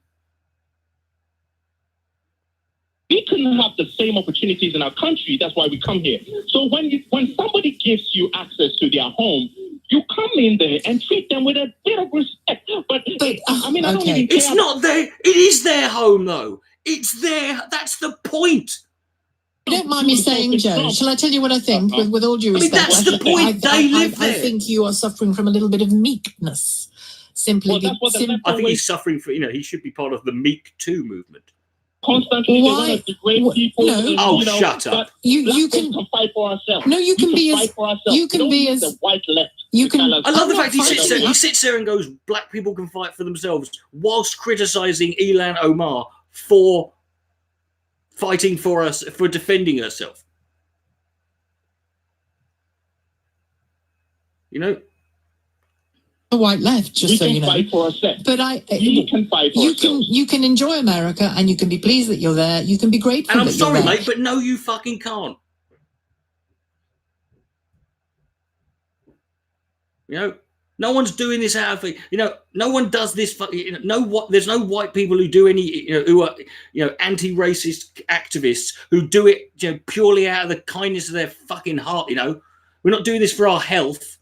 We couldn't have the same opportunities in our country. That's why we come here. So when somebody gives you access to their home, you come in there and treat them with a bit of respect. But I mean, I don't even care. It's not their... It is their home, though. It's their... That's the point. You don't mind me saying, Joe, shall I tell you what I think, with all due respect? I mean, that's the point. They live there. I think you are suffering from a little bit of meekness. Simply, I think he's suffering for, he should be part of the Meek Too movement. Constantly, one of the great people. No. Shut up. You can fight for ourselves. No, you can be as you can be as the white left. You can. I love the fact he sits there and goes, "Black people can fight for themselves," whilst criticizing Ilhan Omar for fighting for us, for defending herself. The white left, just so you know. Fight for ourselves. But you can fight for ourselves. You can enjoy America, and you can be pleased that you're there. You can be grateful. And I'm that sorry, you're there. mate, but no, you fucking can't. No one's doing this out of no one does this. There's no white people who do any, who are, anti-racist activists who do it, purely out of the kindness of their fucking heart. We're not doing this for our health.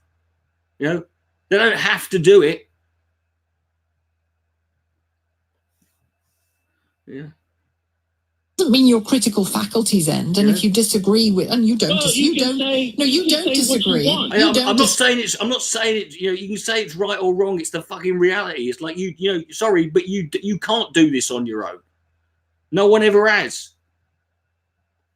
They don't have to do it. Yeah. Doesn't mean your critical faculties end, and if you disagree with, and you don't disagree. I'm not saying it. You can say it's right or wrong. It's the fucking reality. It's like sorry, but you can't do this on your own. No one ever has.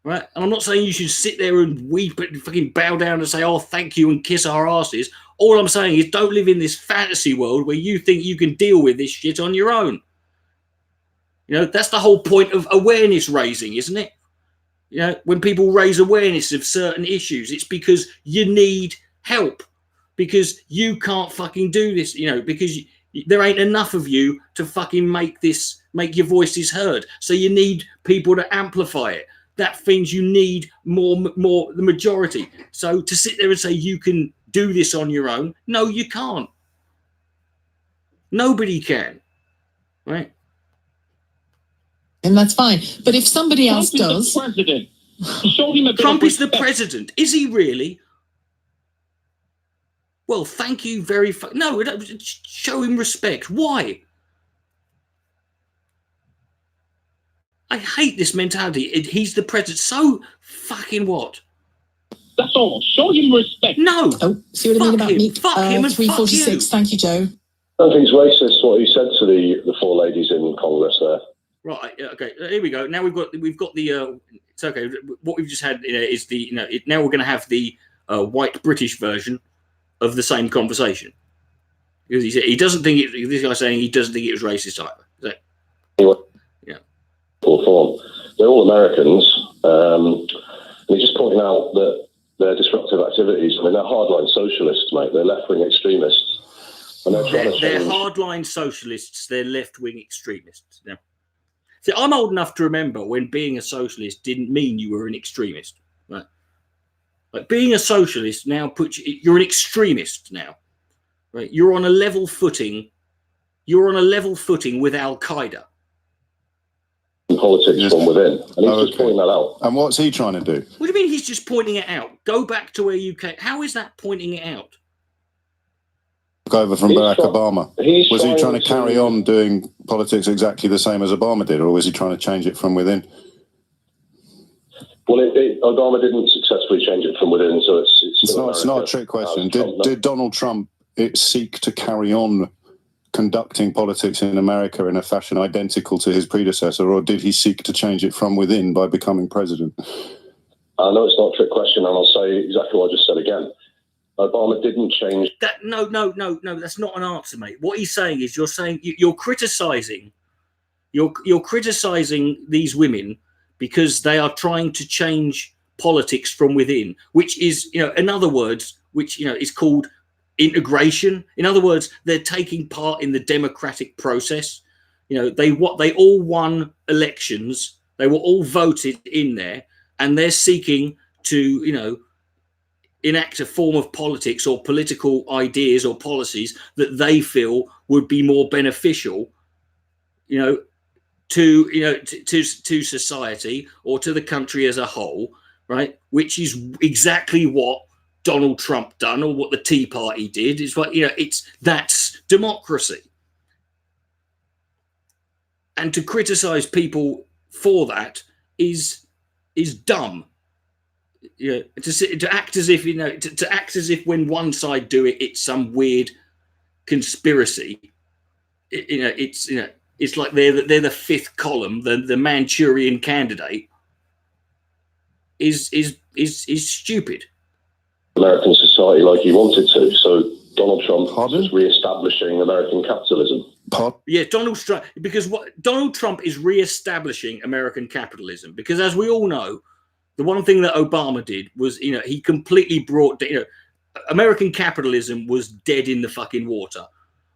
Right? And I'm not saying you should sit there and weep and fucking bow down and say, "Oh, thank you," and kiss our asses. All I'm saying is, don't live in this fantasy world where you think you can deal with this shit on your own. That's the whole point of awareness raising, isn't it? When people raise awareness of certain issues, it's because you need help, because you can't fucking do this, because there ain't enough of you to fucking make your voices heard. So you need people to amplify it. That means you need more the majority. So to sit there and say you can do this on your own, no, you can't. Nobody can, right? And that's fine. But if somebody else does... Trump is the president. Show him a bit Trump of is the president. Is he really? Well, thank you very much. No, show him respect. Why? I hate this mentality. He's the president. So fucking what? That's all. Show him respect. No. Oh, see what I mean about me? Fuck him and 346. fuck you. Thank you, Joe. I don't think it's racist what he said to the four ladies in Congress there. Right. Okay. Here we go. Now we've got the. It's okay. What we've just had is the. Now we're going to have the white British version of the same conversation, because he doesn't think it. This guy's saying he doesn't think it was racist either. Is that? Yeah. Form. They're all Americans, and he's just pointing out that their disruptive activities. I mean, they're hardline socialists, mate. They're left-wing extremists. And they're hardline socialists. They're left-wing extremists. Yeah. See, I'm old enough to remember when being a socialist didn't mean you were an extremist. Right? Like being a socialist now puts you're an extremist now. Right? You're on a level footing. You're on a level footing with Al Qaeda. Politics from within, and he's just pointing that out. And what's he trying to do? What do you mean he's just pointing it out? Go back to where you came. How is that pointing it out? Took over from Barack Obama. Was he trying to carry on doing politics exactly the same as Obama did, or was he trying to change it from within? Well, Obama didn't successfully change it from within, so it's not a trick question. Did Donald Trump seek to carry on conducting politics in America in a fashion identical to his predecessor, or did he seek to change it from within by becoming president? I know it's not a trick question, and I'll say exactly what I just said again. Obama didn't change that. No, that's not an answer, mate. What he's saying is you're criticizing these women because they are trying to change politics from within, which is, in other words, is called integration. In other words, they're taking part in the democratic process. They all won elections. They were all voted in there, and they're seeking to, enact a form of politics or political ideas or policies that they feel would be more beneficial, to society or to the country as a whole, right? Which is exactly what Donald Trump done, or what the Tea Party did. It's like, that's democracy. And to criticize people for that is dumb. To act as if to act as if when one side do it, it's some weird conspiracy. It's like they're the fifth column. The Manchurian Candidate is stupid. American society like he wanted to. So Donald Trump is re-establishing American capitalism. Yeah, Donald Trump is re-establishing American capitalism, because as we all know, the one thing that Obama did was, he completely brought, American capitalism was dead in the fucking water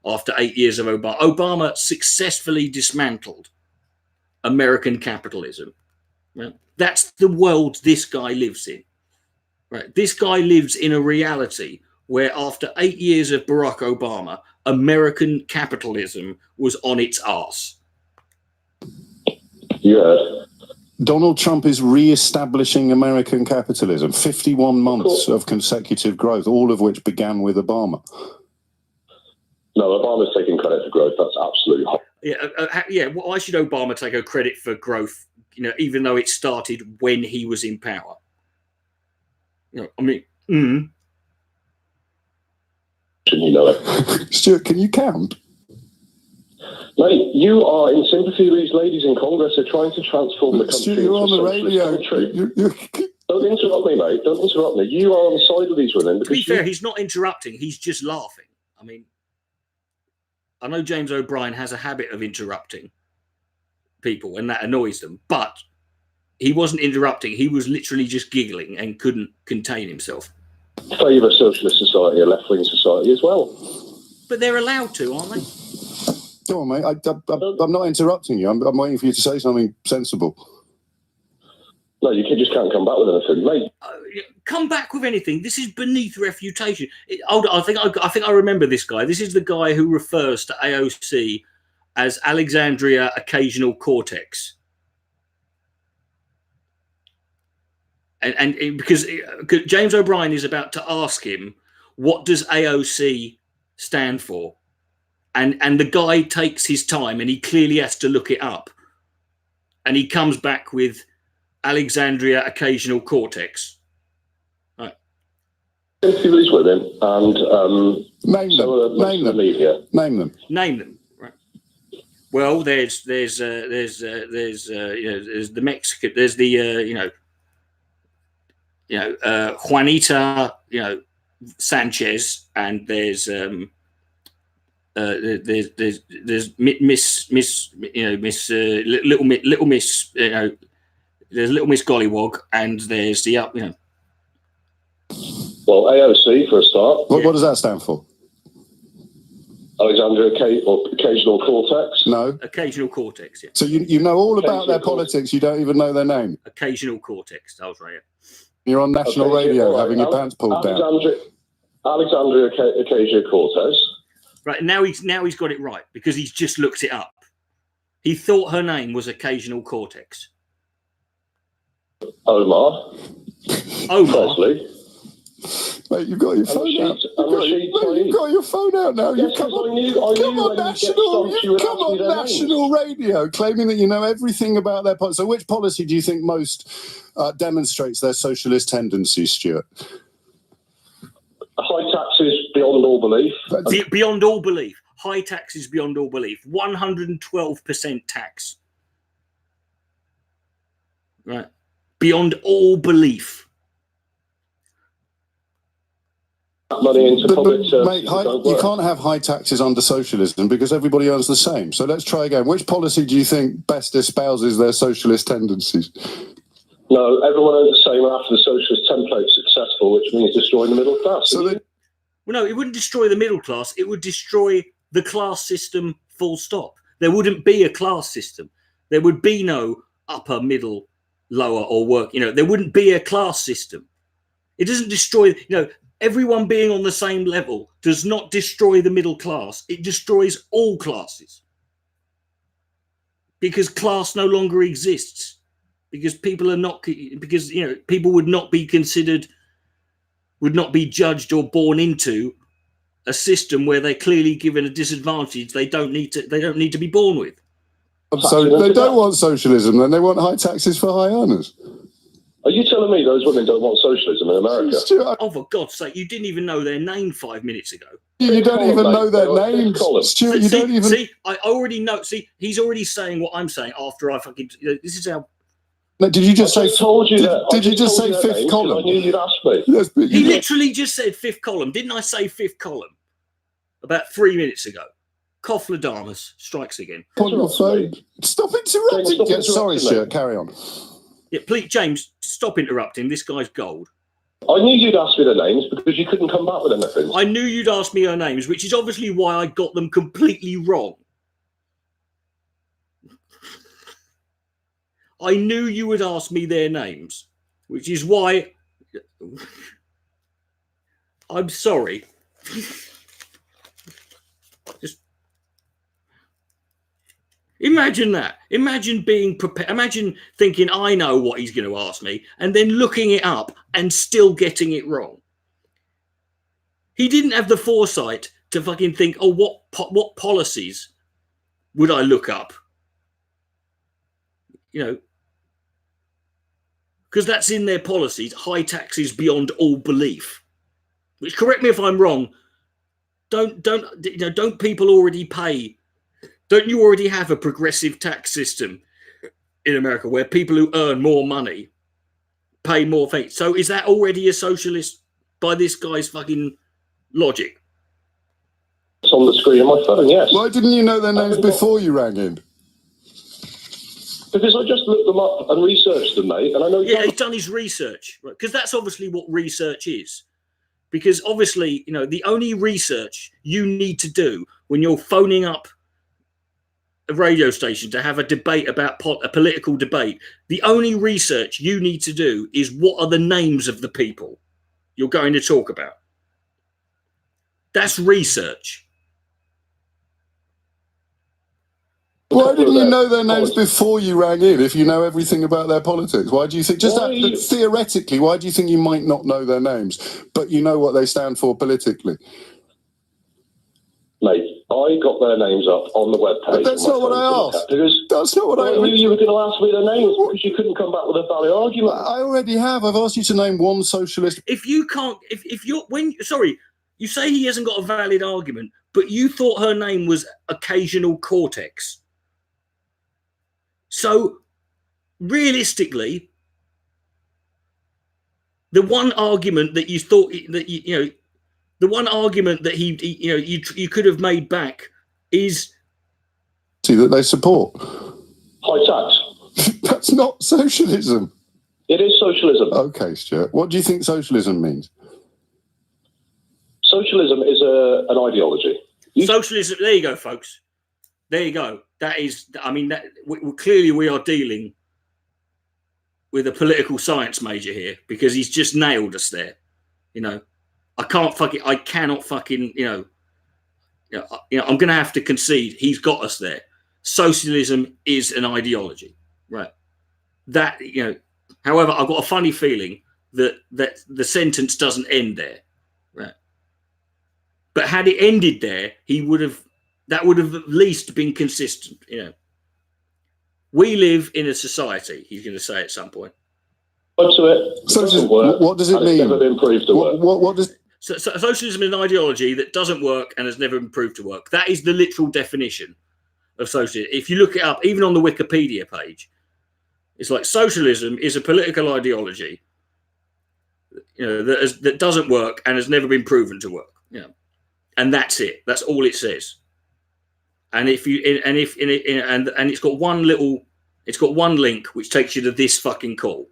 after 8 years of Obama. Obama successfully dismantled American capitalism. Right? That's the world this guy lives in. Right? This guy lives in a reality where after 8 years of Barack Obama, American capitalism was on its arse. Yeah. Donald Trump is re-establishing American capitalism. 51 months of consecutive growth, all of which began with Obama. No, Obama's taking credit for growth. That's absolutely hot. Yeah. Why should Obama take a credit for growth? Even though it started when he was in power. Stuart, can you count? Mate, you are in sympathy with these ladies in Congress who are trying to transform the country. You're on the radio. Don't interrupt me, mate. Don't interrupt me. You are on the side of these women. To be fair, he's not interrupting. He's just laughing. I mean, I know James O'Brien has a habit of interrupting people, and that annoys them. But he wasn't interrupting. He was literally just giggling and couldn't contain himself. Favour socialist society, a left-wing society as well. But they're allowed to, aren't they? Go on, mate. I'm not interrupting you. I'm waiting for you to say something sensible. No, you just can't come back with anything, mate. Come back with anything. This is beneath refutation. I think I remember this guy. This is the guy who refers to AOC as Alexandria Occasional Cortex. And because James O'Brien is about to ask him, what does AOC stand for? And the guy takes his time, and he clearly has to look it up. And he comes back with Alexandria Occasional Cortex. Right. These women and name them. Right. Well, there's the Mexican. There's the Juanita Sanchez, and there's Miss Little Miss, there's Little Miss Gollywog, and there's the Well, AOC for a start. What does that stand for? Alexandria or occasional cortex? No. Occasional cortex, yeah. So you know all about their politics, you don't even know their name? Occasional cortex, I was right. You're on national radio having your pants pulled down. Alexandria Ocasio-Cortez. Right, now he's got it right, because he's just looked it up. He thought her name was occasional cortex. Omar. Presley. Mate, you've got your phone out. You've got your phone out now. Yes, Come on national radio, claiming that you know everything about their policy. So which policy do you think most demonstrates their socialist tendencies, Stuart? High taxes beyond all belief. Beyond all belief. High taxes beyond all belief. 112% tax. Right. Beyond all belief. Money into public services. Mate, you can't have high taxes under socialism because everybody earns the same. So let's try again. Which policy do you think best espouses their socialist tendencies? No, everyone earns the same after the socialist template's successful, which means destroying the middle class. Well, no, it wouldn't destroy the middle class. It would destroy the class system, full stop. There wouldn't be a class system. There would be no upper, middle, lower, or work. There wouldn't be a class system. It doesn't destroy, everyone being on the same level does not destroy the middle class. It destroys all classes. Because class no longer exists. Because people are not, people would not be considered, would not be judged or born into a system where they're clearly given a disadvantage they don't need to be born with. So they don't want socialism, then they want high taxes for high earners. Are you telling me those women don't want socialism in America? Oh, for God's sake, you didn't even know their name 5 minutes ago. You don't even know their names. Stuart, you don't even... See, I already know. See, he's already saying what I'm saying after I fucking... this is how... No, did you just say... Did you just say fifth column? I knew you'd ask me. Yes, but he literally just said fifth column. Didn't I say fifth column about 3 minutes ago? Koffler-Damas strikes again. On your phone. Stop interrupting. Sorry, Stuart, carry on. Yeah, please, James, stop interrupting. This guy's gold. I knew you'd ask me the names because you couldn't come back with anything. I knew you'd ask me her names, which is obviously why I got them completely wrong. I knew you would ask me their names, which is why I'm sorry. Just imagine that. Imagine being prepared. Imagine thinking I know what he's going to ask me and then looking it up and still getting it wrong. He didn't have the foresight to fucking think, oh, what policies would I look up? Because that's in their policies, high taxes beyond all belief. Which, correct me if I'm wrong, don't people already pay? Don't you already have a progressive tax system in America where people who earn more money pay more fees? So is that already a socialist by this guy's fucking logic? It's on the screen of my phone, yes. Why didn't you know their names before you rang in? Because I just looked them up and researched them, mate, and I know... Yeah, he's done his research, right? Because that's obviously what research is. Because obviously, the only research you need to do when you're phoning up a radio station to have a debate about a political debate, the only research you need to do is what are the names of the people you're going to talk about. That's research. Why didn't you know their names before you rang in if you know everything about their politics? Why do you think, theoretically, why do you think you might not know their names, but you know what they stand for politically? Mate, I got their names up on the webpage. But that's not what I asked. That's not what I knew you were going to ask me their names because you couldn't come back with a valid argument. I already have. I've asked you to name one socialist. If you can't, you say he hasn't got a valid argument, but you thought her name was occasional cortex. So, realistically, the one argument that you thought that the one argument that you could have made back is that they support high tax. That's not socialism. It is socialism. Okay, Stuart. What do you think socialism means? Socialism is an ideology. Socialism. There you go, folks. There you go. That is. I mean, clearly we are dealing with a political science major here, because he's just nailed us there. You know, I cannot fucking. I'm going to have to concede. He's got us there. Socialism is an ideology, right? That, however, I've got a funny feeling that the sentence doesn't end there, right? But had it ended there, that would have at least been consistent. We live in a society, he's going to say at some point. What does it mean? Never been proved to work. What does socialism is an ideology that doesn't work and has never been proved to work. That is the literal definition of socialism. If you look it up, even on the Wikipedia page, it's like socialism is a political ideology, that doesn't work and has never been proven to work. And that's it. That's all it says. And it's got one link which takes you to this fucking call.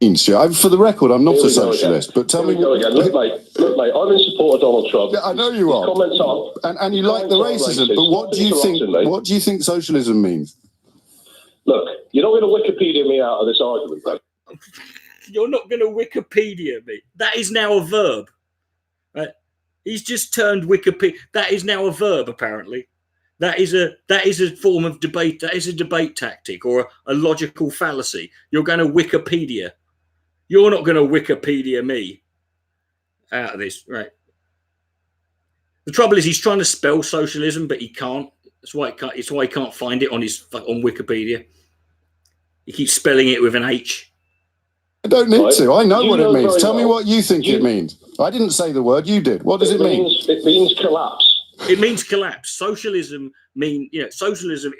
For the record, I'm not a socialist, but tell me. Look, mate, I'm in support of Donald Trump. Yeah, I know you are. Comments are, and you like the racism, but what do you think? What do you think socialism means? Look, you're not going to Wikipedia me out of this argument, mate. You're not going to Wikipedia me. That is now a verb. Right? He's just turned Wikipedia. That is now a verb, apparently. That is a form of debate. That is a debate tactic or a logical fallacy. You're going to Wikipedia. You're not going to Wikipedia me out of this, right? The trouble is he's trying to spell socialism, but he can't. It's why he can't find it on Wikipedia. He keeps spelling it with an H. I don't need to. I know what it means. Tell me what you think it means. I didn't say the word. You did. What does it mean? It means collapse. It means collapse. Socialism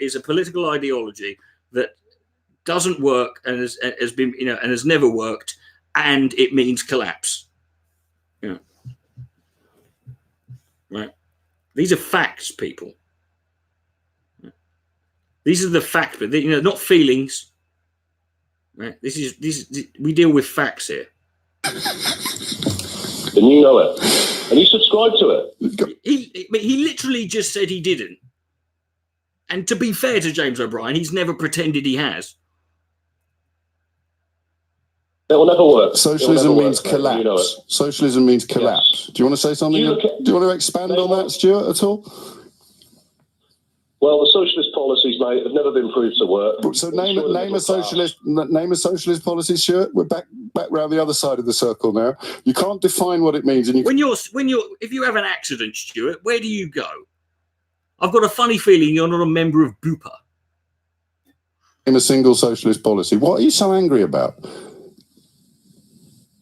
is a political ideology that doesn't work and has been, and has never worked, and it means collapse. Right. These are facts, people. These are the facts, but not feelings. Right. We deal with facts here. And you know it. And you subscribe to it. He literally just said he didn't. And to be fair to James O'Brien, he's never pretended he has. It will never work. Socialism means collapse. You know it. Socialism means collapse. Yes. Do you want to say something? Do you want to expand on that, Stuart, at all? Well, the socialist policies, mate, have never been proved to work. So name a socialist policy, Stuart. We're back round the other side of the circle now. You can't define what it means, and if you have an accident, Stuart, where do you go? I've got a funny feeling you're not a member of Bupa. In a single socialist policy, what are you so angry about?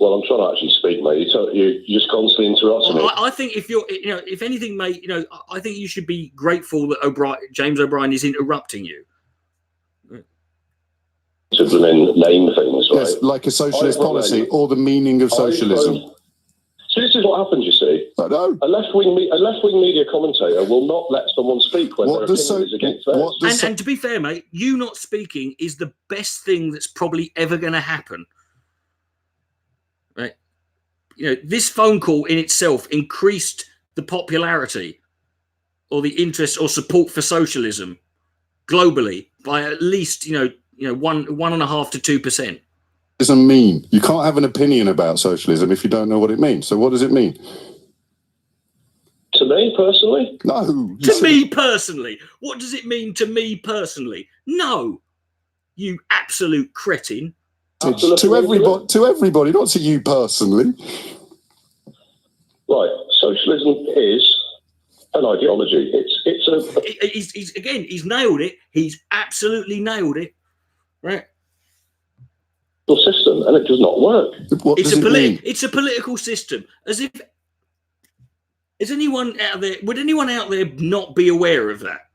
Well, I'm trying to actually speak, mate. You just constantly interrupting me. I think if anything, mate, I think you should be grateful that James O'Brien is interrupting you. To name things, right? Yes, like a socialist policy or the meaning of socialism. So this is what happens, you see. I know. A left-wing media commentator will not let someone speak when their opinion is against theirs. And to be fair, mate, you not speaking is the best thing that's probably ever going to happen. Right? This phone call in itself increased the popularity or the interest or support for socialism globally by at least 1.5% to 2%. Doesn't mean you can't have an opinion about socialism if you don't know what it means. So what does it mean? To me personally? No. To me personally. What does it mean to me personally? No. You absolute cretin. To everybody, not to you personally. Right. Socialism is an ideology. He's nailed it. He's absolutely nailed it. Right. System, and it does not work. It's a political system. Would anyone out there not be aware of that?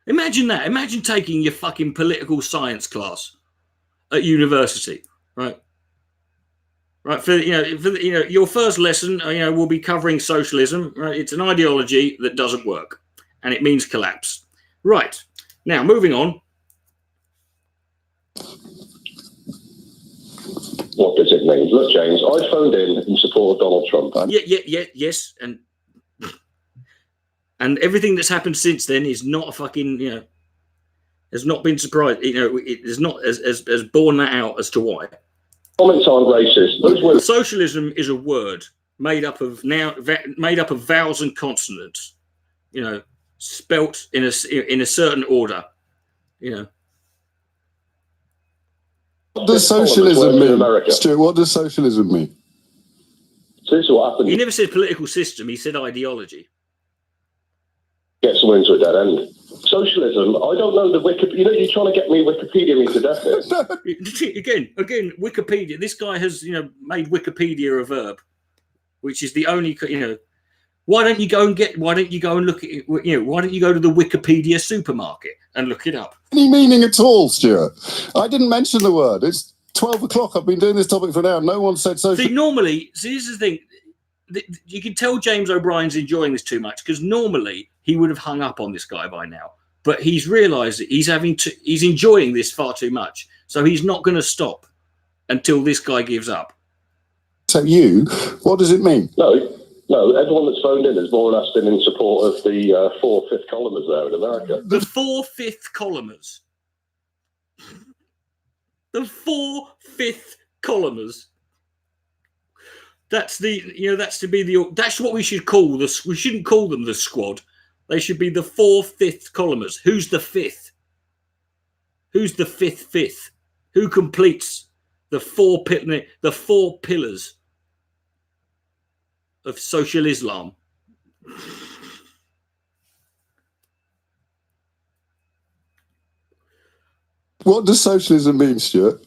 Imagine that. Imagine taking your fucking political science class at university, right? Right, for your first lesson, we'll be covering socialism. Right, it's an ideology that doesn't work, and it means collapse. Right now, moving on. What does it mean? Look, James, I phoned in support of Donald Trump. Yes, and everything that's happened since then is not a fucking, has not been surprised. It is not as borne that out as to why. Comments aren't racist. Socialism is a word made up of vowels and consonants, spelt in a certain order, What does socialism mean, Stuart? What does socialism mean? So this is what happened. He never said political system. He said ideology. Get someone into a dead end. Socialism. I don't know the Wikipedia. You're trying to get me Wikipedia into death here. Again, Wikipedia. This guy has, made Wikipedia a verb, which is the only, Why don't you go and look at it? Why don't you go to the Wikipedia supermarket and look it up? Any meaning at all, Stuart? I didn't mention the word. It's 12 o'clock. I've been doing this topic for an hour. No one said social. See, here's the thing. You can tell James O'Brien's enjoying this too much, because normally he would have hung up on this guy by now. But he's realised that he's enjoying this far too much. So he's not going to stop until this guy gives up. So what does it mean? No, everyone that's phoned in has more or less been in support of the 4 fifth columners there in America. The 4 fifth columners. The 4 fifth columners. That's that's what we should call this. We shouldn't call them the squad. They should be the 4 fifth columners. Who's the fifth? Who's the fifth? Who completes the four pillars of social Islam? What does socialism mean, Stuart?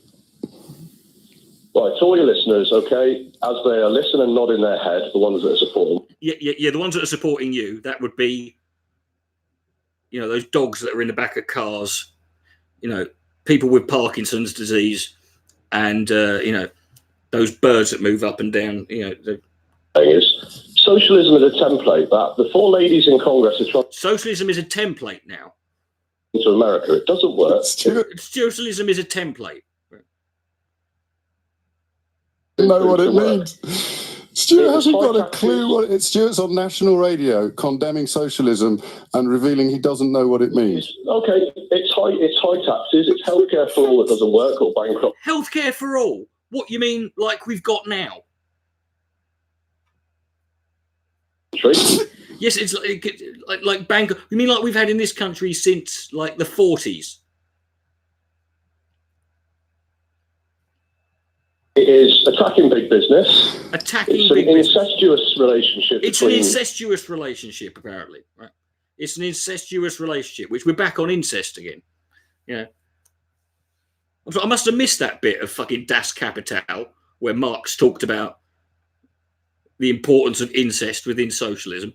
Right, to all your listeners, okay, as they are listening and nodding their head, the ones that are supporting. Yeah, the ones that are supporting you, that would be, those dogs that are in the back of cars, people with Parkinson's disease, and, those birds that move up and down, Socialism is a template that the 4 ladies in Congress are trying. Socialism is a template now. Into America, it doesn't work. Socialism is a template. Know what it means. Stuart hasn't got a clue what it. Stuart's on national radio condemning socialism and revealing he doesn't know what it means. Okay, it's high taxes, it's healthcare for all that doesn't work or bankrupt. Healthcare for all? What you mean, like we've got now? Yes, it's like bank. You mean like we've had in this country since like the 40s? It is attacking big business. It's an incestuous relationship. It's an incestuous relationship, apparently. Right? It's an incestuous relationship, which we're back on incest again. I must have missed that bit of fucking Das Kapital where Marx talked about the importance of incest within socialism.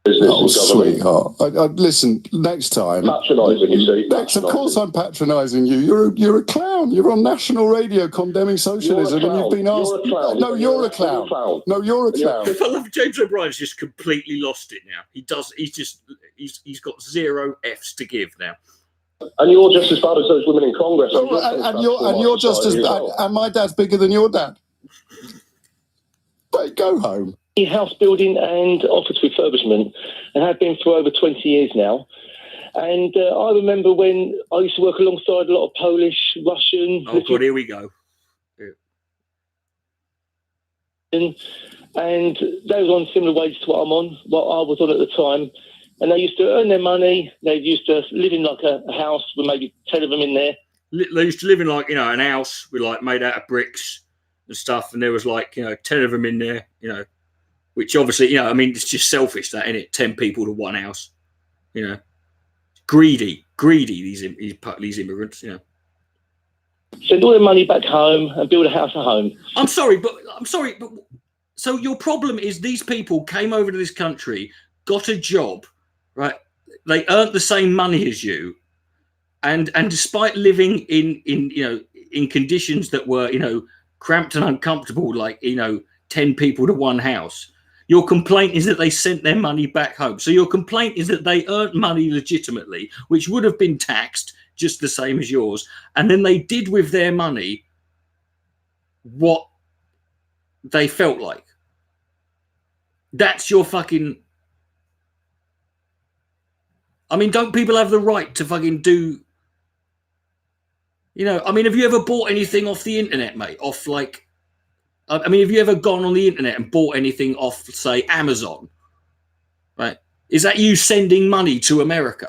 Oh, sweetheart. Listen, next time. Patronising, you see. Of course I'm patronising you. You're a clown. You're on national radio condemning socialism and you've been asked. No, you're a clown. No, you're a clown. I love James O'Brien's just completely lost it now. He's got 0 F's to give now. And you're just as bad as those women in Congress. And you're just as bad. And my dad's bigger than your dad. But go home. House building and office refurbishment, and have been for over 20 years now. And I remember when I used to work alongside a lot of Polish, Russian. Oh God, here we go. And they were on similar wages to what I was on at the time. And they used to earn their money. They used to live in like a house with maybe 10 of them in there. They used to live in like, an house with like made out of bricks and stuff. And there was like, 10 of them in there, which obviously, it's just selfish, that, isn't it? 10 people to one house, greedy, these immigrants, Send all their money back home and build a house at home. I'm sorry, but so your problem is these people came over to this country, got a job, right? They earned the same money as you, and despite living in conditions that were, cramped and uncomfortable, like, 10 people to one house. Your complaint is that they sent their money back home. So your complaint is that they earned money legitimately, which would have been taxed just the same as yours. And then they did with their money what they felt like. That's your fucking... I mean, don't people have the right to fucking do... You know, I mean, have you ever bought anything off the internet, mate? Off, like... I mean, have you ever gone on the internet and bought anything off, say, Amazon? Right? Is that you sending money to America?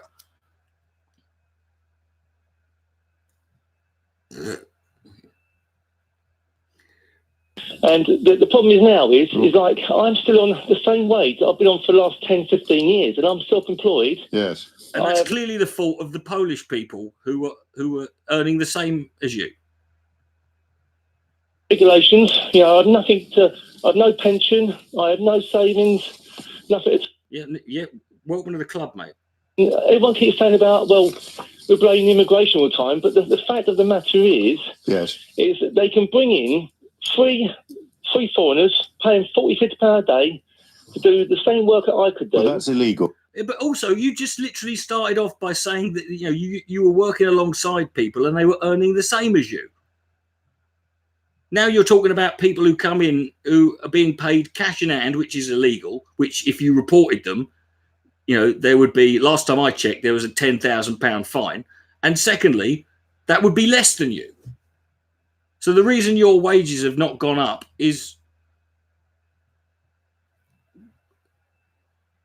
And the problem is now is like I'm still on the same wage that I've been on for the last 10, 15 years, and I'm self-employed. Yes. And that's clearly the fault of the Polish people who were earning the same as you. Regulations, you know, I had nothing to... I had no pension, I had no savings, nothing. Yeah, welcome to the club, mate. Everyone keeps saying about, well, we're blaming immigration all the time, but the fact of the matter is that they can bring in three foreigners paying £40-50 a day to do the same work that I could do. Well, that's illegal. Yeah, but also, you just literally started off by saying that you were working alongside people and they were earning the same as you. Now you're talking about people who come in who are being paid cash in hand, which is illegal, which if you reported them, there would be, last time I checked, there was a £10,000 fine. And secondly, that would be less than you. So the reason your wages have not gone up is...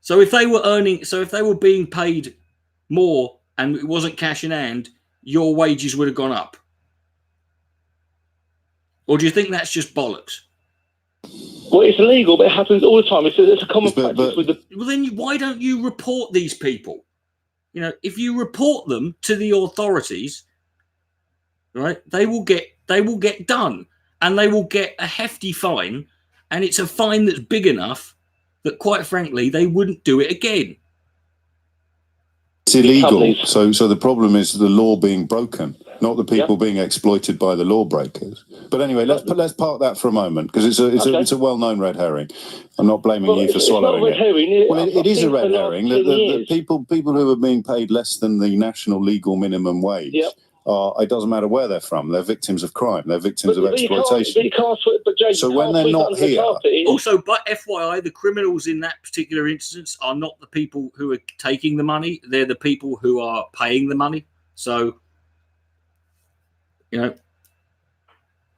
So if they were being paid more and it wasn't cash in hand, your wages would have gone up. Or do you think that's just bollocks? Well, it's illegal, but it happens all the time. It's a common practice with the... Well, then why don't you report these people? If you report them to the authorities, right, they will get done, and they will get a hefty fine, and it's a fine that's big enough that, quite frankly, they wouldn't do it again. It's illegal. So the problem is the law being broken, not the people being exploited by the lawbreakers. But anyway, let's park that for a moment, because it's a well-known red herring. I'm not blaming you for swallowing it. It is a red herring. The people who are being paid less than the national legal minimum wage. It doesn't matter where they're from. They're victims of crime. They're victims of exploitation. So when they're not here... Also, but FYI, the criminals in that particular instance are not the people who are taking the money. They're the people who are paying the money. So,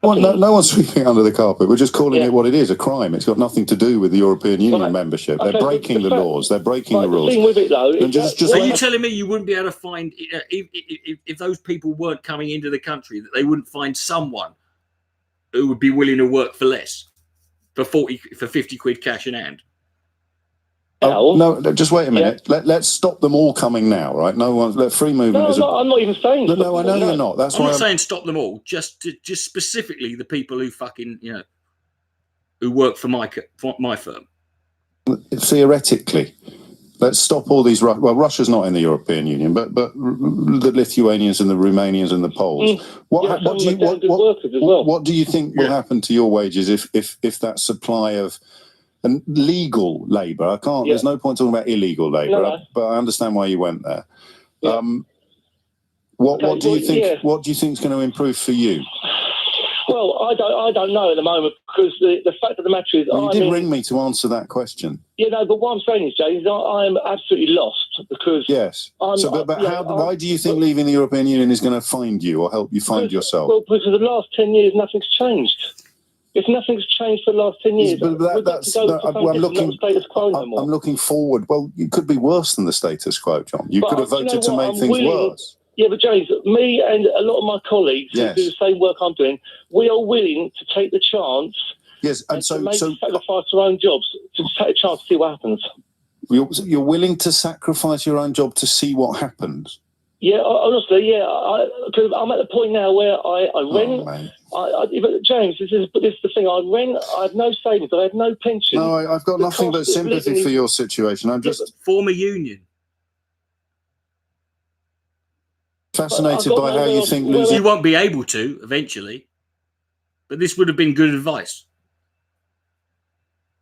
Well, no one's sweeping under the carpet. We're just calling it what it is, a crime. It's got nothing to do with the European Union membership. They're breaking the laws. They're breaking the rules. The thing with it, though, are you telling me you wouldn't be able to find, if those people weren't coming into the country, that they wouldn't find someone who would be willing to work for less, for 50 quid cash in hand? No, just wait a minute. Let's stop them all coming now, right? No one. Free movement is. I'm not even saying. No, I know you're not. That's I'm why not saying stop them all. Just specifically the people who fucking who work for my firm. Theoretically, let's stop all these. Well, Russia's not in the European Union, but the Lithuanians and the Romanians and the Poles. What do you think will happen to your wages if that supply of and legal labour? I can't. There's no point talking about illegal labour, but I understand why you went there. What do you think? What do you think is going to improve for you? Well, I don't know at the moment, because the fact of the matter is, you did ring me to answer that question. But what I'm saying is, James, I'm absolutely lost, because why do you think leaving the European Union is going to find you or help you find yourself? Well, because the last 10 years, nothing's changed. If nothing's changed for the last 10 years, I'm looking forward. Well, it could be worse than the status quo, John. You could have voted to make things worse. Yeah, but James, me and a lot of my colleagues who do the same work I'm doing, we are willing to take the chance. Yes, and to sacrifice our own jobs to take a chance to see what happens. You're willing to sacrifice your own job to see what happens? Yeah, honestly, because I'm at the point now where I rent. James, this is the thing. I rent. I have no savings. I have no pension. No, I've got nothing but sympathy for your situation. I'm just form a union. Fascinated by how you think losing. You won't be able to eventually, but this would have been good advice.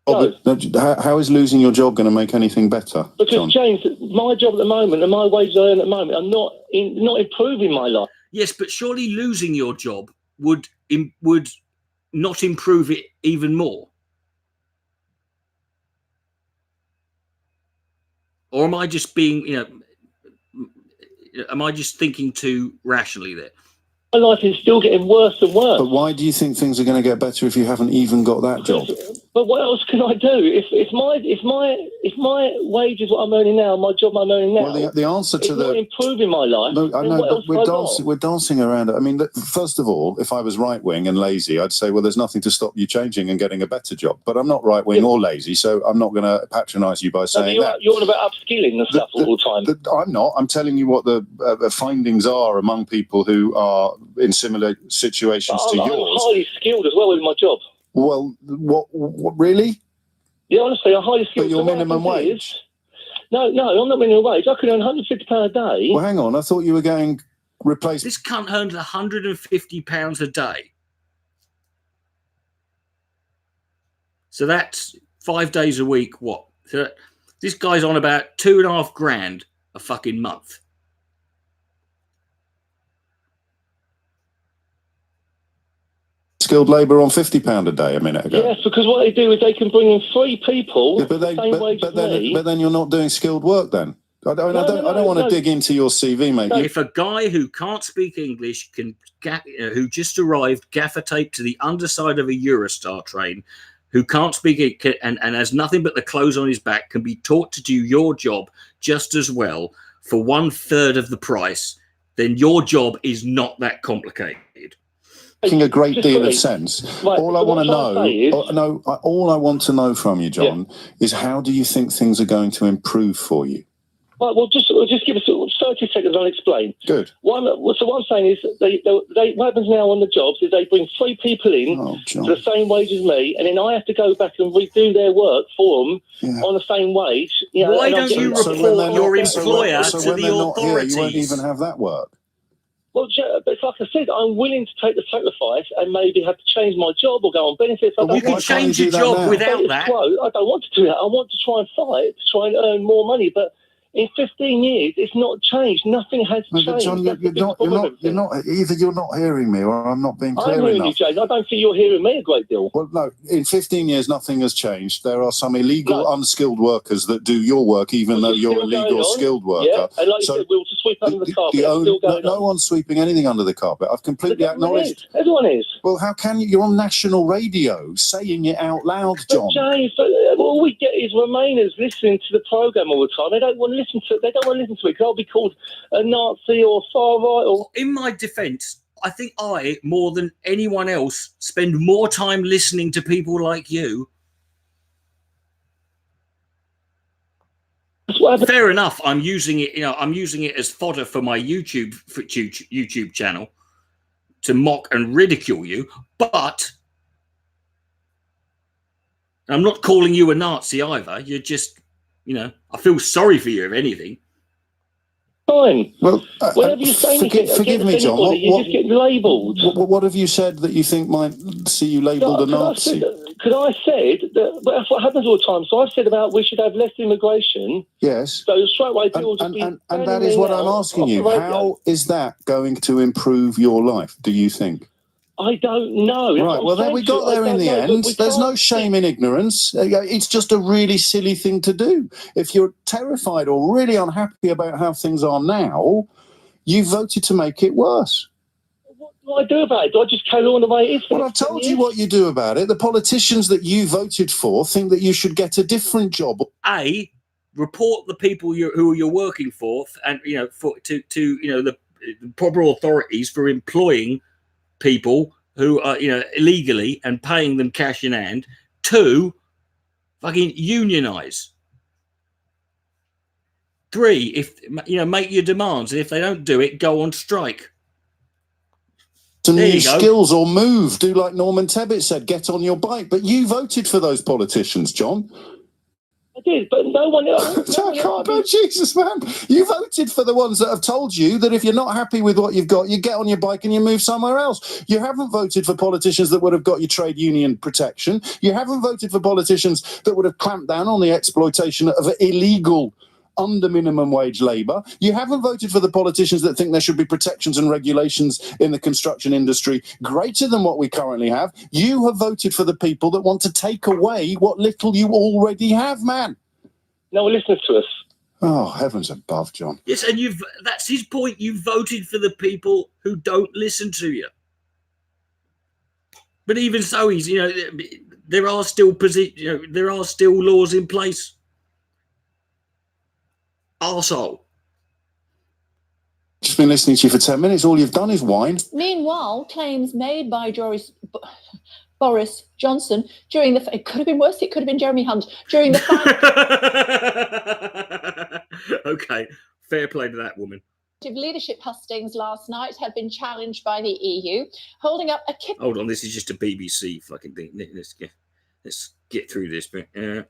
How is losing your job going to make anything better? Because John? James, my job at the moment and my wages I earn at the moment are not improving my life. Yes, but surely losing your job would not improve it even more? Or am I just being, am I just thinking too rationally there? My life is still getting worse and worse. But why do you think things are going to get better if you haven't even got that job? But what else can I do? If my wage is what I'm earning now, my job I'm earning now. Well, the answer to not improving my life. No, I know, but we're dancing around it. I mean, first of all, if I was right wing and lazy, I'd say, well, there's nothing to stop you changing and getting a better job. But I'm not right wing or lazy, so I'm not going to patronise you by saying that. You're on about upskilling and stuff all the time. I'm not. I'm telling you what the findings are among people who are in similar situations to yours. I'm highly skilled as well in my job. Well, what really? Yeah, honestly, I'm highly skilled. But your minimum wage? No, I'm not minimum wage. I could earn £150 a day. Well, hang on. I thought you were going replace. This cunt earns £150 a day. So that's 5 days a week. What? So this guy's on about $2,500 a fucking month. Skilled labour on £50 a day a minute ago. Yes, because what they do is they can bring in 3 people. Yeah, but then you're not doing skilled work then. I don't want to dig into your CV, mate. If a guy who can't speak English who just arrived gaffer taped to the underside of a Eurostar train, who can't speak it and has nothing but the clothes on his back, can be taught to do your job just as well for 1/3 of the price, then your job is not that complicated. Making a great deal of sense. Right, all I want to know from you, John, is how do you think things are going to improve for you? Right, well, just give us 30 seconds. I'll explain. Good. So what I'm saying is, what happens now on the jobs is they bring 3 people in to the same wage as me, and then I have to go back and redo their work for them on the same wage. Why don't you report your employer to the authorities? You won't even have that work. Well, but like I said, I'm willing to take the sacrifice and maybe have to change my job or go on benefits. You can change your job without that. I don't want to do that. I want to try and fight to try and earn more money, but in 15 years, it's not changed. Nothing has changed. But John, you're not. Either you're not hearing me, or I'm not being clear enough. I'm hearing you, James. I don't think you're hearing me a great deal. Well, no. In 15 years, nothing has changed. There are some illegal, unskilled workers that do your work, even though you're a legal, skilled worker. Yeah, and like you said, we'll just sweep under the carpet. No one's sweeping anything under the carpet. I've completely acknowledged. Everyone is. Well, how can you? You're on national radio, saying it out loud, John. But James, all we get is Remainers listening to the programme all the time. They don't want to listen to it. They don't want to listen to it because I'll be called a Nazi or far right. Or in my defence, I think I, more than anyone else, spend more time listening to people like you. Fair enough. I'm using it. I'm using it as fodder for my YouTube channel to mock and ridicule you. But I'm not calling you a Nazi either. You're just, I feel sorry for you, if anything. Fine. Well, whenever you say anything, forgive me, John. You just get labelled. What have you said that you think might see you labelled a Nazi? Because I said that that's what happens all the time. So I've said about we should have less immigration. Yes. So straight away people just and that is what I'm asking you. How is that going to improve your life? Do you think? I don't know. Right, well, then we got there in the end. There's no shame in ignorance. It's just a really silly thing to do. If you're terrified or really unhappy about how things are now, you voted to make it worse. What do I do about it? Do I just carry on the way it is? Well, I've told you what you do about it. The politicians that you voted for think that you should get a different job. Report the people who you're working for, and to the proper authorities for employing people who are illegally and paying them cash in hand. 2, fucking unionize. 3, make your demands, and if they don't do it, go on strike. Some new skills or move. Do like Norman Tebbit said, get on your bike. But you voted for those politicians, John. I did, but no one else. Jesus, man. You voted for the ones that have told you that if you're not happy with what you've got, you get on your bike and you move somewhere else. You haven't voted for politicians that would have got you trade union protection. You haven't voted for politicians that would have clamped down on the exploitation of illegal under minimum wage labour. You haven't voted for the politicians that think there should be protections and regulations in the construction industry greater than what we currently have. You have voted for the people that want to take away what little you already have, man. No one listens to us. Oh, heavens above, John. Yes, and that's his point. You voted for the people who don't listen to you. But even so, there are still there are still laws in place. Arsehole. Just been listening to you for 10 minutes. All you've done is whine. Meanwhile, claims made by Boris Johnson during the... It could have been worse. It could have been Jeremy Hunt. During the... Okay, fair play to that woman. Leadership hustings last night have been challenged by the EU, holding up a... Hold on, this is just a BBC fucking thing. Let's get through this bit. Come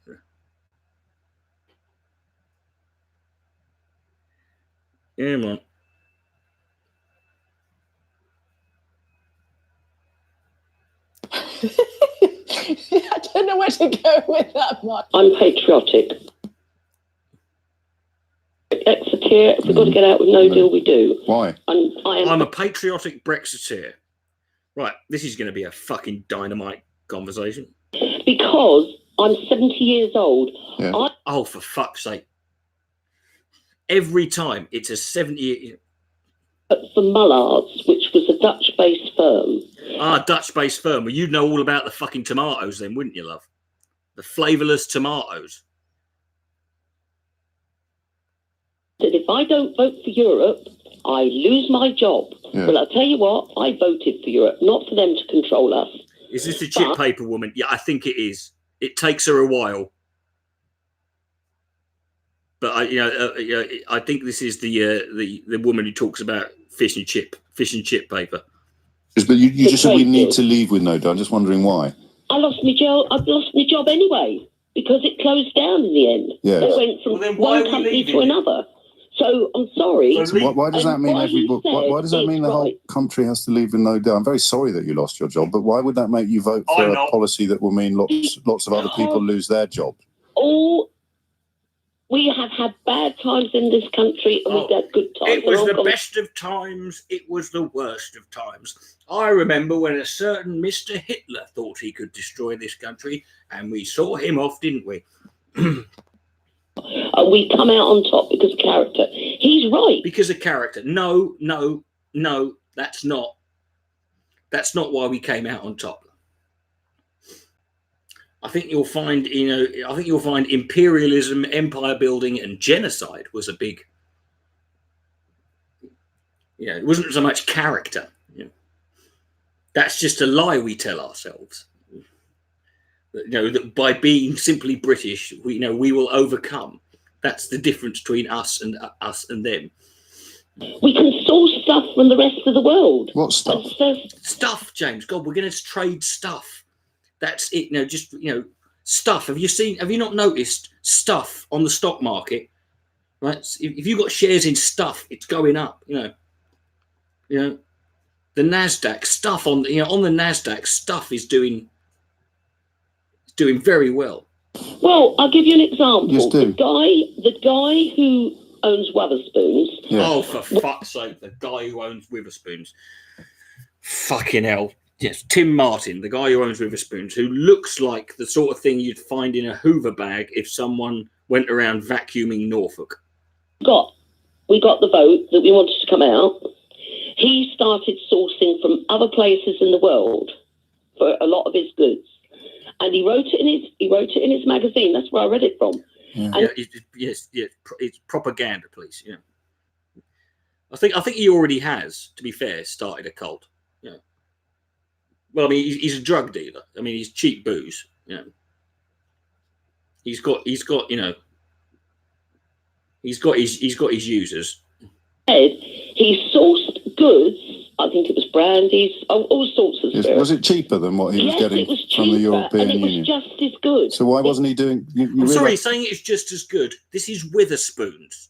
on. I don't know where to go with that one. I'm patriotic. Brexiteer, if we've got to get out with no deal, we do. Why? I'm a patriotic Brexiteer. Right, this is going to be a fucking dynamite conversation. Because I'm 70 years old. Yeah. Oh, for fuck's sake. Every time it's a 70-year... For Mullards, which was a Dutch-based firm. Ah, Dutch-based firm. Well, you'd know all about the fucking tomatoes then, wouldn't you, love? The flavourless tomatoes. That if I don't vote for Europe, I lose my job. Yeah. Well, I'll tell you what, I voted for Europe, not for them to control us. Is this the chip paper woman? Yeah, I think it is. It takes her a while. But I think this is the woman who talks about fish and chip paper. But you just said we need to leave with no deal. I'm just wondering why. I lost my job. I've lost my job anyway because it closed down in the end. Yes. It went from one company to another. So I'm sorry. So why does that mean why does that mean the whole country has to leave with no deal? I'm very sorry that you lost your job, but why would that make you vote for a policy that will mean lots of other people lose their job? We have had bad times in this country and we've had good times. It was the best of times. It was the worst of times. I remember when a certain Mr. Hitler thought he could destroy this country, and we saw him off, didn't we? We come out on top because of character. He's right. Because of character. No, that's not why we came out on top. I think you'll find, imperialism, empire building, and genocide was a big. It wasn't so much character. That's just a lie we tell ourselves. That by being simply British, we will overcome. That's the difference between us and them. We can source stuff from the rest of the world. What stuff? Stuff, James. God, we're going to trade stuff. That's it. Stuff. Have you not noticed stuff on the stock market? Right. If you've got shares in stuff, it's going up. The Nasdaq stuff on the Nasdaq stuff is doing very well. Well, I'll give you an example. Yes, do. The guy who owns Wetherspoons. Yeah. Oh, for fuck's sake! The guy who owns Witherspoons. Fucking hell. Yes, Tim Martin, the guy who owns Witherspoons, who looks like the sort of thing you'd find in a Hoover bag if someone went around vacuuming Norfolk. We got the vote that we wanted to come out. He started sourcing from other places in the world for a lot of his goods, and he wrote it in his magazine. That's where I read it from. Yeah. Yes, it's propaganda, please. Yeah, I think he already has, to be fair, started a cult. Yeah. Well, I mean, he's a drug dealer. I mean, he's cheap booze. He's got his users. He sourced goods. I think it was brandies, all sorts of spirits. Was it cheaper than what he was getting from the European Union? And it was just as good. So why wasn't he doing? I'm sorry, saying it's just as good. This is Witherspoons.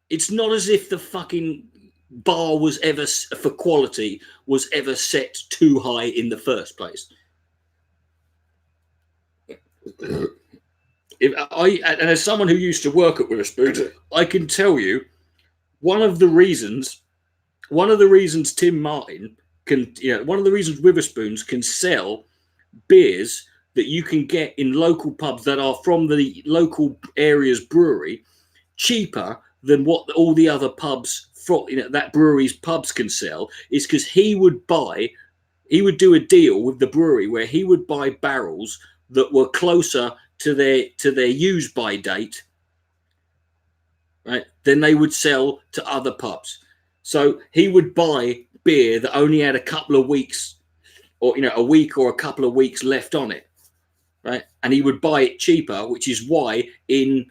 It's not as if the fucking bar was ever for quality was ever set too high in the first place. And as someone who used to work at Witherspoons, I can tell you one of the reasons Tim Martin can, one of the reasons Witherspoons can sell beers that you can get in local pubs that are from the local area's brewery cheaper than what all the other pubs from that brewery's pubs can sell is because he would do a deal with the brewery where he would buy barrels that were closer to their use by date, right, than they would sell to other pubs. So he would buy beer that only had a couple of weeks or a week or a couple of weeks left on it, right? And he would buy it cheaper, which is why in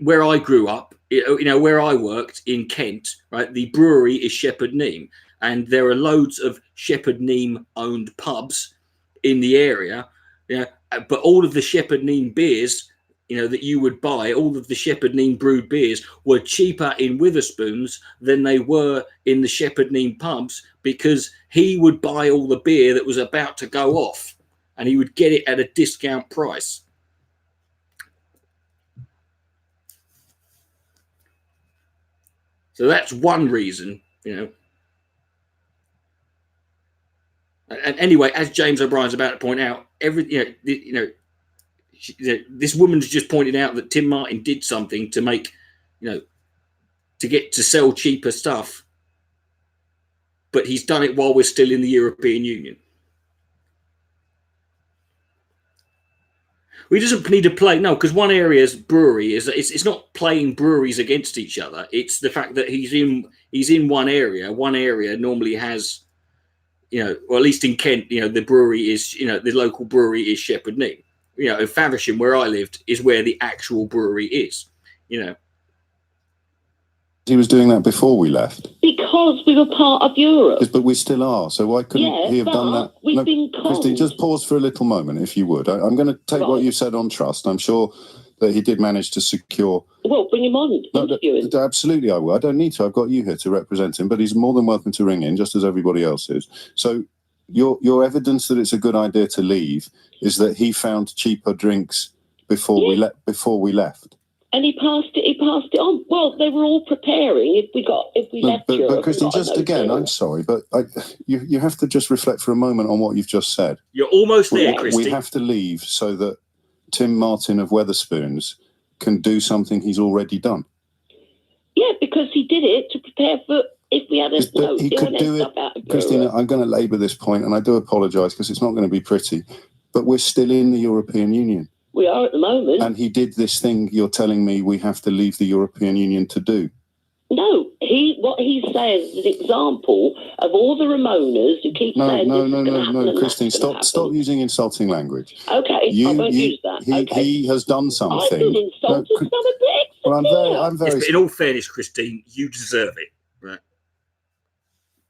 where I grew up, where I worked in Kent, right, the brewery is Shepherd Neame, and there are loads of Shepherd Neame owned pubs in the area, but all of the Shepherd Neame beers, that you would buy, all of the Shepherd Neame brewed beers were cheaper in Witherspoons than they were in the Shepherd Neame pubs because he would buy all the beer that was about to go off and he would get it at a discount price. So that's one reason, And anyway, as James O'Brien's about to point out, this woman's just pointed out that Tim Martin did something to make, to sell cheaper stuff, but he's done it while we're still in the European Union. We doesn't need to play, no, because one area's brewery it's not playing breweries against each other. It's the fact that he's in one area. One area normally has, or at least in Kent, the brewery is, the local brewery is Shepherd Neame. In Faversham, where I lived, is where the actual brewery is. He was doing that before we left. Because we were part of Europe. Yes, but we still are. So why couldn't he have done that? We've been conned. Christine, just pause for a little moment, if you would. I'm going to take what you said on trust. I'm sure that he did manage to secure. Well, bring him on. Absolutely, I will. I don't need to. I've got you here to represent him, but he's more than welcome to ring in, just as everybody else is. So your evidence that it's a good idea to leave is that he found cheaper drinks before we left. And he passed it on. Well, they were all preparing if we left Europe. But Christine, just again, I'm sorry, but you have to just reflect for a moment on what you've just said. You're almost there, Christine. We have to leave so that Tim Martin of Wetherspoons can do something he's already done. Yeah, because he did it to prepare for if we had a he could do it. Christina, I'm going to labour this point, and I do apologise because it's not going to be pretty, but we're still in the European Union. We are at the moment. And he did this thing you're telling me we have to leave the European Union to do. No, what he says is an example of all the Ramonas who keep saying No, Christine, stop using insulting language. Okay, I won't use that. He has done something. I've been insulted some of Brexit. Well, I'm very. Yes, in all fairness, Christine, you deserve it, right?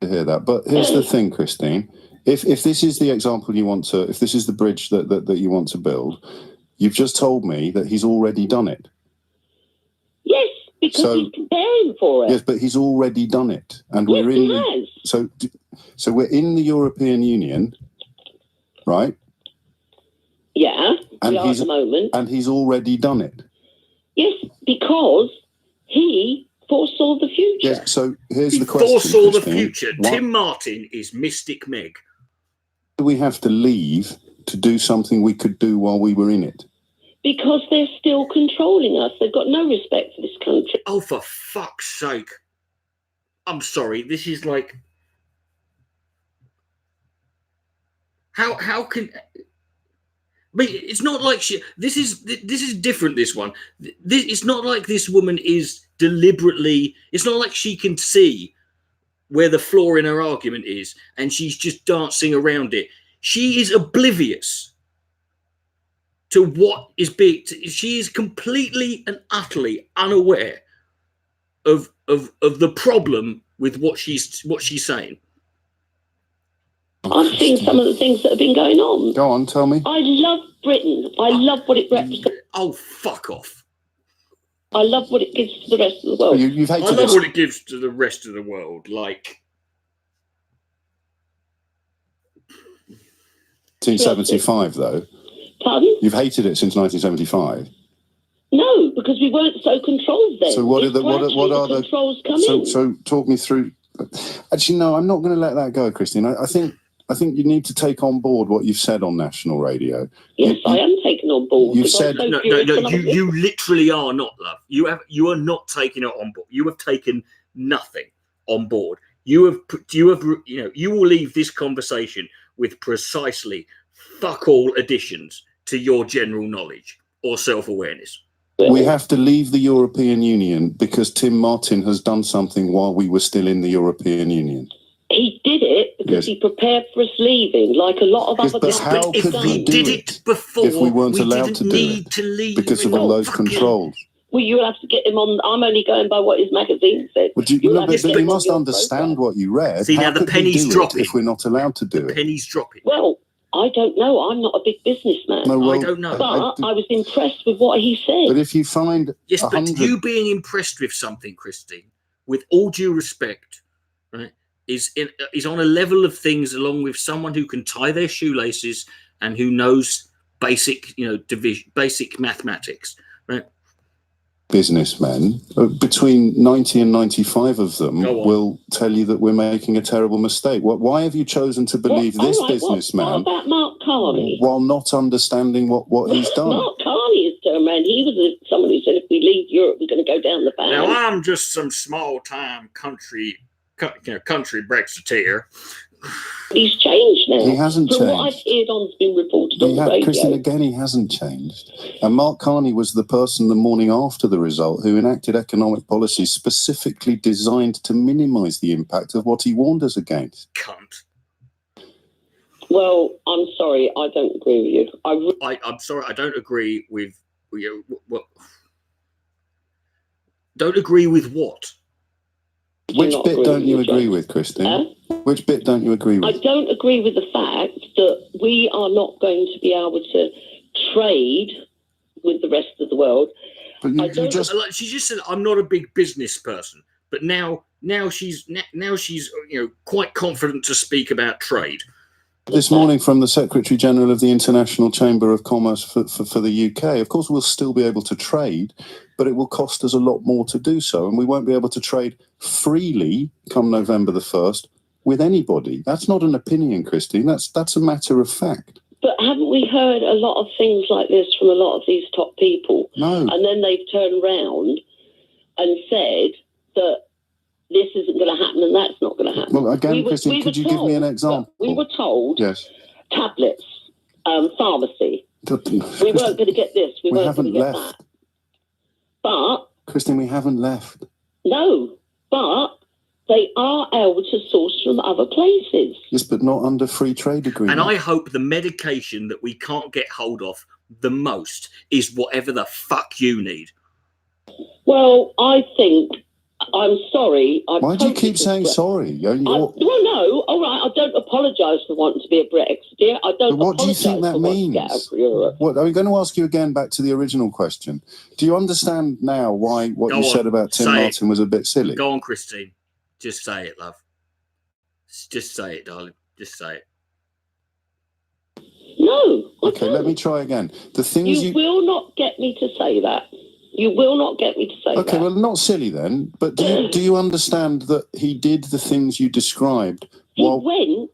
To hear that, but here's the thing, Christine. If this is the example you want to, if this is the bridge that you want to build, you've just told me that he's already done it. Yes, because he's preparing for it. Yes, but he's already done it, and we're in. He has. So we're in the European Union, right? Yeah, we are at the moment, and he's already done it. Yes, because he foresaw the future. Yes. So here's the question. Foresaw the Christine. future. Tim Martin is Mystic Meg. Do we have to leave to do something we could do while we were in it? Because they're still controlling us. They've got no respect for this country. Oh, for fuck's sake. I'm sorry. This is like... How can... I mean, it's not like she... This is different, this one. It's not like this woman is deliberately... It's not like she can see where the flaw in her argument is and she's just dancing around it. She is oblivious to what is being... She is completely and utterly unaware of the problem with what she's saying. I've seen some of the things that have been going on. Go on, tell me. I love Britain. I love what it represents. Oh, fuck off. I love what it gives to the rest of the world. You've hated I love what it gives to the rest of the world. Like... 1975, though. Pardon? You've hated it since 1975. No, because we weren't so controlled then. So what are the controls come in? So talk me through. Actually, no, I'm not going to let that go, Christine. I think you need to take on board what you've said on national radio. Yes, I am taking on board. You've said you literally are not, love. You are not taking it on board. You have taken nothing on board. You will leave this conversation with precisely fuck all additions to your general knowledge or self-awareness. We have to leave the European Union because Tim Martin has done something while we were still in the European Union. He did it because he prepared for us leaving, like a lot of other countries. How could he do it before if we weren't allowed to do it because of all those controls? Well, you'll have to get him on. I'm only going by what his magazine said. But you must understand what you read. See, now the penny's dropping if we're not allowed to do it. The penny's dropping. Well, I don't know. I'm not a big businessman. No, well, I don't know. But I was impressed with what he said. But if you find but you being impressed with something, Christine, with all due respect, right, is on a level of things along with someone who can tie their shoelaces and who knows basic, division, basic mathematics, right? Businessmen, between 90 and 95 of them will tell you that we're making a terrible mistake. Why have you chosen to believe this businessman? What about Mark Carney? While not understanding what he's done. Mark Carney is turned around. He was someone who said if we leave Europe, we're going to go down the bad. Now I'm just some small-time country Brexiteer. He's changed now. He hasn't changed. From what I've heard on, been reported on the radio. Christine, again, he hasn't changed. And Mark Carney was the person the morning after the result who enacted economic policies specifically designed to minimise the impact of what he warned us against. Cunt. Well, I'm sorry, I don't agree with you. I'm sorry, I don't agree with you. Don't agree with what? Which bit don't you agree with, Christine? Which bit don't you agree with? I don't agree with the fact that we are not going to be able to trade with the rest of the world. But she just said, I'm not a big business person. But now she's quite confident to speak about trade. This morning from the Secretary General of the International Chamber of Commerce for the UK, of course, we'll still be able to trade, but it will cost us a lot more to do so. And we won't be able to trade freely come November the 1st with anybody. That's not an opinion, Christine. That's a matter of fact. But haven't we heard a lot of things like this from a lot of these top people? No. And then they've turned around and said that this isn't going to happen and that's not going to happen. Well, again, Christine, could you give me an example? We were told tablets, pharmacy. We weren't going to get this. We weren't going to get that. But Christine, we haven't left. No, but they are able to source from other places. Yes, but not under free trade agreement. And I hope the medication that we can't get hold of the most is whatever the fuck you need. Well, I think... I'm sorry. Why do you keep saying sorry? Well, no. All right. I don't apologise for wanting to be a Brexiteer. I don't. But what do you think that means? What I'm going to ask you again back to the original question. Do you understand now why what you said about Tim Martin was a bit silly? Go on, Christine. Just say it, love. Just say it, darling. Just say it. No. Okay. Let me try again. The things you will not get me to say that. You will not get me to say that. Okay, well, not silly then. But do you understand that he did the things you described? He went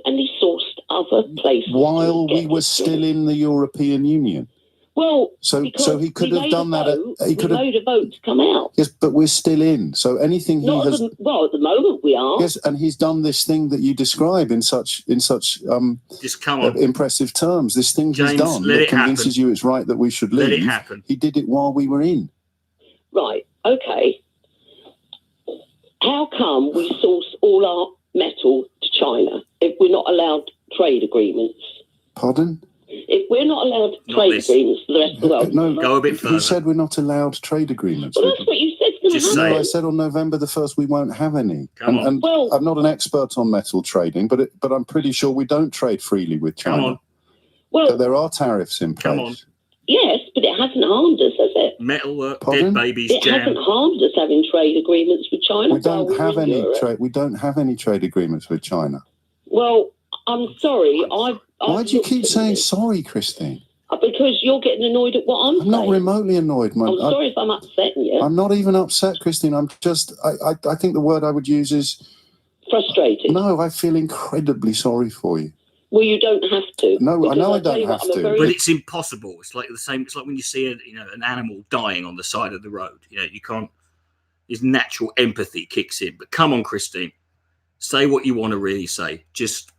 and he sourced other places. While we were still in the European Union. Well, so he could have done that. He could have made a vote to come out. Yes, but we're still in. So anything he has. At the moment we are. Yes, and he's done this thing that you describe in such just come on. Impressive terms. This thing he's done that convinces you it's right that we should leave. Let it happen. He did it while we were in. Right. Okay. How come we source all our metal to China if we're not allowed trade agreements? Pardon? If we're not allowed trade agreements for the rest of the world... No, go a bit further. Who said we're not allowed trade agreements? Well, that's what you said. I said on November the 1st we won't have any. And I'm not an expert on metal trading, but I'm pretty sure we don't trade freely with China. Come on. Well, so there are tariffs in place. Come on. Yes, but it hasn't harmed us, has it? Metal, dead babies, it hasn't harmed us having trade agreements with China. We don't have any trade. We don't have any trade agreements with China. Well, I'm sorry. Why do you keep saying sorry, Christine? Because you're getting annoyed at what I'm saying. not remotely annoyed, man. I'm sorry if I'm upsetting you. I'm not even upset, Christine. I'm just, I think the word I would use is... frustrated. No, I feel incredibly sorry for you. Well, you don't have to. No, I know I don't have to. But it's impossible. It's like the same. It's like when you see an animal dying on the side of the road. You can't. His natural empathy kicks in. But come on, Christine, say what you want to really say. Just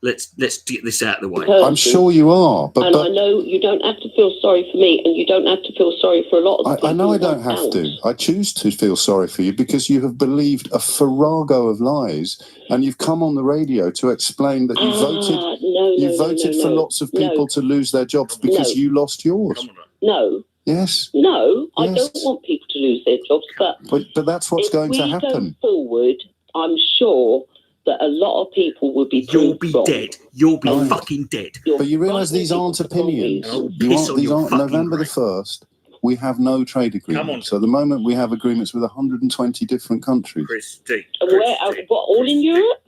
let's get this out of the way. I'm sure you are, but I know you don't have to feel sorry for me, and you don't have to feel sorry for a lot of people. I know I don't have to. I choose to feel sorry for you because you have believed a farrago of lies, and you've come on the radio to explain that you voted for lots of people to lose their jobs because you lost yours. No. Yes. No, I don't want people to lose their jobs, but that's what's going to happen. Go forward, I'm sure that a lot of people would be You'll be dead. You'll be fucking dead. But you realise these aren't opinions. These aren't. November the 1st, we have no trade agreements. So at the moment, we have agreements with 120 different countries. Christine. What, all in Europe?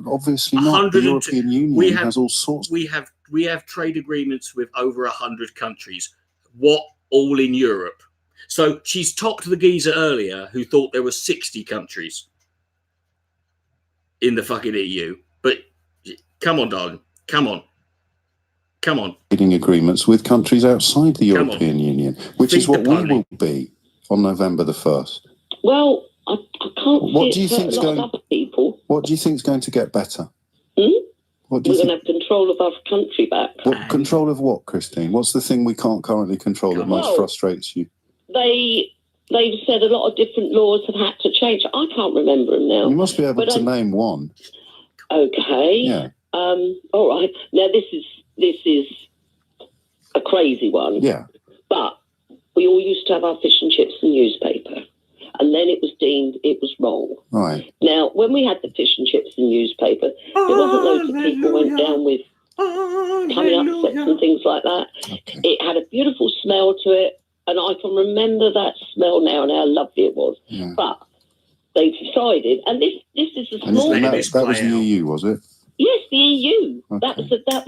Obviously not. The European Union has all sorts. We have trade agreements with over 100 countries. What? All in Europe. So she's talked the geezer earlier who thought there were 60 countries in the fucking EU. But come on, darling. Come on. Trading agreements with countries outside the European Union, which is what we will be on November the 1st. Well, I can't see it for a lot of other people. What do you think is going to get better? We're going to have control of our country back. What control of what, Christine? What's the thing we can't currently control that most frustrates you? They've said a lot of different laws have had to change. I can't remember them now. You must be able to name one. Okay. Yeah. All right. Now this is a crazy one. Yeah. But we all used to have our fish and chips and newspaper. And then it was deemed it was wrong. Right. Now, when we had the fish and chips and newspaper, there wasn't loads of people went down with tummy upsets and things like that. Okay. It had a beautiful smell to it, and I can remember that smell now and how lovely it was. Yeah. But they decided, and this is a small. And that was the EU, was it? Yes, the EU. Okay. That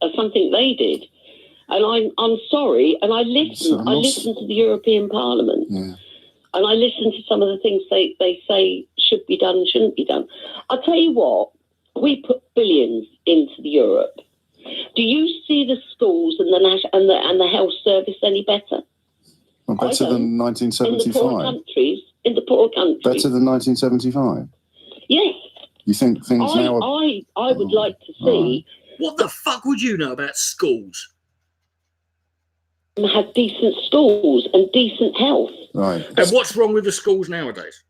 was something they did. And I'm sorry, and I listened to the European Parliament, and I listened to some of the things they say should be done and shouldn't be done. I'll tell you what, we put billions into Europe. Do you see the schools and the health service any better? Well, better than 1975? In the poorer countries. Better than 1975? Yes. You think things now are... I would like to see... What the fuck would you know about schools? Have decent schools and decent health. Right. And what's wrong with the schools nowadays?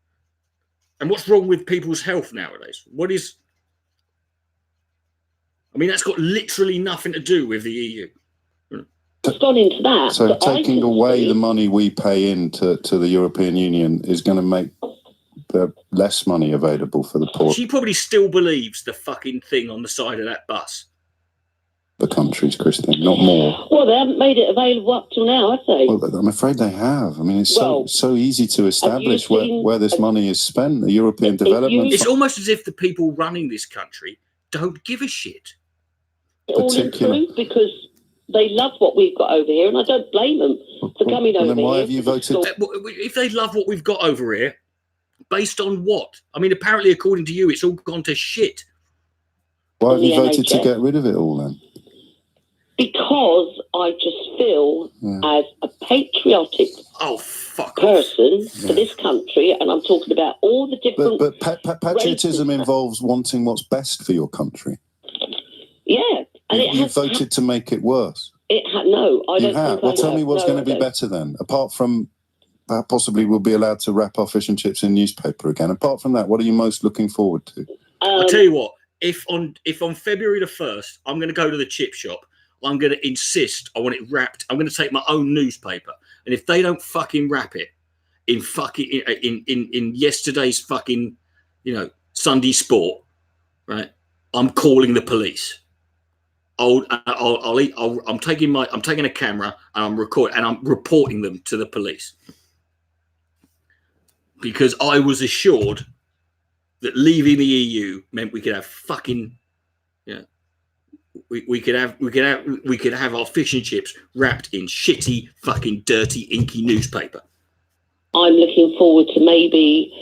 And what's wrong with people's health nowadays? What is... I mean, that's got literally nothing to do with the EU. It's gone into that. So taking away the money we pay into the European Union is going to make less money available for the poor. She probably still believes the fucking thing on the side of that bus. The countries, Christine, not more. Well, they haven't made it available up till now, have they? Well, I'm afraid they have. I mean, it's so easy to establish where this money is spent. The European development. It's almost as if the people running this country don't give a shit. All improved because they love what we've got over here, and I don't blame them for coming over here. Then why have you voted? If they love what we've got over here, based on what? I mean, apparently, according to you, it's all gone to shit. Why have you voted to get rid of it all then? Because I just feel as a patriotic person for this country, and I'm talking about all the different... But patriotism involves wanting what's best for your country. Yeah. And you voted to make it worse. No, I don't think Well, tell me what's going to be better then, apart from possibly we'll be allowed to wrap our fish and chips in newspaper again. Apart from that, what are you most looking forward to? I'll tell you what, if on February the 1st, I'm going to go to the chip shop, I'm going to insist I want it wrapped. I'm going to take my own newspaper, and if they don't fucking wrap it in yesterday's fucking Sunday Sport, right? I'm calling the police. I'm taking a camera and I'm recording and I'm reporting them to the police because I was assured that leaving the EU meant we could have fucking we could have our fish and chips wrapped in shitty, fucking, dirty, inky newspaper. I'm looking forward to maybe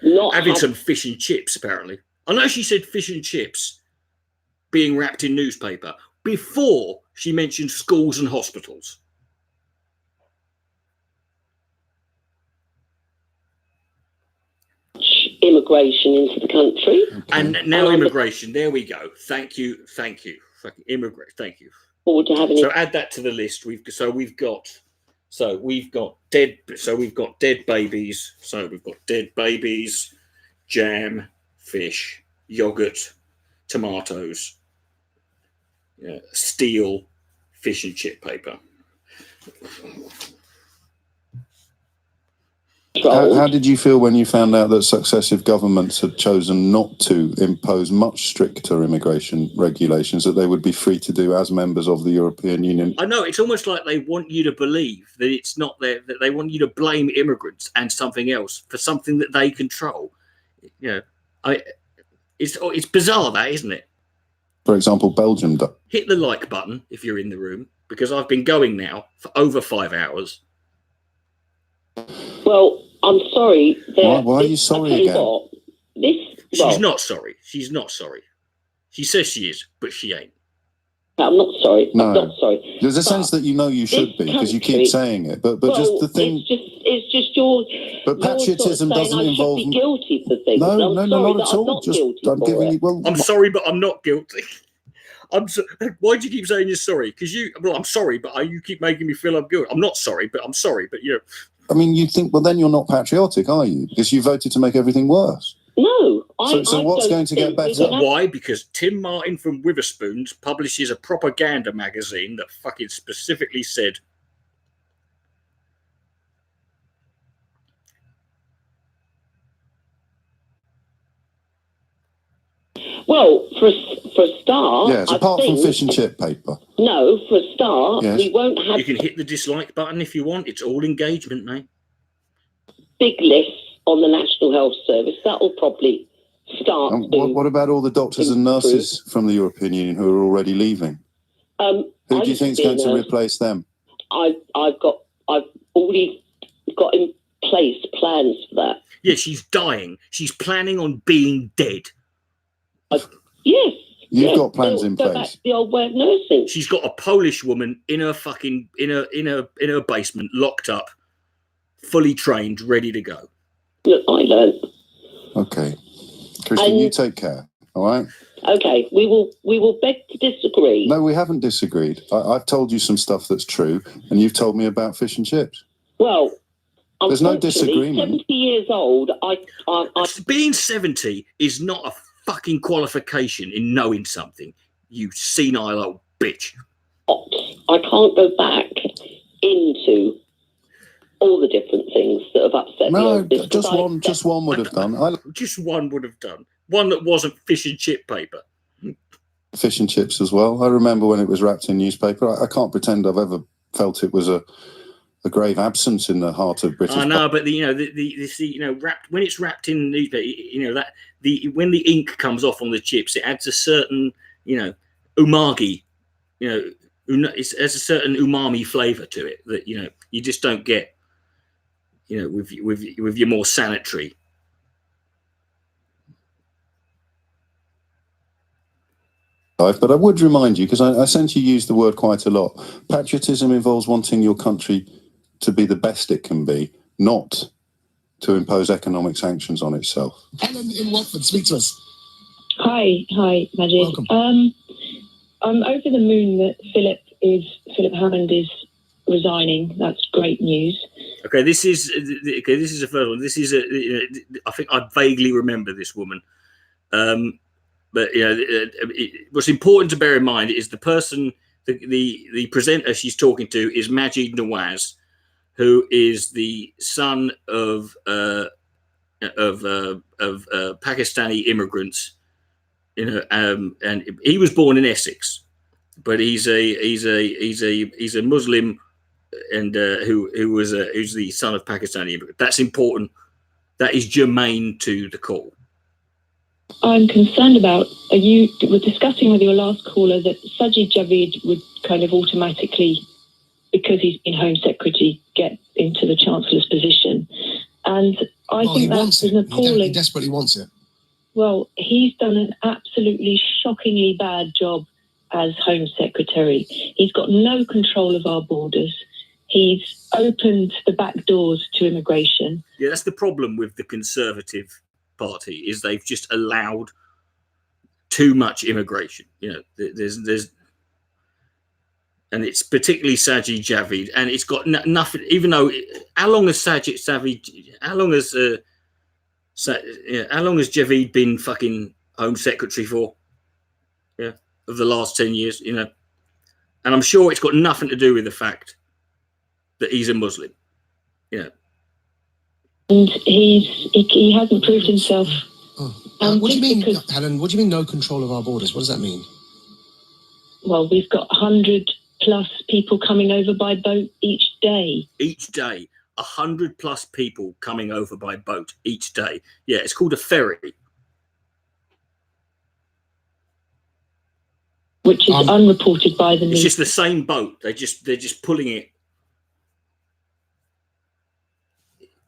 not having some fish and chips. Apparently, I know she said fish and chips being wrapped in newspaper before she mentioned schools and hospitals. Immigration into the country, and now immigration. There we go. Thank you. Fucking immigrate. Thank you. Forward to having so add that to the list. We've got dead. So we've got dead babies. So we've got dead babies, jam, fish, yogurt, tomatoes, steel, fish and chip paper. How did you feel when you found out that successive governments had chosen not to impose much stricter immigration regulations, that they would be free to do as members of the European Union? I know, it's almost like they want you to believe that it's not there, that they want you to blame immigrants and something else for something that they control. It's bizarre, that, isn't it? For example, Belgium. Hit the like button if you're in the room, because I've been going now for over 5 hours. Well, I'm sorry. Why are you sorry again? She's not sorry. She's not sorry. She says she is, but she ain't. I'm not sorry. No. I'm not sorry. There's a sense that you should be, because you keep saying it. But just the thing. It's just your. But patriotism doesn't involve. I should be guilty for things. No, not at all. I'm giving you. Well, I'm sorry, but I'm not guilty. Why do you keep saying you're sorry? Because I'm sorry, but you keep making me feel I'm guilty. I'm not sorry, but I'm sorry, but I mean, you think, well, then you're not patriotic, are you? Because you voted to make everything worse. No. So what's going to get better? Why? Because Tim Martin from Witherspoons publishes a propaganda magazine that fucking specifically said, well, for a start... Yes, apart from fish and chip paper. No, for a start, yes. We won't have... You can hit the dislike button if you want. It's all engagement, mate. Big lists on the National Health Service. That will probably start what about all the doctors and nurses from the European Union who are already leaving? Who do you think is going to replace them? I've already got in place plans for that. Yeah, she's dying. She's planning on being dead. Yes. You've got plans in place. Go back to the old way of nursing. She's got a Polish woman in her fucking in her basement, locked up, fully trained, ready to go. Look, I learned. Okay, Christine, you take care. All right. Okay, we will beg to disagree. No, we haven't disagreed. I've told you some stuff that's true, and you've told me about fish and chips. Well, there's no disagreement. 70 years old. Being 70 is not a fucking qualification in knowing something, you senile old bitch. I can't go back into all the different things that have upset me. No, just one would have done. Just one would have done. One that wasn't fish and chip paper. Fish and chips as well. I remember when it was wrapped in newspaper. I can't pretend I've ever felt it was a grave absence in the heart of British. I know, but wrapped when it's wrapped in newspaper, when the ink comes off on the chips, it adds a certain, umagi, it has a certain umami flavour to it that you just don't get, with your more sanitary. But I would remind you, because I sense you use the word quite a lot. Patriotism involves wanting your country to be the best it can be, not to impose economic sanctions on itself. Helen in Watford, speak to us. Hi, Majid. Welcome. I'm over the moon that Philip Hammond is resigning. That's great news. Okay, this is the first one. This is I think I vaguely remember this woman, but what's important to bear in mind is the person, the presenter she's talking to is Majid Nawaz, who is the son of Pakistani immigrants, and he was born in Essex, but he's a Muslim, and who's the son of Pakistani immigrants. That's important. That is germane to the call. I'm concerned about, you were discussing with your last caller that Sajid Javid would kind of automatically, because he's been Home Secretary, get into the Chancellor's position. And I think that's an appalling... He desperately wants it. Well, he's done an absolutely shockingly bad job as Home Secretary. He's got no control of our borders. He's opened the back doors to immigration. Yeah, that's the problem with the Conservative Party, is they've just allowed too much immigration. You know, there's and it's particularly Sajid Javid, and it's got nothing. Even though, how long has Javid been fucking Home Secretary for? Yeah, of the last 10 years, you know, and I'm sure it's got nothing to do with the fact that he's a Muslim. You know. And he hasn't proved himself. What do you mean, Helen? What do you mean no control of our borders? What does that mean? Well, we've got 100+ people coming over by boat each day. Each day, 100+ people coming over by boat each day. Yeah, it's called a ferry. Which is unreported by the media. It's just the same boat. They're just pulling it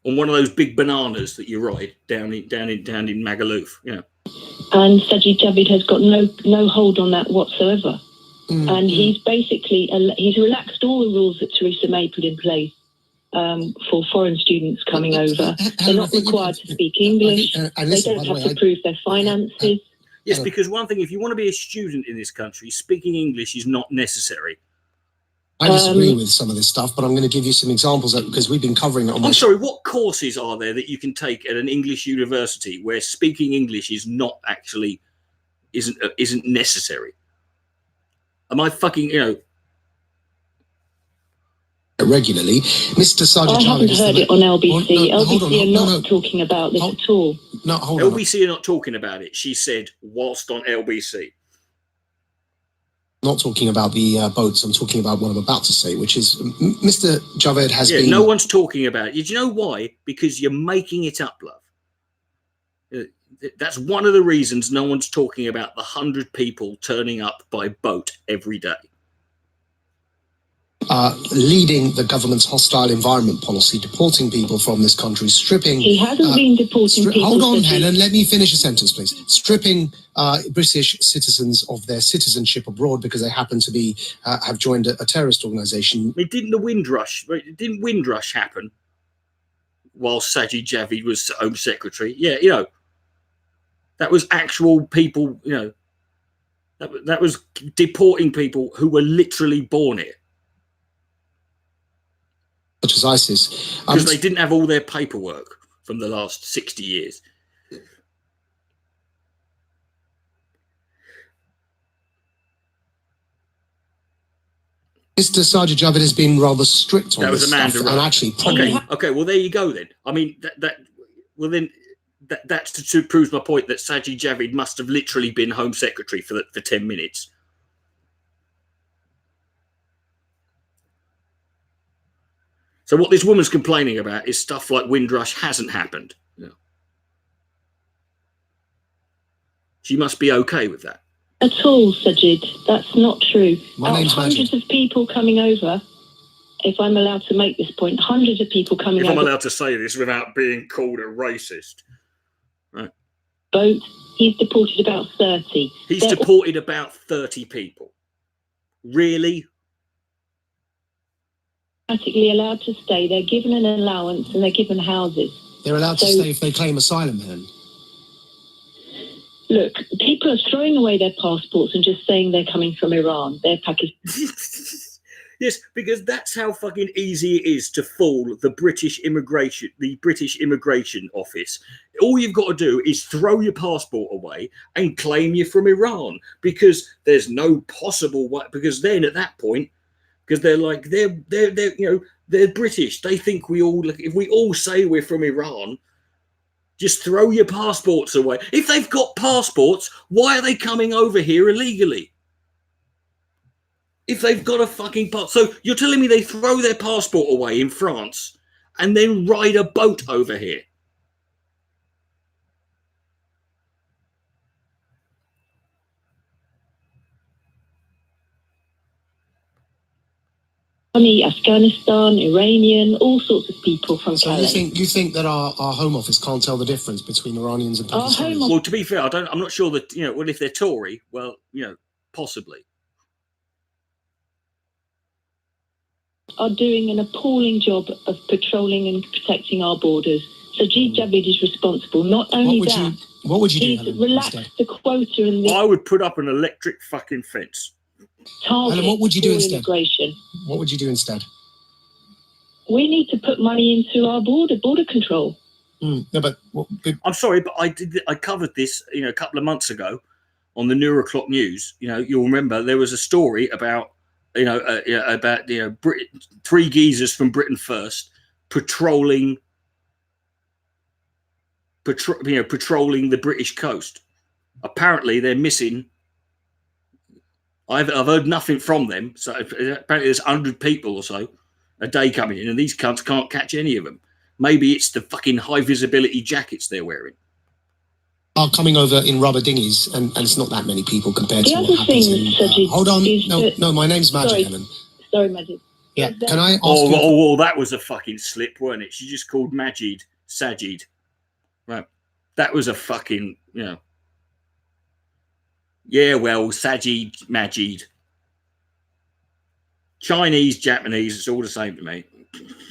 on one of those big bananas that you ride down in Magaluf, you know. And Sajid Javid has got no hold on that whatsoever. And he's basically he's relaxed all the rules that Theresa May put in place for foreign students coming over. They're not required to speak English. They don't have to prove their finances. Yes, because one thing, if you want to be a student in this country, speaking English is not necessary. I disagree with some of this stuff, but I'm going to give you some examples because we've been covering it on I'm sorry, what courses are there that you can take at an English university where speaking English is not actually isn't necessary? Am I fucking, you know? Regularly, Mr. Sajid I haven't heard it on LBC. LBC are not talking about this at all. No, hold on. LBC are not talking about it, she said, whilst on LBC. Not talking about the boats, I'm talking about what I'm about to say, which is Mr. Javed has been... No one's talking about it. Do you know why? Because you're making it up, love. That's one of the reasons no one's talking about the 100 people turning up by boat every day. Leading the government's hostile environment policy, deporting people from this country, stripping... He hasn't been deporting people... Hold on, Helen, let me finish a sentence, please. Stripping British citizens of their citizenship abroad because they happen to be have joined a terrorist organisation. Didn't Windrush happen while Sajid Javid was Home Secretary? Yeah, you know, that was actual people, you know, that was deporting people who were literally born here. Such as ISIS. Because they didn't have all their paperwork from the last 60 years. Mr. Sajid Javid has been rather strict on this stuff. And actually, okay, well, there you go then. I mean, that's to prove my point that Sajid Javid must have literally been Home Secretary for 10 minutes. So what this woman's complaining about is stuff like Windrush hasn't happened. You know. She must be okay with that. At all, Sajid. That's not true. My name's hundreds of people coming over, if I'm allowed to make this point, hundreds of people coming over. If I'm allowed to say this without being called a racist. Right. Boat, he's deported about 30. He's deported about 30 people. Really? Automatically allowed to stay. They're given an allowance and they're given houses. They're allowed to stay if they claim asylum, then. Look, people are throwing away their passports and just saying they're coming from Iran. They're Pakistan. Yes, because that's how fucking easy it is to fool the British Immigration Office. All you've got to do is throw your passport away and claim you're from Iran, because there's no possible way. Because then at that point, because they're like they're you know, they're British. They think we all, if we all say we're from Iran, just throw your passports away. If they've got passports, why are they coming over here illegally? If they've got a fucking passport, so you're telling me they throw their passport away in France and then ride a boat over here? Afghanistan, Iranian, all sorts of people from So you think that our Home Office can't tell the difference between Iranians and Pakistanis? Well, to be fair, I'm not sure that, well, if they're Tory, well, possibly. Are doing an appalling job of patrolling and protecting our borders. Sajid Javid is responsible. Not only what would you do? He's relaxed the quota and I would put up an electric fucking fence. Helen, what would you do instead? Immigration. What would you do instead? We need to put money into our border control. No, but I'm sorry, but I covered this, a couple of months ago on the Neuro O'Clock News. You'll remember there was a story about, three geezers from Britain First patrolling the British coast. Apparently, they're missing. I've heard nothing from them. So apparently, there's 100 people or so a day coming in, and these cunts can't catch any of them. Maybe it's the fucking high visibility jackets they're wearing. Are coming over in rubber dinghies, and it's not that many people compared to The what other happens thing, in... hold on, no, my name's Majid, Helen. Sorry, Majid. Yeah, can I ask Oh, that was a fucking slip, weren't it? She just called Majid Sajid. Right. That was a fucking, Yeah, well, Sajid, Majid. Chinese, Japanese, it's all the same to me.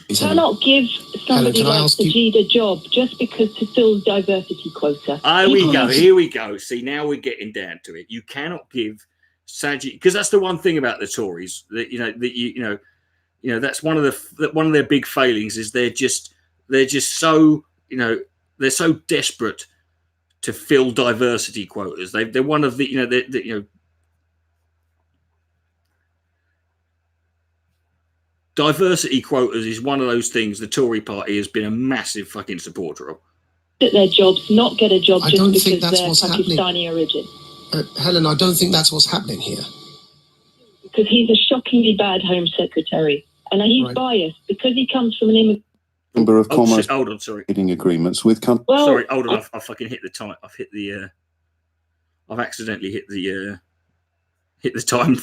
You cannot give somebody like Sajid a job just because to fill diversity quota. Here we go. See, now we're getting down to it. You cannot give Sajid, because that's the one thing about the Tories that that's one of their big failings is they're just so they're so desperate to fill diversity quotas. They're one of the diversity quotas is one of those things the Tory party has been a massive fucking supporter of. At their jobs, not get a job I just don't because think that's they're what's Pakistani happening. origin. Helen, I don't think that's what's happening here. Because he's a shockingly bad Home Secretary. And he's biased because he comes from an immigrant. Number of commerce hold on, sorry. trading agreements with countries. Sorry, hold on. I fucking hit the time. I've accidentally hit the time.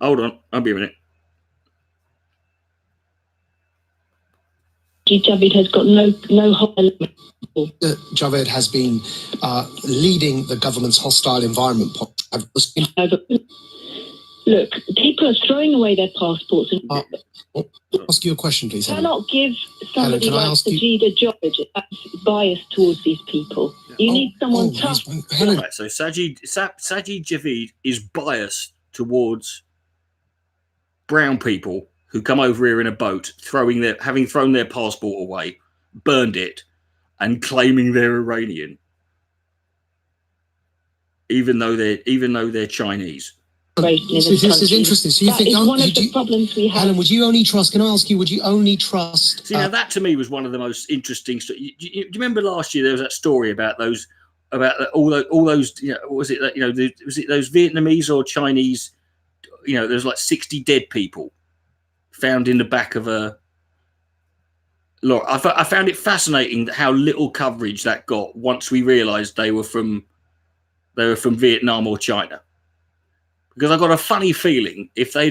Hold on, I'll be a minute. Javid has got no whole. Javed has been leading the government's hostile environment. Look, people are throwing away their passports. And ask you a question, please. You cannot give somebody like Sajid a job that's biased towards these people. You need someone tough. Right, so Sajid Javid is biased towards brown people who come over here in a boat, having thrown their passport away, burned it, and claiming they're Iranian, even though they're Chinese. This is interesting. So you that think is one of the problems we have. Helen, would you only trust? Can I ask you? Would you only trust? See, now that to me was one of the most interesting. Do you remember last year there was that story about all those? Was it those Vietnamese or Chinese? There's like 60 dead people found in the back of a. Look, I found it fascinating how little coverage that got once we realised they were from Vietnam or China. Because I got a funny feeling if they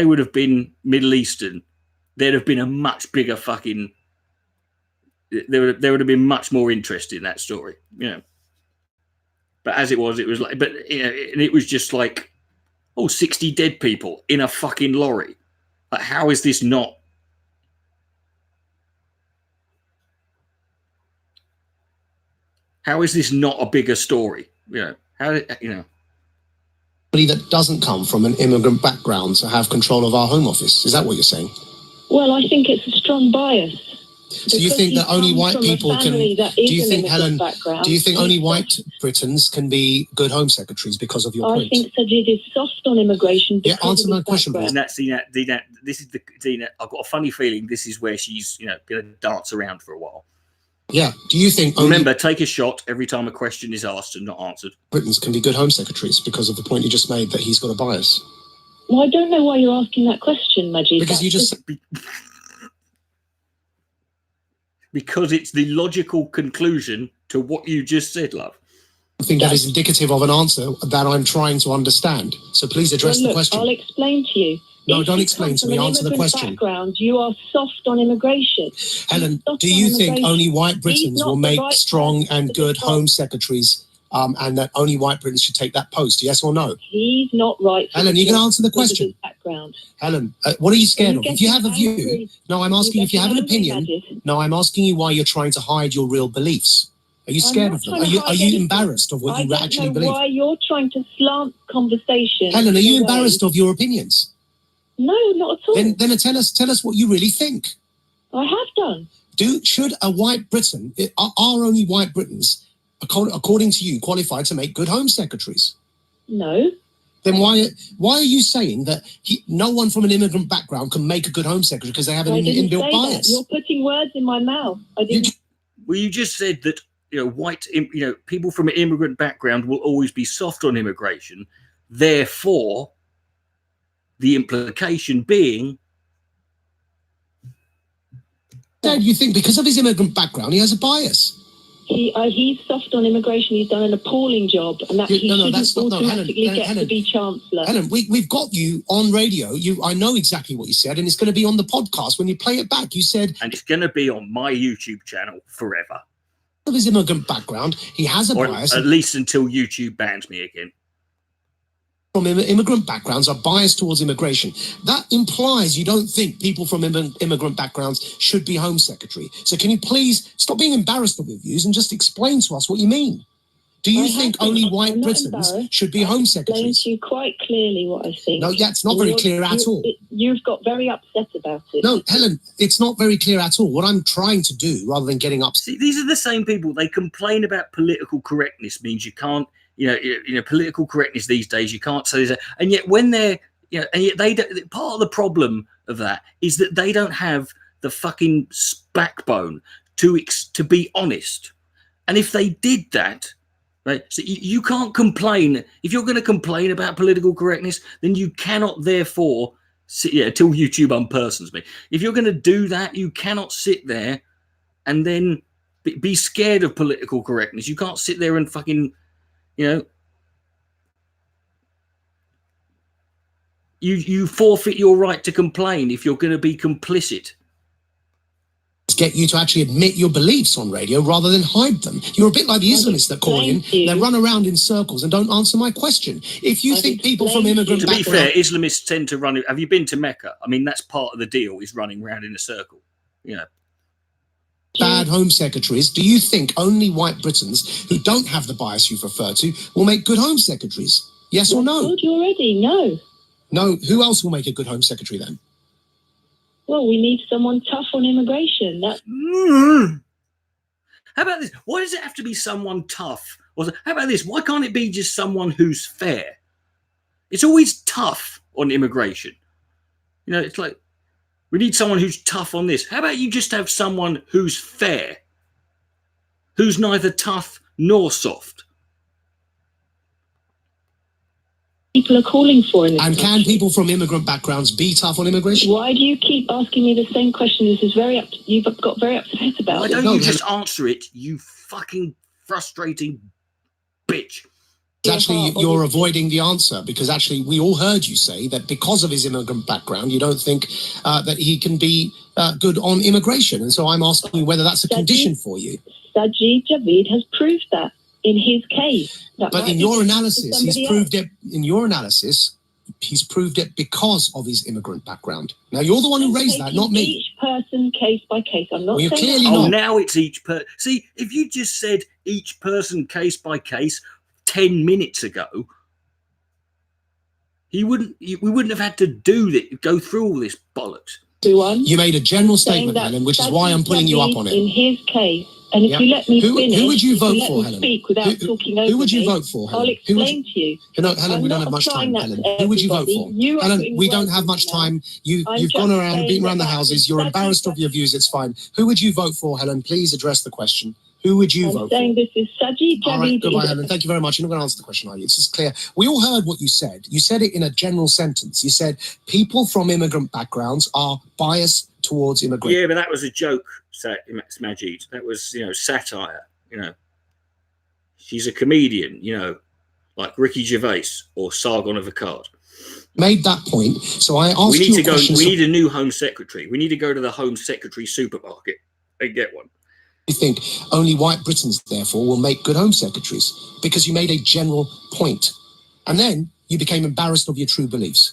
would have been Middle Eastern, there'd have been a much bigger fucking. There would have been much more interest in that story, But as it was like, and it was just like, 60 dead people in a fucking lorry. Like, how is this not? How is this not a bigger story? That doesn't come from an immigrant background to have control of our Home Office. Is that what you're saying? Well, I think it's a strong bias. So you think that only white people can? Do you think, Helen? Do you think only white Britons can be good Home Secretaries because of your point? I think Sajid is soft on immigration. Yeah, answer my question, please. Dina, this is Dina. I've got a funny feeling this is where she's going to dance around for a while. Yeah. Do you think? Remember, take a shot every time a question is asked and not answered. Britons can be good Home Secretaries because of the point you just made that he's got a bias. Well, I don't know why you're asking that question, Majid. Because you just. Because it's the logical conclusion to what you just said, love. I think that is indicative of an answer that I'm trying to understand. So please address the question. I'll explain to you. No, If don't you explain come to from me. an Answer the immigrant question. Background, you are soft on immigration. Helen, do you think only white Britons will make strong and good Home Secretaries, and that only white Britons should take that post? Yes or no? He's not right. Helen, you can answer the question. Background. Helen, what are you scared of? If you have a view, no, I'm asking if you have an opinion. No, I'm asking you why you're trying to hide your real beliefs. Are you scared of them? Are you embarrassed of what you actually believe? Why you're trying to slant conversation? Helen, are you embarrassed of your opinions? No, not at all. Then tell us what you really think. I have done. Should a white Briton, are only white Britons, according to you, qualified to make good Home Secretaries? No. Then why are you saying that no one from an immigrant background can make a good Home Secretary because they have an inbuilt bias? You're putting words in my mouth. Well, you just said that people from an immigrant background will always be soft on immigration. Therefore, the implication being, Dad, you think because of his immigrant background, he has a bias? He's soft on immigration. He's done an appalling job, and that he shouldn't automatically get to be Chancellor. Helen, we've got you on radio. I know exactly what you said, and it's going to be on the podcast when you play it back. You said, and it's going to be on my YouTube channel forever. Of his immigrant background, he has a bias. At least until YouTube bans me again. From immigrant backgrounds are biased towards immigration. That implies you don't think people from immigrant backgrounds should be Home Secretary. So can you please stop being embarrassed of your views and just explain to us what you mean? Do you think only white Britons should be Home Secretaries? I explained to you quite clearly what I think. No, that's not very clear at all. You've got very upset about it. No, Helen, it's not very clear at all. What I'm trying to do, rather than getting upset. See, these are the same people. They complain about political correctness means you can't, political correctness these days, you can't say that. And yet when they're, and yet they don't, part of the problem of that is that they don't have the fucking backbone to be honest. And if they did that, right, so you can't complain. If you're going to complain about political correctness, then you cannot therefore sit, till YouTube unpersons me. If you're going to do that, you cannot sit there and then be scared of political correctness. You can't sit there and fucking, you forfeit your right to complain if you're going to be complicit. Get you to actually admit your beliefs on radio rather than hide them. You're a bit like the Islamists that call in. They run around in circles and don't answer my question. If you think people from immigrant background... To be fair, Islamists tend to run... Have you been to Mecca? I mean, that's part of the deal, is running around in a circle. Bad Home Secretaries. Do you think only white Britons who don't have the bias you've referred to will make good Home Secretaries? Yes or no? I told you already, no. No, who else will make a good Home Secretary then? Well, we need someone tough on immigration. How about this? Why does it have to be someone tough? Or how about this? Why can't it be just someone who's fair? It's always tough on immigration. It's like, we need someone who's tough on this. How about you just have someone who's fair, who's neither tough nor soft? People are calling for in this And can people from immigrant backgrounds be tough on immigration? Why do you keep asking me the same question? This is you've got very upset about Why it. don't you just answer it, you fucking frustrating bitch? Actually, you're avoiding the answer because actually we all heard you say that because of his immigrant background, you don't think that he can be good on immigration. And so I'm asking you whether that's a condition for you. Sajid Javid has proved that in his case. But in your analysis, he's proved it. In your analysis, he's proved it because of his immigrant background. Now, you're the one who raised that, not me. Each person, case by case. I'm not saying clearly that. Oh, now it's each person. See, if you just said each person, case by case, 10 minutes ago, we wouldn't have had to go through all this bollocks. You made a general statement, Helen, which is why I'm pulling you up on it. In his case, and if you let me finish, who would you vote for, Helen? Speak without talking over who would you me, vote for, Helen? I'll explain to you. No, Helen, we don't have much time, Helen. Who would you vote for? Helen, we don't have much time. You've gone around, beaten around the houses. You're embarrassed of your views. It's fine. Who would you vote for, Helen? Please address the question. Who would you vote for? I'm saying this is Sajid Javid. All right, goodbye, Helen. Thank you very much. You're not going to answer the question, are you? It's just clear. We all heard what you said. You said it in a general sentence. You said people from immigrant backgrounds are biased towards immigration. Yeah, but that was a joke, Majid. That was, satire, . She's a comedian, you know, like Ricky Gervais or Sargon of Akkad. Made that point. So I asked We need you to a go. question. We need a new Home Secretary. We need to go to the Home Secretary supermarket and get one. You think only white Britons, therefore, will make good Home Secretaries because you made a general point. And then you became embarrassed of your true beliefs.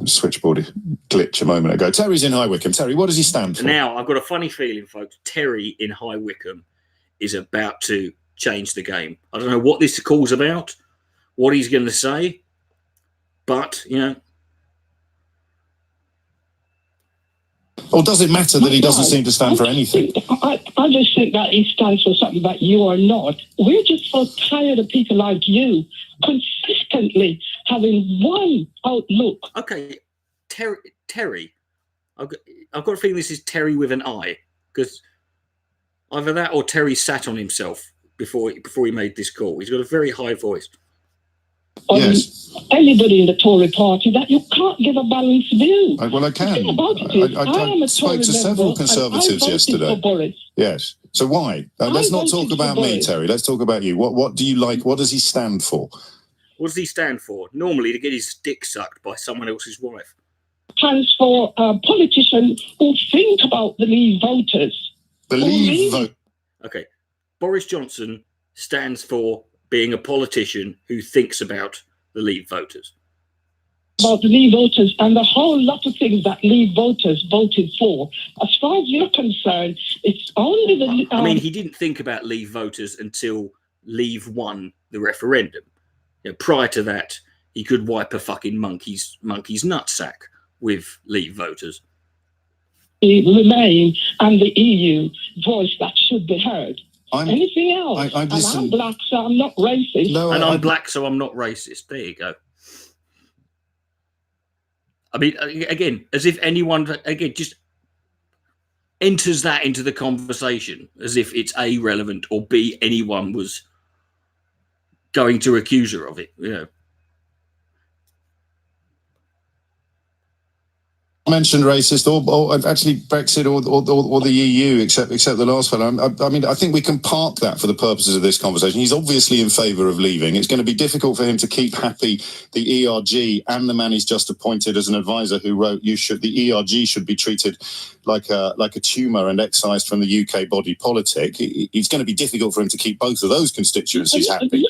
Switchboard glitch a moment ago. Terry's in High Wycombe. Terry, what does he stand for? Now, I've got a funny feeling, folks. Terry in High Wycombe is about to change the game. I don't know what this call's about, what he's going to say, but, you know. Or does it matter that he doesn't seem to stand for anything? I just think that he stands for something that you are not. We're just so tired of people like you consistently having one outlook. Okay, Terry. I've got a feeling this is Terry with an I, because either that or Terry sat on himself before he made this call. He's got a very high voice. Yes. Anybody in the Tory party that you can't give a balanced view. Well, I can. The thing about it is, I spoke to several Conservatives yesterday. Yes. So why? Let's not talk about me, Terry. Let's talk about you. What do you like? What does he stand for? What does he stand for? Normally to get his dick sucked by someone else's wife. Stands for a politician who think about the Leave voters. The Leave vote. Okay. Boris Johnson stands for being a politician who thinks about the Leave voters. About the Leave voters and the whole lot of things that Leave voters voted for. As far as you're concerned, it's only the... I mean, he didn't think about Leave voters until Leave won the referendum. You know, prior to that, he could wipe a fucking monkey's nutsack with Leave voters. Remain and the EU voice that should be heard. Anything else? I'm black, so I'm not racist. No, I'm black, so I'm not racist. There you go. I mean, again, as if anyone, again, just enters that into the conversation, as if it's A, relevant, or B, anyone was going to accuse her of it, you know. Mentioned racist or actually Brexit or the EU, except the last fellow. I mean, I think we can park that for the purposes of this conversation. He's obviously in favour of leaving. It's going to be difficult for him to keep happy the ERG and the man he's just appointed as an advisor who wrote the ERG should be treated like a tumour and excised from the UK body politic. It's going to be difficult for him to keep both of those constituencies happy.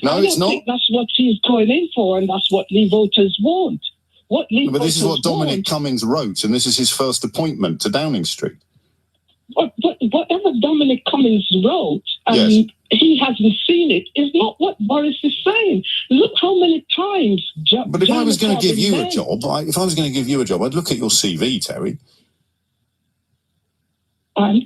No, it's not. That's what he's going in for, and that's what Leave voters want. But this is what Dominic Cummings wrote, and this is his first appointment to Downing Street. Whatever Dominic Cummings wrote, he hasn't seen it, is not what Boris is saying. Look how many times... But if I was going to give you a job, I'd look at your CV, Terry.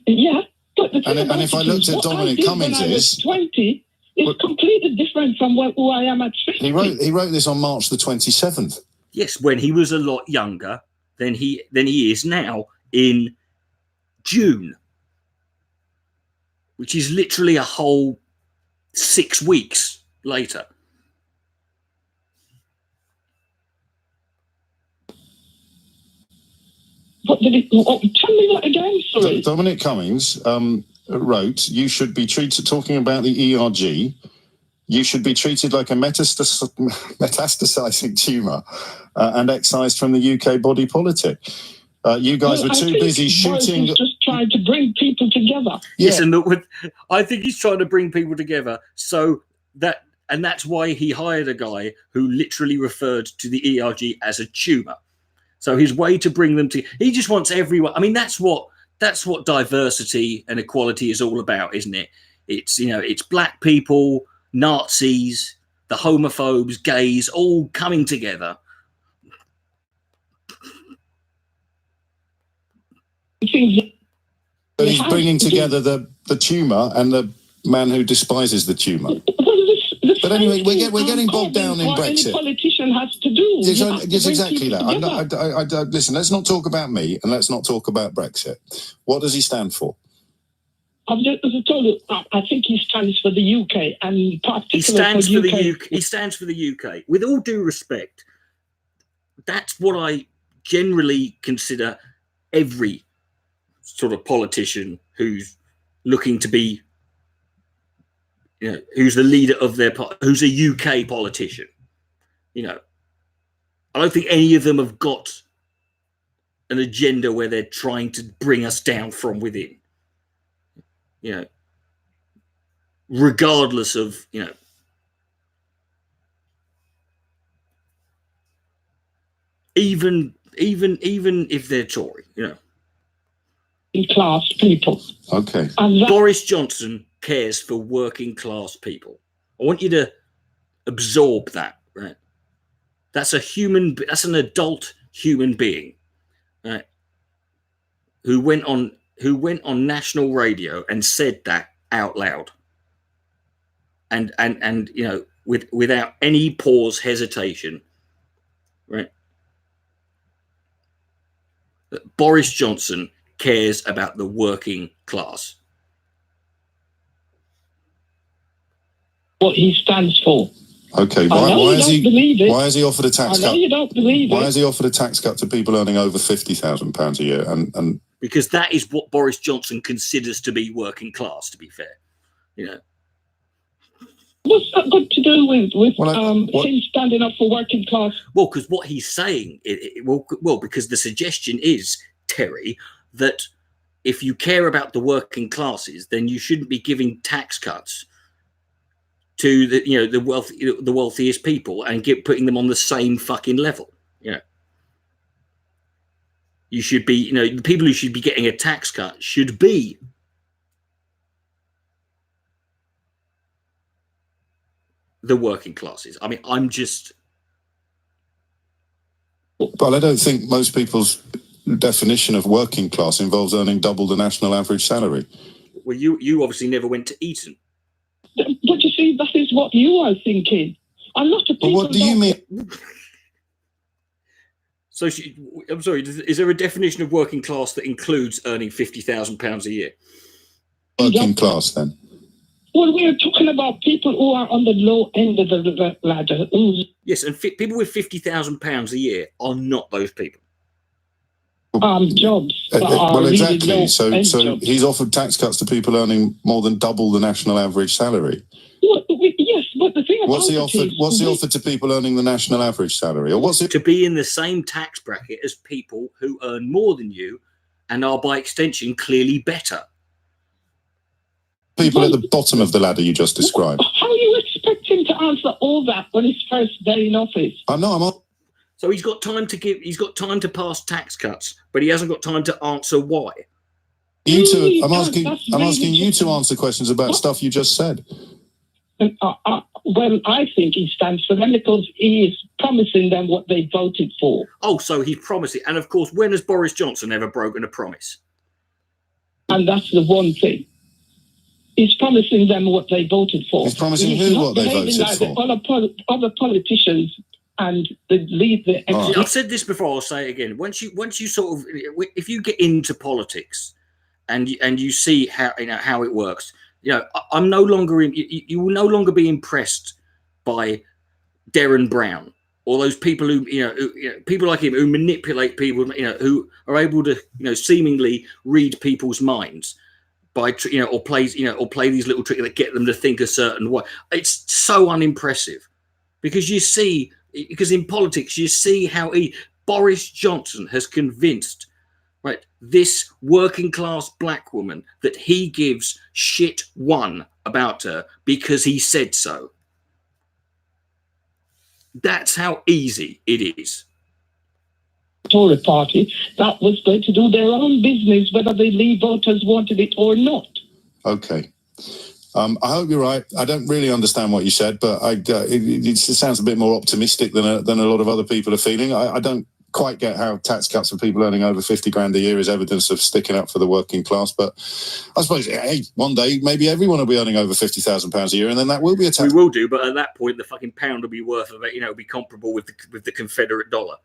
Yeah. But and if I looked at Dominic Cummings' when I was 20, it's completely different from who I am at 50. He wrote this on March the 27th. Yes, when he was a lot younger than he is now in June, which is literally a whole 6 weeks later. Tell me that again, sorry. Dominic Cummings wrote, you should be treated, talking about the ERG, you should be treated like a metastasizing tumour and excised from the UK body politic. You guys were too busy shooting... He's just trying to bring people together. Yes, and I think he's trying to bring people together and that's why he hired a guy who literally referred to the ERG as a tumour. So his way to bring them together, he just wants everyone... I mean, that's what diversity and equality is all about, isn't it? It's, you know, it's black people... Nazis, the homophobes, gays, all coming together. He's bringing together the tumour and the man who despises the tumour. But anyway, we're getting bogged down in Brexit. Any politician has to do. Yes, exactly that. Listen, let's not talk about me and let's not talk about Brexit. What does he stand for? As I told you, I think he stands for the UK and particularly for the UK. He stands for the UK. With all due respect, that's what I generally consider every sort of politician who's looking to be who's the leader of their who's a UK politician. I don't think any of them have got an agenda where they're trying to bring us down from within. Regardless of even if they're Tory, class people. Okay. Boris Johnson cares for working class people. I want you to absorb that, right? That's an adult human being, right? Who went on national radio and said that out loud. And without any pause, hesitation, right? Boris Johnson cares about the working class. What he stands for. Okay, why has he offered a tax cut? You don't believe why has he offered a tax cut to people earning over £50,000 a year? And because that is what Boris Johnson considers to be working class. To be fair, What's that got to do with him standing up for working class? Well, because what he's saying, because the suggestion is, Terry, that if you care about the working classes, then you shouldn't be giving tax cuts to the wealthiest people and putting them on the same fucking level. You should be, the people who should be getting a tax cut should be the working classes. I mean, But I don't think most people's definition of working class involves earning double the national average salary. Well, you obviously never went to Eton. But you see, that is what you are thinking. A lot of people. But what do you mean? So, I'm sorry, is there a definition of working class that includes earning £50,000 a year? Working class, then? Well, we are talking about people who are on the low end of the ladder. Yes, and people with £50,000 a year are not those people. Jobs. Well, exactly. Really so jobs. He's offered tax cuts to people earning more than double the national average salary. Well, yes, but the thing about what's he offered to people earning the national average salary, or what's it to be in the same tax bracket as people who earn more than you and are by extension clearly better? People at the bottom of the ladder you just described. How are you expecting to answer all that on his first day in office? So he's got time to pass tax cuts, but he hasn't got time to answer why. I'm asking you to answer questions about stuff you just said. Well, I think he stands for them because he is promising them what they voted for. Oh, so he's promising. And of course, when has Boris Johnson ever broken a promise? And that's the one thing. He's promising them what they voted for. He's promising who what they voted for? Other politicians and the lead. I've said this before. I'll say it again. Once you sort of, if you get into politics, and you see how it works, I'm no longer you will no longer be impressed by Darren Brown or those people who people like him who manipulate people, who are able to seemingly read people's minds by or play these little tricks that get them to think a certain way. It's so unimpressive because in politics you see how Boris Johnson has convinced this working class black woman that he gives shit one about her because he said so. That's how easy it is. Tory party that was going to do their own business, whether the Leave voters wanted it or not. Okay. I hope you're right. I don't really understand what you said, but it sounds a bit more optimistic than a lot of other people are feeling. I don't quite get how tax cuts for people earning over 50 grand a year is evidence of sticking up for the working class, but I suppose one day maybe everyone will be earning over £50,000 a year, and then that will be a tax. We will do, but at that point the fucking pound will be worth of it. It'll be comparable with the Confederate dollar.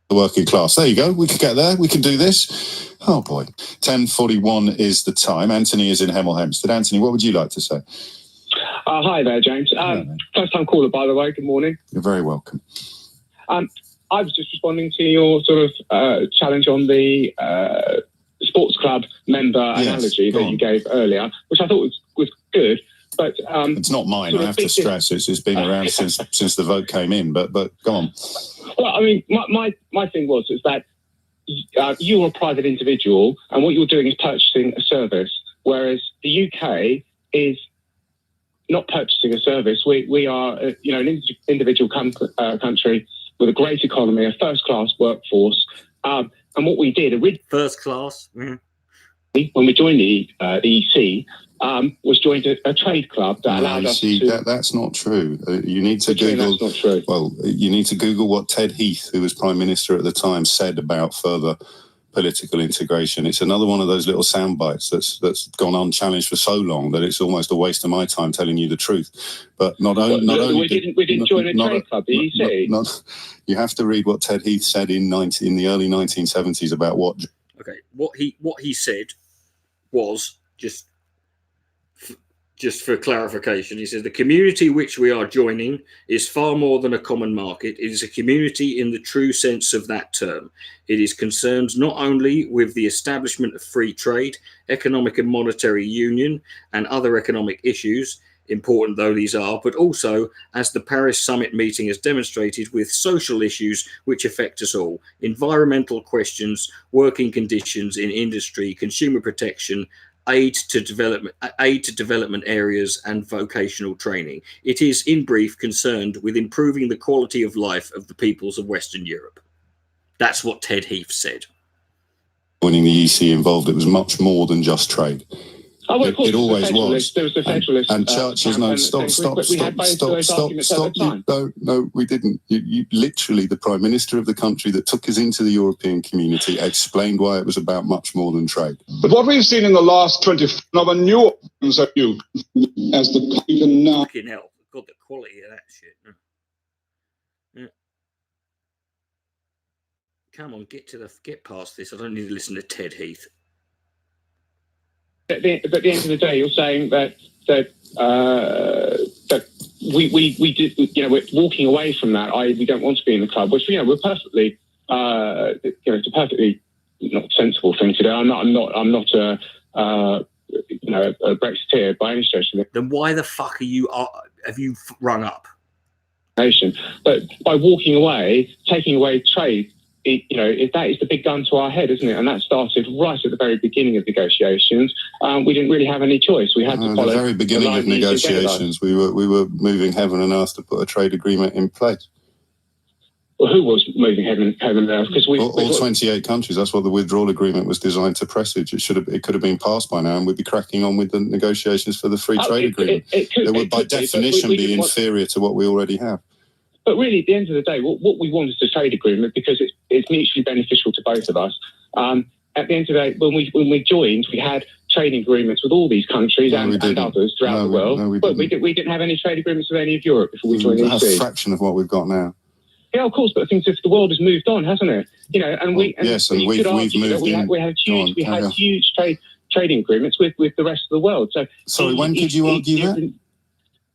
The working class. There you go. We could get there. We can do this. Oh boy. 10:41 is the time. Anthony is in Hemel Hempstead. Anthony, what would you like to say? Hi there, James. First time caller, by the way. Good morning. You're very welcome. I was just responding to your sort of challenge on the sports club member analogy that you gave earlier, which I thought was good. But it's not mine. I have to stress it's been around since the vote came in. But go on. Well, I mean, my thing is that you're a private individual, and what you're doing is purchasing a service, whereas the UK is not purchasing a service. We are, an individual country with a great economy, a first-class workforce, and what we did originally, first class, when we joined the EC, was joined a trade club that allowed us to. That's not true. You need to Google. That's not true. Well, you need to Google what Ted Heath, who was Prime Minister at the time, said about further political integration. It's another one of those little sound bites that's gone unchallenged for so long that it's almost a waste of my time telling you the truth. But not only we didn't join a trade club, the EC. You have to read what Ted Heath said in the early 1970s about what. Okay, what he said was just for clarification, he says the community which we are joining is far more than a common market. It is a community in the true sense of that term. It is concerned not only with the establishment of free trade, economic and monetary union, and other economic issues, important though these are, but also, as the Paris Summit meeting has demonstrated, with social issues which affect us all: environmental questions, working conditions in industry, consumer protection, aid to development areas, and vocational training. It is, in brief, concerned with improving the quality of life of the peoples of Western Europe. That's what Ted Heath said. Winning the EC involved, it was much more than just trade. Oh, well, of course, it always was. There was the federalist. And churches, stop. No, we didn't. You literally, the Prime Minister of the country that took us into the European community explained why it was about much more than trade. But what we've seen in the last 24 of a new ones are you as the even now. Fucking hell, God, the quality of that shit. Yeah. Come on, get past this. I don't need to listen to Ted Heath. At the end of the day, you're saying that we did, we're walking away from that. We don't want to be in the club, which we're perfectly, it's a perfectly not sensible thing to do. I'm not a Brexiteer by any stretch of it. Then why the fuck have you rung up? But by walking away, taking away trade, that is the big gun to our head, isn't it? And that started right at the very beginning of negotiations. We didn't really have any choice. We had to follow the very beginning of negotiations. We were moving heaven and earth to put a trade agreement in place. Well, who was moving heaven and earth? Because all 28 countries. That's what the withdrawal agreement was designed to presage. It could have been passed by now, and we'd be cracking on with the negotiations for the free trade agreement. It would, by definition, be inferior to what we already have. But really, at the end of the day, what we want is a trade agreement because it's mutually beneficial to both of us. At the end of the day, when we joined, we had trading agreements with all these countries and others throughout the world. But we didn't have any trade agreements with any of Europe before we joined the EC. A fraction of what we've got now. Yeah, of course, but I think the world has moved on, hasn't it? We had huge trading agreements with the rest of the world. So, sorry, when could you argue that?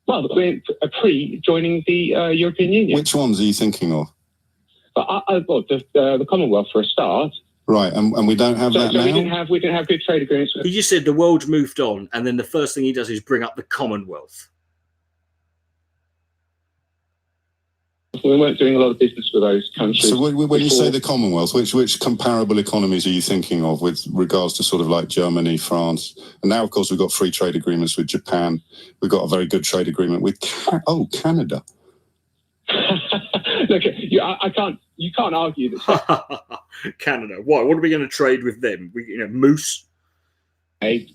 Well, we're pre-joining the European Union. Which ones are you thinking of? The Commonwealth for a start. Right, and we don't have that now? We didn't have good trade agreements. He just said the world's moved on, and then the first thing he does is bring up the Commonwealth. We weren't doing a lot of business with those countries. So when you say the Commonwealth, which comparable economies are you thinking of with regards to sort of like Germany, France? And now, of course, we've got free trade agreements with Japan. We've got a very good trade agreement with Canada. Look, you can't argue that. Canada. Why? What are we going to trade with them? Moose. The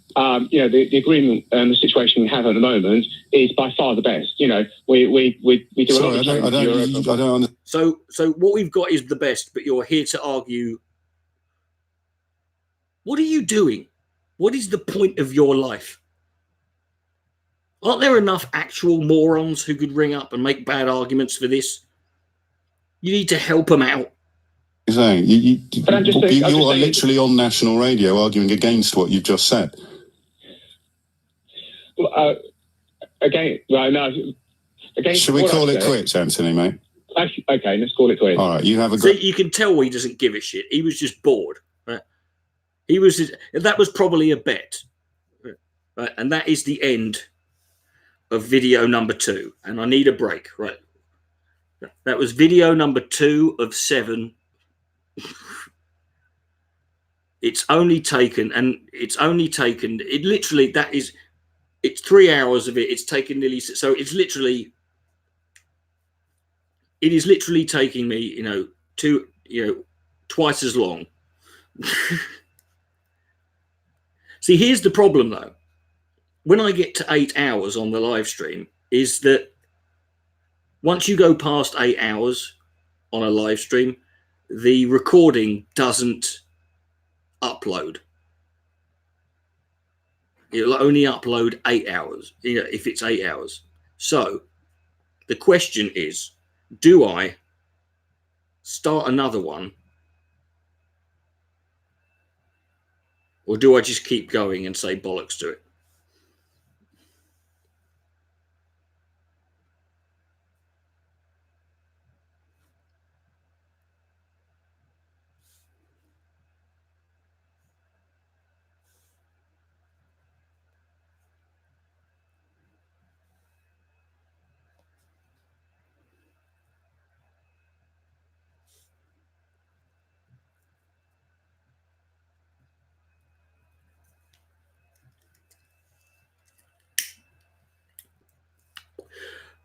agreement and the situation we have at the moment is by far the best. We do a lot of trade with Europe. I don't understand. So what we've got is the best, but you're here to argue. What are you doing? What is the point of your life? Aren't there enough actual morons who could ring up and make bad arguments for this? You need to help them out. You're saying you are literally on national radio arguing against what you've just said. Should we call it quits, Anthony, mate? Okay, let's call it quits. All right, you have a great. You can tell he doesn't give a shit. He was just bored. Right? That was probably a bet, right? And that is the end of video number 2, and I need a break. Right, that was video number 2 of 7. It's only taken, it literally, it's 3 hours of it. It's taken nearly, so it is literally taking me, twice as long. See, here's the problem though. When I get to 8 hours on the live stream, is that once you go past 8 hours on a live stream, the recording doesn't upload. It'll only upload 8 hours, if it's 8 hours. So the question is, do I start another one, or do I just keep going and say bollocks to it?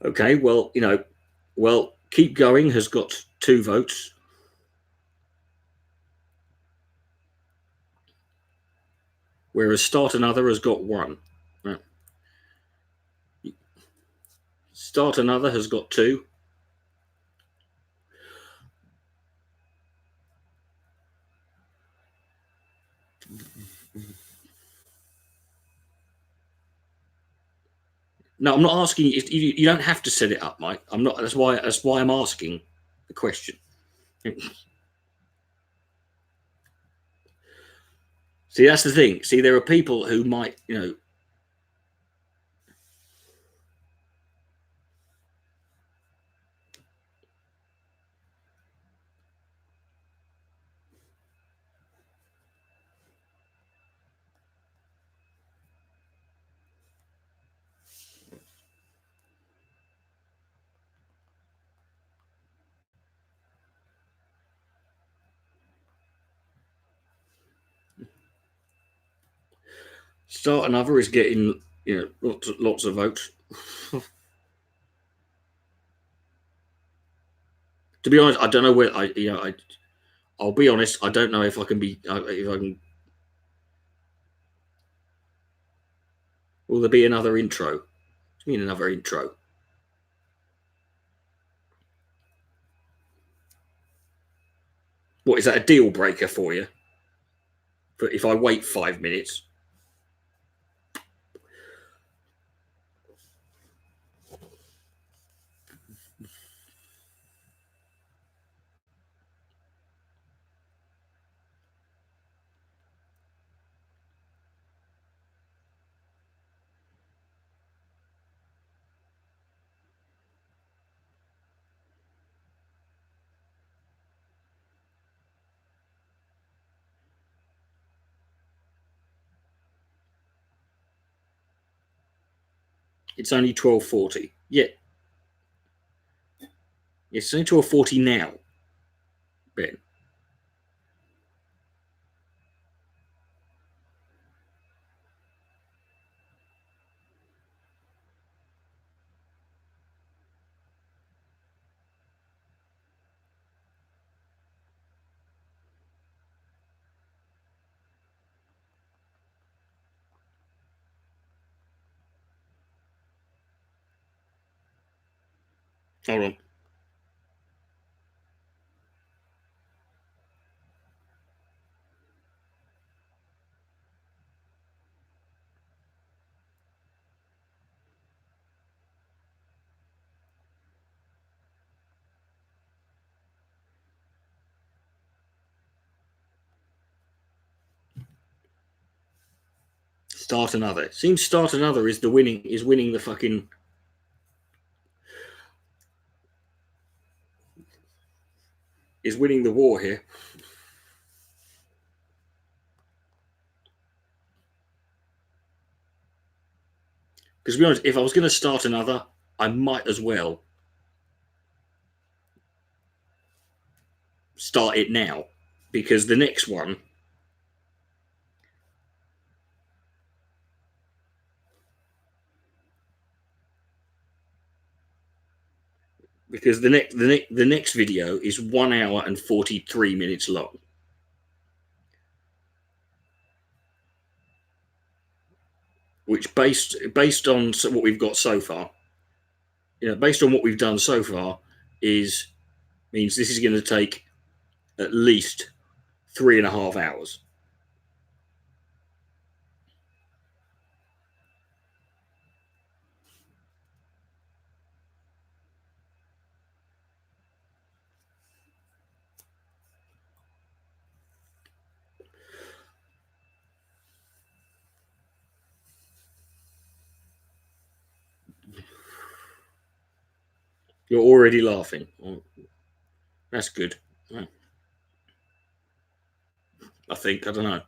Okay, well, keep going has got 2 votes. Whereas start another has got 1. Right. Start another has got 2. No, I'm not asking you. You don't have to set it up, Mike. I'm not. That's why I'm asking the question. See, that's the thing. See, there are people who might, start another is getting, lots of votes. To be honest, I don't know where I'll be honest. I don't know if I can be. If I can. Will there be another intro? What do you mean another intro? What is that, a deal breaker for you? But if I wait 5 minutes. It's only 12:40. Yeah. It's only 12:40 now, Ben. Hold on. Start another. It seems start another is winning the fucking. Is winning the war here. Because to be honest, if I was going to start another, I might as well start it now, because the next one the next video is 1 hour and 43 minutes long. Which based on what we've got so far, based on what we've done so far, means this is going to take at least 3.5 hours. You're already laughing. That's good. I think. I don't know.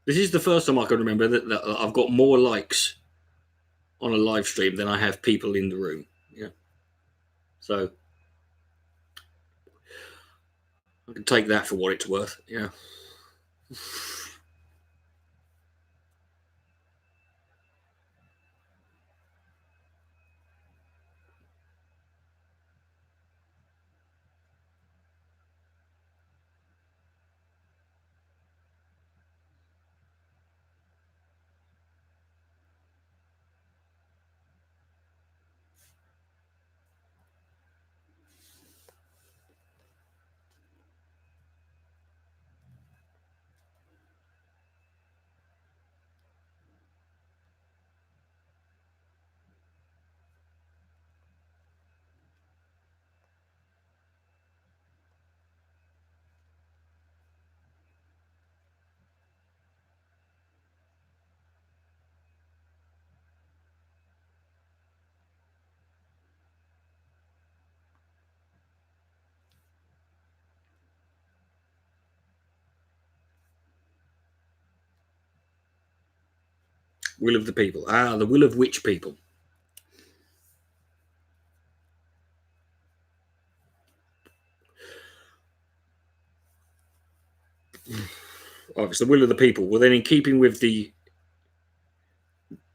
This is the first time I can remember that I've got more likes on a live stream than I have people in the room. Yeah. So I can take that for what it's worth. Yeah. Will of the people. The will of which people? Oh, it's the will of the people. Well, then, in keeping with the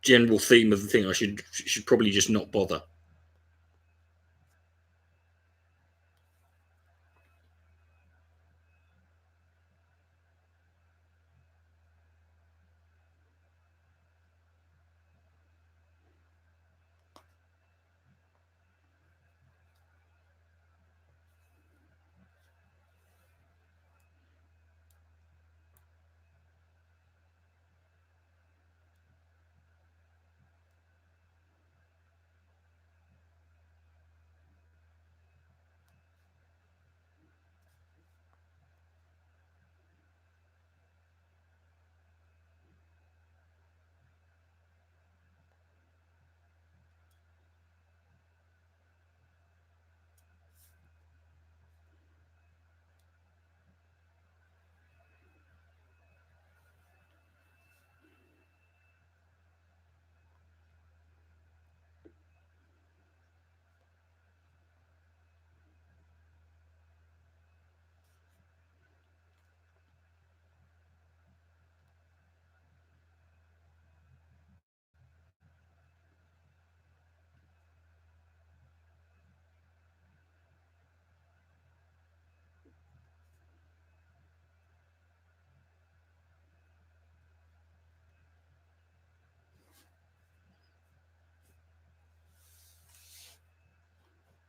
general theme of the thing, I should probably just not bother.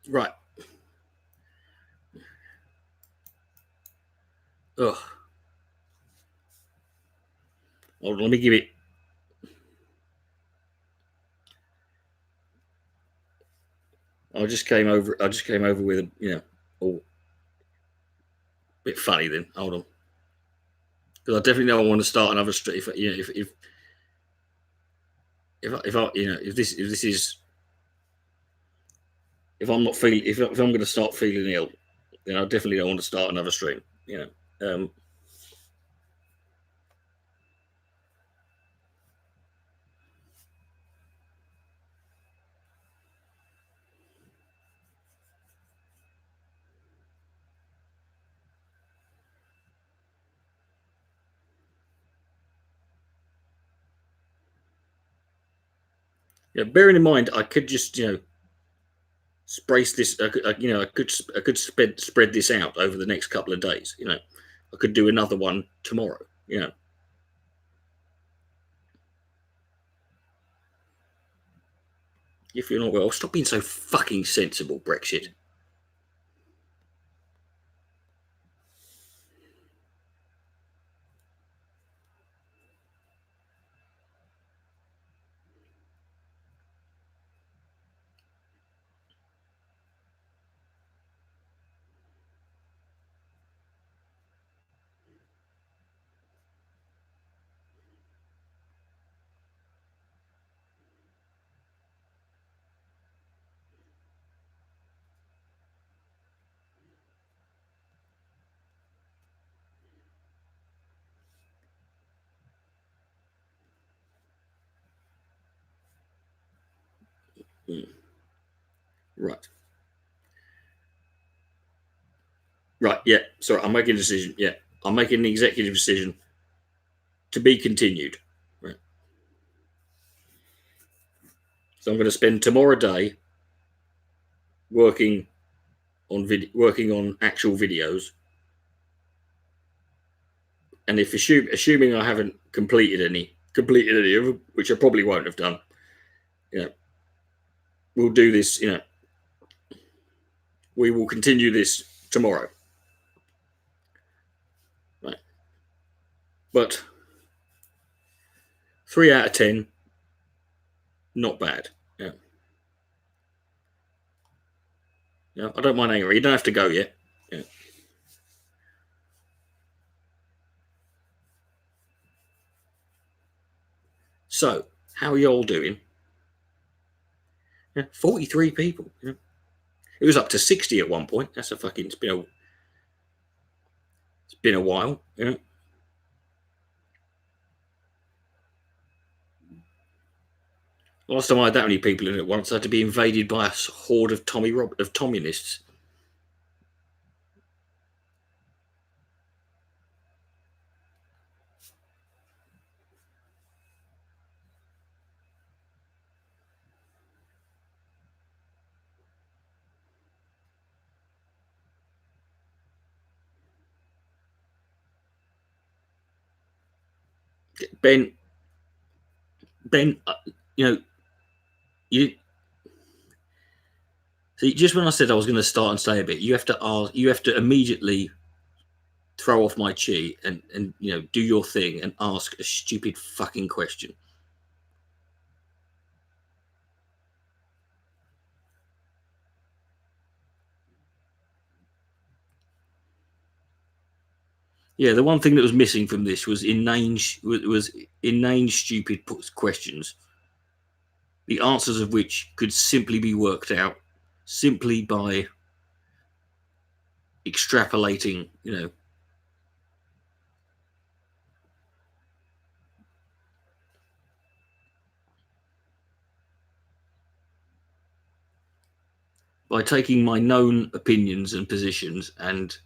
Right. Ugh. Hold on, let me give it. I just came over with a, you know, all a bit funny then. Hold on, because I definitely don't want to start another stream. If you know, if I you know, if this is, if I'm not feeling, if I'm going to start feeling ill, then I definitely don't want to start another stream. You know. Yeah, bearing in mind, I could just, you know, brace this. You know, I could spread this out over the next couple of days. You know, I could do another one tomorrow. You know, if you're not well, stop being so fucking sensible, Brexit. Right. Right. Yeah. Sorry, I'm making a decision. Yeah, I'm making an executive decision to be continued. Right. So I'm going to spend tomorrow day working on actual videos, and if assuming I haven't completed any of them, which I probably won't have done, you know, we'll do this. You know, we will continue this tomorrow. Right. But 3 out of 10, not bad. Yeah. Yeah, I don't mind angry. You don't have to go yet. Yeah. So, how are you all doing? Yeah, 43 people. Yeah. It was up to 60 at one point. That's a fucking. It's been a while. Yeah. Last time I had that many people in it once, I had to be invaded by a horde of Tommunists. Ben, you know, you see, just when I said I was going to start and say a bit, you have to immediately throw off my chi and you know, do your thing and ask a stupid fucking question. Yeah, the one thing that was missing from this was inane, stupid questions, the answers of which could simply be worked out simply by extrapolating, you know, by taking my known opinions and positions and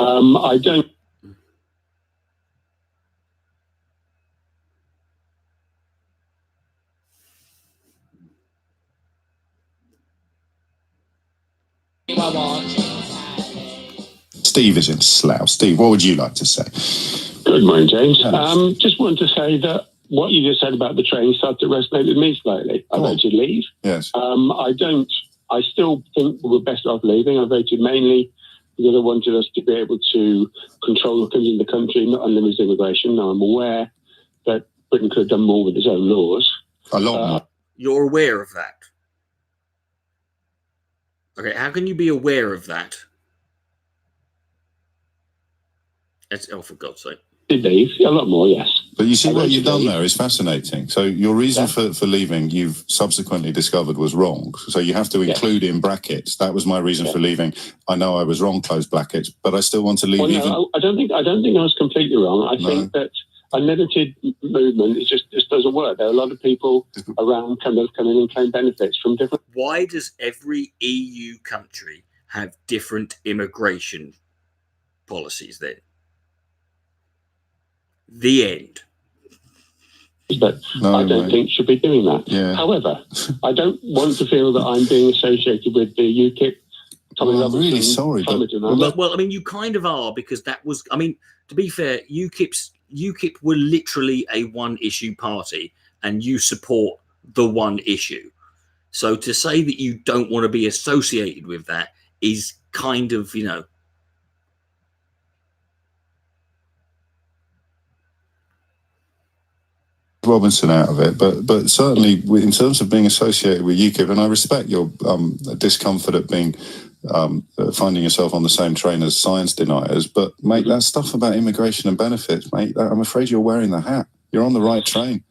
I don't. Hmm. I want. Steve is in Slough. Steve, what would you like to say? Good morning, James. Just wanted to say that what you just said about the train started to resonate with me slightly. I voted leave. Yes. I still think we were best off leaving. I voted mainly because I wanted us to be able to control what comes in the country, not unlimited immigration. Now, I'm aware that Britain could have done more with its own laws. A lot more. You're aware of that? Okay, how can you be aware of that? Oh, for God's sake. Did leave? A lot more, yes. But you see what you've done there is fascinating. So your reason for leaving, you've subsequently discovered was wrong. So you have to include in brackets. That was my reason for leaving. I know I was wrong, close brackets, but I still want to leave. I don't think I was completely wrong. I think that unlimited movement just doesn't work. There are a lot of people around come in and claim benefits from different. Why does every EU country have different immigration policies then? The end. But I don't think should be doing that. Yeah. However, I don't want to feel that I'm being associated with the UKIP. I'm really sorry. Well, I mean, you kind of are, because that was, I mean, to be fair, UKIP were literally a one-issue party, and you support the one issue. So to say that you don't want to be associated with that is kind of, you know, Robinson out of it, but certainly in terms of being associated with UKIP, and I respect your discomfort at being finding yourself on the same train as science deniers, but mate, that stuff about immigration and benefits, mate, I'm afraid you're wearing the hat. You're on the right train.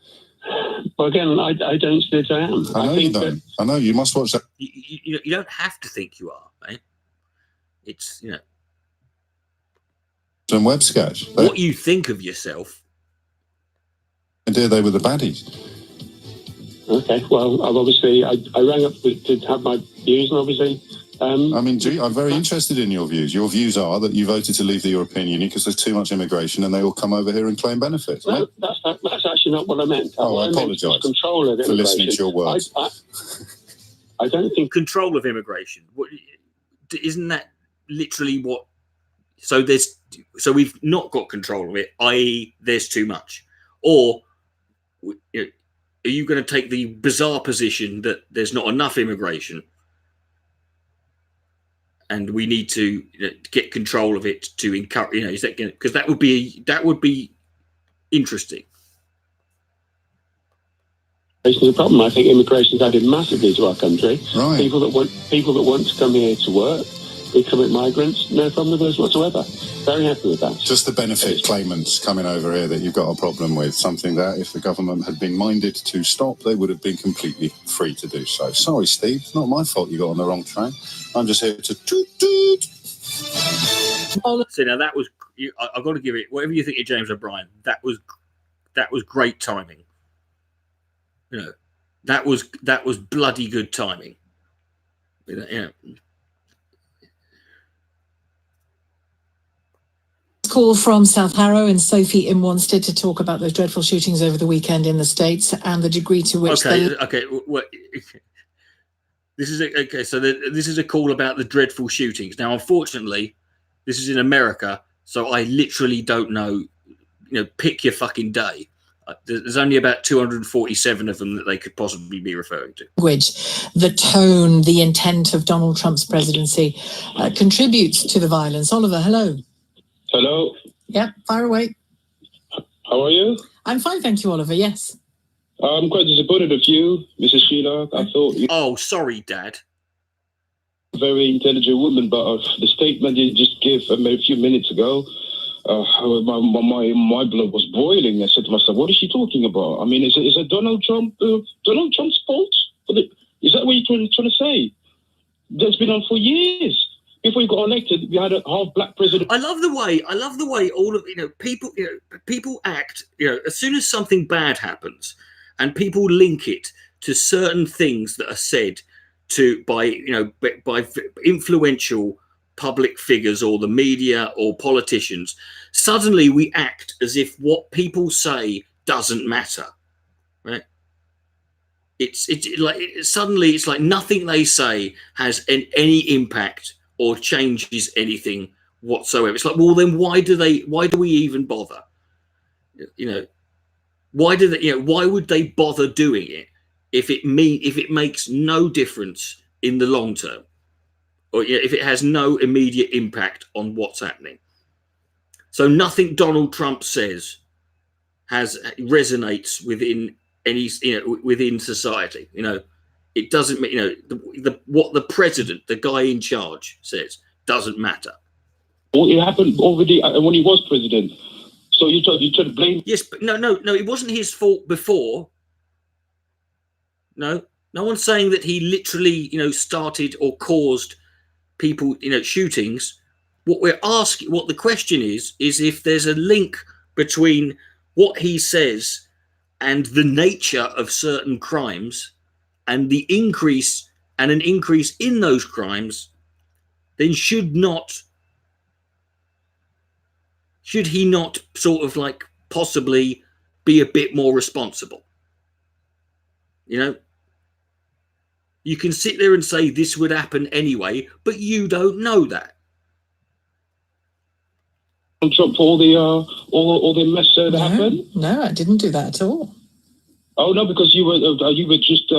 Well, again, I don't see it. I am. I know you don't. I know you must watch that. You don't have to think you are, mate. It's, you know, some web sketch. What you think of yourself. And they were the baddies. Okay, well, I've obviously, I rang up to have my views, and obviously... I mean, I'm very interested in your views. Your views are that you voted to leave the European Union because there's too much immigration and they all come over here and claim benefits. No, right? That's actually not what I meant. Oh, I apologise for listening to your words. I don't think... Control of immigration. Isn't that literally what... So we've not got control of it, i.e. there's too much. Or... are you going to take the bizarre position that there's not enough immigration and we need to get control of it to encourage, is that going to, because that would be interesting. This is a problem. I think immigration's added massively to our country. Right. People that want to come here to work, becoming migrants, no problem with us whatsoever. Very happy with that. Just the benefit claimants coming over here that you've got a problem with, something that if the government had been minded to stop, they would have been completely free to do so. Sorry, Steve, it's not my fault you got on the wrong train. I'm just here to toot. So now that was, I've got to give it, whatever you think of James O'Brien, that was great timing. That was bloody good timing. Call from South Harrow and Sophie in Wanstead to talk about those dreadful shootings over the weekend in the States and the degree to which this is a call about the dreadful shootings. Now, unfortunately, this is in America, so I literally don't know. Pick your fucking day. There's only about 247 of them that they could possibly be referring to. The tone, the intent of Donald Trump's presidency contributes to the violence. Oliver, hello. Hello. Yeah, fire away. How are you? I'm fine, thank you, Oliver. Yes. I'm quite disappointed of you, Mrs. Sheila. I thought you... Oh, sorry, Dad. A very intelligent woman, but the statement you just gave a few minutes ago, my blood was boiling. I said to myself, what is she talking about? I mean, is it Donald Trump's fault? Is that what you're trying to say? That's been on for years. Before you got elected, we had a half-black president. I love the way all of people act. As soon as something bad happens, and people link it to certain things that are said by influential public figures or the media or politicians, suddenly we act as if what people say doesn't matter. Right? It's like nothing they say has any impact or changes anything whatsoever. It's like, well, then why do we even bother? Why would they bother doing it if it makes no difference in the long term, or if it has no immediate impact on what's happening? So nothing Donald Trump says resonates within within society. It doesn't. What the president, the guy in charge, says doesn't matter. Well, it happened already when he was president. So you try to blame? Yes, but no. It wasn't his fault before. No one's saying that he literally, started or caused people, shootings. What the question is if there's a link between what he says and the nature of certain crimes and an increase in those crimes, then should he not sort of like possibly be a bit more responsible? You can sit there and say this would happen anyway, but you don't know that. Trump for all the mess that happened? No, I didn't do that at all. Oh no, because you were just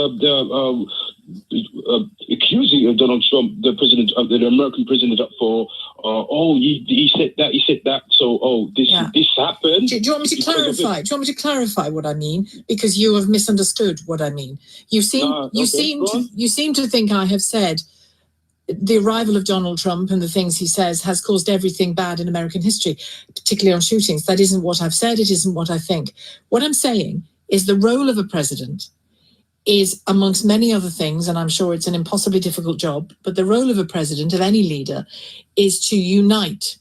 accusing Donald Trump, the president, the American president, for he said that. So this happened. Do you want me to clarify? Do you want me to clarify what I mean? Because you have misunderstood what I mean. You seem to think I have said the arrival of Donald Trump and the things he says has caused everything bad in American history, particularly on shootings. That isn't what I've said. It isn't what I think. What I'm saying is the role of a president is, amongst many other things, and I'm sure it's an impossibly difficult job, but the role of a president, of any leader, is to unite,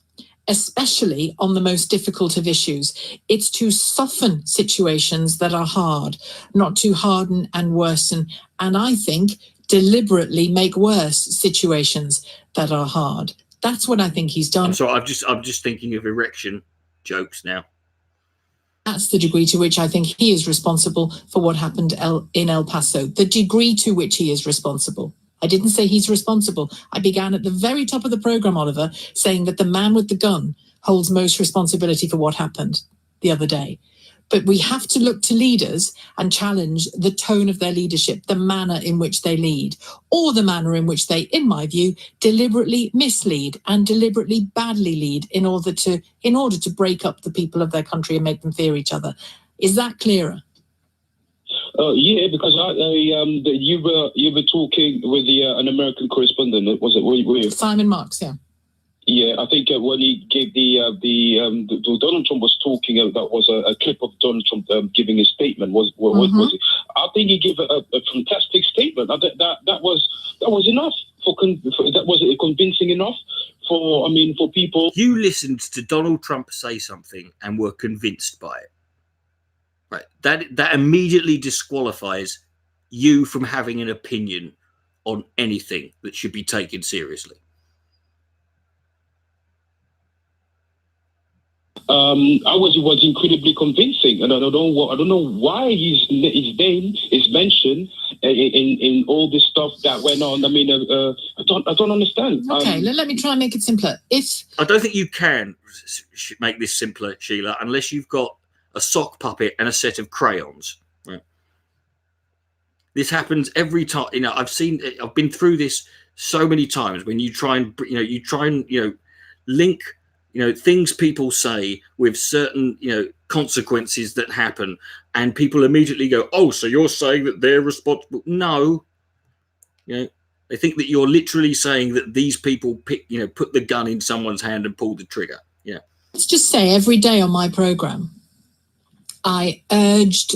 especially on the most difficult of issues. It's to soften situations that are hard, not to harden and worsen, and I think deliberately make worse situations that are hard. That's what I think he's done. I'm sorry, I'm just thinking of erection jokes now. That's the degree to which I think he is responsible for what happened in El Paso. The degree to which he is responsible. I didn't say he's responsible. I began at the very top of the program, Oliver, saying that the man with the gun holds most responsibility for what happened the other day. But we have to look to leaders and challenge the tone of their leadership, the manner in which they lead, or the manner in which they, in my view, deliberately mislead and deliberately badly lead in order to break up the people of their country and make them fear each other. Is that clearer? Yeah, because you were talking with an American correspondent. Was it Simon Marks? Yeah. Yeah, I think when he gave the Donald Trump was talking, that was a clip of Donald Trump giving his statement. Was it? I think he gave a fantastic statement. That was enough that was convincing enough for people. You listened to Donald Trump say something and were convinced by it, right? That immediately disqualifies you from having an opinion on anything that should be taken seriously. It was incredibly convincing, and I don't know why his name is mentioned in all this stuff that went on. I mean, I don't understand. Okay, let me try and make it simpler. I don't think you can make this simpler, Sheila, unless you've got a sock puppet and a set of crayons. Right? This happens every time. I've been through this so many times when you try and link things people say with certain, consequences that happen, and people immediately go, "Oh, so you're saying that they're responsible?" No, they think that you're literally saying that these people put the gun in someone's hand and pulled the trigger. Yeah. Let's just say every day on my program, I urged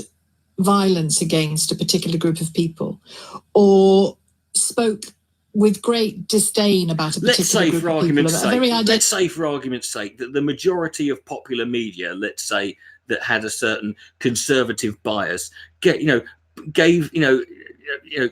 violence against a particular group of people, or spoke with great disdain about a particular group of people. Let's say for argument's sake that the majority of popular media, let's say, that had a certain conservative bias,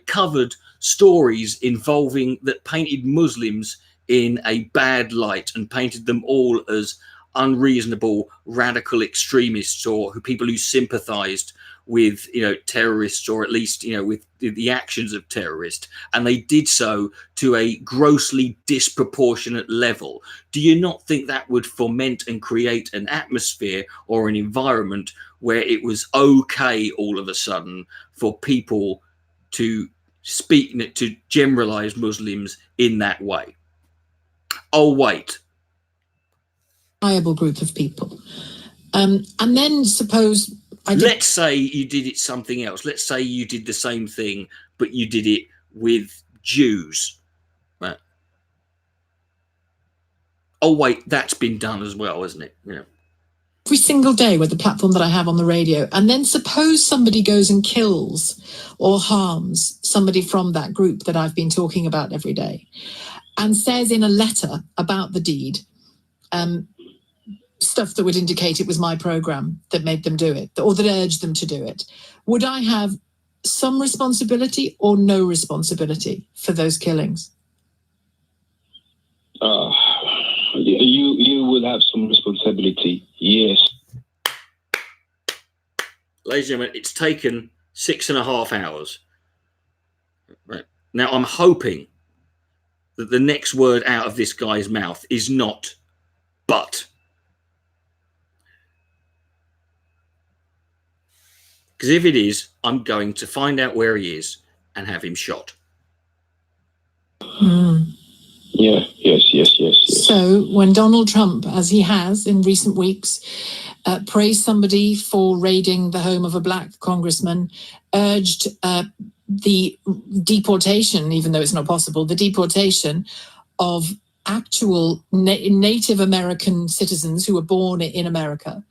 covered stories involving that painted Muslims in a bad light and painted them all as unreasonable radical extremists or people who sympathized with, you know, terrorists, or at least, you know, with the actions of terrorists, and they did so to a grossly disproportionate level. Do you not think that would foment and create an atmosphere or an environment where it was okay all of a sudden for people to speak, to generalize Muslims in that way? Oh, wait. Viable group of people. And then suppose let's say you did it something else. Let's say you did the same thing, but you did it with Jews. Right? Oh, wait, that's been done as well, isn't it? You know. Every single day with the platform that I have on the radio. And then suppose somebody goes and kills or harms somebody from that group that I've been talking about every day, and says in a letter about the deed, stuff that would indicate it was my program that made them do it, or that urged them to do it. Would I have some responsibility or no responsibility for those killings? You would have some responsibility, yes. Ladies and gentlemen, it's taken 6.5 hours. Right. Now, I'm hoping that the next word out of this guy's mouth is not but. Because if it is, I'm going to find out where he is and have him shot. Yeah, yes. So when Donald Trump, as he has in recent weeks, praised somebody for raiding the home of a black congressman, urged the deportation, even though it's not possible, the deportation of actual Native American citizens who were born in America,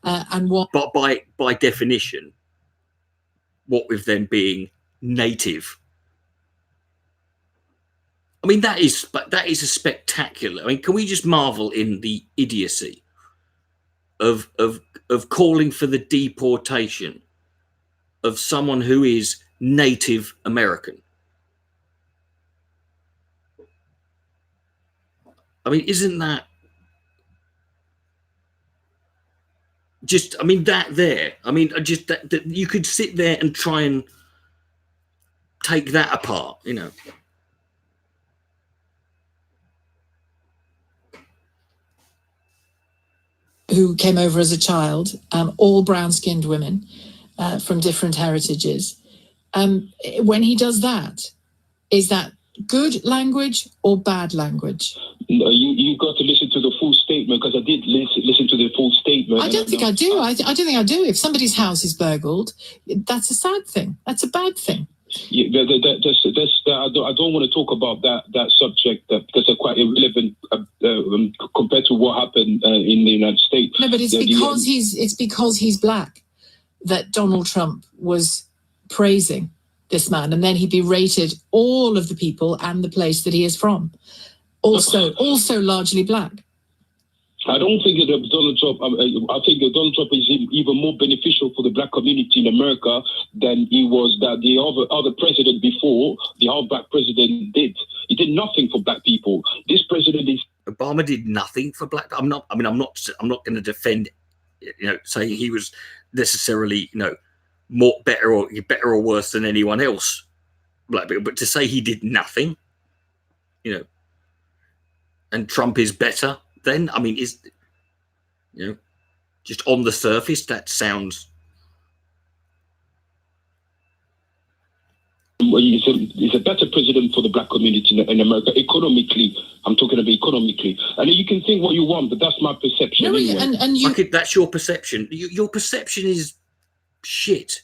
and what? But by definition, what with them being native. I mean, that is a spectacular. I mean, can we just marvel in the idiocy of calling for the deportation of someone who is Native American? I mean, isn't that just? I mean, that there. I mean, just that you could sit there and try and take that apart, you know. Who came over as a child, all brown-skinned women from different heritages. When he does that, is that good language or bad language? No, you got to listen to the full statement, because I did listen to the full statement. I don't think I do. I don't think I do. If somebody's house is burgled, that's a sad thing. That's a bad thing. Yeah, I don't want to talk about that subject because they're quite irrelevant compared to what happened in the United States. No, but it's because he's black that Donald Trump was praising this man, and then he berated all of the people and the place that he is from, also largely black. I don't think that Donald Trump. I think that Donald Trump is even more beneficial for the black community in America than he was that the other president before, the other black president did. He did nothing for black people. This president is. Obama did nothing for black. I'm not going to defend, saying he was necessarily, better or worse than anyone else, black people. But to say he did nothing, and Trump is better. Then, I mean, just on the surface, that sounds. Well, he's a better president for the black community in America. Economically, I'm talking about economically. And you can think what you want, but that's my perception. No, anyway. That's your perception. Your perception is shit.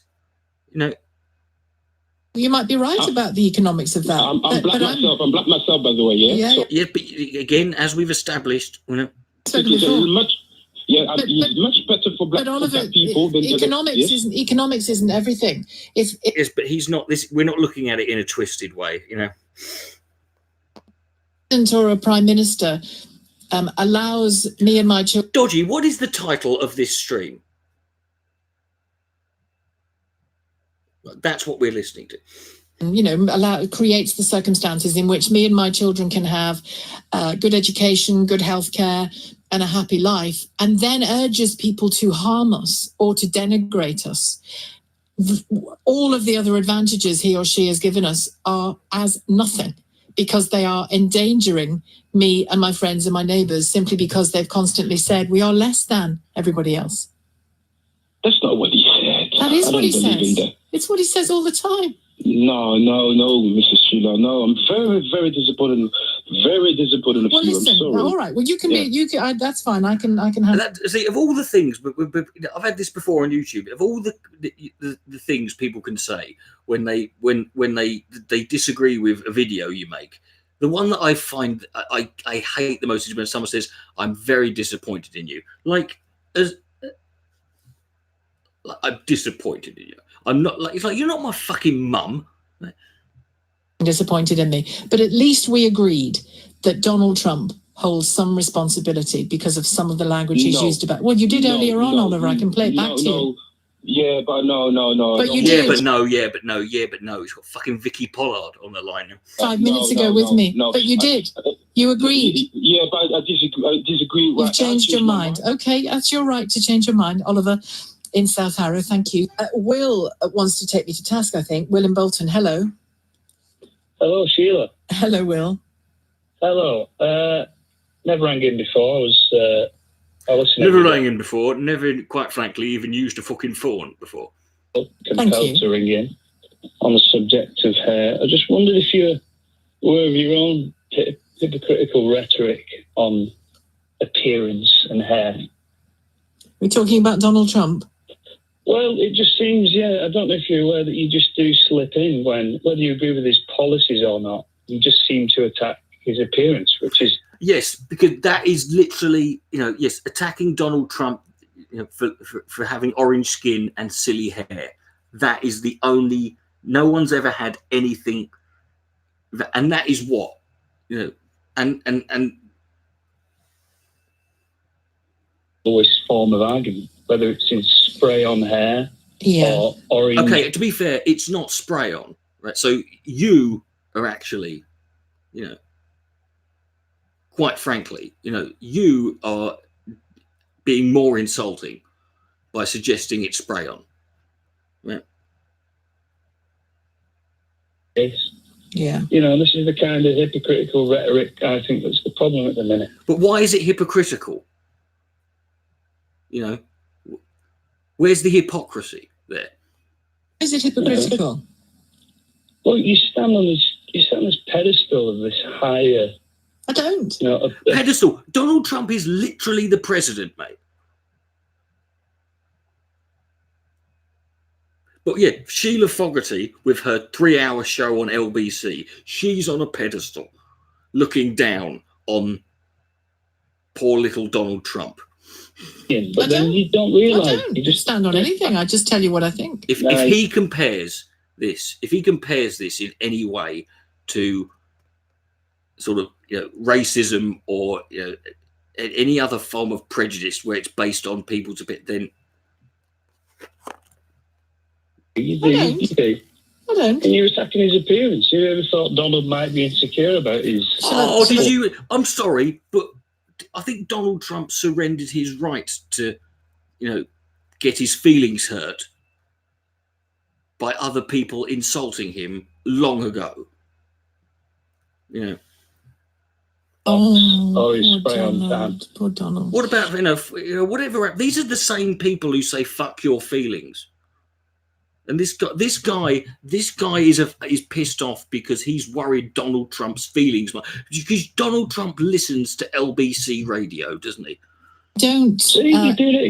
You might be right about the economics of that. I'm black myself. I'm black myself, by the way. Yeah. Yeah, but again, as we've established, he's much better for black people than economics isn't everything. Yes, but he's not. We're not looking at it in a twisted way, Or a prime minister allows me and my children. Dodgy, what is the title of this stream? That's what we're listening to. You know, creates the circumstances in which me and my children can have good education, good healthcare, and a happy life, and then urges people to harm us or to denigrate us. All of the other advantages he or she has given us are as nothing, because they are endangering me and my friends and my neighbours simply because they've constantly said we are less than everybody else. That's not what he said. That is what he says. That. It's what he says all the time. No, Mrs. Sheila. No, I'm very, very disappointed. Very disappointed. Well, listen. I'm sorry. All right. Well, you can be. You can. That's fine. I can have. That, see, of all the things, but I've had this before on YouTube. Of all the things people can say when they disagree with a video you make, the one that I find I hate the most is when someone says, "I'm very disappointed in you." Like I'm disappointed in you. I'm not like, it's like, you're not my fucking mum. Disappointed in me. But at least we agreed that Donald Trump holds some responsibility because of some of the language he's used about. Well, you did earlier on, Oliver. I can play it back to you. Yeah, but no. But you yeah, did. but no. He's got fucking Vicky Pollard on the line now. 5 minutes ago with me. But you did. You agreed. Yeah, but I disagree. You've changed your mind. Okay, that's your right to change your mind, Oliver. In South Harrow, thank you. Will wants to take me to task, I think. Will in Bolton, hello. Hello, Sheila. Hello, Will. Hello. Never rang in before. I listened. Never rang in before. Never, quite frankly, even used a fucking phone before. Compelled to ring in on the subject of hair. I just wondered if you're aware of your own hypocritical rhetoric on appearance and hair. We're talking about Donald Trump. Well, it just seems, I don't know if you're aware that you just do slip in whether you agree with his policies or not, you just seem to attack his appearance, which is... Yes, because that is literally, attacking Donald Trump, for having orange skin and silly hair. That is the only... No one's ever had anything... And that is what, and always form of argument, whether it's in spray on hair or orange. Okay, to be fair, it's not spray on, right? So you are actually, quite frankly, you are being more insulting by suggesting it's spray on. Right? Yes. Yeah. This is the kind of hypocritical rhetoric I think that's the problem at the minute. But why is it hypocritical? Where's the hypocrisy there? Is it hypocritical? Well, you stand on this pedestal of this higher. I don't. Pedestal. Donald Trump is literally the president, mate. But yeah, Sheila Fogarty with her 3-hour show on LBC, she's on a pedestal, looking down on poor little Donald Trump. But then you don't realise. I don't stand on anything. I just tell you what I think. If he compares this in any way to sort of racism or any other form of prejudice where it's based on people's opinion, then I don't. And you're attacking his appearance. You ever thought Donald might be insecure about his? Oh, did you? I'm sorry, but I think Donald Trump surrendered his right to, get his feelings hurt by other people insulting him long ago. He's spray on that. Poor Donald. What about whatever? These are the same people who say "fuck your feelings," and this guy is pissed off because he's worried Donald Trump's feelings, because Donald Trump listens to LBC radio, doesn't he? Don't.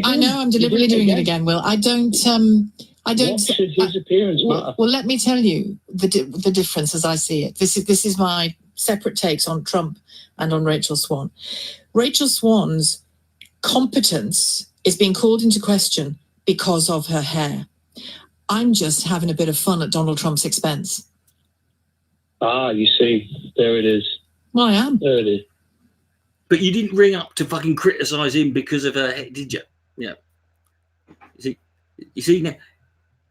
I know I'm deliberately doing it again, Will. I don't. His appearance matter? Well, let me tell you the difference as I see it. This is my separate takes on Trump and on Rachel Swan. Rachel Swan's competence is being called into question because of her hair. I'm just having a bit of fun at Donald Trump's expense. You see, there it is. Well, I am. There it is. But you didn't ring up to fucking criticise him because of her hair, did you? You see now,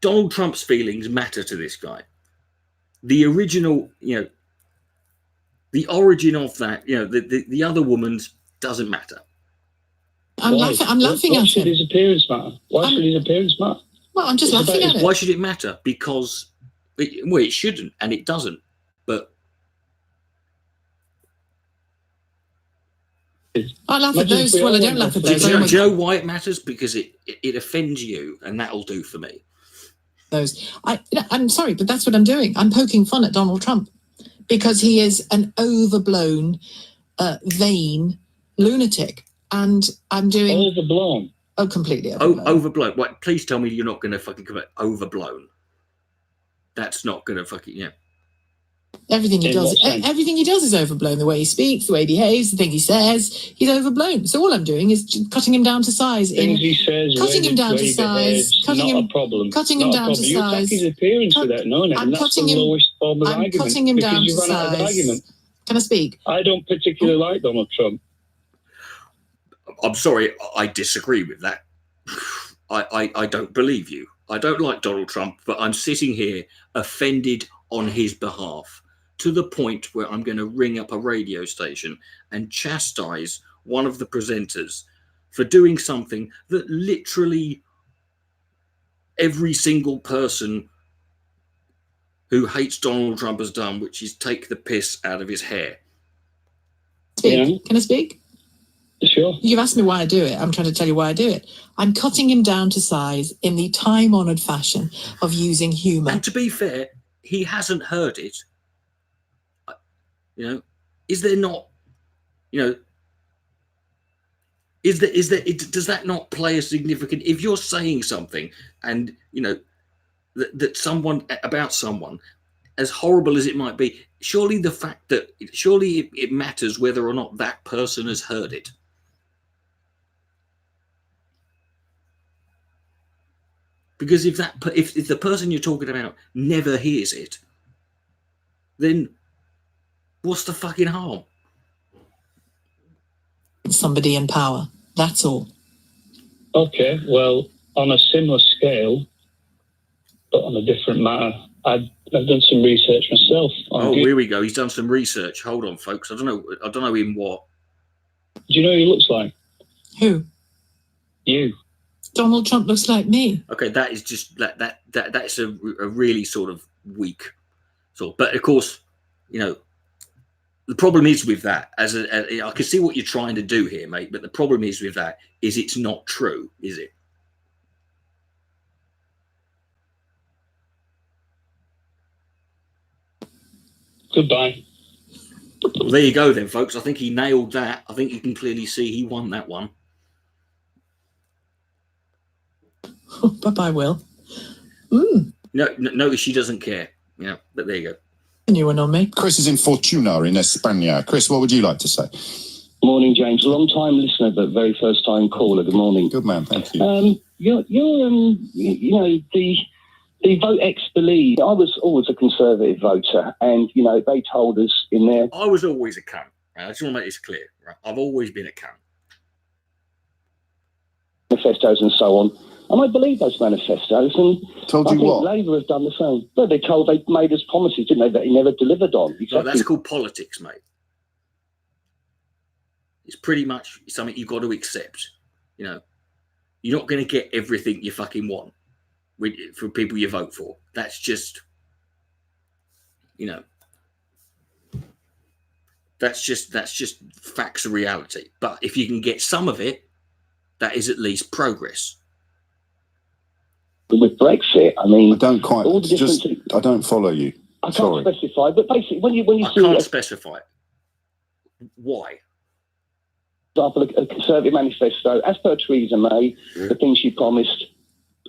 Donald Trump's feelings matter to this guy. the original, you know, the origin of that, you know, the other woman's doesn't matter. I'm laughing at Why him. should his appearance matter? Why should his appearance matter? Well, I'm just laughing at it. Why should it matter? Because, it shouldn't, and it doesn't. But I laugh at those. Well, I don't laugh at those. Do you know why it matters? Because it offends you, and that'll do for me. I'm sorry, but that's what I'm doing. I'm poking fun at Donald Trump because he is an overblown, vain lunatic, and I'm doing overblown. Oh, completely overblown. Overblown. What? Please tell me you're not going to fucking commit overblown. That's not going to fucking Everything he does is overblown. The way he speaks, the way he behaves, the thing he says, he's overblown. So all I'm doing is cutting him down to size. Things he says, cutting him down to size, cutting him down to size. You attack his appearance with that, no, and that's the lowest form of argument. I'm cutting him down to you run out of argument. Can I speak? I don't particularly like Donald Trump. I'm sorry, I disagree with that. I don't believe you. I don't like Donald Trump, but I'm sitting here offended on his behalf, to the point where I'm going to ring up a radio station and chastise one of the presenters for doing something that literally every single person who hates Donald Trump has done, which is take the piss out of his hair. Can I speak? Sure. You've asked me why I do it. I'm trying to tell you why I do it. I'm cutting him down to size in the time-honoured fashion of using humour. And to be fair, he hasn't heard it. You know, is there not, you know, does that not play a significant, if you're saying something and, you know, that someone, about someone, as horrible as it might be, surely it matters whether or not that person has heard it. Because if the person you're talking about never hears it, then what's the fucking harm? Somebody in power. That's all. Okay, well, on a similar scale, but on a different matter, I've done some research myself. Here we go. He's done some research. Hold on, folks. I don't know in what. Do you know who he looks like? Who? You. Donald Trump looks like me. Okay, that is just that's a really sort of weak sort. But of course, you know, the problem is with that. I can see what you're trying to do here, mate. But the problem is with that is it's not true, is it? Goodbye. Well, there you go then, folks. I think he nailed that. I think you can clearly see he won that one. Bye-bye, Will. No, notice she doesn't care. Yeah, but there you go. A new one on me. Chris is in Fortuna in España. Chris, what would you like to say? Morning, James. Long time listener, but very first time caller. Good morning. Good man, thank you. You know, the vote X believe. I was always a Conservative voter, and you know they told us in there. I was always a cunt. Right? I just want to make this clear. Right? I've always been a cunt. Manifestos and so on. And I believe those manifestos, and told I you think what? Labour have done the same. Well, they made us promises, didn't they, that he never delivered on. Exactly. Well, that's called politics, mate. It's pretty much something you've got to accept. You know, you're not going to get everything you fucking want for people you vote for. That's just, you know, that's just facts of reality. But if you can get some of it, that is at least progress. With Brexit, I mean, I don't quite. I don't follow you. I can't specify, but basically, when you I see can't specify it. Why? For example, a Conservative manifesto, as per Theresa May, the things she promised,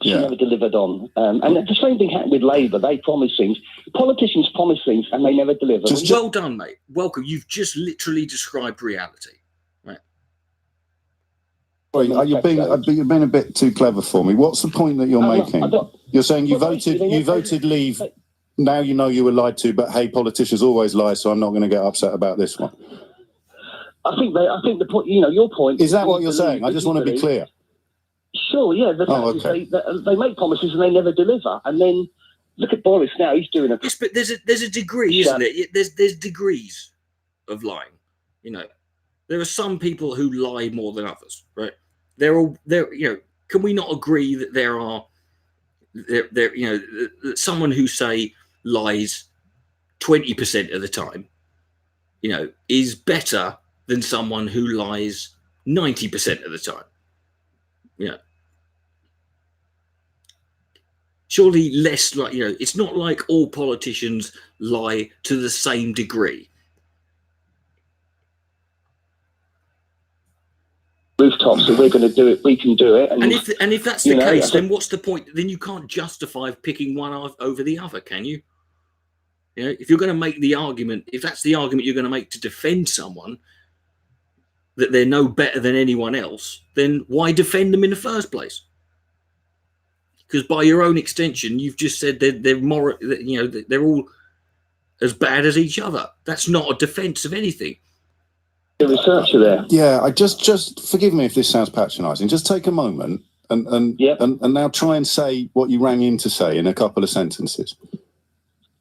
she never delivered on. And the same thing happened with Labour. They promise things. Politicians promise things, and they never deliver. Well done, mate. Welcome. You've just literally described reality. Sorry, you're being a bit too clever for me. What's the point that you're making? You're saying you voted Leave. Now you know you were lied to, but hey, politicians always lie, so I'm not going to get upset about this one. I think the point. You know, your point is that what you're saying? I just want to be clear. Sure, yeah. The fact is they make promises and they never deliver, and then Look at Boris now. He's doing a... Yes, but there's a degree, isn't it? There's degrees of lying. You know, there are some people who lie more than others, right? You know, can we not agree that you know, that someone who say lies 20% of the time, you know, is better than someone who lies 90% of the time? You know, surely less, like, you know, it's not like all politicians lie to the same degree. Rooftops, and we're going to do it. We can do it. And if that's the case, then what's the point? Then you can't justify picking one over the other, can you? You know, if you're going to make the argument, if that's the argument you're going to make to defend someone, that they're no better than anyone else, then why defend them in the first place? Because by your own extension, you've just said they're more, you know, they're all as bad as each other. That's not a defense of anything. The researcher there. Yeah, I just forgive me if this sounds patronising. Just take a moment and now try and say what you rang in to say in a couple of sentences.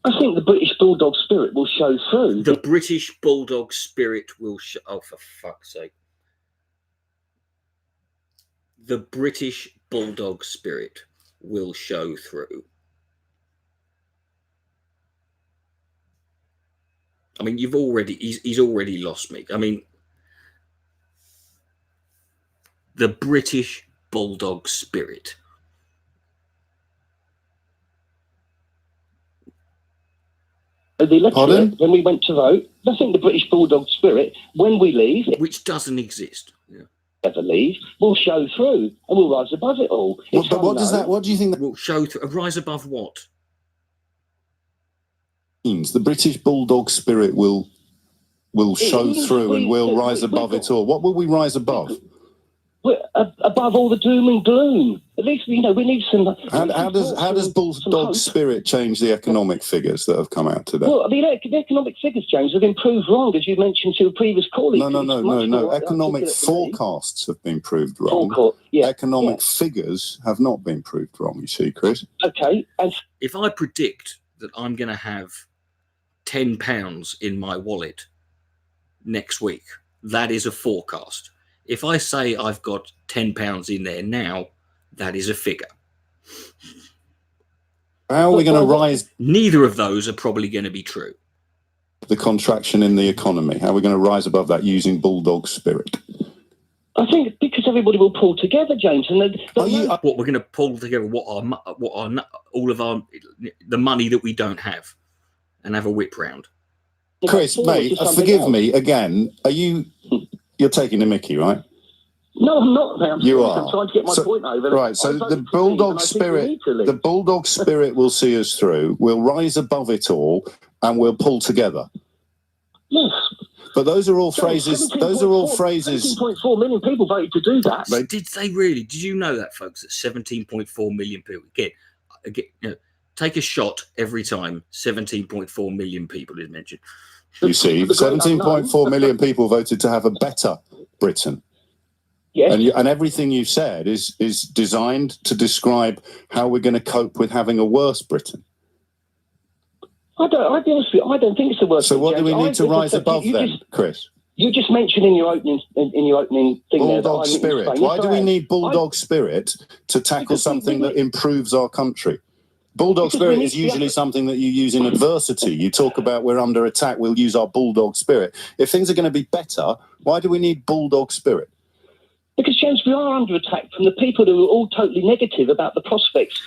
I think the British Bulldog Spirit will show through. The British Bulldog Spirit will show... Oh, for fuck's sake. The British Bulldog Spirit will show through. I mean, he's already lost me. I mean, the British Bulldog Spirit. The electorate, when we went to vote, I think the British Bulldog Spirit, when we leave, which doesn't exist, ever leave, will show through and we'll rise above it all. But what does that? What do you think that will show through? Rise above what? Means the British Bulldog Spirit will show through and we'll rise above it all. What will we rise above? We're above all the doom and gloom. At least, you know, we need some... How does Bulldog Spirit change the economic figures that have come out today? Well, the economic figures, James, have been proved wrong, as you mentioned to a previous caller. No. Economic forecasts have been proved wrong. Economic figures have not been proved wrong, you see, Chris. Okay. And if I predict that I'm going to have £10 in my wallet next week, that is a forecast. If I say I've got £10 in there now, that is a figure. How are we going to rise? Neither of those are probably going to be true. The contraction in the economy. How are we going to rise above that using Bulldog Spirit? I think because everybody will pull together, James. And what we're going to pull together? All of our the money that we don't have, and have a whip round. Chris, mate, forgive me again. You're taking the mickey, right? No, I'm not. I'm trying to get my point over. Right, so the Bulldog Spirit, will see us through. We'll rise above it all, and we'll pull together. Yes. But those are all phrases. 17.4 million people voted to do that. Did they really? Did you know that, folks? That 17.4 million people. Again, you know, take a shot every time 17.4 million people is mentioned. You see, 17.4 million people voted to have a better Britain. Yes. And everything you said is designed to describe how we're going to cope with having a worse Britain. I'll be honest with you, I don't think it's the worst. So what do we need to rise above then, Chris? You just mentioned in your opening thing Bulldog Spirit. Why do we need Bulldog Spirit to tackle something that improves our country? Bulldog Spirit is usually something that you use in adversity. You talk about we're under attack, we'll use our Bulldog Spirit. If things are going to be better, why do we need Bulldog Spirit? Because, James, we are under attack from the people who are all totally negative about the prospects.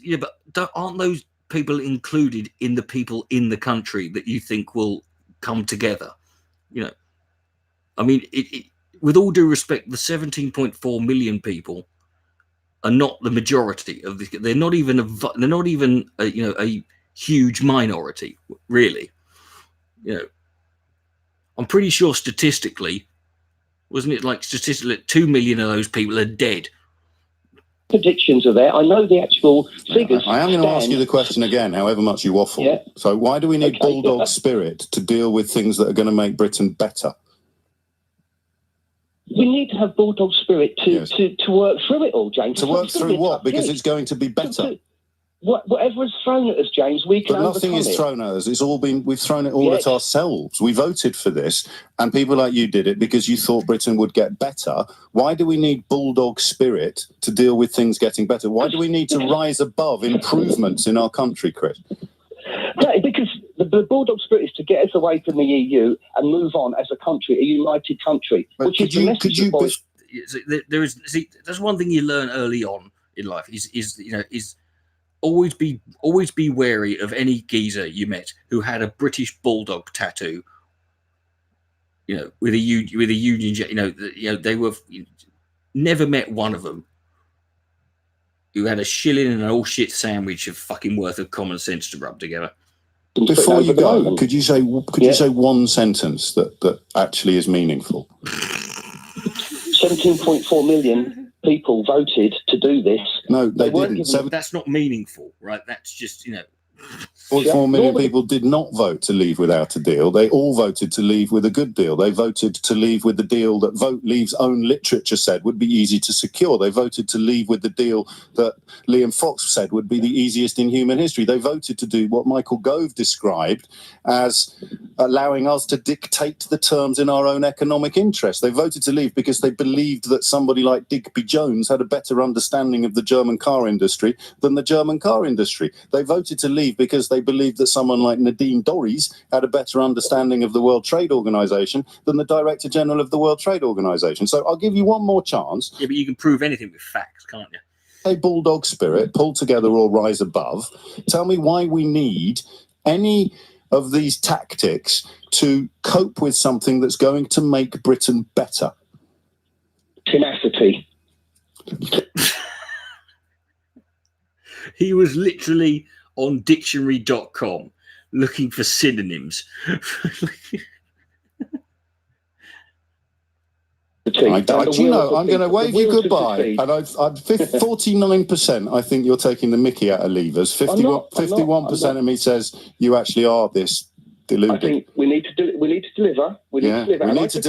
Yeah, but aren't those people included in the people in the country that you think will come together? You know, I mean, with all due respect, the 17.4 million people are not the majority of the. They're not even a huge minority, really. You know, I'm pretty sure statistically, wasn't it like statistically 2 million of those people are dead? Predictions are there. I know the actual figures. I am going to ask you the question again, however much you waffle. Yeah. So why do we need Bulldog Spirit to deal with things that are going to make Britain better? We need to have Bulldog Spirit to work through it all, James. To work through what? Because it's going to be better. whatever is thrown at us, James, we can overcome it. Nothing is thrown at us. It's all been, we've thrown it all at ourselves. We voted for this, and people like you did it because you thought Britain would get better. Why do we need Bulldog Spirit to deal with things getting better? Why do we need to rise above improvements in our country, Chris? Yeah, because the Bulldog Spirit is to get us away from the EU and move on as a country, a united country, which is the message of Boris. That's one thing you learn early on in life is always be wary of any geezer you met who had a British bulldog tattoo. With a Union Jack. They were never met one of them who had a shilling and an all shit sandwich of fucking worth of common sense to rub together. Before you go, could you say one sentence that actually is meaningful? 17.4 million people voted to do this. No, they didn't. That's not meaningful, right? That's just 0.4 million people did not vote to leave without a deal. They all voted to leave with a good deal. They voted to leave with the deal that Vote Leave's own literature said would be easy to secure. They voted to leave with the deal that Liam Fox said would be the easiest in human history. They voted to do what Michael Gove described as allowing us to dictate the terms in our own economic interest. They voted to leave because they believed that somebody like Digby Jones had a better understanding of the German car industry than the German car industry. They voted to leave because they believed that someone like Nadine Dorries had a better understanding of the World Trade Organization than the Director General of the World Trade Organization. So I'll give you one more chance. Yeah, but you can prove anything with facts, can't you? A Bulldog Spirit, pull together or rise above. Tell me why we need any of these tactics to cope with something that's going to make Britain better. Tenacity. He was literally on dictionary.com looking for synonyms. I'm going to wave you goodbye. And 49%, I think you're taking the mickey out of levers. 51% of me says you actually are this deluded. I think we need to deliver. We need to deliver. We need to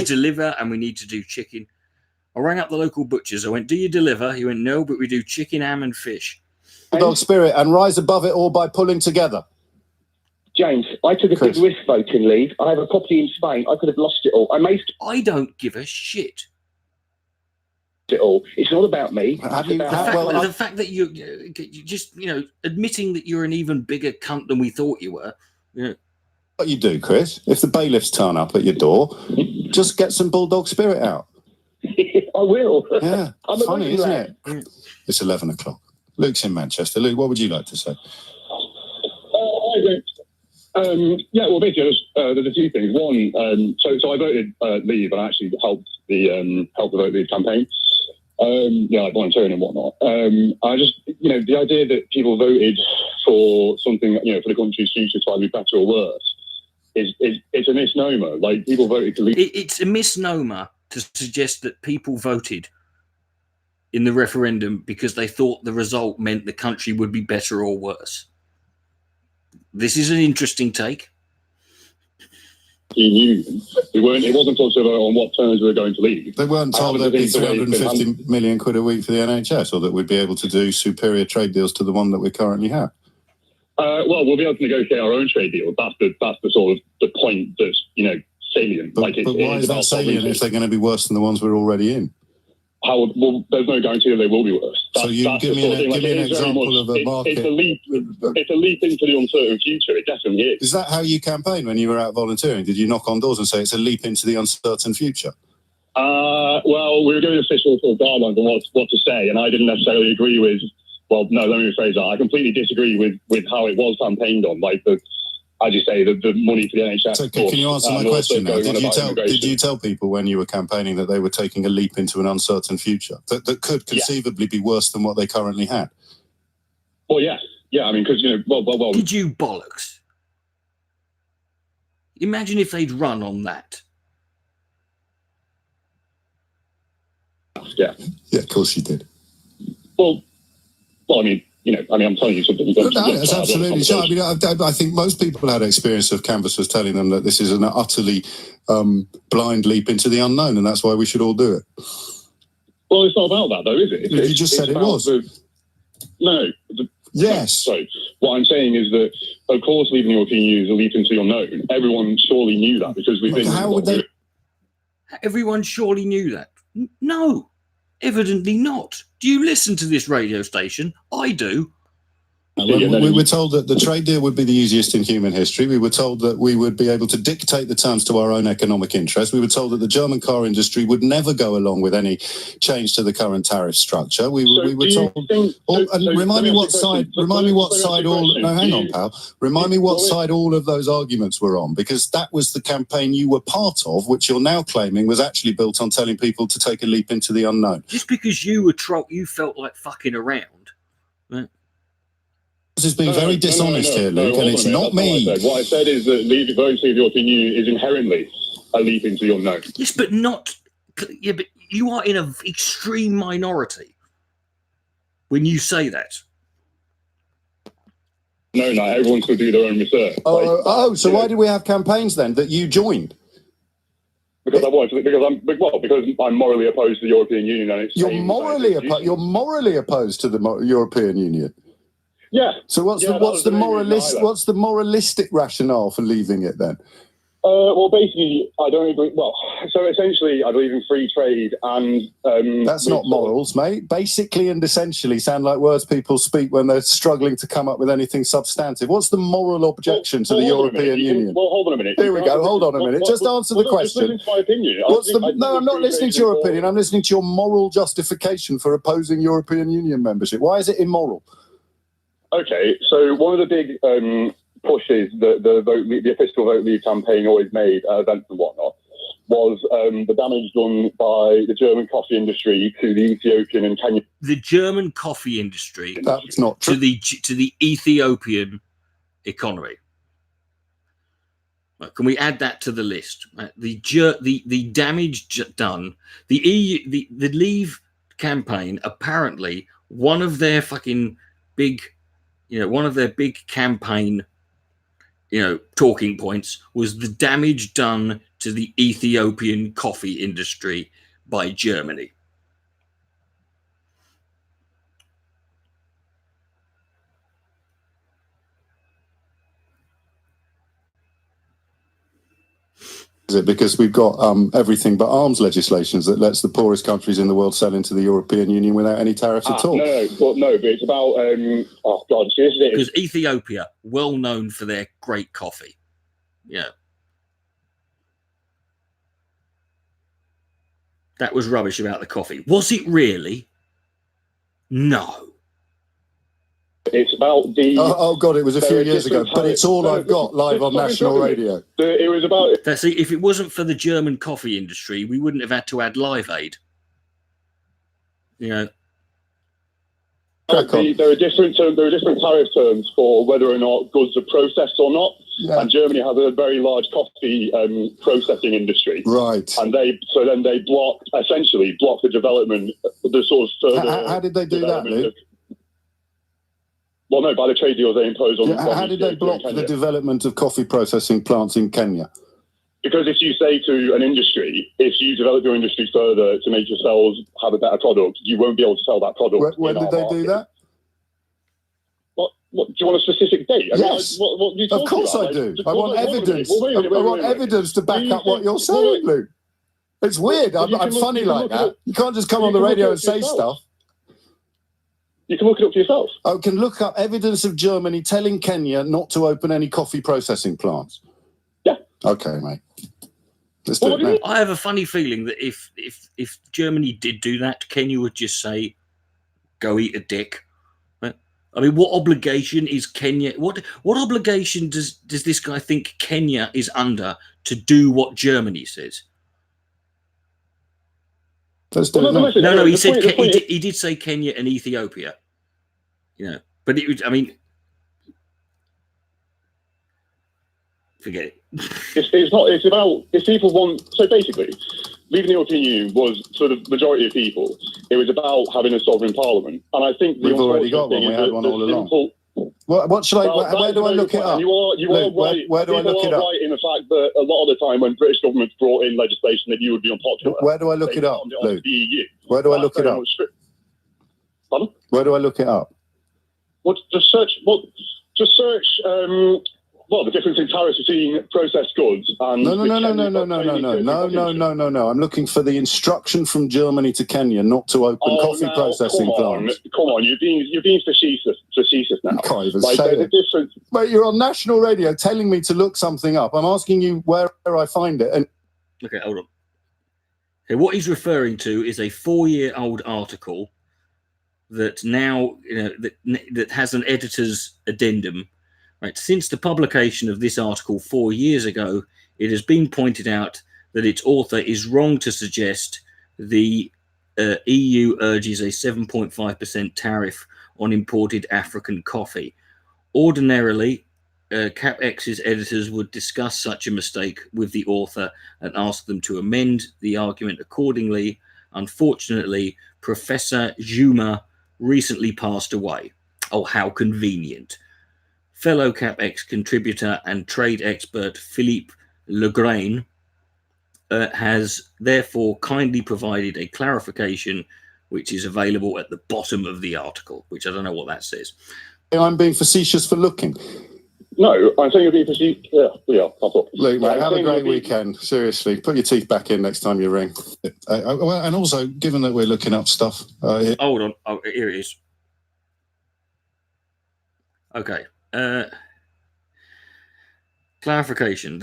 deliver, and we need to do chicken. I rang up the local butchers. I went, "Do you deliver?" He went, "No, but we do chicken, ham, and fish." Bulldog Spirit, and rise above it all by pulling together. James, I took a big risk voting leave. I have a property in Spain. I could have lost it all. I don't give a shit. It's not about me. The fact that you just admitting that you're an even bigger cunt than we thought you were. What you do, Chris? If the bailiffs turn up at your door, just get some Bulldog Spirit out. I will. Yeah, funny, isn't it? It's 11 o'clock. Luke's in Manchester. Luke, what would you like to say? Well, basically, there's a few things. One, so I voted leave and I actually helped the Vote Leave campaign. Like volunteering and whatnot. I just, the idea that people voted for something, for the country's future to either be better or worse, it's a misnomer. Like, people voted to leave. It's a misnomer to suggest that people voted in the referendum because they thought the result meant the country would be better or worse. This is an interesting take. It wasn't told to vote on what terms we were going to leave. They weren't told there'd be 350 million quid a week for the NHS, or that we'd be able to do superior trade deals to the one that we currently have. Well, we'll be able to negotiate our own trade deal. That's the sort of the point that's salient. But why is that salient if they're going to be worse than the ones we're already in? Well, there's no guarantee that they will be worse. So you give me an example of a market. It's a leap into the uncertain future. It definitely is. Is that how you campaigned when you were out volunteering? Did you knock on doors and say it's a leap into the uncertain future? Well, we were doing official sort of guidelines on what to say, and I didn't necessarily agree with. Well, no, let me rephrase that. I completely disagree with how it was campaigned on. Like as you say, the money for the NHS. So can you answer my question now? Did you tell people when you were campaigning that they were taking a leap into an uncertain future that could conceivably be worse than what they currently had? Well, yeah. I mean, because well. Did you bollocks? Imagine if they'd run on that. Yeah. Yeah, of course you did. Well, I mean. I'm telling you something. That's absolutely true. I think most people had experience of canvassers telling them that this is an utterly blind leap into the unknown, and that's why we should all do it. Well, it's not about that, though, is it? You just said it was. No. Yes. So what I'm saying is that, of course, leaving the European Union is a leap into the unknown. Everyone surely knew that because we've been... How would they... Everyone surely knew that. No, evidently not. Do you listen to this radio station? I do. We were told that the trade deal would be the easiest in human history. We were told that we would be able to dictate the terms to our own economic interests. We were told that the German car industry would never go along with any change to the current tariff structure. We were told. Remind me what side. Remind me what side all. No, hang on, pal. Remind me what side all of those arguments were on, because that was the campaign you were part of, which you're now claiming was actually built on telling people to take a leap into the unknown. Just because you were you felt like fucking around. Right? Has been very dishonest here, Luke, and it's not me. What I said is that voting for the European Union is inherently a leap into the unknown. Yes, but not. Yeah, but you are in an extreme minority when you say that. No, everyone's going to do their own research. So why did we have campaigns then that you joined? Because I'm morally opposed to the European Union, and it's you're morally opposed to the European Union. Yeah. So what's the moralistic rationale for leaving it then? Well, basically, I don't agree. Well, so essentially, I believe in free trade, and that's not morals, mate. Basically and essentially sound like words people speak when they're struggling to come up with anything substantive. What's the moral objection to the European Union? Hold on a minute. Here we go. Hold on a minute. Just answer the question. Just listen to my opinion. No, I'm not listening to your opinion. I'm listening to your moral justification for opposing European Union membership. Why is it immoral? Okay, so one of the big pushes that the official Vote Leave campaign always made at events and whatnot was the damage done by the German coffee industry to the Ethiopian and Kenyan. The German coffee industry. That's not true. To the Ethiopian economy. Can we add that to the list? The damage done. The Leave campaign, apparently one of their fucking big. One of their big campaign, talking points was the damage done to the Ethiopian coffee industry by Germany. Is it because we've got everything but arms legislations that lets the poorest countries in the world sell into the European Union without any tariffs at all? No, but it's about oh god, this is it. Because Ethiopia, well known for their great coffee, that was rubbish about the coffee. Was it really? No. It's about the. Oh God! It was a few years ago, but it's all I've got live on national radio. It was about. See, if it wasn't for the German coffee industry, we wouldn't have had to add Live Aid. There are different tariff terms for whether or not goods are processed or not. Yeah. And Germany has a very large coffee processing industry. Right. And they essentially block the development, the sort of further. How did they do that, Luke? Well, no, by the trade deals they impose on. How did they block the development of coffee processing plants in Kenya? Because if you say to an industry, if you develop your industry further to make yourselves have a better product, you won't be able to sell that product. When did they do that? What do you want a specific date? Yes. What are you talking of course about? I do. I want evidence. I want evidence to back up what you're saying, Luke. It's weird. I'm funny like that. You can't just come on the radio and say stuff. You can look it up for yourself. I can look up evidence of Germany telling Kenya not to open any coffee processing plants. Yeah. Okay, mate. Let's do it now. I have a funny feeling that if Germany did do that, Kenya would just say, "Go eat a dick." I mean, what obligation is Kenya? What obligation does this guy think Kenya is under to do what Germany says? Let's do it now. No. He said he did say Kenya and Ethiopia. But it. I mean, forget it. It's not. It's about if people want. So basically, leaving the European Union was for the majority of people. It was about having a sovereign parliament, and I think we've already got one. We had one all along. What should I? Where do I look it up? You are right. Where do I look it up? Right in the fact that a lot of the time when British governments brought in legislation that you would be unpopular. Where do I look it up, Luke? The EU. Where do I look it up? Pardon? Where do I look it up? Well, the difference in tariffs between processed goods and No. I'm looking for the instruction from Germany to Kenya not to open coffee processing plants. Come on, you're being facetious now. Can't even like, say there's a difference. Mate, you're on national radio telling me to look something up. I'm asking you where I find it. And okay, hold on. Okay, what he's referring to is a 4-year-old article that now, that has an editor's addendum. Right. Since the publication of this article 4 years ago, it has been pointed out that its author is wrong to suggest the EU urges a 7.5% tariff on imported African coffee. Ordinarily, CapX's editors would discuss such a mistake with the author and ask them to amend the argument accordingly. Unfortunately, Professor Juma recently passed away. Oh, how convenient. Fellow CapX contributor and trade expert Philippe Legrain has therefore kindly provided a clarification which is available at the bottom of the article, which I don't know what that says. I'm being facetious for looking. No, I think you're being facetious. Yeah, Luke, mate, have a great weekend. Seriously, put your teeth back in next time you ring. And also, given that we're looking up stuff... Hold on. Oh, here it is. Okay. Clarification.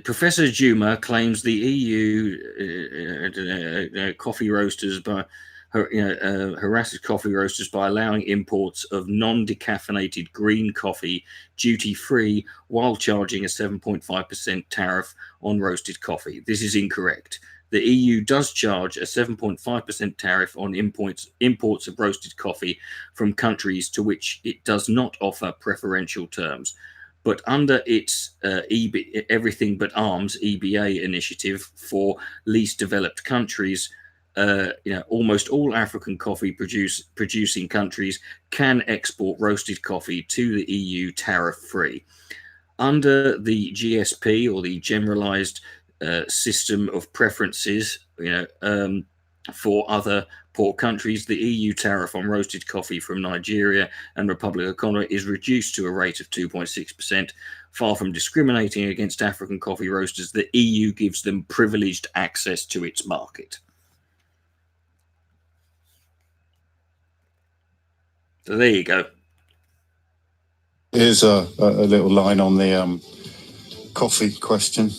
Professor Juma claims the EU coffee roasters harasses coffee roasters by allowing imports of non-decaffeinated green coffee duty-free while charging a 7.5% tariff on roasted coffee. This is incorrect. The EU does charge a 7.5% tariff on imports of roasted coffee from countries to which it does not offer preferential terms. But under its Everything But Arms EBA initiative for least developed countries, almost all African coffee producing countries can export roasted coffee to the EU tariff-free. Under the GSP, or the Generalized System of Preferences, for other poor countries, the EU tariff on roasted coffee from Nigeria and Republic of Congo is reduced to a rate of 2.6%. Far from discriminating against African coffee roasters, the EU gives them privileged access to its market. So there you go. Here's a little line on the coffee question.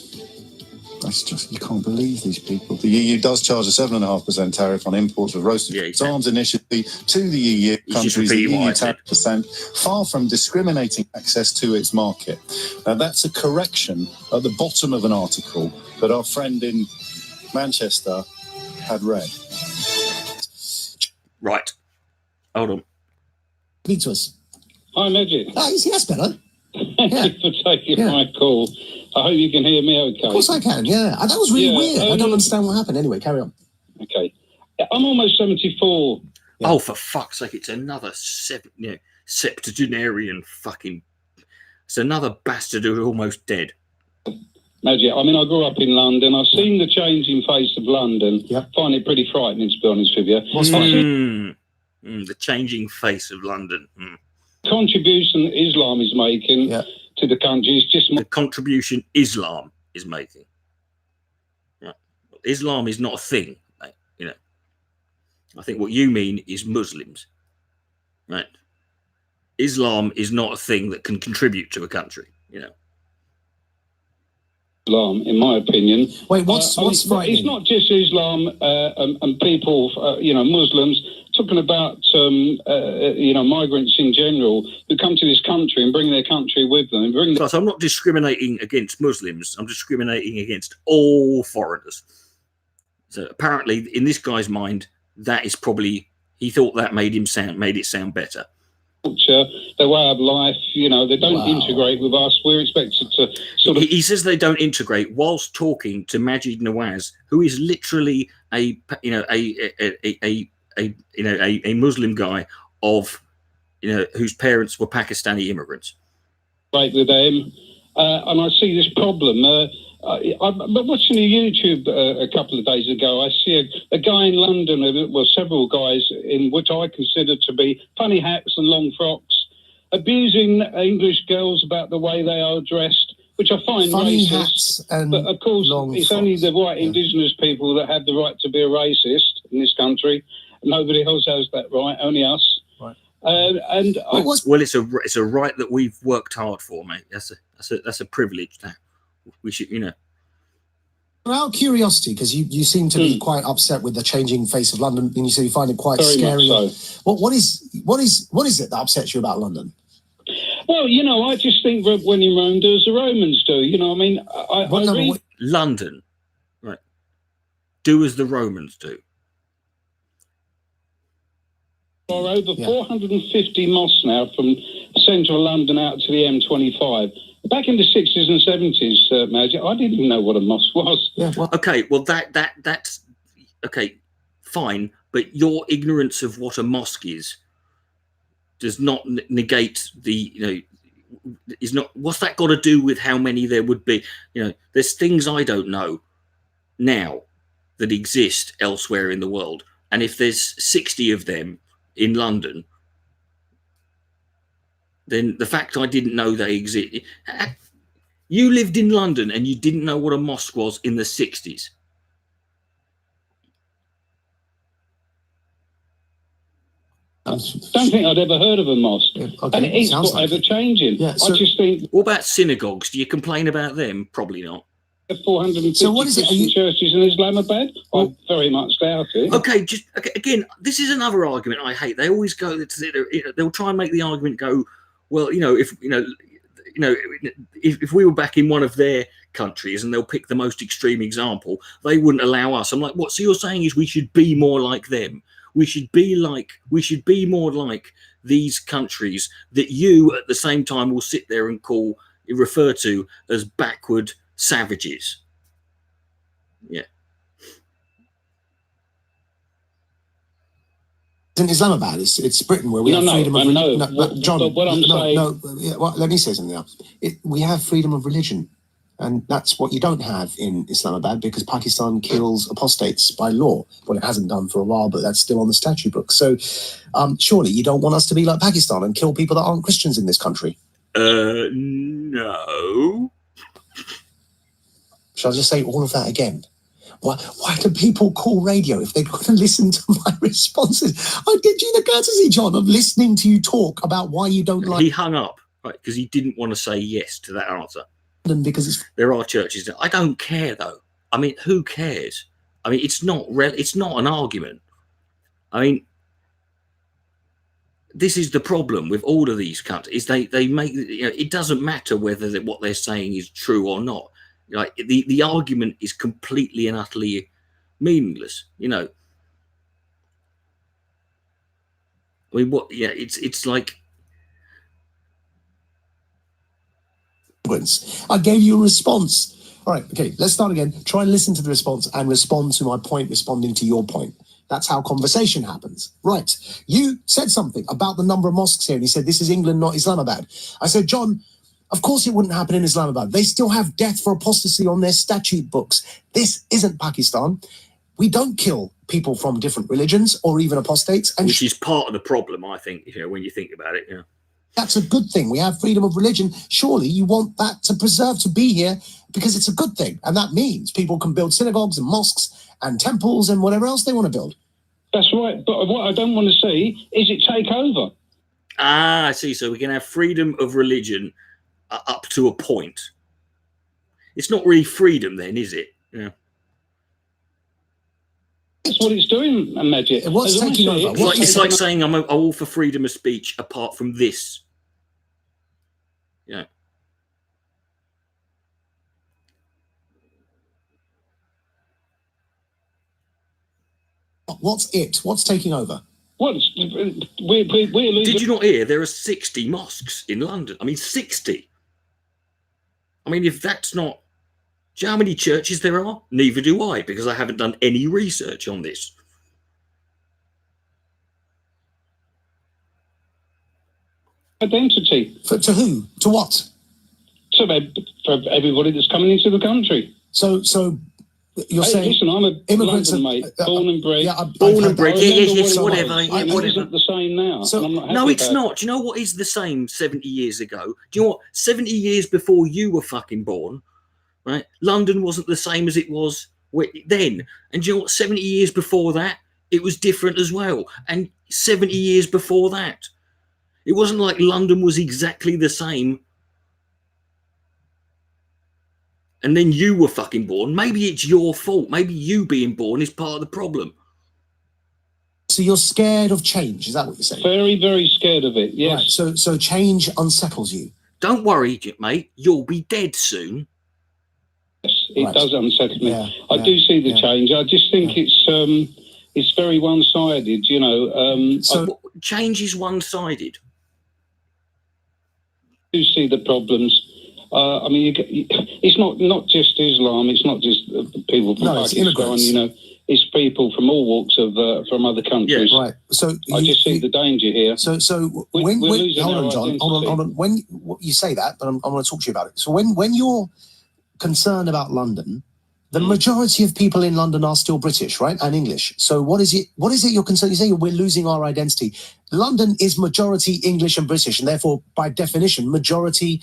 That's just, you can't believe these people. The EU does charge a 7.5% tariff on imports of roasted arms initially to the EU countries. The EU 10%, far from discriminating access to its market. Now, that's a correction at the bottom of an article that our friend in Manchester had read. Right. Hold on. Speak to us. Hi, Midget. Oh, that's better. Thanks for taking my call. I hope you can hear me okay. Of course I can, yeah. That was really weird. I don't understand what happened. Anyway, carry on. Okay. I'm almost 74. Yeah. Oh, for fuck's sake, it's another septuagenarian fucking... It's another bastard who's almost dead. Magic. I mean, I grew up in London. I've seen the changing face of London. Yep. Find it pretty frightening, to be honest with you. The changing face of London. Contribution Islam is making to the country is just... The contribution Islam is making. Right. Islam is not a thing, mate. I think what you mean is Muslims. Right. Islam is not a thing that can contribute to a country, Islam, in my opinion. Wait, what's frightening? It's not just Islam and people, Muslims, talking about, migrants in general who come to this country and bring their country with them. Plus, I'm not discriminating against Muslims. I'm discriminating against all foreigners. So apparently, in this guy's mind, that is probably, he thought that made it sound better. Culture, their way of life, they don't integrate with us. We're expected to sort of... He says they don't integrate whilst talking to Majid Nawaz, who is literally a Muslim guy of, whose parents were Pakistani immigrants. Right with them, and I see this problem. I'm watching a YouTube a couple of days ago. I see a guy in London, well, several guys in which I consider to be funny hats and long frocks, abusing English girls about the way they are dressed, which I find Funny racist. hats and but of course, it's frocks. only the white indigenous people that have the right to be a racist in this country. Nobody else has that right, only us. Right. Well, it's a right that we've worked hard for, mate. That's a privilege. That we should, Out of curiosity, because you seem to be quite upset with the changing face of London, and you say you find it quite scary. So. What is it that upsets you about London? Well, I just think that when in Rome, do as the Romans do. I read London, right? Do as the Romans do. There are over 450 mosques now from central London out to the M25. Back in the 60s and 70s, Magic, I didn't even know what a mosque was. Yeah, okay, well that's okay, fine, but your ignorance of what a mosque is does not negate the is not. What's that got to do with how many there would be? There's things I don't know now that exist elsewhere in the world, and if there's 60 of them in London, then the fact I didn't know they exist. You lived in London and you didn't know what a mosque was in the 60s. I don't think I'd ever heard of a mosque. And it is forever changing. I just think... What about synagogues? Do you complain about them? Probably not. 450 Christian churches in Islamabad? I very much doubt it. Okay, again, this is another argument I hate. They always go, they'll try and make the argument go, well, if we were back in one of their countries and they'll pick the most extreme example, they wouldn't allow us. I'm like, what? So you're saying is we should be more like them? We should be more like these countries that you at the same time will sit there and refer to as backward savages. Yeah. In Islamabad, it's Britain where we have freedom of religion. John, let me say something else. We have freedom of religion, and that's what you don't have in Islamabad because Pakistan kills apostates by law. Well, it hasn't done for a while, but that's still on the statute book. So surely you don't want us to be like Pakistan and kill people that aren't Christians in this country? No. Shall I just say all of that again? Why do people call radio if they're going to listen to my responses? I did you the courtesy, John, of listening to you talk about why you don't like... He hung up, right, because he didn't want to say yes to that answer. Because there are churches that... I don't care, though. I mean, who cares? I mean, it's not an argument. I mean, this is the problem with all of these countries. They make... it doesn't matter whether what they're saying is true or not. Like the argument is completely and utterly meaningless, I mean, what? Yeah, it's like. I gave you a response. All right, okay, let's start again. Try and listen to the response and respond to my point, responding to your point. That's how conversation happens. Right. You said something about the number of mosques here, and you said this is England, not Islamabad. I said, John, of course it wouldn't happen in Islamabad. They still have death for apostasy on their statute books. This isn't Pakistan. We don't kill people from different religions or even apostates. And which is part of the problem, I think, when you think about it. Yeah. That's a good thing. We have freedom of religion. Surely you want that to preserve, to be here, because it's a good thing. And that means people can build synagogues and mosques and temples and whatever else they want to build. That's right. But what I don't want to see is it take over. Ah, I see. So we can have freedom of religion up to a point. It's not really freedom then, is it? Yeah. That's what it's doing, Magic. What's taking over? It's like saying I'm all for freedom of speech apart from this. Yeah. What's it? What's taking over? Did you not hear there are 60 mosques in London? I mean, 60. I mean, if that's not... Do you know how many churches there are? Neither do I, because I haven't done any research on this. Identity. To who? To what? So for everybody that's coming into the country. So you're saying, listen, I'm a immigrants London mate, born and bred. Born and bred. Yes, It whatever. isn't the same now. So, and I'm not happy No, it's about not. Do you know what is the same 70 years ago? Do you know what? 70 years before you were fucking born, right? London wasn't the same as it was then. And do you know what? 70 years before that, it was different as well. And 70 years before that, it wasn't like London was exactly the same. And then you were fucking born. Maybe it's your fault. Maybe you being born is part of the problem. So you're scared of change, is that what you're saying? Very, very scared of it, yes. Right, so change unsettles you? Don't worry, mate. You'll be dead soon. Yes, it does unsettle me. Yeah, I do see the change. I just think it's very one-sided, you know. So change is one-sided. I do see the problems. I mean, it's not just Islam. It's not just people from Pakistan. You know, it's people from all walks of from other countries. Yeah, right. So I just see the danger here. So when hold on, John, hold on. When you say that, but I'm going to talk to you about it. So when you're concerned about London, the majority of people in London are still British, right, and English. So what is it you're concerned? You say we're losing our identity. London is majority English and British, and therefore, by definition, majority.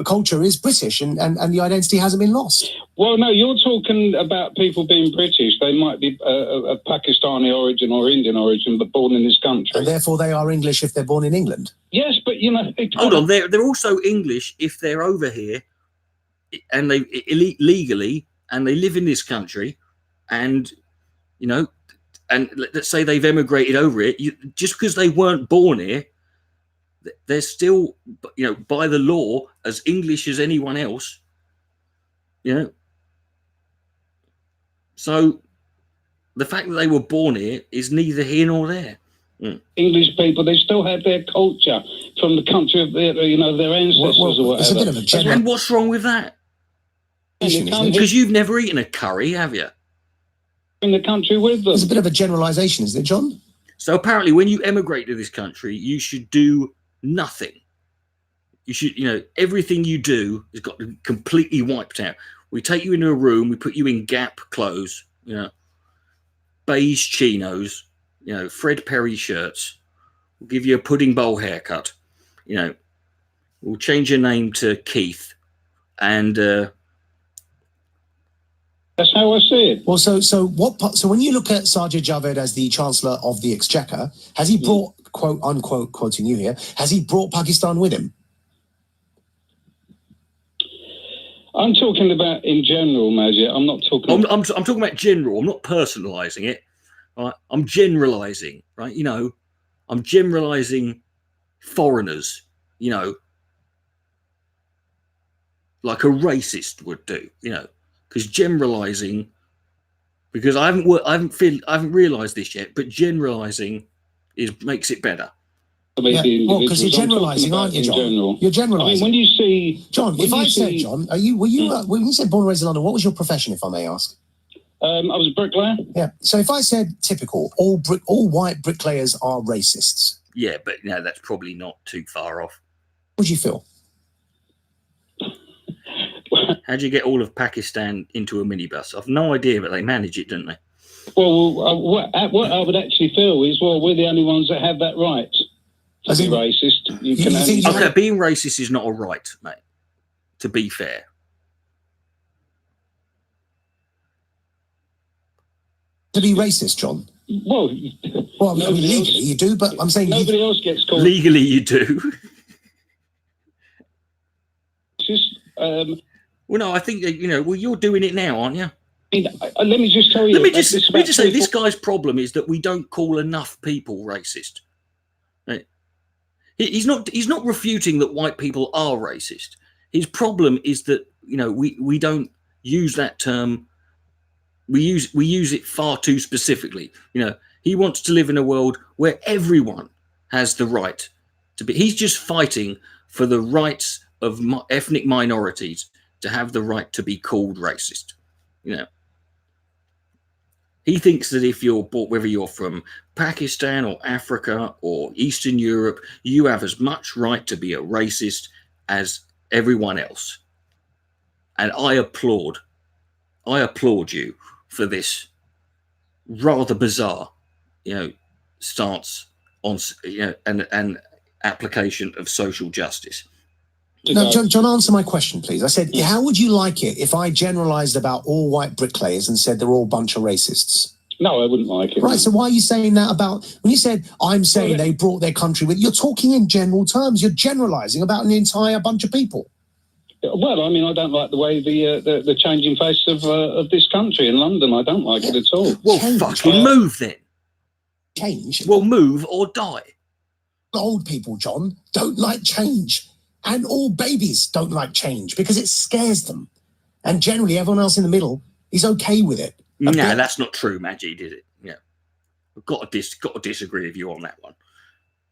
Culture is British and the identity hasn't been lost. Well, no, you're talking about people being British. They might be of Pakistani origin or Indian origin, but born in this country. And therefore they are English if they're born in England. Yes, but you know... Hold on, they're also English if they're over here and they legally and they live in this country and, you know, and let's say they've emigrated over it, just because they weren't born here, they're still, you know, by the law, as English as anyone else, you know. So the fact that they were born here is neither here nor there. English people, they still have their culture from the country of their, you know, their ancestors or whatever. It's a bit of a general... And what's wrong with that? Because you've never eaten a curry, have you? In the country with them. It's a bit of a generalisation, isn't it, John? So apparently when you emigrate to this country, you should do nothing. You should, you know, everything you do has got to be completely wiped out. We take you into a room, we put you in Gap clothes, you know, beige chinos, you know, Fred Perry shirts. We'll give you a pudding bowl haircut, you know. We'll change your name to Keith, and that's how I see it. Well, so when you look at Sajid Javid as the Chancellor of the Exchequer, has he brought, quote unquote, quoting you here, has he brought Pakistan with him? I'm talking about in general, Majid. I'm not talking. I'm talking about general. I'm not personalising it. Right? I'm generalising. Right? You know, I'm generalising foreigners. You know, like a racist would do. You know, because generalising. Because I haven't realised this yet, but generalising makes it better. Yeah. Well, because you're generalising, aren't you, John? General. You're generalising. I mean, when you see John, if I said, John, when you said born and raised in London, what was your profession, if I may ask? I was a bricklayer. Yeah. So if I said typical, all white bricklayers are racists. Yeah, but no, that's probably not too far off. What do you feel? How'd you get all of Pakistan into a minibus? I've no idea, but they manage it, don't they? Well, what I would actually feel is, well, we're the only ones that have that right. To be racist. Okay, being racist is not a right, mate, to be fair. To be racist, John? Well, I mean, legally you do, but I'm saying... Nobody else gets called... Legally you do. Well, no, I think, you know, well, you're doing it now, aren't you? Let me just tell you... Let me just say, this guy's problem is that we don't call enough people racist. Right? He's not refuting that white people are racist. His problem is that, you know, we don't use that term. We use it far too specifically. You know, he wants to live in a world where everyone has the right to be. He's just fighting for the rights of ethnic minorities to have the right to be called racist. You know, he thinks that if you're whether you're from Pakistan or Africa or Eastern Europe, you have as much right to be a racist as everyone else. And I applaud you for this rather bizarre, stance on, and application of social justice. No, John, answer my question, please. I said, how would you like it if I generalised about all white bricklayers and said they're all a bunch of racists? No, I wouldn't like it. Right, so why are you saying that about, when you said, I'm saying they brought their country with, you're talking in general terms. You're generalising about an entire bunch of people. Well, I mean, I don't like the way the changing face of this country in London. I don't like it at all. Well, fucking move then. Change? Well, move or die. Old people, John, don't like change. And all babies don't like change because it scares them. And generally, everyone else in the middle is okay with it. No, that's not true, Maggie, did it? Yeah. I've got to disagree with you on that one.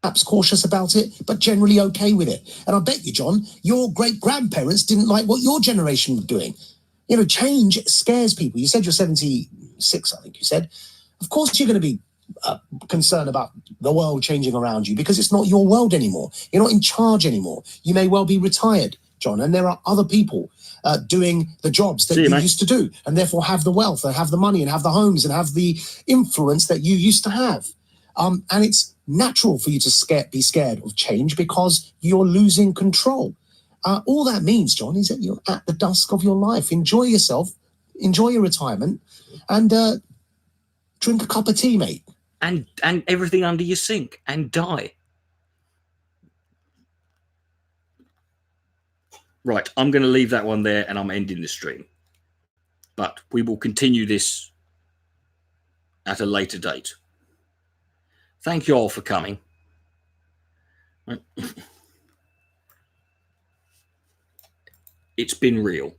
Perhaps cautious about it, but generally okay with it. And I bet you, John, your great-grandparents didn't like what your generation was doing. Change scares people. You said you're 76, I think you said. Of course you're going to be concerned about the world changing around you because it's not your world anymore. You're not in charge anymore. You may well be retired, John, and there are other people doing the jobs that you used to do and therefore have the wealth and have the money and have the homes and have the influence that you used to have. And it's natural for you to be scared of change because you're losing control. All that means, John, is that you're at the dusk of your life. Enjoy yourself, enjoy your retirement, and drink a cup of tea, mate. And everything under your sink and die. Right, I'm going to leave that one there and I'm ending the stream. But we will continue this at a later date. Thank you all for coming. It's been real.